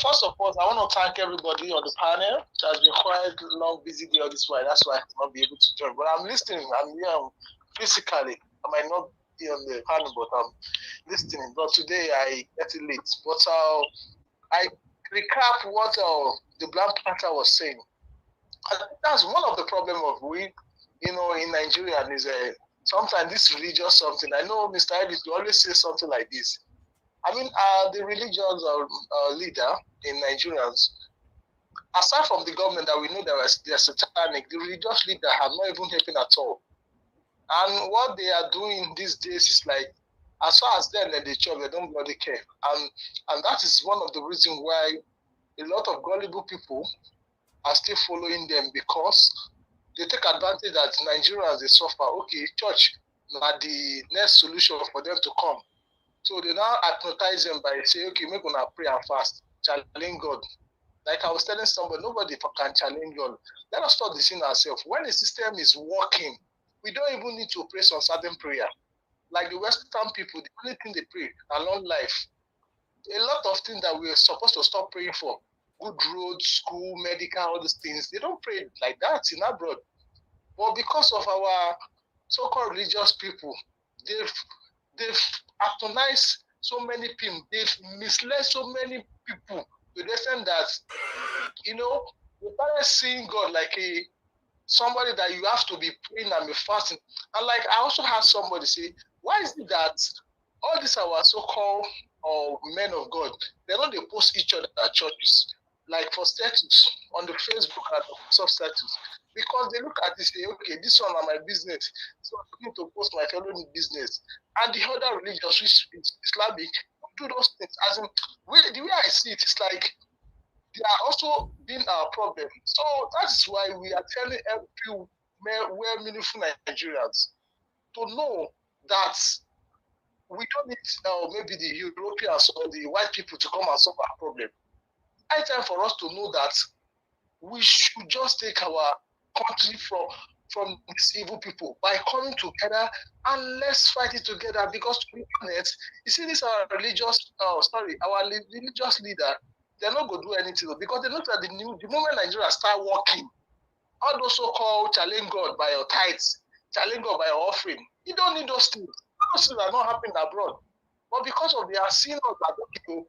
First of all, I want to thank everybody on the panel. It has been quite long, busy day all this while. That's why I cannot be able to join. But I'm listening. I'm here physically. I might not be on the panel, but I'm listening. But today I get it late. But I recap what the Black Panther was saying. That's one of the problems of we, in Nigeria is sometimes this religious something. I know Mr. Ellis, you always say something like this. I mean, the religions leader in Nigerians, aside from the government that we know they're satanic, the religious leader have not even helping at all. And what they are doing these days is like, as far as them and the church, they don't bloody care. And that is one of the reasons why a lot of gullible people are still following them, because they take advantage that Nigerians, they suffer. Okay, church, are the next solution for them to come. So they now hypnotize them by saying, okay, we're going to pray and fast, challenge God. Like I was telling somebody, nobody can challenge God. Let us stop deceiving ourselves. When the system is working, we don't even need to pray some certain prayer. Like the Western people, the only thing they pray are long life. A lot of things that we're supposed to stop praying for, good roads, school, medical, all these things, they don't pray like that in abroad. But because of our so-called religious people, they've patronized so many people, they've misled so many people to the extent that, you know, we started seeing God like somebody that you have to be praying and be fasting. And like I also had somebody say, why is it that all these our so-called men of God, they don't they post each other at churches, like for status on the Facebook and sub status, because they look at this, say, okay, this one are my business, so I need to post my fellow business. And the other religions, which is Islamic, do those things. As in, the way I see it, it's like they are also being our problem. So that's why we are telling every well-meaningful Nigerians to know that we don't need maybe the Europeans or the white people to come and solve our problem. It's time for us to know that we should just take our country from these evil people by coming together and let's fight it together. Because to be honest, you see, this our religious, our religious leader, they're not going to do anything because they know that the moment Nigeria start working, all those so-called challenge God by your tithes, challenge God by your offering, you don't need those things. Those things are not happening abroad. But because of their sin of that people,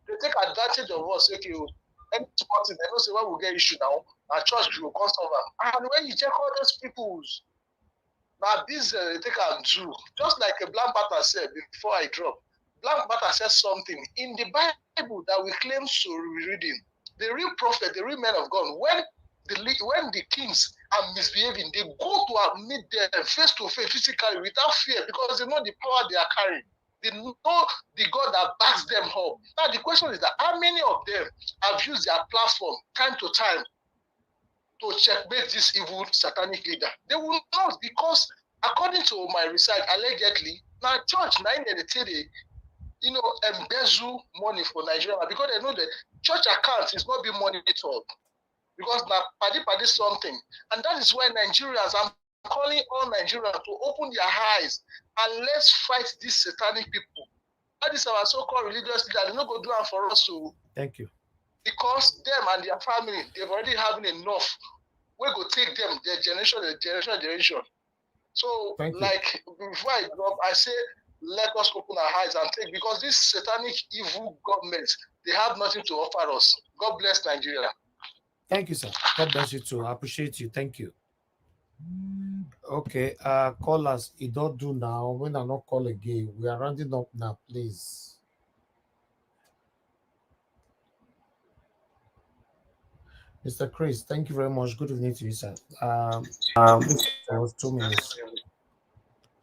they take advantage of us. Okay, any sporting, they don't say, well, we'll get issue now. Our church will come over. And when you check all those people's, now this they take and do, just like a Black Panther said before I drop. Black Panther said something in the Bible that we claim to be reading. The real prophet, the real men of God, when the kings are misbehaving, they go to meet them face to face physically without fear because they know the power they are carrying. They know the God that backs them up. Now the question is that how many of them have used their platform time to time to checkmate this evil satanic leader? They will not, because according to my research, allegedly, now church you know, embezzle money for Nigeria because they know that church accounts is not being monitored. Because now paddy something. And that is why Nigerians, I'm calling all Nigerians to open their eyes and let's fight these satanic people. That is our so-called religious leader. They're not going to do it for us. So thank you. Because them and their family, they've already having enough. We're going to take them, their generation. So, like, before I drop, I say, let us open our eyes and take, because this satanic evil government, they have nothing to offer us. God bless Nigeria. Thank you, sir. God bless you too. I appreciate you. Thank you. Okay, callers, you don't do now. When I not call again, we are rounding up now, please. Mr. Chris, thank you very much. Good evening to you, sir. It was 2 minutes.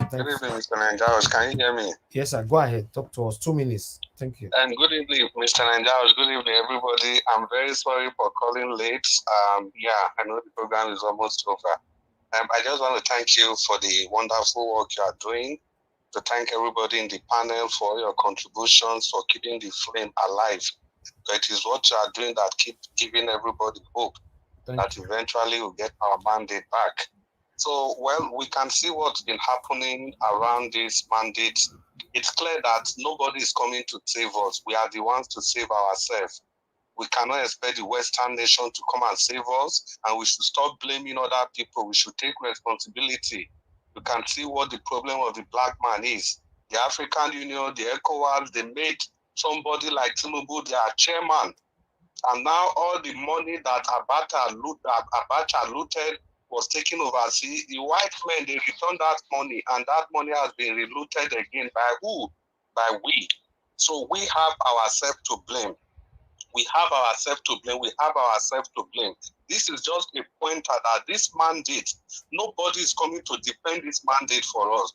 Good evening, Mr. Nanjaos. Can you hear me? Yes, sir. Go ahead. Talk to us. 2 minutes. Thank you. And good evening, Mr. Nanjaos. Good evening, everybody. I'm very sorry for calling late. Yeah, I know the program is almost over. I just want to thank you for the wonderful work you are doing. To thank everybody in the panel for your contributions, for keeping the flame alive. So it is what you are doing that keep giving everybody hope that eventually we'll get our mandate back. So, well, we can see what's been happening around this mandate. It's clear that nobody is coming to save us. We are the ones to save ourselves. We cannot expect the Western nation to come and save us, and we should stop blaming other people. We should take responsibility. You can see what the problem of the black man is. The African Union, the ECOWAS, they made somebody like Tinubu their chairman. And now all the money that Abacha looted was taken overseas. The white men, they returned that money, and that money has been relooted again by who? By we. So we have ourselves to blame. We have ourselves to blame. We have ourselves to blame. This is just a pointer that this mandate, nobody is coming to defend this mandate for us.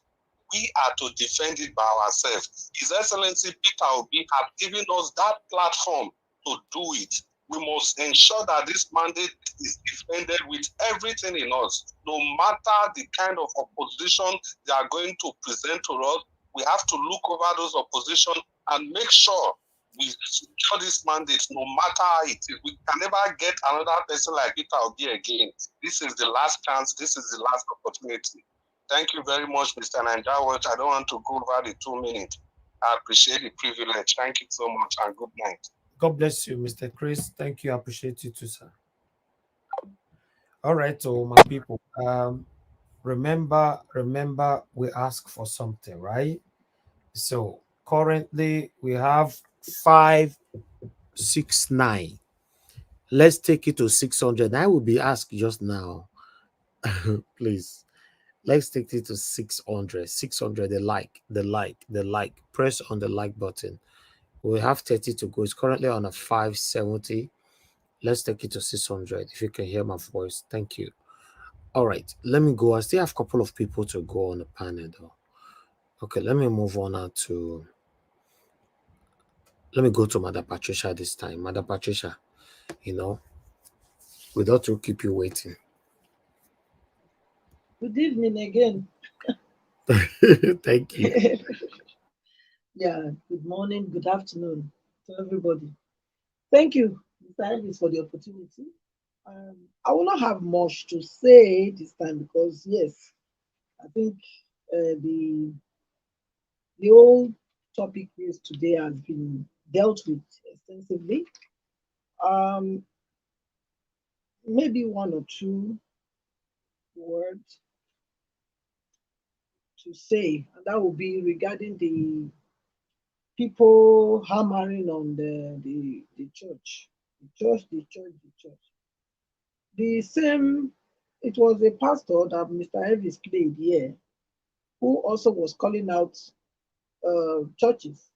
We are to defend it by ourselves. His Excellency Peter Obi have given us that platform to do it. We must ensure that this mandate is defended with everything in us. No matter the kind of opposition they are going to present to us, we have to look over those opposition and make sure we secure this mandate no matter how it is. We can never get another person like Peter Obi again. This is the last chance. This is the last opportunity. Thank you very much, Mr. Nigerian. I don't want to go over the 2 minutes. I appreciate the privilege. Thank you so much and good night. God bless you, Mr. Chris. Thank you. I appreciate you too, sir. All right, so my people, remember, we ask for something, right? So currently we have 569. Let's take it to 600. I will be asked just now. Please. Let's take it to 600. 600, the like. Press on the like button. We have 30 to go. It's currently on a 570. Let's take it to 600. If you can hear my voice, thank you. All right, let me go. I still have a couple of people to go on the panel though. Okay, let me move on now to. Let me go to Mother Patricia this time. Mother Patricia, without to keep you waiting. Good evening again. Thank you. Yeah, good morning, good afternoon to everybody. Thank you, Mr. Elvis, for the opportunity. I will not have much to say this time because, yes, I think the whole topic is today has been dealt with extensively. Maybe one or two words to say, and that will be regarding the people hammering on the church. The church. The same, it was a pastor that Mr. Elvis played here, who also was calling out churches.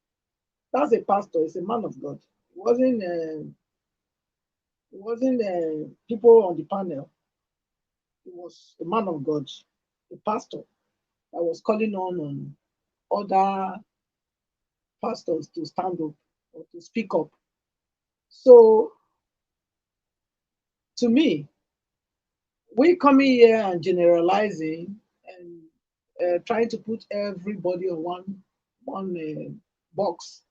That's a pastor, it's a man of God. It wasn't people on the panel. It was a man of God, a pastor, that was calling on other pastors to stand up or to speak up. So, to me, we coming here and generalizing and trying to put everybody on one box.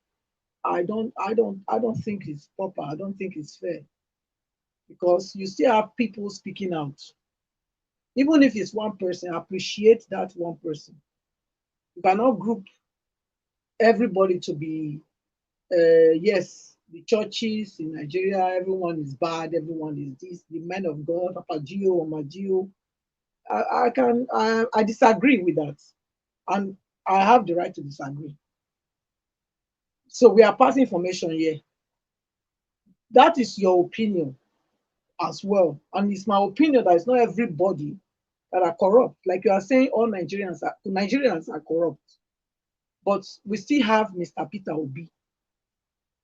I don't think it's proper. I don't think it's fair, because you still have people speaking out. Even if it's one person, appreciate that one person. You cannot group everybody to be yes, the churches in Nigeria, everyone is bad, everyone is this, the men of God, Papa Gio or Magio. I disagree with that. And I have the right to disagree. So we are passing information here. That is your opinion as well. And it's my opinion that it's not everybody that are corrupt. Like you are saying, all Nigerians are corrupt. But we still have Mr. Peter Obi,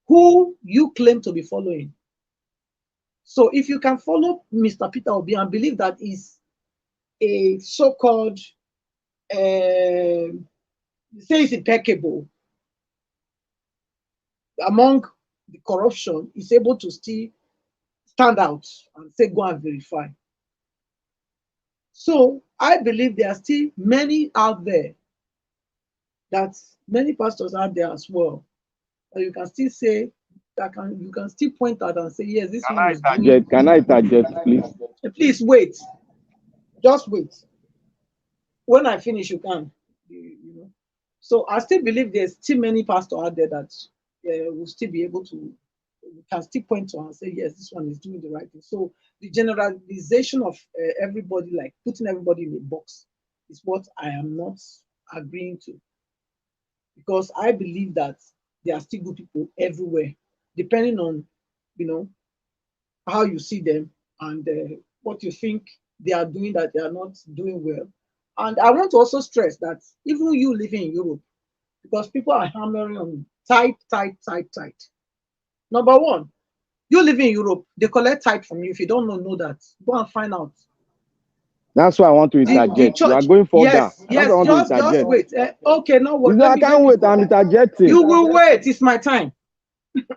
who you claim to be following. So if you can follow Mr. Peter Obi and believe that is a so-called, say it's impeccable among the corruption, is able to still stand out and say, go and verify. So I believe there are still many out there, many pastors out there as well, that you can still say, you can still point out and say, yes, this one is doing. Can I interject, please? Please wait. Just wait. When I finish, you can. So I still believe there's still many pastors out there that will still be able to, can still point to and say, yes, this one is doing the right thing. So the generalization of everybody, like putting everybody in a box, is what I am not agreeing to. Because I believe that there are still good people everywhere, depending on, how you see them and what you think they are doing that they are not doing well. And I want to also stress that even you living in Europe, because people are hammering on tight. Number one, you live in Europe, they collect tithe from you. If you don't know that, go and find out. That's why I want to interject. You are going further. Yes, just wait. Okay, no worries. I can't wait. I'm interjecting. You will wait. It's my time.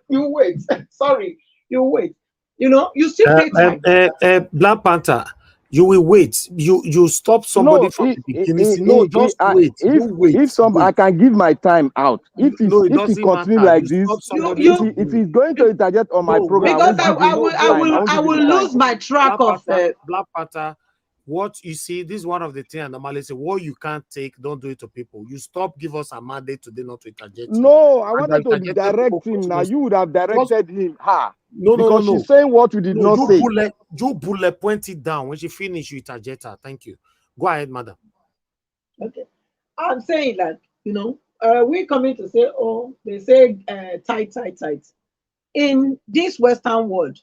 You wait. Sorry, you wait. You know, you still pay tax. Black Panther, you will wait. You stop somebody from the beginning. Just wait. I can give my time out. If he continue like this, if he's going to interject on my program, because I will lose my track of Black Panther. What you see, this is one of the things I normally say. What you can't take, don't do it to people. You stop, give us a mandate today not to interject. No, I wanted to direct him. Now you would have directed him. No. She's saying what you did not say. You bullet point it down. When she finish, you interject her. Thank you. Go ahead, madam. Okay. I'm saying that, you know, we're coming to say, oh, they say tight. In this Western world,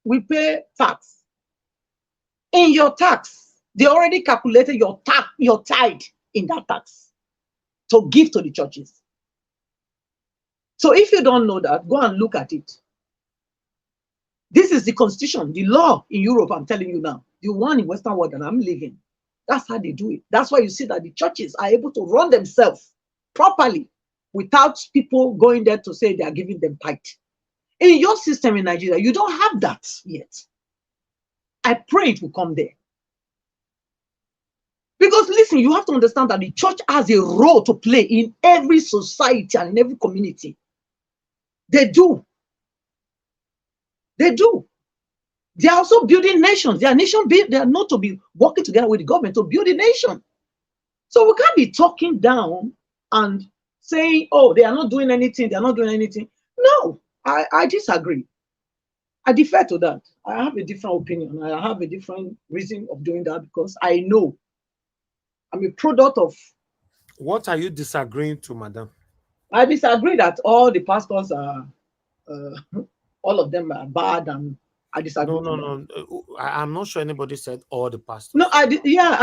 we pay tax. In your tax, they already calculated your tithe in that tax to give to the churches. So if you don't know that, go and look at it. This is the constitution, the law in Europe, I'm telling you now. The one in Western world that I'm living. That's how they do it. That's why you see that the churches are able to run themselves properly without people going there to say they are giving them tithe. In your system in Nigeria, you don't have that yet. I pray it will come there. Because listen, you have to understand that the church has a role to play in every society and in every community. They do. They do. They are also building nations. They are not to be working together with the government to build a nation. So we can't be talking down and saying, oh, they are not doing anything. They are not doing anything. No, I disagree. I defer to that. I have a different opinion. I have a different reason of doing that because I know I'm a product of. What are you disagreeing to, madam? I disagree that all the pastors are, all of them are bad, and I disagree. No. I'm not sure anybody said all the pastors. No, I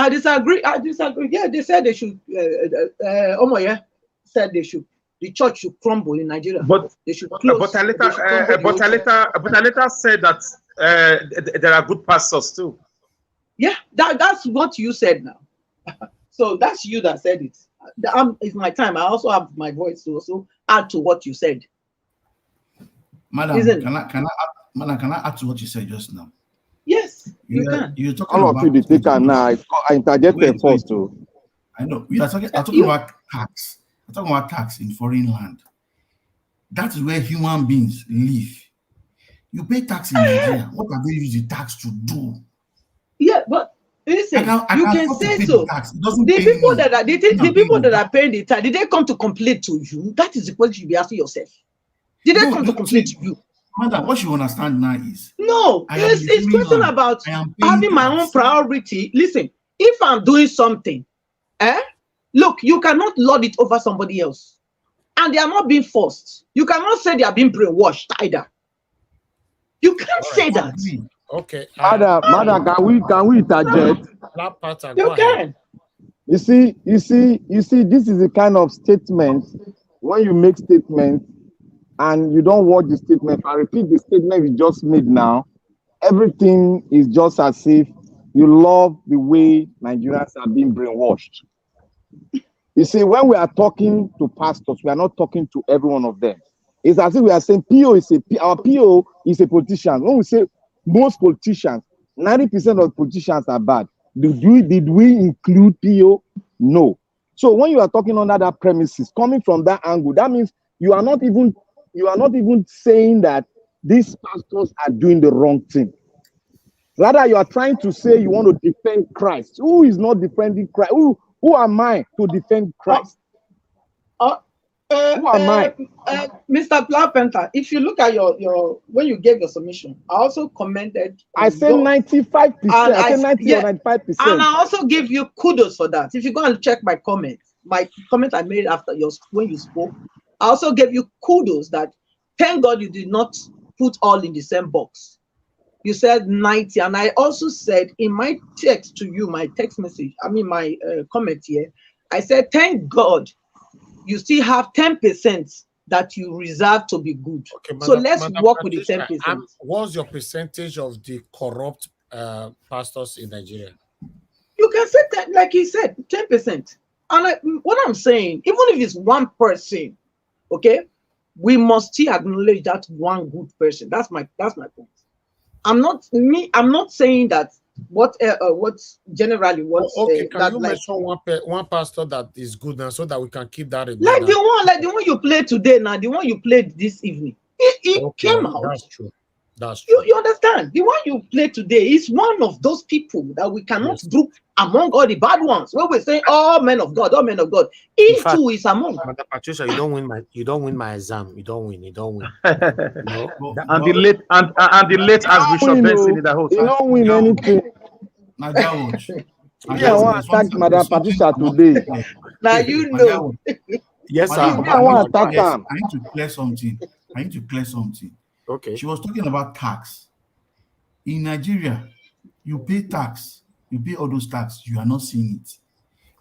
disagree. Yeah, they said they should. Said they should. The church should crumble in Nigeria. But they should close. But I later said that there are good pastors too. Yeah, that's what you said now. So that's you that said it. It's my time. I also have my voice to also add to what you said. Madam, can I add to what you said just now? Yes, you can. You're talking all about of you the taker now. I interjected first too. I know. We are talking about tax. I'm talking about tax in foreign land. That is where human beings live. You pay tax in Nigeria. What are they using the tax to do? Yeah, but listen, you can say so. The people that are paying the tax, did they come to complain to you? That is the question you be asking yourself. Did they come to complain to you? Madam, what you understand now is it's question about having my own priority. Listen, if I'm doing something, look, you cannot lord it over somebody else. And they are not being forced. You cannot say they are being brainwashed either. You can't say that. Okay. Madam, can we interject? You can. You see, this is the kind of statement when you make statements and you don't watch the statement. I repeat the statement we just made now. Everything is just as if you love the way Nigerians are being brainwashed. You see, when we are talking to pastors, we are not talking to every one of them. It's as if we are saying our PO is a politician. When we say most politicians, 90% of politicians are bad. Did we include PO? No. So when you are talking under that premises, coming from that angle, that means you are not even saying that these pastors are doing the wrong thing. Rather, you are trying to say you want to defend Christ. Who is not defending Christ? Who am I to defend Christ? Who am I? Mr. Plapenta, if you look at your when you gave your submission, I also commended. I said 95%. I said 90 or 95%. And I also give you kudos for that. If you go and check my comment I made after when you spoke, I also gave you kudos that thank God you did not put all in the same box. You said 90, and I also said in my text to you, my text message, my comment here, I said, thank God you still have 10% that you reserve to be good. Okay, so let's work with the 10%. What's your percentage of the corrupt pastors in Nigeria? You can say that, like he said, 10%. And what I'm saying, even if it's one person, okay, we must still acknowledge that one good person. That's my point. I'm not saying that what's generally what's okay. Can that you like mention one pastor that is good now so that we can keep that in like mind? the one you played today now, the one you played this evening. It Okay, came out. that's true. That's true. You understand? The one you played today is one of those people that we cannot group among all the bad ones. Where we say, all men of God, all men of God. He too is among. Madam Patricia, you don't win my exam. You don't win. And the late Archbishop Benson in the house. You don't win anything. Naija Watch. I want to attack Madam Patricia today. Now you know. Yes, sir. I want to attack him. I need to clear something. Okay. She was talking about tax. In Nigeria, you pay tax. You pay all those tax. You are not seeing it.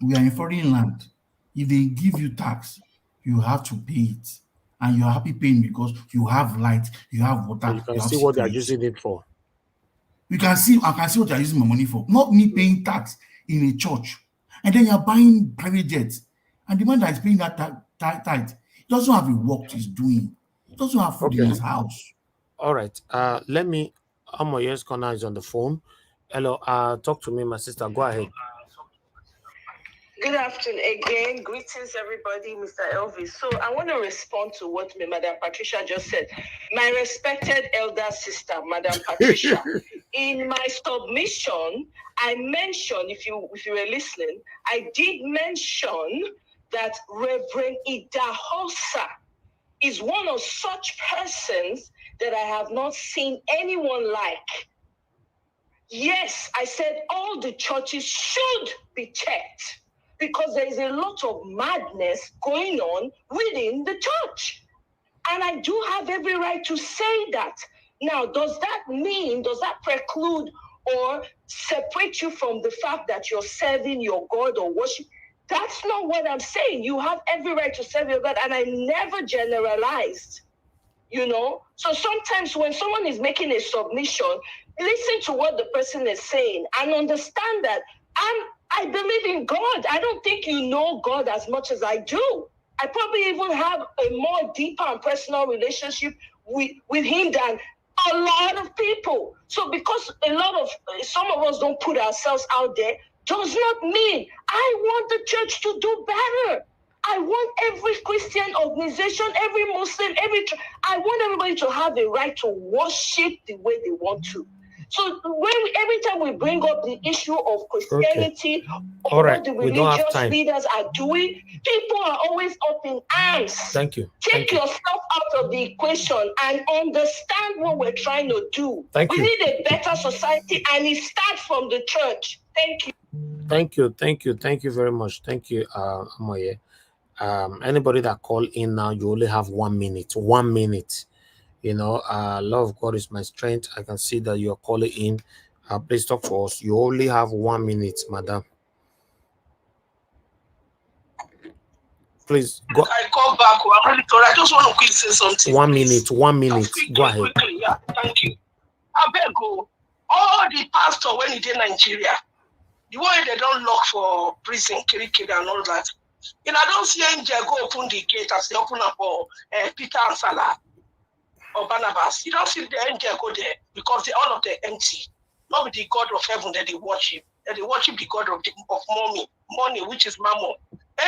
We are in foreign land. If they give you tax, you have to pay it. And you are happy paying because you have light, you have water. You can see what they are using it for. I can see what they are using my money for. Not me paying tax in a church. And then you're buying private jets. And the man that is paying that tithe, he doesn't have a work he's doing. He doesn't have food in his house. All right. Let me. Amoye's corner is on the phone. Hello. Talk to me, my sister. Go ahead. Good afternoon again. Greetings, everybody, Mr. Elvis. So I want to respond to what Madam Patricia just said. My respected elder sister, Madam Patricia, in my submission, I mentioned, if you were listening, I did mention that Reverend Idahosa is one of such persons that I have not seen anyone like. Yes, I said all the churches should be checked, because there is a lot of madness going on within the church. And I do have every right to say that. Now, does that preclude or separate you from the fact that you're serving your God or worship? That's not what I'm saying. You have every right to serve your God, and I never generalized, So sometimes when someone is making a submission, listen to what the person is saying and understand that I believe in God. I don't think you know God as much as I do. I probably even have a more deeper and personal relationship with him than a lot of people. So because some of us don't put ourselves out there, does not mean I want the church to do better. I want every Christian organization, every Muslim, I want everybody to have the right to worship the way they want to. So every time we bring up the issue of Christianity, or what the religious leaders are doing, people are always up in arms. Thank you. Take yourself out of the equation and understand what we're trying to do. We need a better society, and it starts from the church. Thank you. Thank you very much. Thank you, Amoye. Anybody that call in now, you only have 1 minute. 1 minute. Love of God is my strength. I can see that you're calling in. Please talk to us. You only have 1 minute, madam. Please go. I call back. I'm ready to. I just want to quickly say something. 1 minute. 1 minute. Go ahead. Quickly, yeah. Thank you. I beg you. All the pastor when he did Nigeria, the one they don't lock for prison, Kirikiri and all that. I don't see angel go open the gate as they open up for Peter and Salah or Barnabas. You don't see the angel go there because all of them empty. Not with the God of heaven that they worship. That they worship the God of money, which is mammon.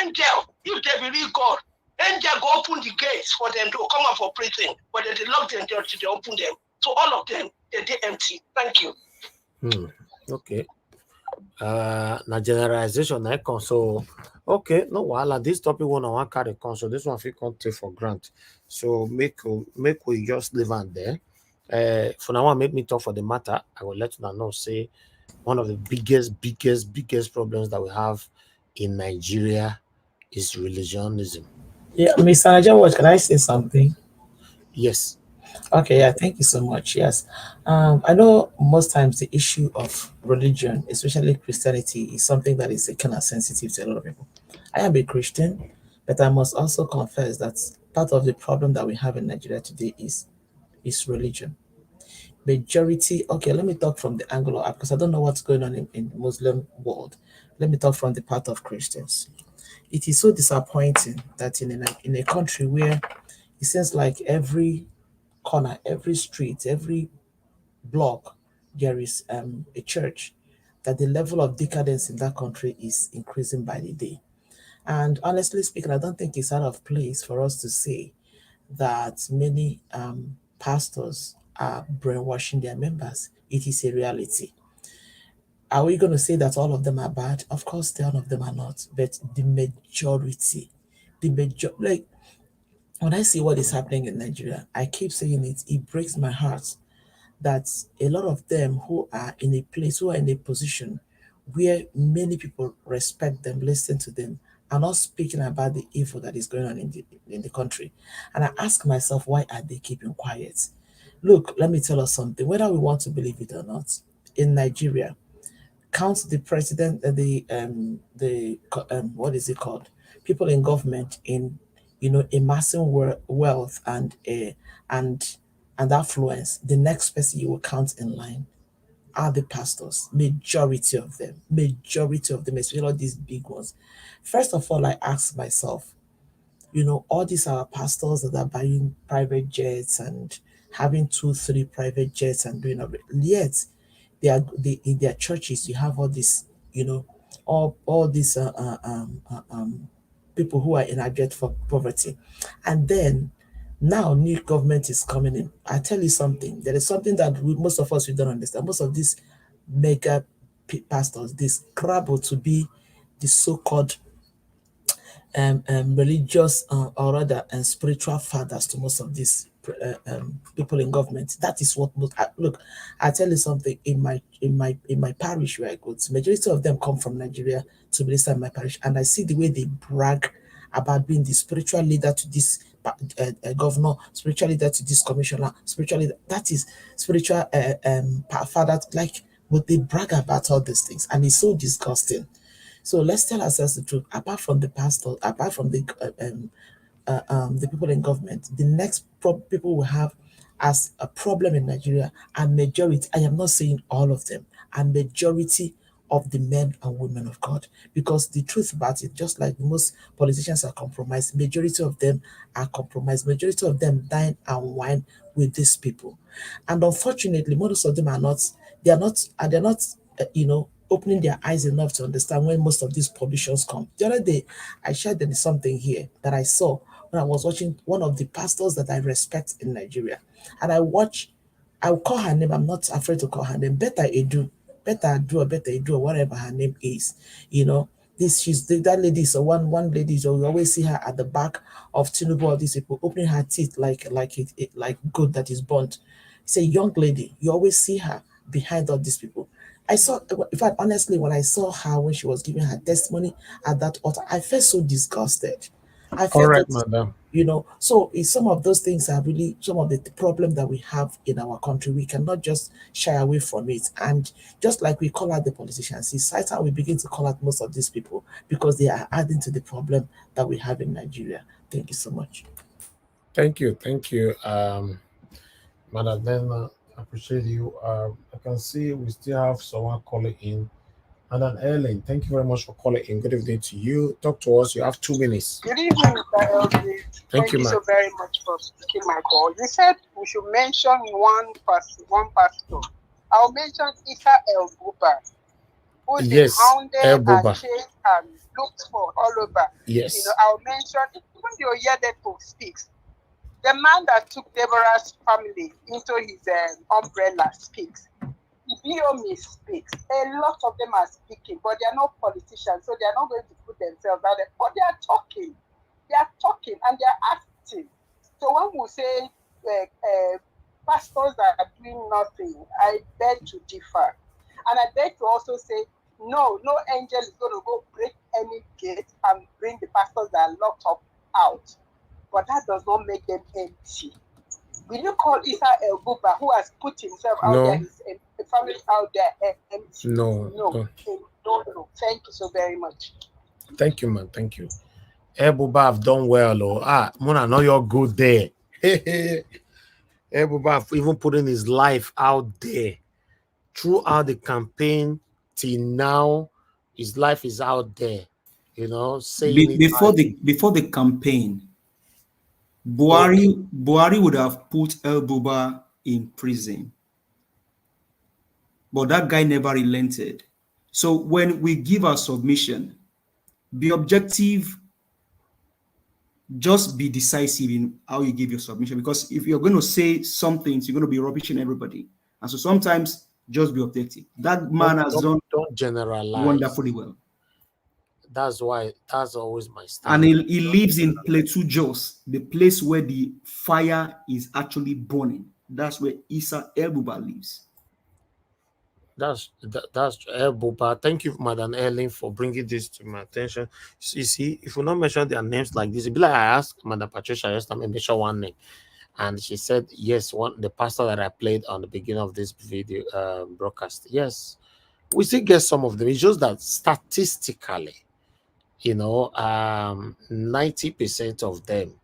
Angel, if they believe God, angel go open the gates for them to come out for prison, but they lock them there till they open them. So all of them, they're empty. Thank you. Okay. Na generalization na so okay, no wahala. This topic one I want carry con, so this one we can't take for granted. So make we just leave on there. For now, make me talk for the matter. I will let you know. Say one of the biggest problems that we have in Nigeria is religionism. Yeah, Mr. Nigerian, can I say something? Yes. Okay, yeah, thank you so much. Yes. I know most times the issue of religion, especially Christianity, is something that is kind of sensitive to a lot of people. I am a Christian, but I must also confess that part of the problem that we have in Nigeria today is religion. Majority, okay, let me talk from the angle of, because I don't know what's going on in the Muslim world. Let me talk from the part of Christians. It is so disappointing that in a country where It seems like every corner, every street, every block, there is a church, that the level of decadence in that country is increasing by the day. And honestly speaking, I don't think it's out of place for us to say that many pastors are brainwashing their members. It is a reality. Are we going to say that all of them are bad? Of course, all of them are not. But the majority, like when I see what is happening in Nigeria, I keep saying it. It breaks my heart that a lot of them who are in a place, who are in a position where many people respect them, listen to them, are not speaking about the evil that is going on in the country. And I ask myself, why are they keeping quiet? Look, let me tell us something, whether we want to believe it or not, in Nigeria, count the president, what is it called? People in government in, amassing wealth and and affluence. The next person you will count in line are the pastors. Majority of them, especially all these big ones. First of all, I ask myself, all these are pastors that are buying private jets and having 2, 3 private jets and doing all. Yet in their churches you have all this, all these people who are in abject for poverty. And then now new government is coming in. I tell you something, there is something that most of us, we don't understand. Most of these mega pastors, they scrabble to be the so-called religious or rather and spiritual fathers to most of these people in government. That is what most look. I tell you something. In my parish where I go to, majority of them come from Nigeria to minister in my parish, and I see the way they brag about being the spiritual leader to this governor, spiritual leader to this commissioner, spiritual leader. That is spiritual father. Like, but they brag about all these things, and it's so disgusting. So let's tell ourselves the truth. Apart from the pastor, apart from the people in government, the next people we have as a problem in Nigeria, and majority, I am not saying all of them, and majority of the men and women of God. Because the truth about it, just like most politicians are compromised, majority of them are compromised. Majority of them dine and wine with these people. And unfortunately, most of them are not, they're not, opening their eyes enough to understand when most of these publications come. The other day, I shared something here that I saw when I was watching one of the pastors that I respect in Nigeria. And I'll call her name. I'm not afraid to call her name. Better Edu, or whatever her name is. That lady is one lady. So you always see her at the back of Tinubu, all these people opening her teeth like goat that is burnt. It's a young lady. You always see her behind all these people. I saw, in fact, honestly, when I saw her when she was giving her testimony at that altar, I felt so disgusted. I felt All right, that, madam. So some of those things are really some of the problem that we have in our country. We cannot just shy away from it. And just like we call out the politicians, it's how we begin to call out most of these people because they are adding to the problem that we have in Nigeria. Thank you so much. Thank you. Madam Denna, I appreciate you. I can see we still have someone calling in. Madam Ellen, thank you very much for calling in. Good evening to you. Talk to us. You have 2 minutes. Good evening, Mr. Elvis. Thank you so very much for taking my call. You said we should mention one pastor. I'll mention Isa El Buba, who's been hounded and chased and looked for all over. Yes. I'll mention even the Oyedepo speaks. The man that took Deborah's family into his umbrella speaks. Ibiomi speaks. A lot of them are speaking, but they are not politicians, so they are not going to put themselves out there. But they are talking. They are talking and they are acting. So when we say pastors are doing nothing, I beg to differ. And I beg to also say, no angel is going to go break any gate and bring the pastors that are locked up out. But that does not make them empty. Will you call Isa El Buba, who has put himself out there, his family out there, empty? No. Thank you so very much. Thank you, man. Thank you. El Buba have done well. Mona, know you're good there. El Buba even putting his life out there throughout the campaign till now. His life is out there. Saying before the campaign, Buhari would have put El Buba in prison, but that guy never relented. So when we give our submission, be objective, just be decisive in how you give your submission, because if you're going to say some things, you're going to be rubbishing everybody. And so sometimes just be objective. That man has done don't generalize wonderfully well. That's always my And stand. he lives in Plateau Jos, the place where the fire is actually burning. That's where Issa El Buba lives. That's Buba. Thank you, Madam Ellen, for bringing this to my attention. You see, if we not mention their names like this, it'd be like I asked Madam Patricia yesterday, mention one name, and she said yes, the pastor that I played on the beginning of this video broadcast. Yes, we still get some of them. It's just that statistically, 90% of them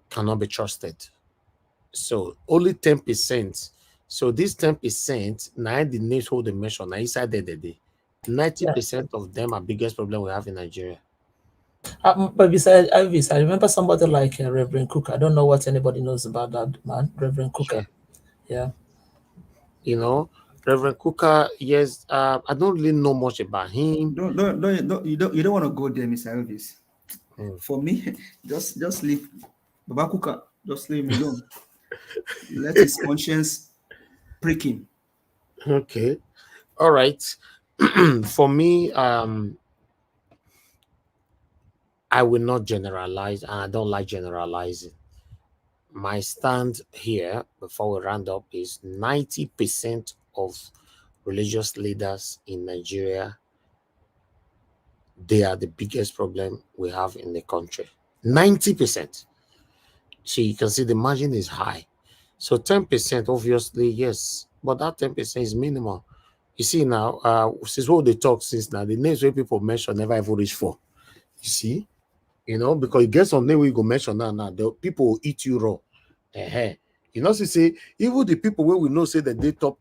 cannot be trusted. So only 10%. So this 10%, now the names hold the mention. Now inside the day, 90% of them are biggest problem we have in Nigeria. But besides Elvis, I remember somebody like Reverend Cook. I don't know what anybody knows about that man, Reverend Cooker. Sure. Yeah. Reverend Cooker, yes, I don't really know much about him. You don't want to go there, Mr. Elvis. For me, just leave Baba Cooker. Just leave him alone. Let his conscience prick him. Okay, all right. For me, I will not generalize, and I don't like generalizing. My stand here, before we round up, is 90% of religious leaders in Nigeria, they are the biggest problem we have in the country. 90%. So you can see the margin is high. So 10%, obviously, yes, but that 10% is minimal. You see now, since what they talk since now, the names where people mention never ever reach 4. You see, because you get some name where you go mention now, the people will eat you raw. Say even the people where we know say that they top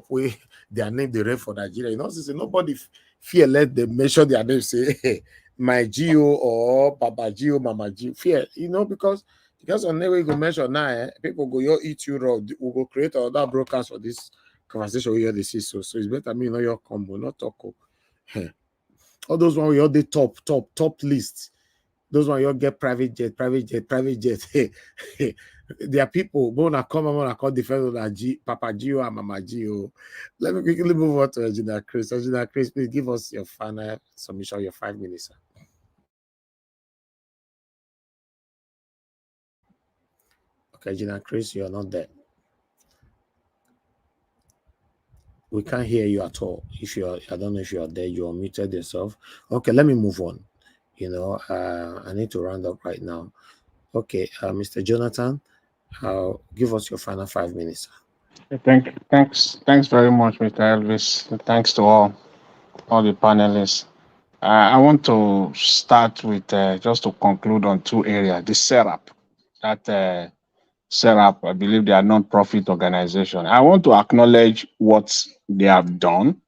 where their name they read for Nigeria. Say nobody fear let them mention their name, say hey, my Geo or Baba Geo, Mama Geo. Fear, because on name where you go mention now, people go you eat you raw. We go create another broadcast for this conversation we hear the see so it's better me your combo, not talk. All those one we all the top list. Those one you get private jet. There are people gonna call defend Papa Gio and Mama Gio. Let me quickly move on to Regina Chris. Regina Chris, please give us your final submission, your 5 minutes. Okay, Regina Chris, you're not there. We can't hear you at all. I don't know if you are there, you unmuted yourself. Okay, let me move on. I need to round up right now. Okay, Mr. Jonathan, give us your final 5 minutes. Thanks very much, Mr. Elvis. Thanks to all the panelists. I want to start with just to conclude on 2 areas. The SERAP, that SERAP, I believe they are non-profit organization. I want to acknowledge what they have done.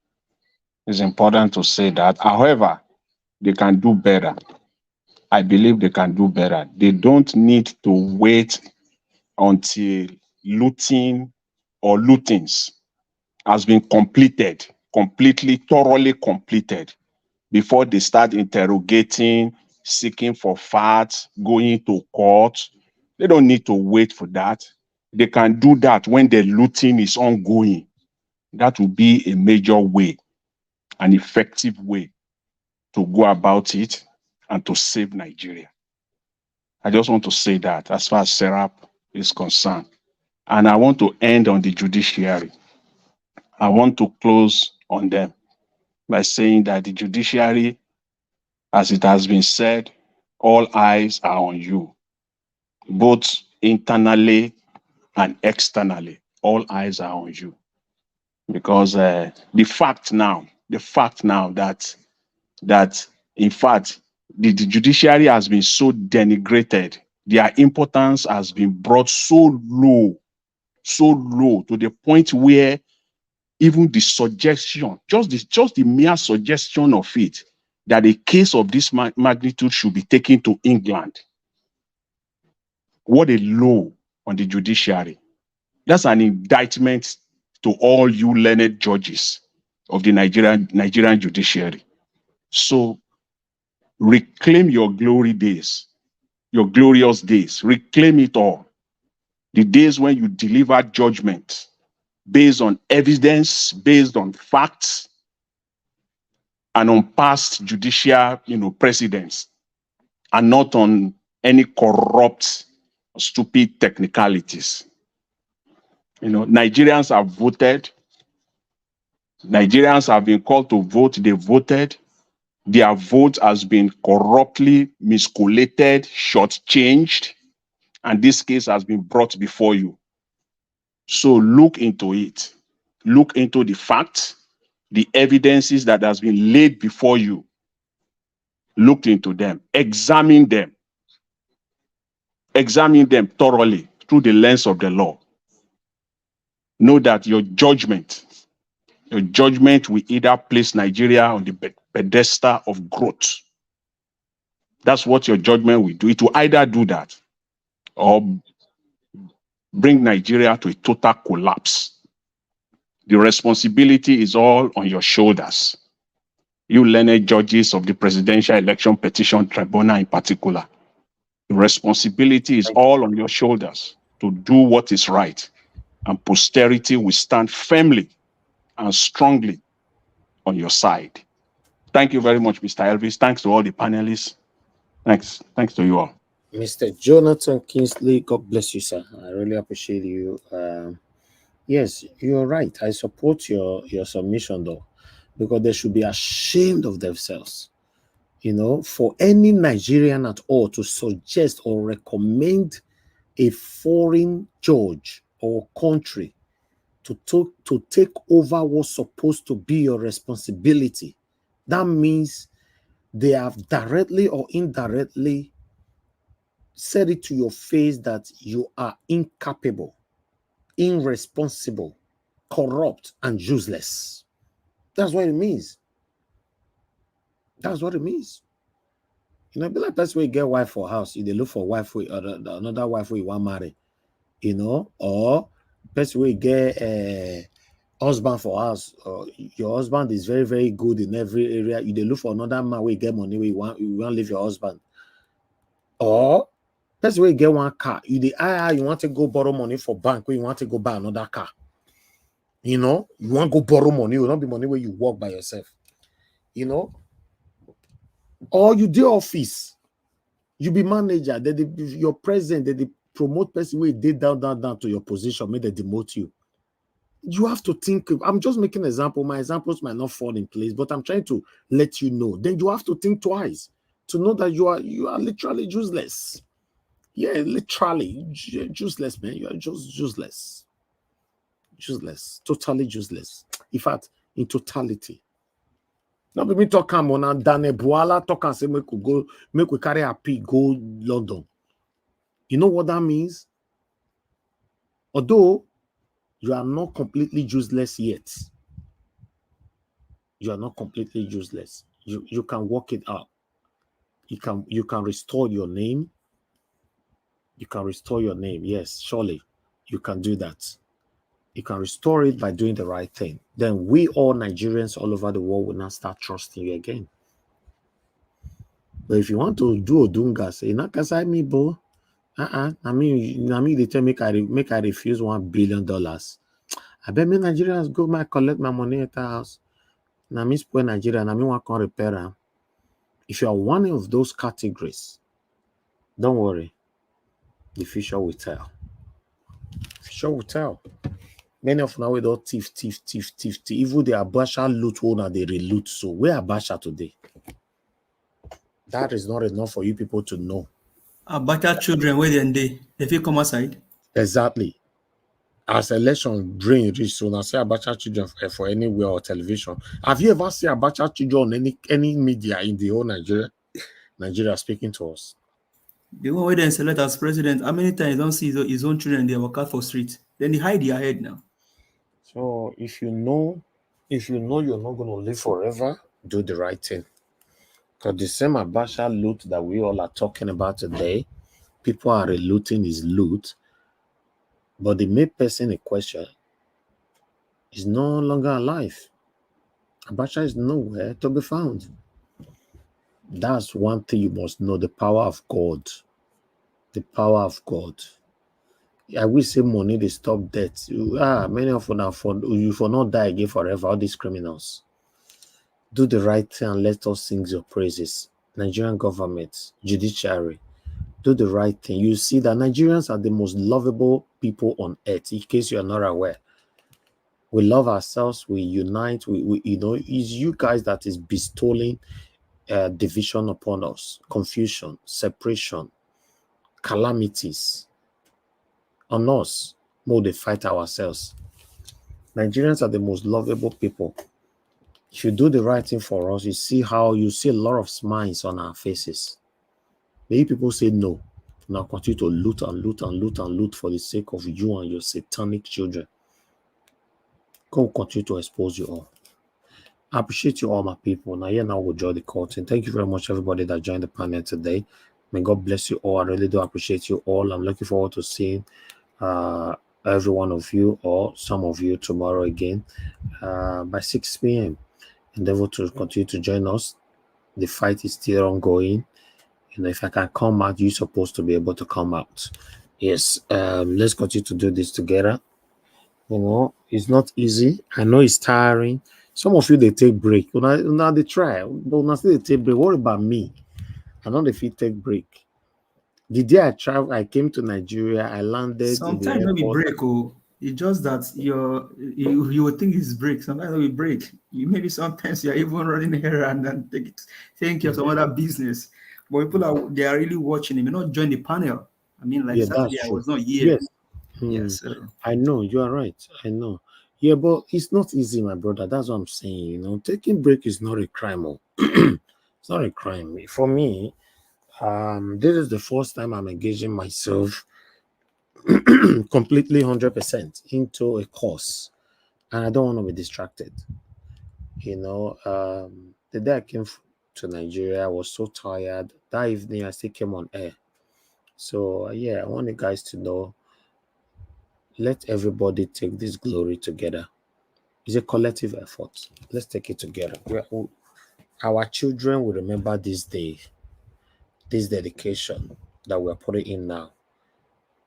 It's important to say that. However, they can do better. I believe they can do better. They don't need to wait until looting or lootings has been completed, thoroughly completed, before they start interrogating, seeking for facts, going to court. They don't need to wait for that. They can do that when the looting is ongoing. That will be a major way, an effective way to go about it and to save Nigeria. I just want to say that as far as SERAP is concerned. And I want to end on the judiciary. I want to close on them by saying that the judiciary, as it has been said, all eyes are on you, both internally and externally. All eyes are on you. Because the fact now that in fact, the judiciary has been so denigrated, their importance has been brought so low to the point where even the suggestion, just the mere suggestion of it, that a case of this magnitude should be taken to England What a low on the judiciary. That's an indictment to all you learned judges of the Nigerian judiciary. So reclaim your glory days, your glorious days. Reclaim it all. The days when you deliver judgment based on evidence, based on facts, and on past judicial, precedents, and not on any corrupt, stupid technicalities. Nigerians have voted. Nigerians have been called to vote. They voted. Their vote has been corruptly miscollated, shortchanged, and this case has been brought before you. So look into it. Look into the facts, the evidences that has been laid before you. Look into them. Examine them. Examine them thoroughly through the lens of the law. Know that your judgment will either place Nigeria on the pedestal of growth. That's what your judgment will do. It will either do that or bring Nigeria to a total collapse. The responsibility is all on your shoulders. You learned judges of the Presidential Election Petition Tribunal in particular. The responsibility is all on your shoulders to do what is right, and posterity will stand firmly and strongly on your side. Thank you very much, Mr. Elvis. Thanks to all the panelists. Thanks to you all. Mr. Jonathan Kingsley, God bless you, sir. I really appreciate you. Yes, you're right. I support your submission, though, because they should be ashamed of themselves. For any Nigerian at all to suggest or recommend a foreign judge or country to take over what's supposed to be your responsibility, that means they have directly or indirectly said it to your face that you are incapable, irresponsible, corrupt, and useless. That's what it means. That's what it means. Be like that's where you get wife for house. They look for wife with another wife where you want marry, or best way get husband for house. Your husband is very, very good in every area. You look for another man where you get money where you want leave your husband. Or best way you get one car. You want to go borrow money for bank where you want to go buy another car. You want to go borrow money. It will not be money where you work by yourself. Or you do office. You be manager. Your president, they promote person where they down to your position, may they demote you. You have to think. I'm just making an example. My examples might not fall in place, but I'm trying to let you know. Then you have to think twice to know that you are literally useless. Yeah, literally useless, man. You are just useless. Useless, totally useless. In fact, in totality. Now me talk on Bwala talk and say make we carry a pig go London. You know what that means? Although you are not completely useless yet. You are not completely useless. You can work it out. You can restore your name. You can restore your name. Yes, surely you can do that. You can restore it by doing the right thing. Then we all Nigerians all over the world will now start trusting you again. But if you want to do Odunga, say, not because I me, bo. I mean, they tell me make I refuse $1 billion. I bet me Nigerians go collect my money at the house. Now me spoil Nigeria, and I mean, can repair them. If you are one of those categories, don't worry. The future will tell. The future will tell. Many of now we don't thief. Even the Abacha loot owner, they reloot. So where Abacha today? That is not enough for you people to know. Abacha children, where they feel come outside. Exactly. As election drain reach, so now say Abacha children for anywhere or television. Have you ever seen Abacha children on any media in the whole Nigeria? Nigeria speaking to us. The one where they select as president, how many times you don't see his own children they work out for street? Then they hide their head now. So if you know you're not going to live forever, do the right thing. Because the same Abacha loot that we all are talking about today, people are looting is loot, but the main person in question is no longer alive. Abacha is nowhere to be found. That's one thing you must know, the power of God. The power of God. I will say money, they stop death. Many of you for not die again forever, all these criminals. Do the right thing and let us sing your praises. Nigerian government, judiciary, do the right thing. You see that Nigerians are the most lovable people on earth, in case you are not aware. We love ourselves, we unite, we it's you guys that is bestowing division upon us, confusion, separation, calamities on us. More they fight ourselves. Nigerians are the most lovable people. If you do the right thing for us, you see a lot of smiles on our faces. Many people say no. Now continue to loot and loot and loot and loot for the sake of you and your satanic children. God will continue to expose you all. I appreciate you all, my people. Now we'll join the court. And thank you very much, everybody that joined the panel today. May God bless you all. I really do appreciate you all. I'm looking forward to seeing every one of you or some of you tomorrow again by 6 p.m. Endeavor to continue to join us. The fight is still ongoing. If I can come out, you're supposed to be able to come out. Yes, let's continue to do this together. It's not easy. I know it's tiring. Some of you, they take break. Now they try, but now they take break. What about me? I know if you take break. The day I traveled, I came to Nigeria, I landed Sometimes in the airport. break, it's just that you would think it's break. Sometimes we break. Maybe sometimes you're even running errand and taking care of some other business. But people they are really watching. They may not join the panel. I mean, like Saturday, I was not here. Yes. Yes. I know, you are right. I know. Yeah, but it's not easy, my brother. That's what I'm saying. Taking break is not a crime. It's not a crime. For me, this is the first time I'm engaging myself completely 100% into a course, and I don't want to be distracted. The day I came to Nigeria, I was so tired. That evening, I still came on air. So I want you guys to know, let everybody take this glory together. It's a collective effort. Let's take it together. Our children will remember this day, this dedication that we're putting in now.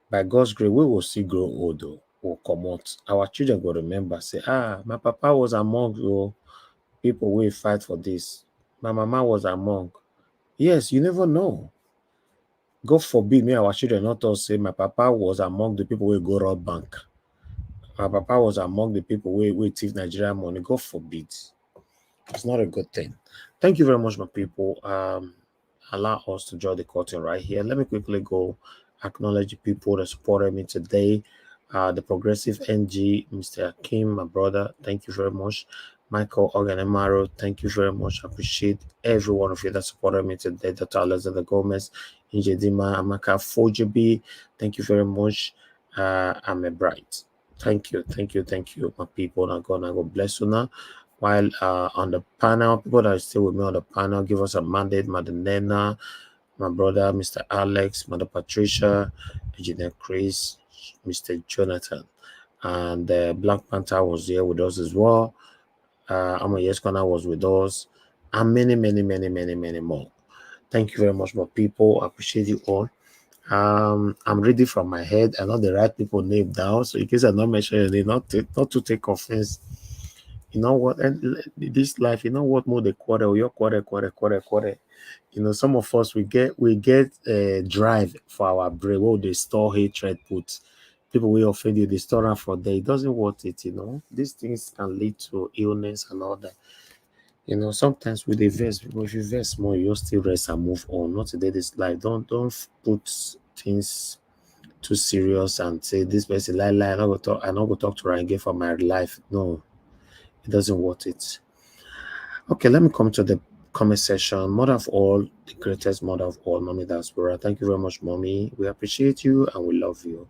By God's grace, we will see grow old. Will come out. Our children will remember, say, my papa was among you people who fight for this. My mama was among. Yes, you never know. God forbid me, our children not all say my papa was among the people who go rob bank. My papa was among the people who thief Nigerian money. God forbid. It's not a good thing. Thank you very much, my people. Allow us to draw the curtain right here. Let me quickly go acknowledge the people that supported me today. The Progressive NG, Mr. Kim, my brother, thank you very much. Michael Oganemaro, thank you very much. I appreciate every one of you that supported me today. Dr. Alexander Gomez, Injedima, Amaka Fojibi, thank you very much. I'm a bright. Thank you, my people. Now God bless you now. While on the panel, people that are still with me on the panel, give us a mandate, Madanena, my brother, Mr. Alex, Mother Patricia, Engineer Chris, Mr. Jonathan, and Black Panther was here with us as well. Amayeskona was with us, and many more. Thank you very much, my people. I appreciate you all. I'm reading from my head. I know the right people name down, so in case I not mention your name, not to take offense. You know what? And this life, you know what? More the quarter, your quarter. Some of us we get a drive for our brain. What they store hatred, put people will offend you. They store them for day. It doesn't worth it. These things can lead to illness and all that. Sometimes with the verse, if you verse more, you'll still rest and move on. Not today. This life. Don't put things too serious and say this person lie. I'm not gonna talk to her again for my life. No. It doesn't worth it. Okay, let me come to the comment section. Mother of all, the greatest mother of all, Mommy Diaspora. Thank you very much, Mommy. We appreciate you and we love you.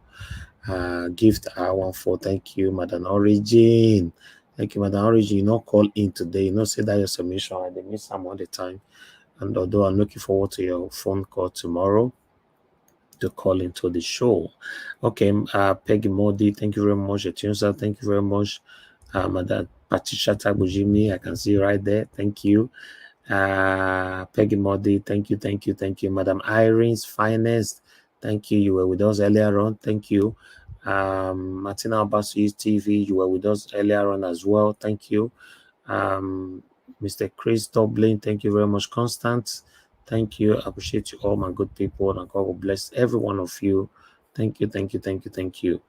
Gift R14. Thank you, Madam Origin. Thank you, Madam Origin. You not call in today. You not say that your submission. I they miss some all the time. And although I'm looking forward to your phone call tomorrow, to call into the show. Okay, Peggy Modi, thank you very much. Etunsa, thank you very much. Madam Patricia Tagujimi, I can see right there. Thank you. Peggy Modi, thank you. Madam Irene's Finest, thank you. You were with us earlier on. Thank you. Martina Abasu TV, you were with us earlier on as well. Thank you. Mr. Chris Dublin, thank you very much. Constant, thank you. I appreciate you all, my good people, and God will bless every one of you. Thank you.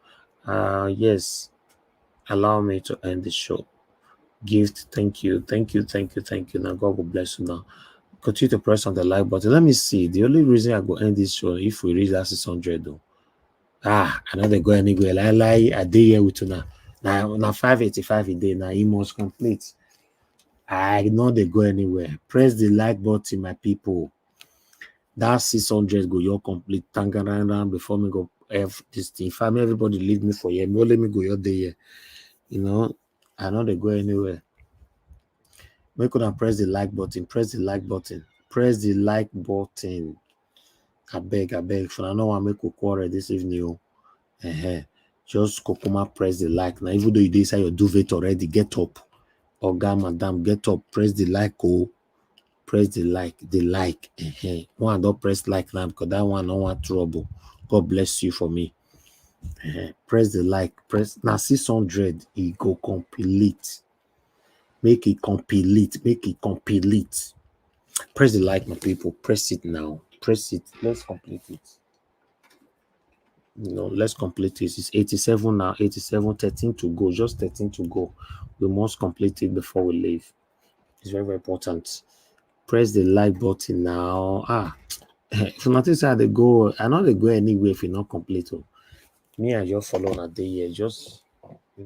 Yes, allow me to end the show. Gift, thank you. Now God will bless you. Now continue to press on the like button. Let me see. The only reason I go end this show if we reach that 600 though. I know they go anywhere. Like a day here with you now 585 a day. Now it must complete. I know they go anywhere. Press the like button, my people. That 600 go your complete tangarana before me go F this thing. If everybody leave me for here, no let me go your day here. You know, I know they go anywhere. Make sure press the like button. Press the like button. I beg. For I know I make a quarrel this evening. Just Kokoma press the like. Now, even though you decide your duvet already, get up. Oga, madam, get up. Press the like. Press the like. One don't press like now because that one don't want trouble. God bless you for me. Press the like. Press now 600. It go complete. Make it complete. Press the like, my people. Press it now. Press it. Let's complete it. Let's complete it. It's 87 now. 87, 13 to go. Just 13 to go. We must complete it before we leave. It's very, very important. Press the like button now. If nothing say they go, I know they go anywhere if you not complete. Me and your follow on a day here. Just I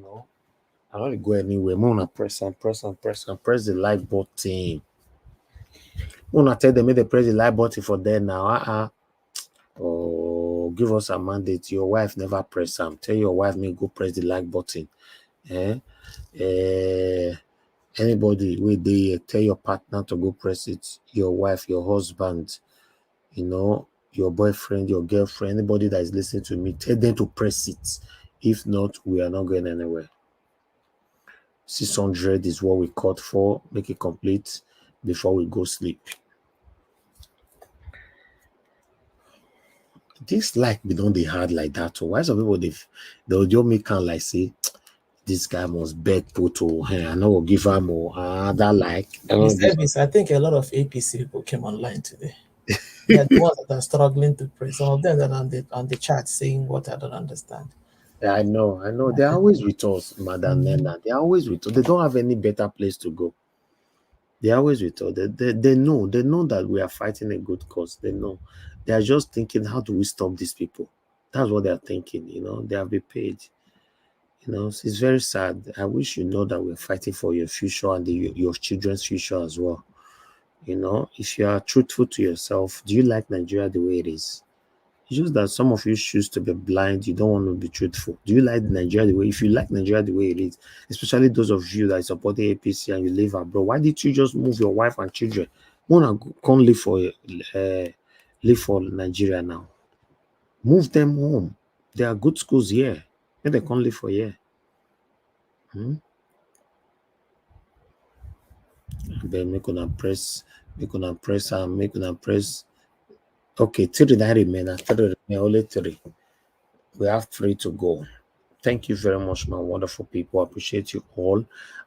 know they go anywhere. Mona press and press the like button. Mona tell them they press the like button for them now. Oh, give us a mandate. Your wife never press them. Tell your wife me go press the like button. Anybody wait there, tell your partner to go press it. Your wife, your husband, your boyfriend, your girlfriend, anybody that is listening to me, tell them to press it. If not, we are not going anywhere. 600 is what we caught for. Make it complete before we go sleep. This like we don't they hard like that. So why some people they'll just make kind like say this guy must beg photo. Hey, I know we'll give her more. That like. I think a lot of APC people came online today. They're the ones that are struggling to pray. Some of them that are on the chat saying what I don't understand. Yeah, I know. They're always with us, Madam Nena. They're always with us. They don't have any better place to go. They're always with us. They know that we are fighting a good cause. They know. They are just thinking, how do we stop these people? That's what they're thinking, They have been paid. It's very sad. I wish you know that we're fighting for your future and your children's future as well. If you are truthful to yourself, do you like Nigeria the way it is? It's just that some of you choose to be blind. You don't want to be truthful. Do you like Nigeria the way? If you like Nigeria the way it is, especially those of you that support the APC and you live abroad, why did you just move your wife and children? Wanna come live for Nigeria now? Move them home. There are good schools here. And they can't live for here. Then make una press. Okay, 3 that remain. Only 3. We have 3 to go. Thank you very much, my wonderful people. I appreciate you all.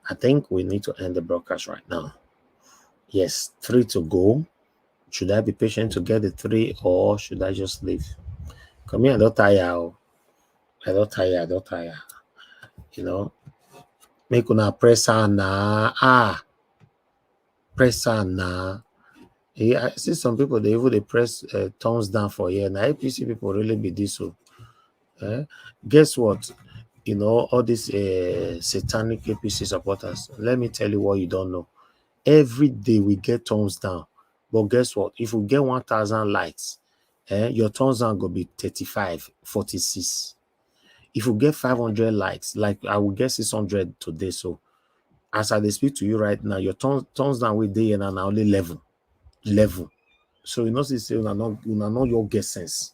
I think we need to end the broadcast right now. Yes, 3 to go. Should I be patient to get the 3 or should I just leave? Come here, I don't tire. Make una press on now. Press on now. Yeah, I see some people they press thumbs down for here. Now APC people really be this so. Guess what? All these satanic APC supporters. Let me tell you what you don't know. Every day we get thumbs down, but guess what? If we get 1,000 likes, your thumbs down gonna be 35, 46. If you get 500 likes, like I will get 600 today. So as I speak to you right now, your thumbs down with day and now only 11. So see, say not your guess sense.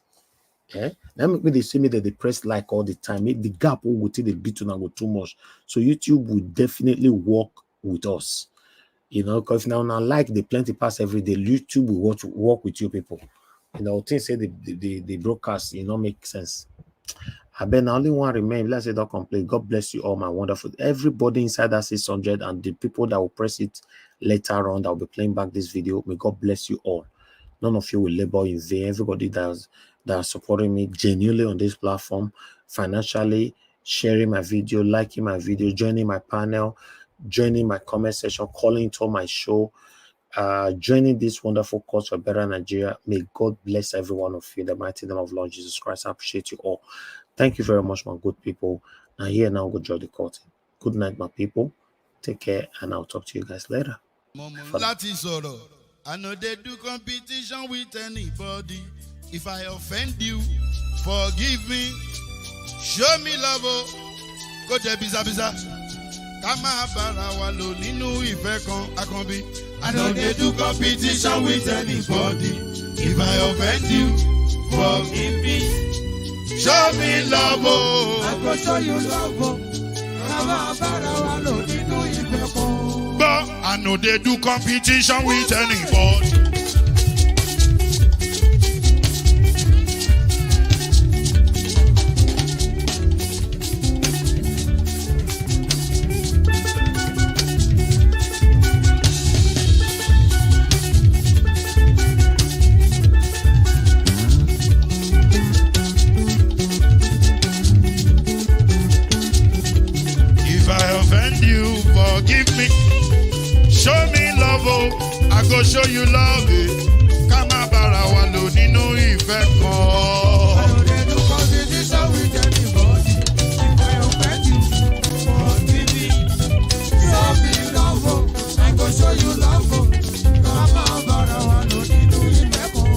Yeah, that make me they see me that they press like all the time. Make the gap will take the bit and go too much. So YouTube will definitely work with us. You know, because now like the plenty pass every day, YouTube will work with you people. You know, things say the broadcast, you know, make sense. I bet only one remain. Let's say don't complain. God bless you all, my wonderful. Everybody inside that 600 and the people that will press it later on that will be playing back this video. May God bless you all. None of you will labor in vain. Everybody that are supporting me genuinely on this platform, financially, sharing my video, liking my video, joining my panel, joining my comment section, calling to my show, joining this wonderful cause for better Nigeria. May God bless every one of you in the mighty name of Lord Jesus Christ. I appreciate you all. Thank you very much, my good people. Now here now go join the court. Good night, my people. Take care, and I'll talk to you guys later. I know they do competition with anybody. If I offend you, forgive me. Show me love, go to biza. Kama bara walo ninu ife kan akanbi. I know they do competition with anybody. If I offend you, forgive me. Show me love, I go show you love. Kama bara walo ninu ife kan. But I know they do competition with anybody. If I offend you, forgive me. Show me love, I go show you love. Kama bara walo ninu ife kan. I know they do competition with anybody. If I offend you, forgive me. Show me love, I go show you love. Kama bara walo ninu ife kan.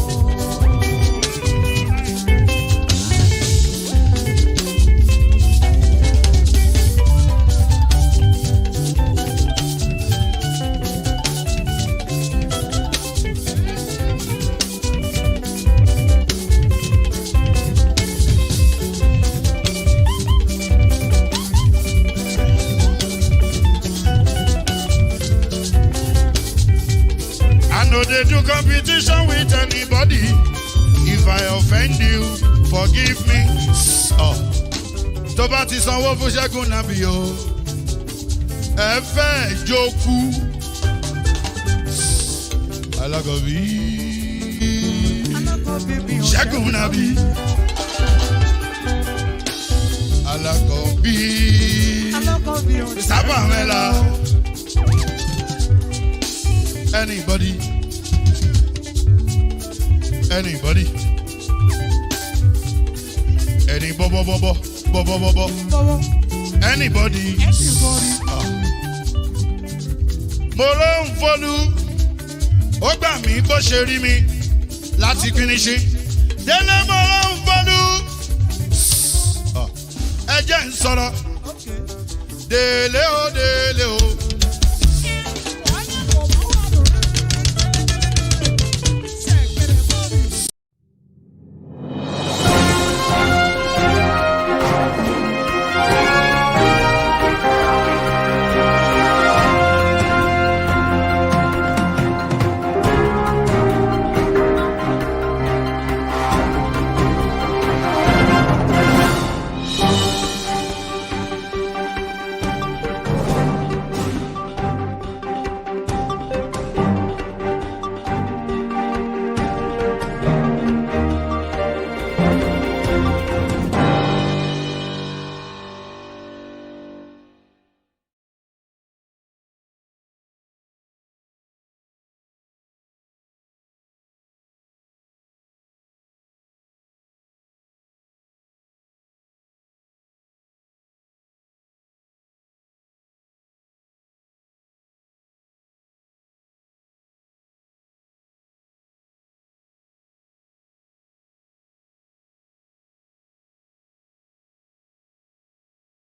They do competition with anybody. If I offend you, forgive me. Tó bá ti sanwó fún Ṣẹ́gun Nàbí o, ẹ fẹ́ jókù. Alákọ̀bí Ṣẹ́gun Nàbí. Alákọ̀bí Sábà Mẹ́la. Anybody? Any bo. Anybody? Mo ló ń fọlú, ó gbà mí bó ṣe rí mi láti finishi. Délé mo ló ń fọlú, ẹ jẹ́ ń sọ̀rọ̀. Délé ó dé.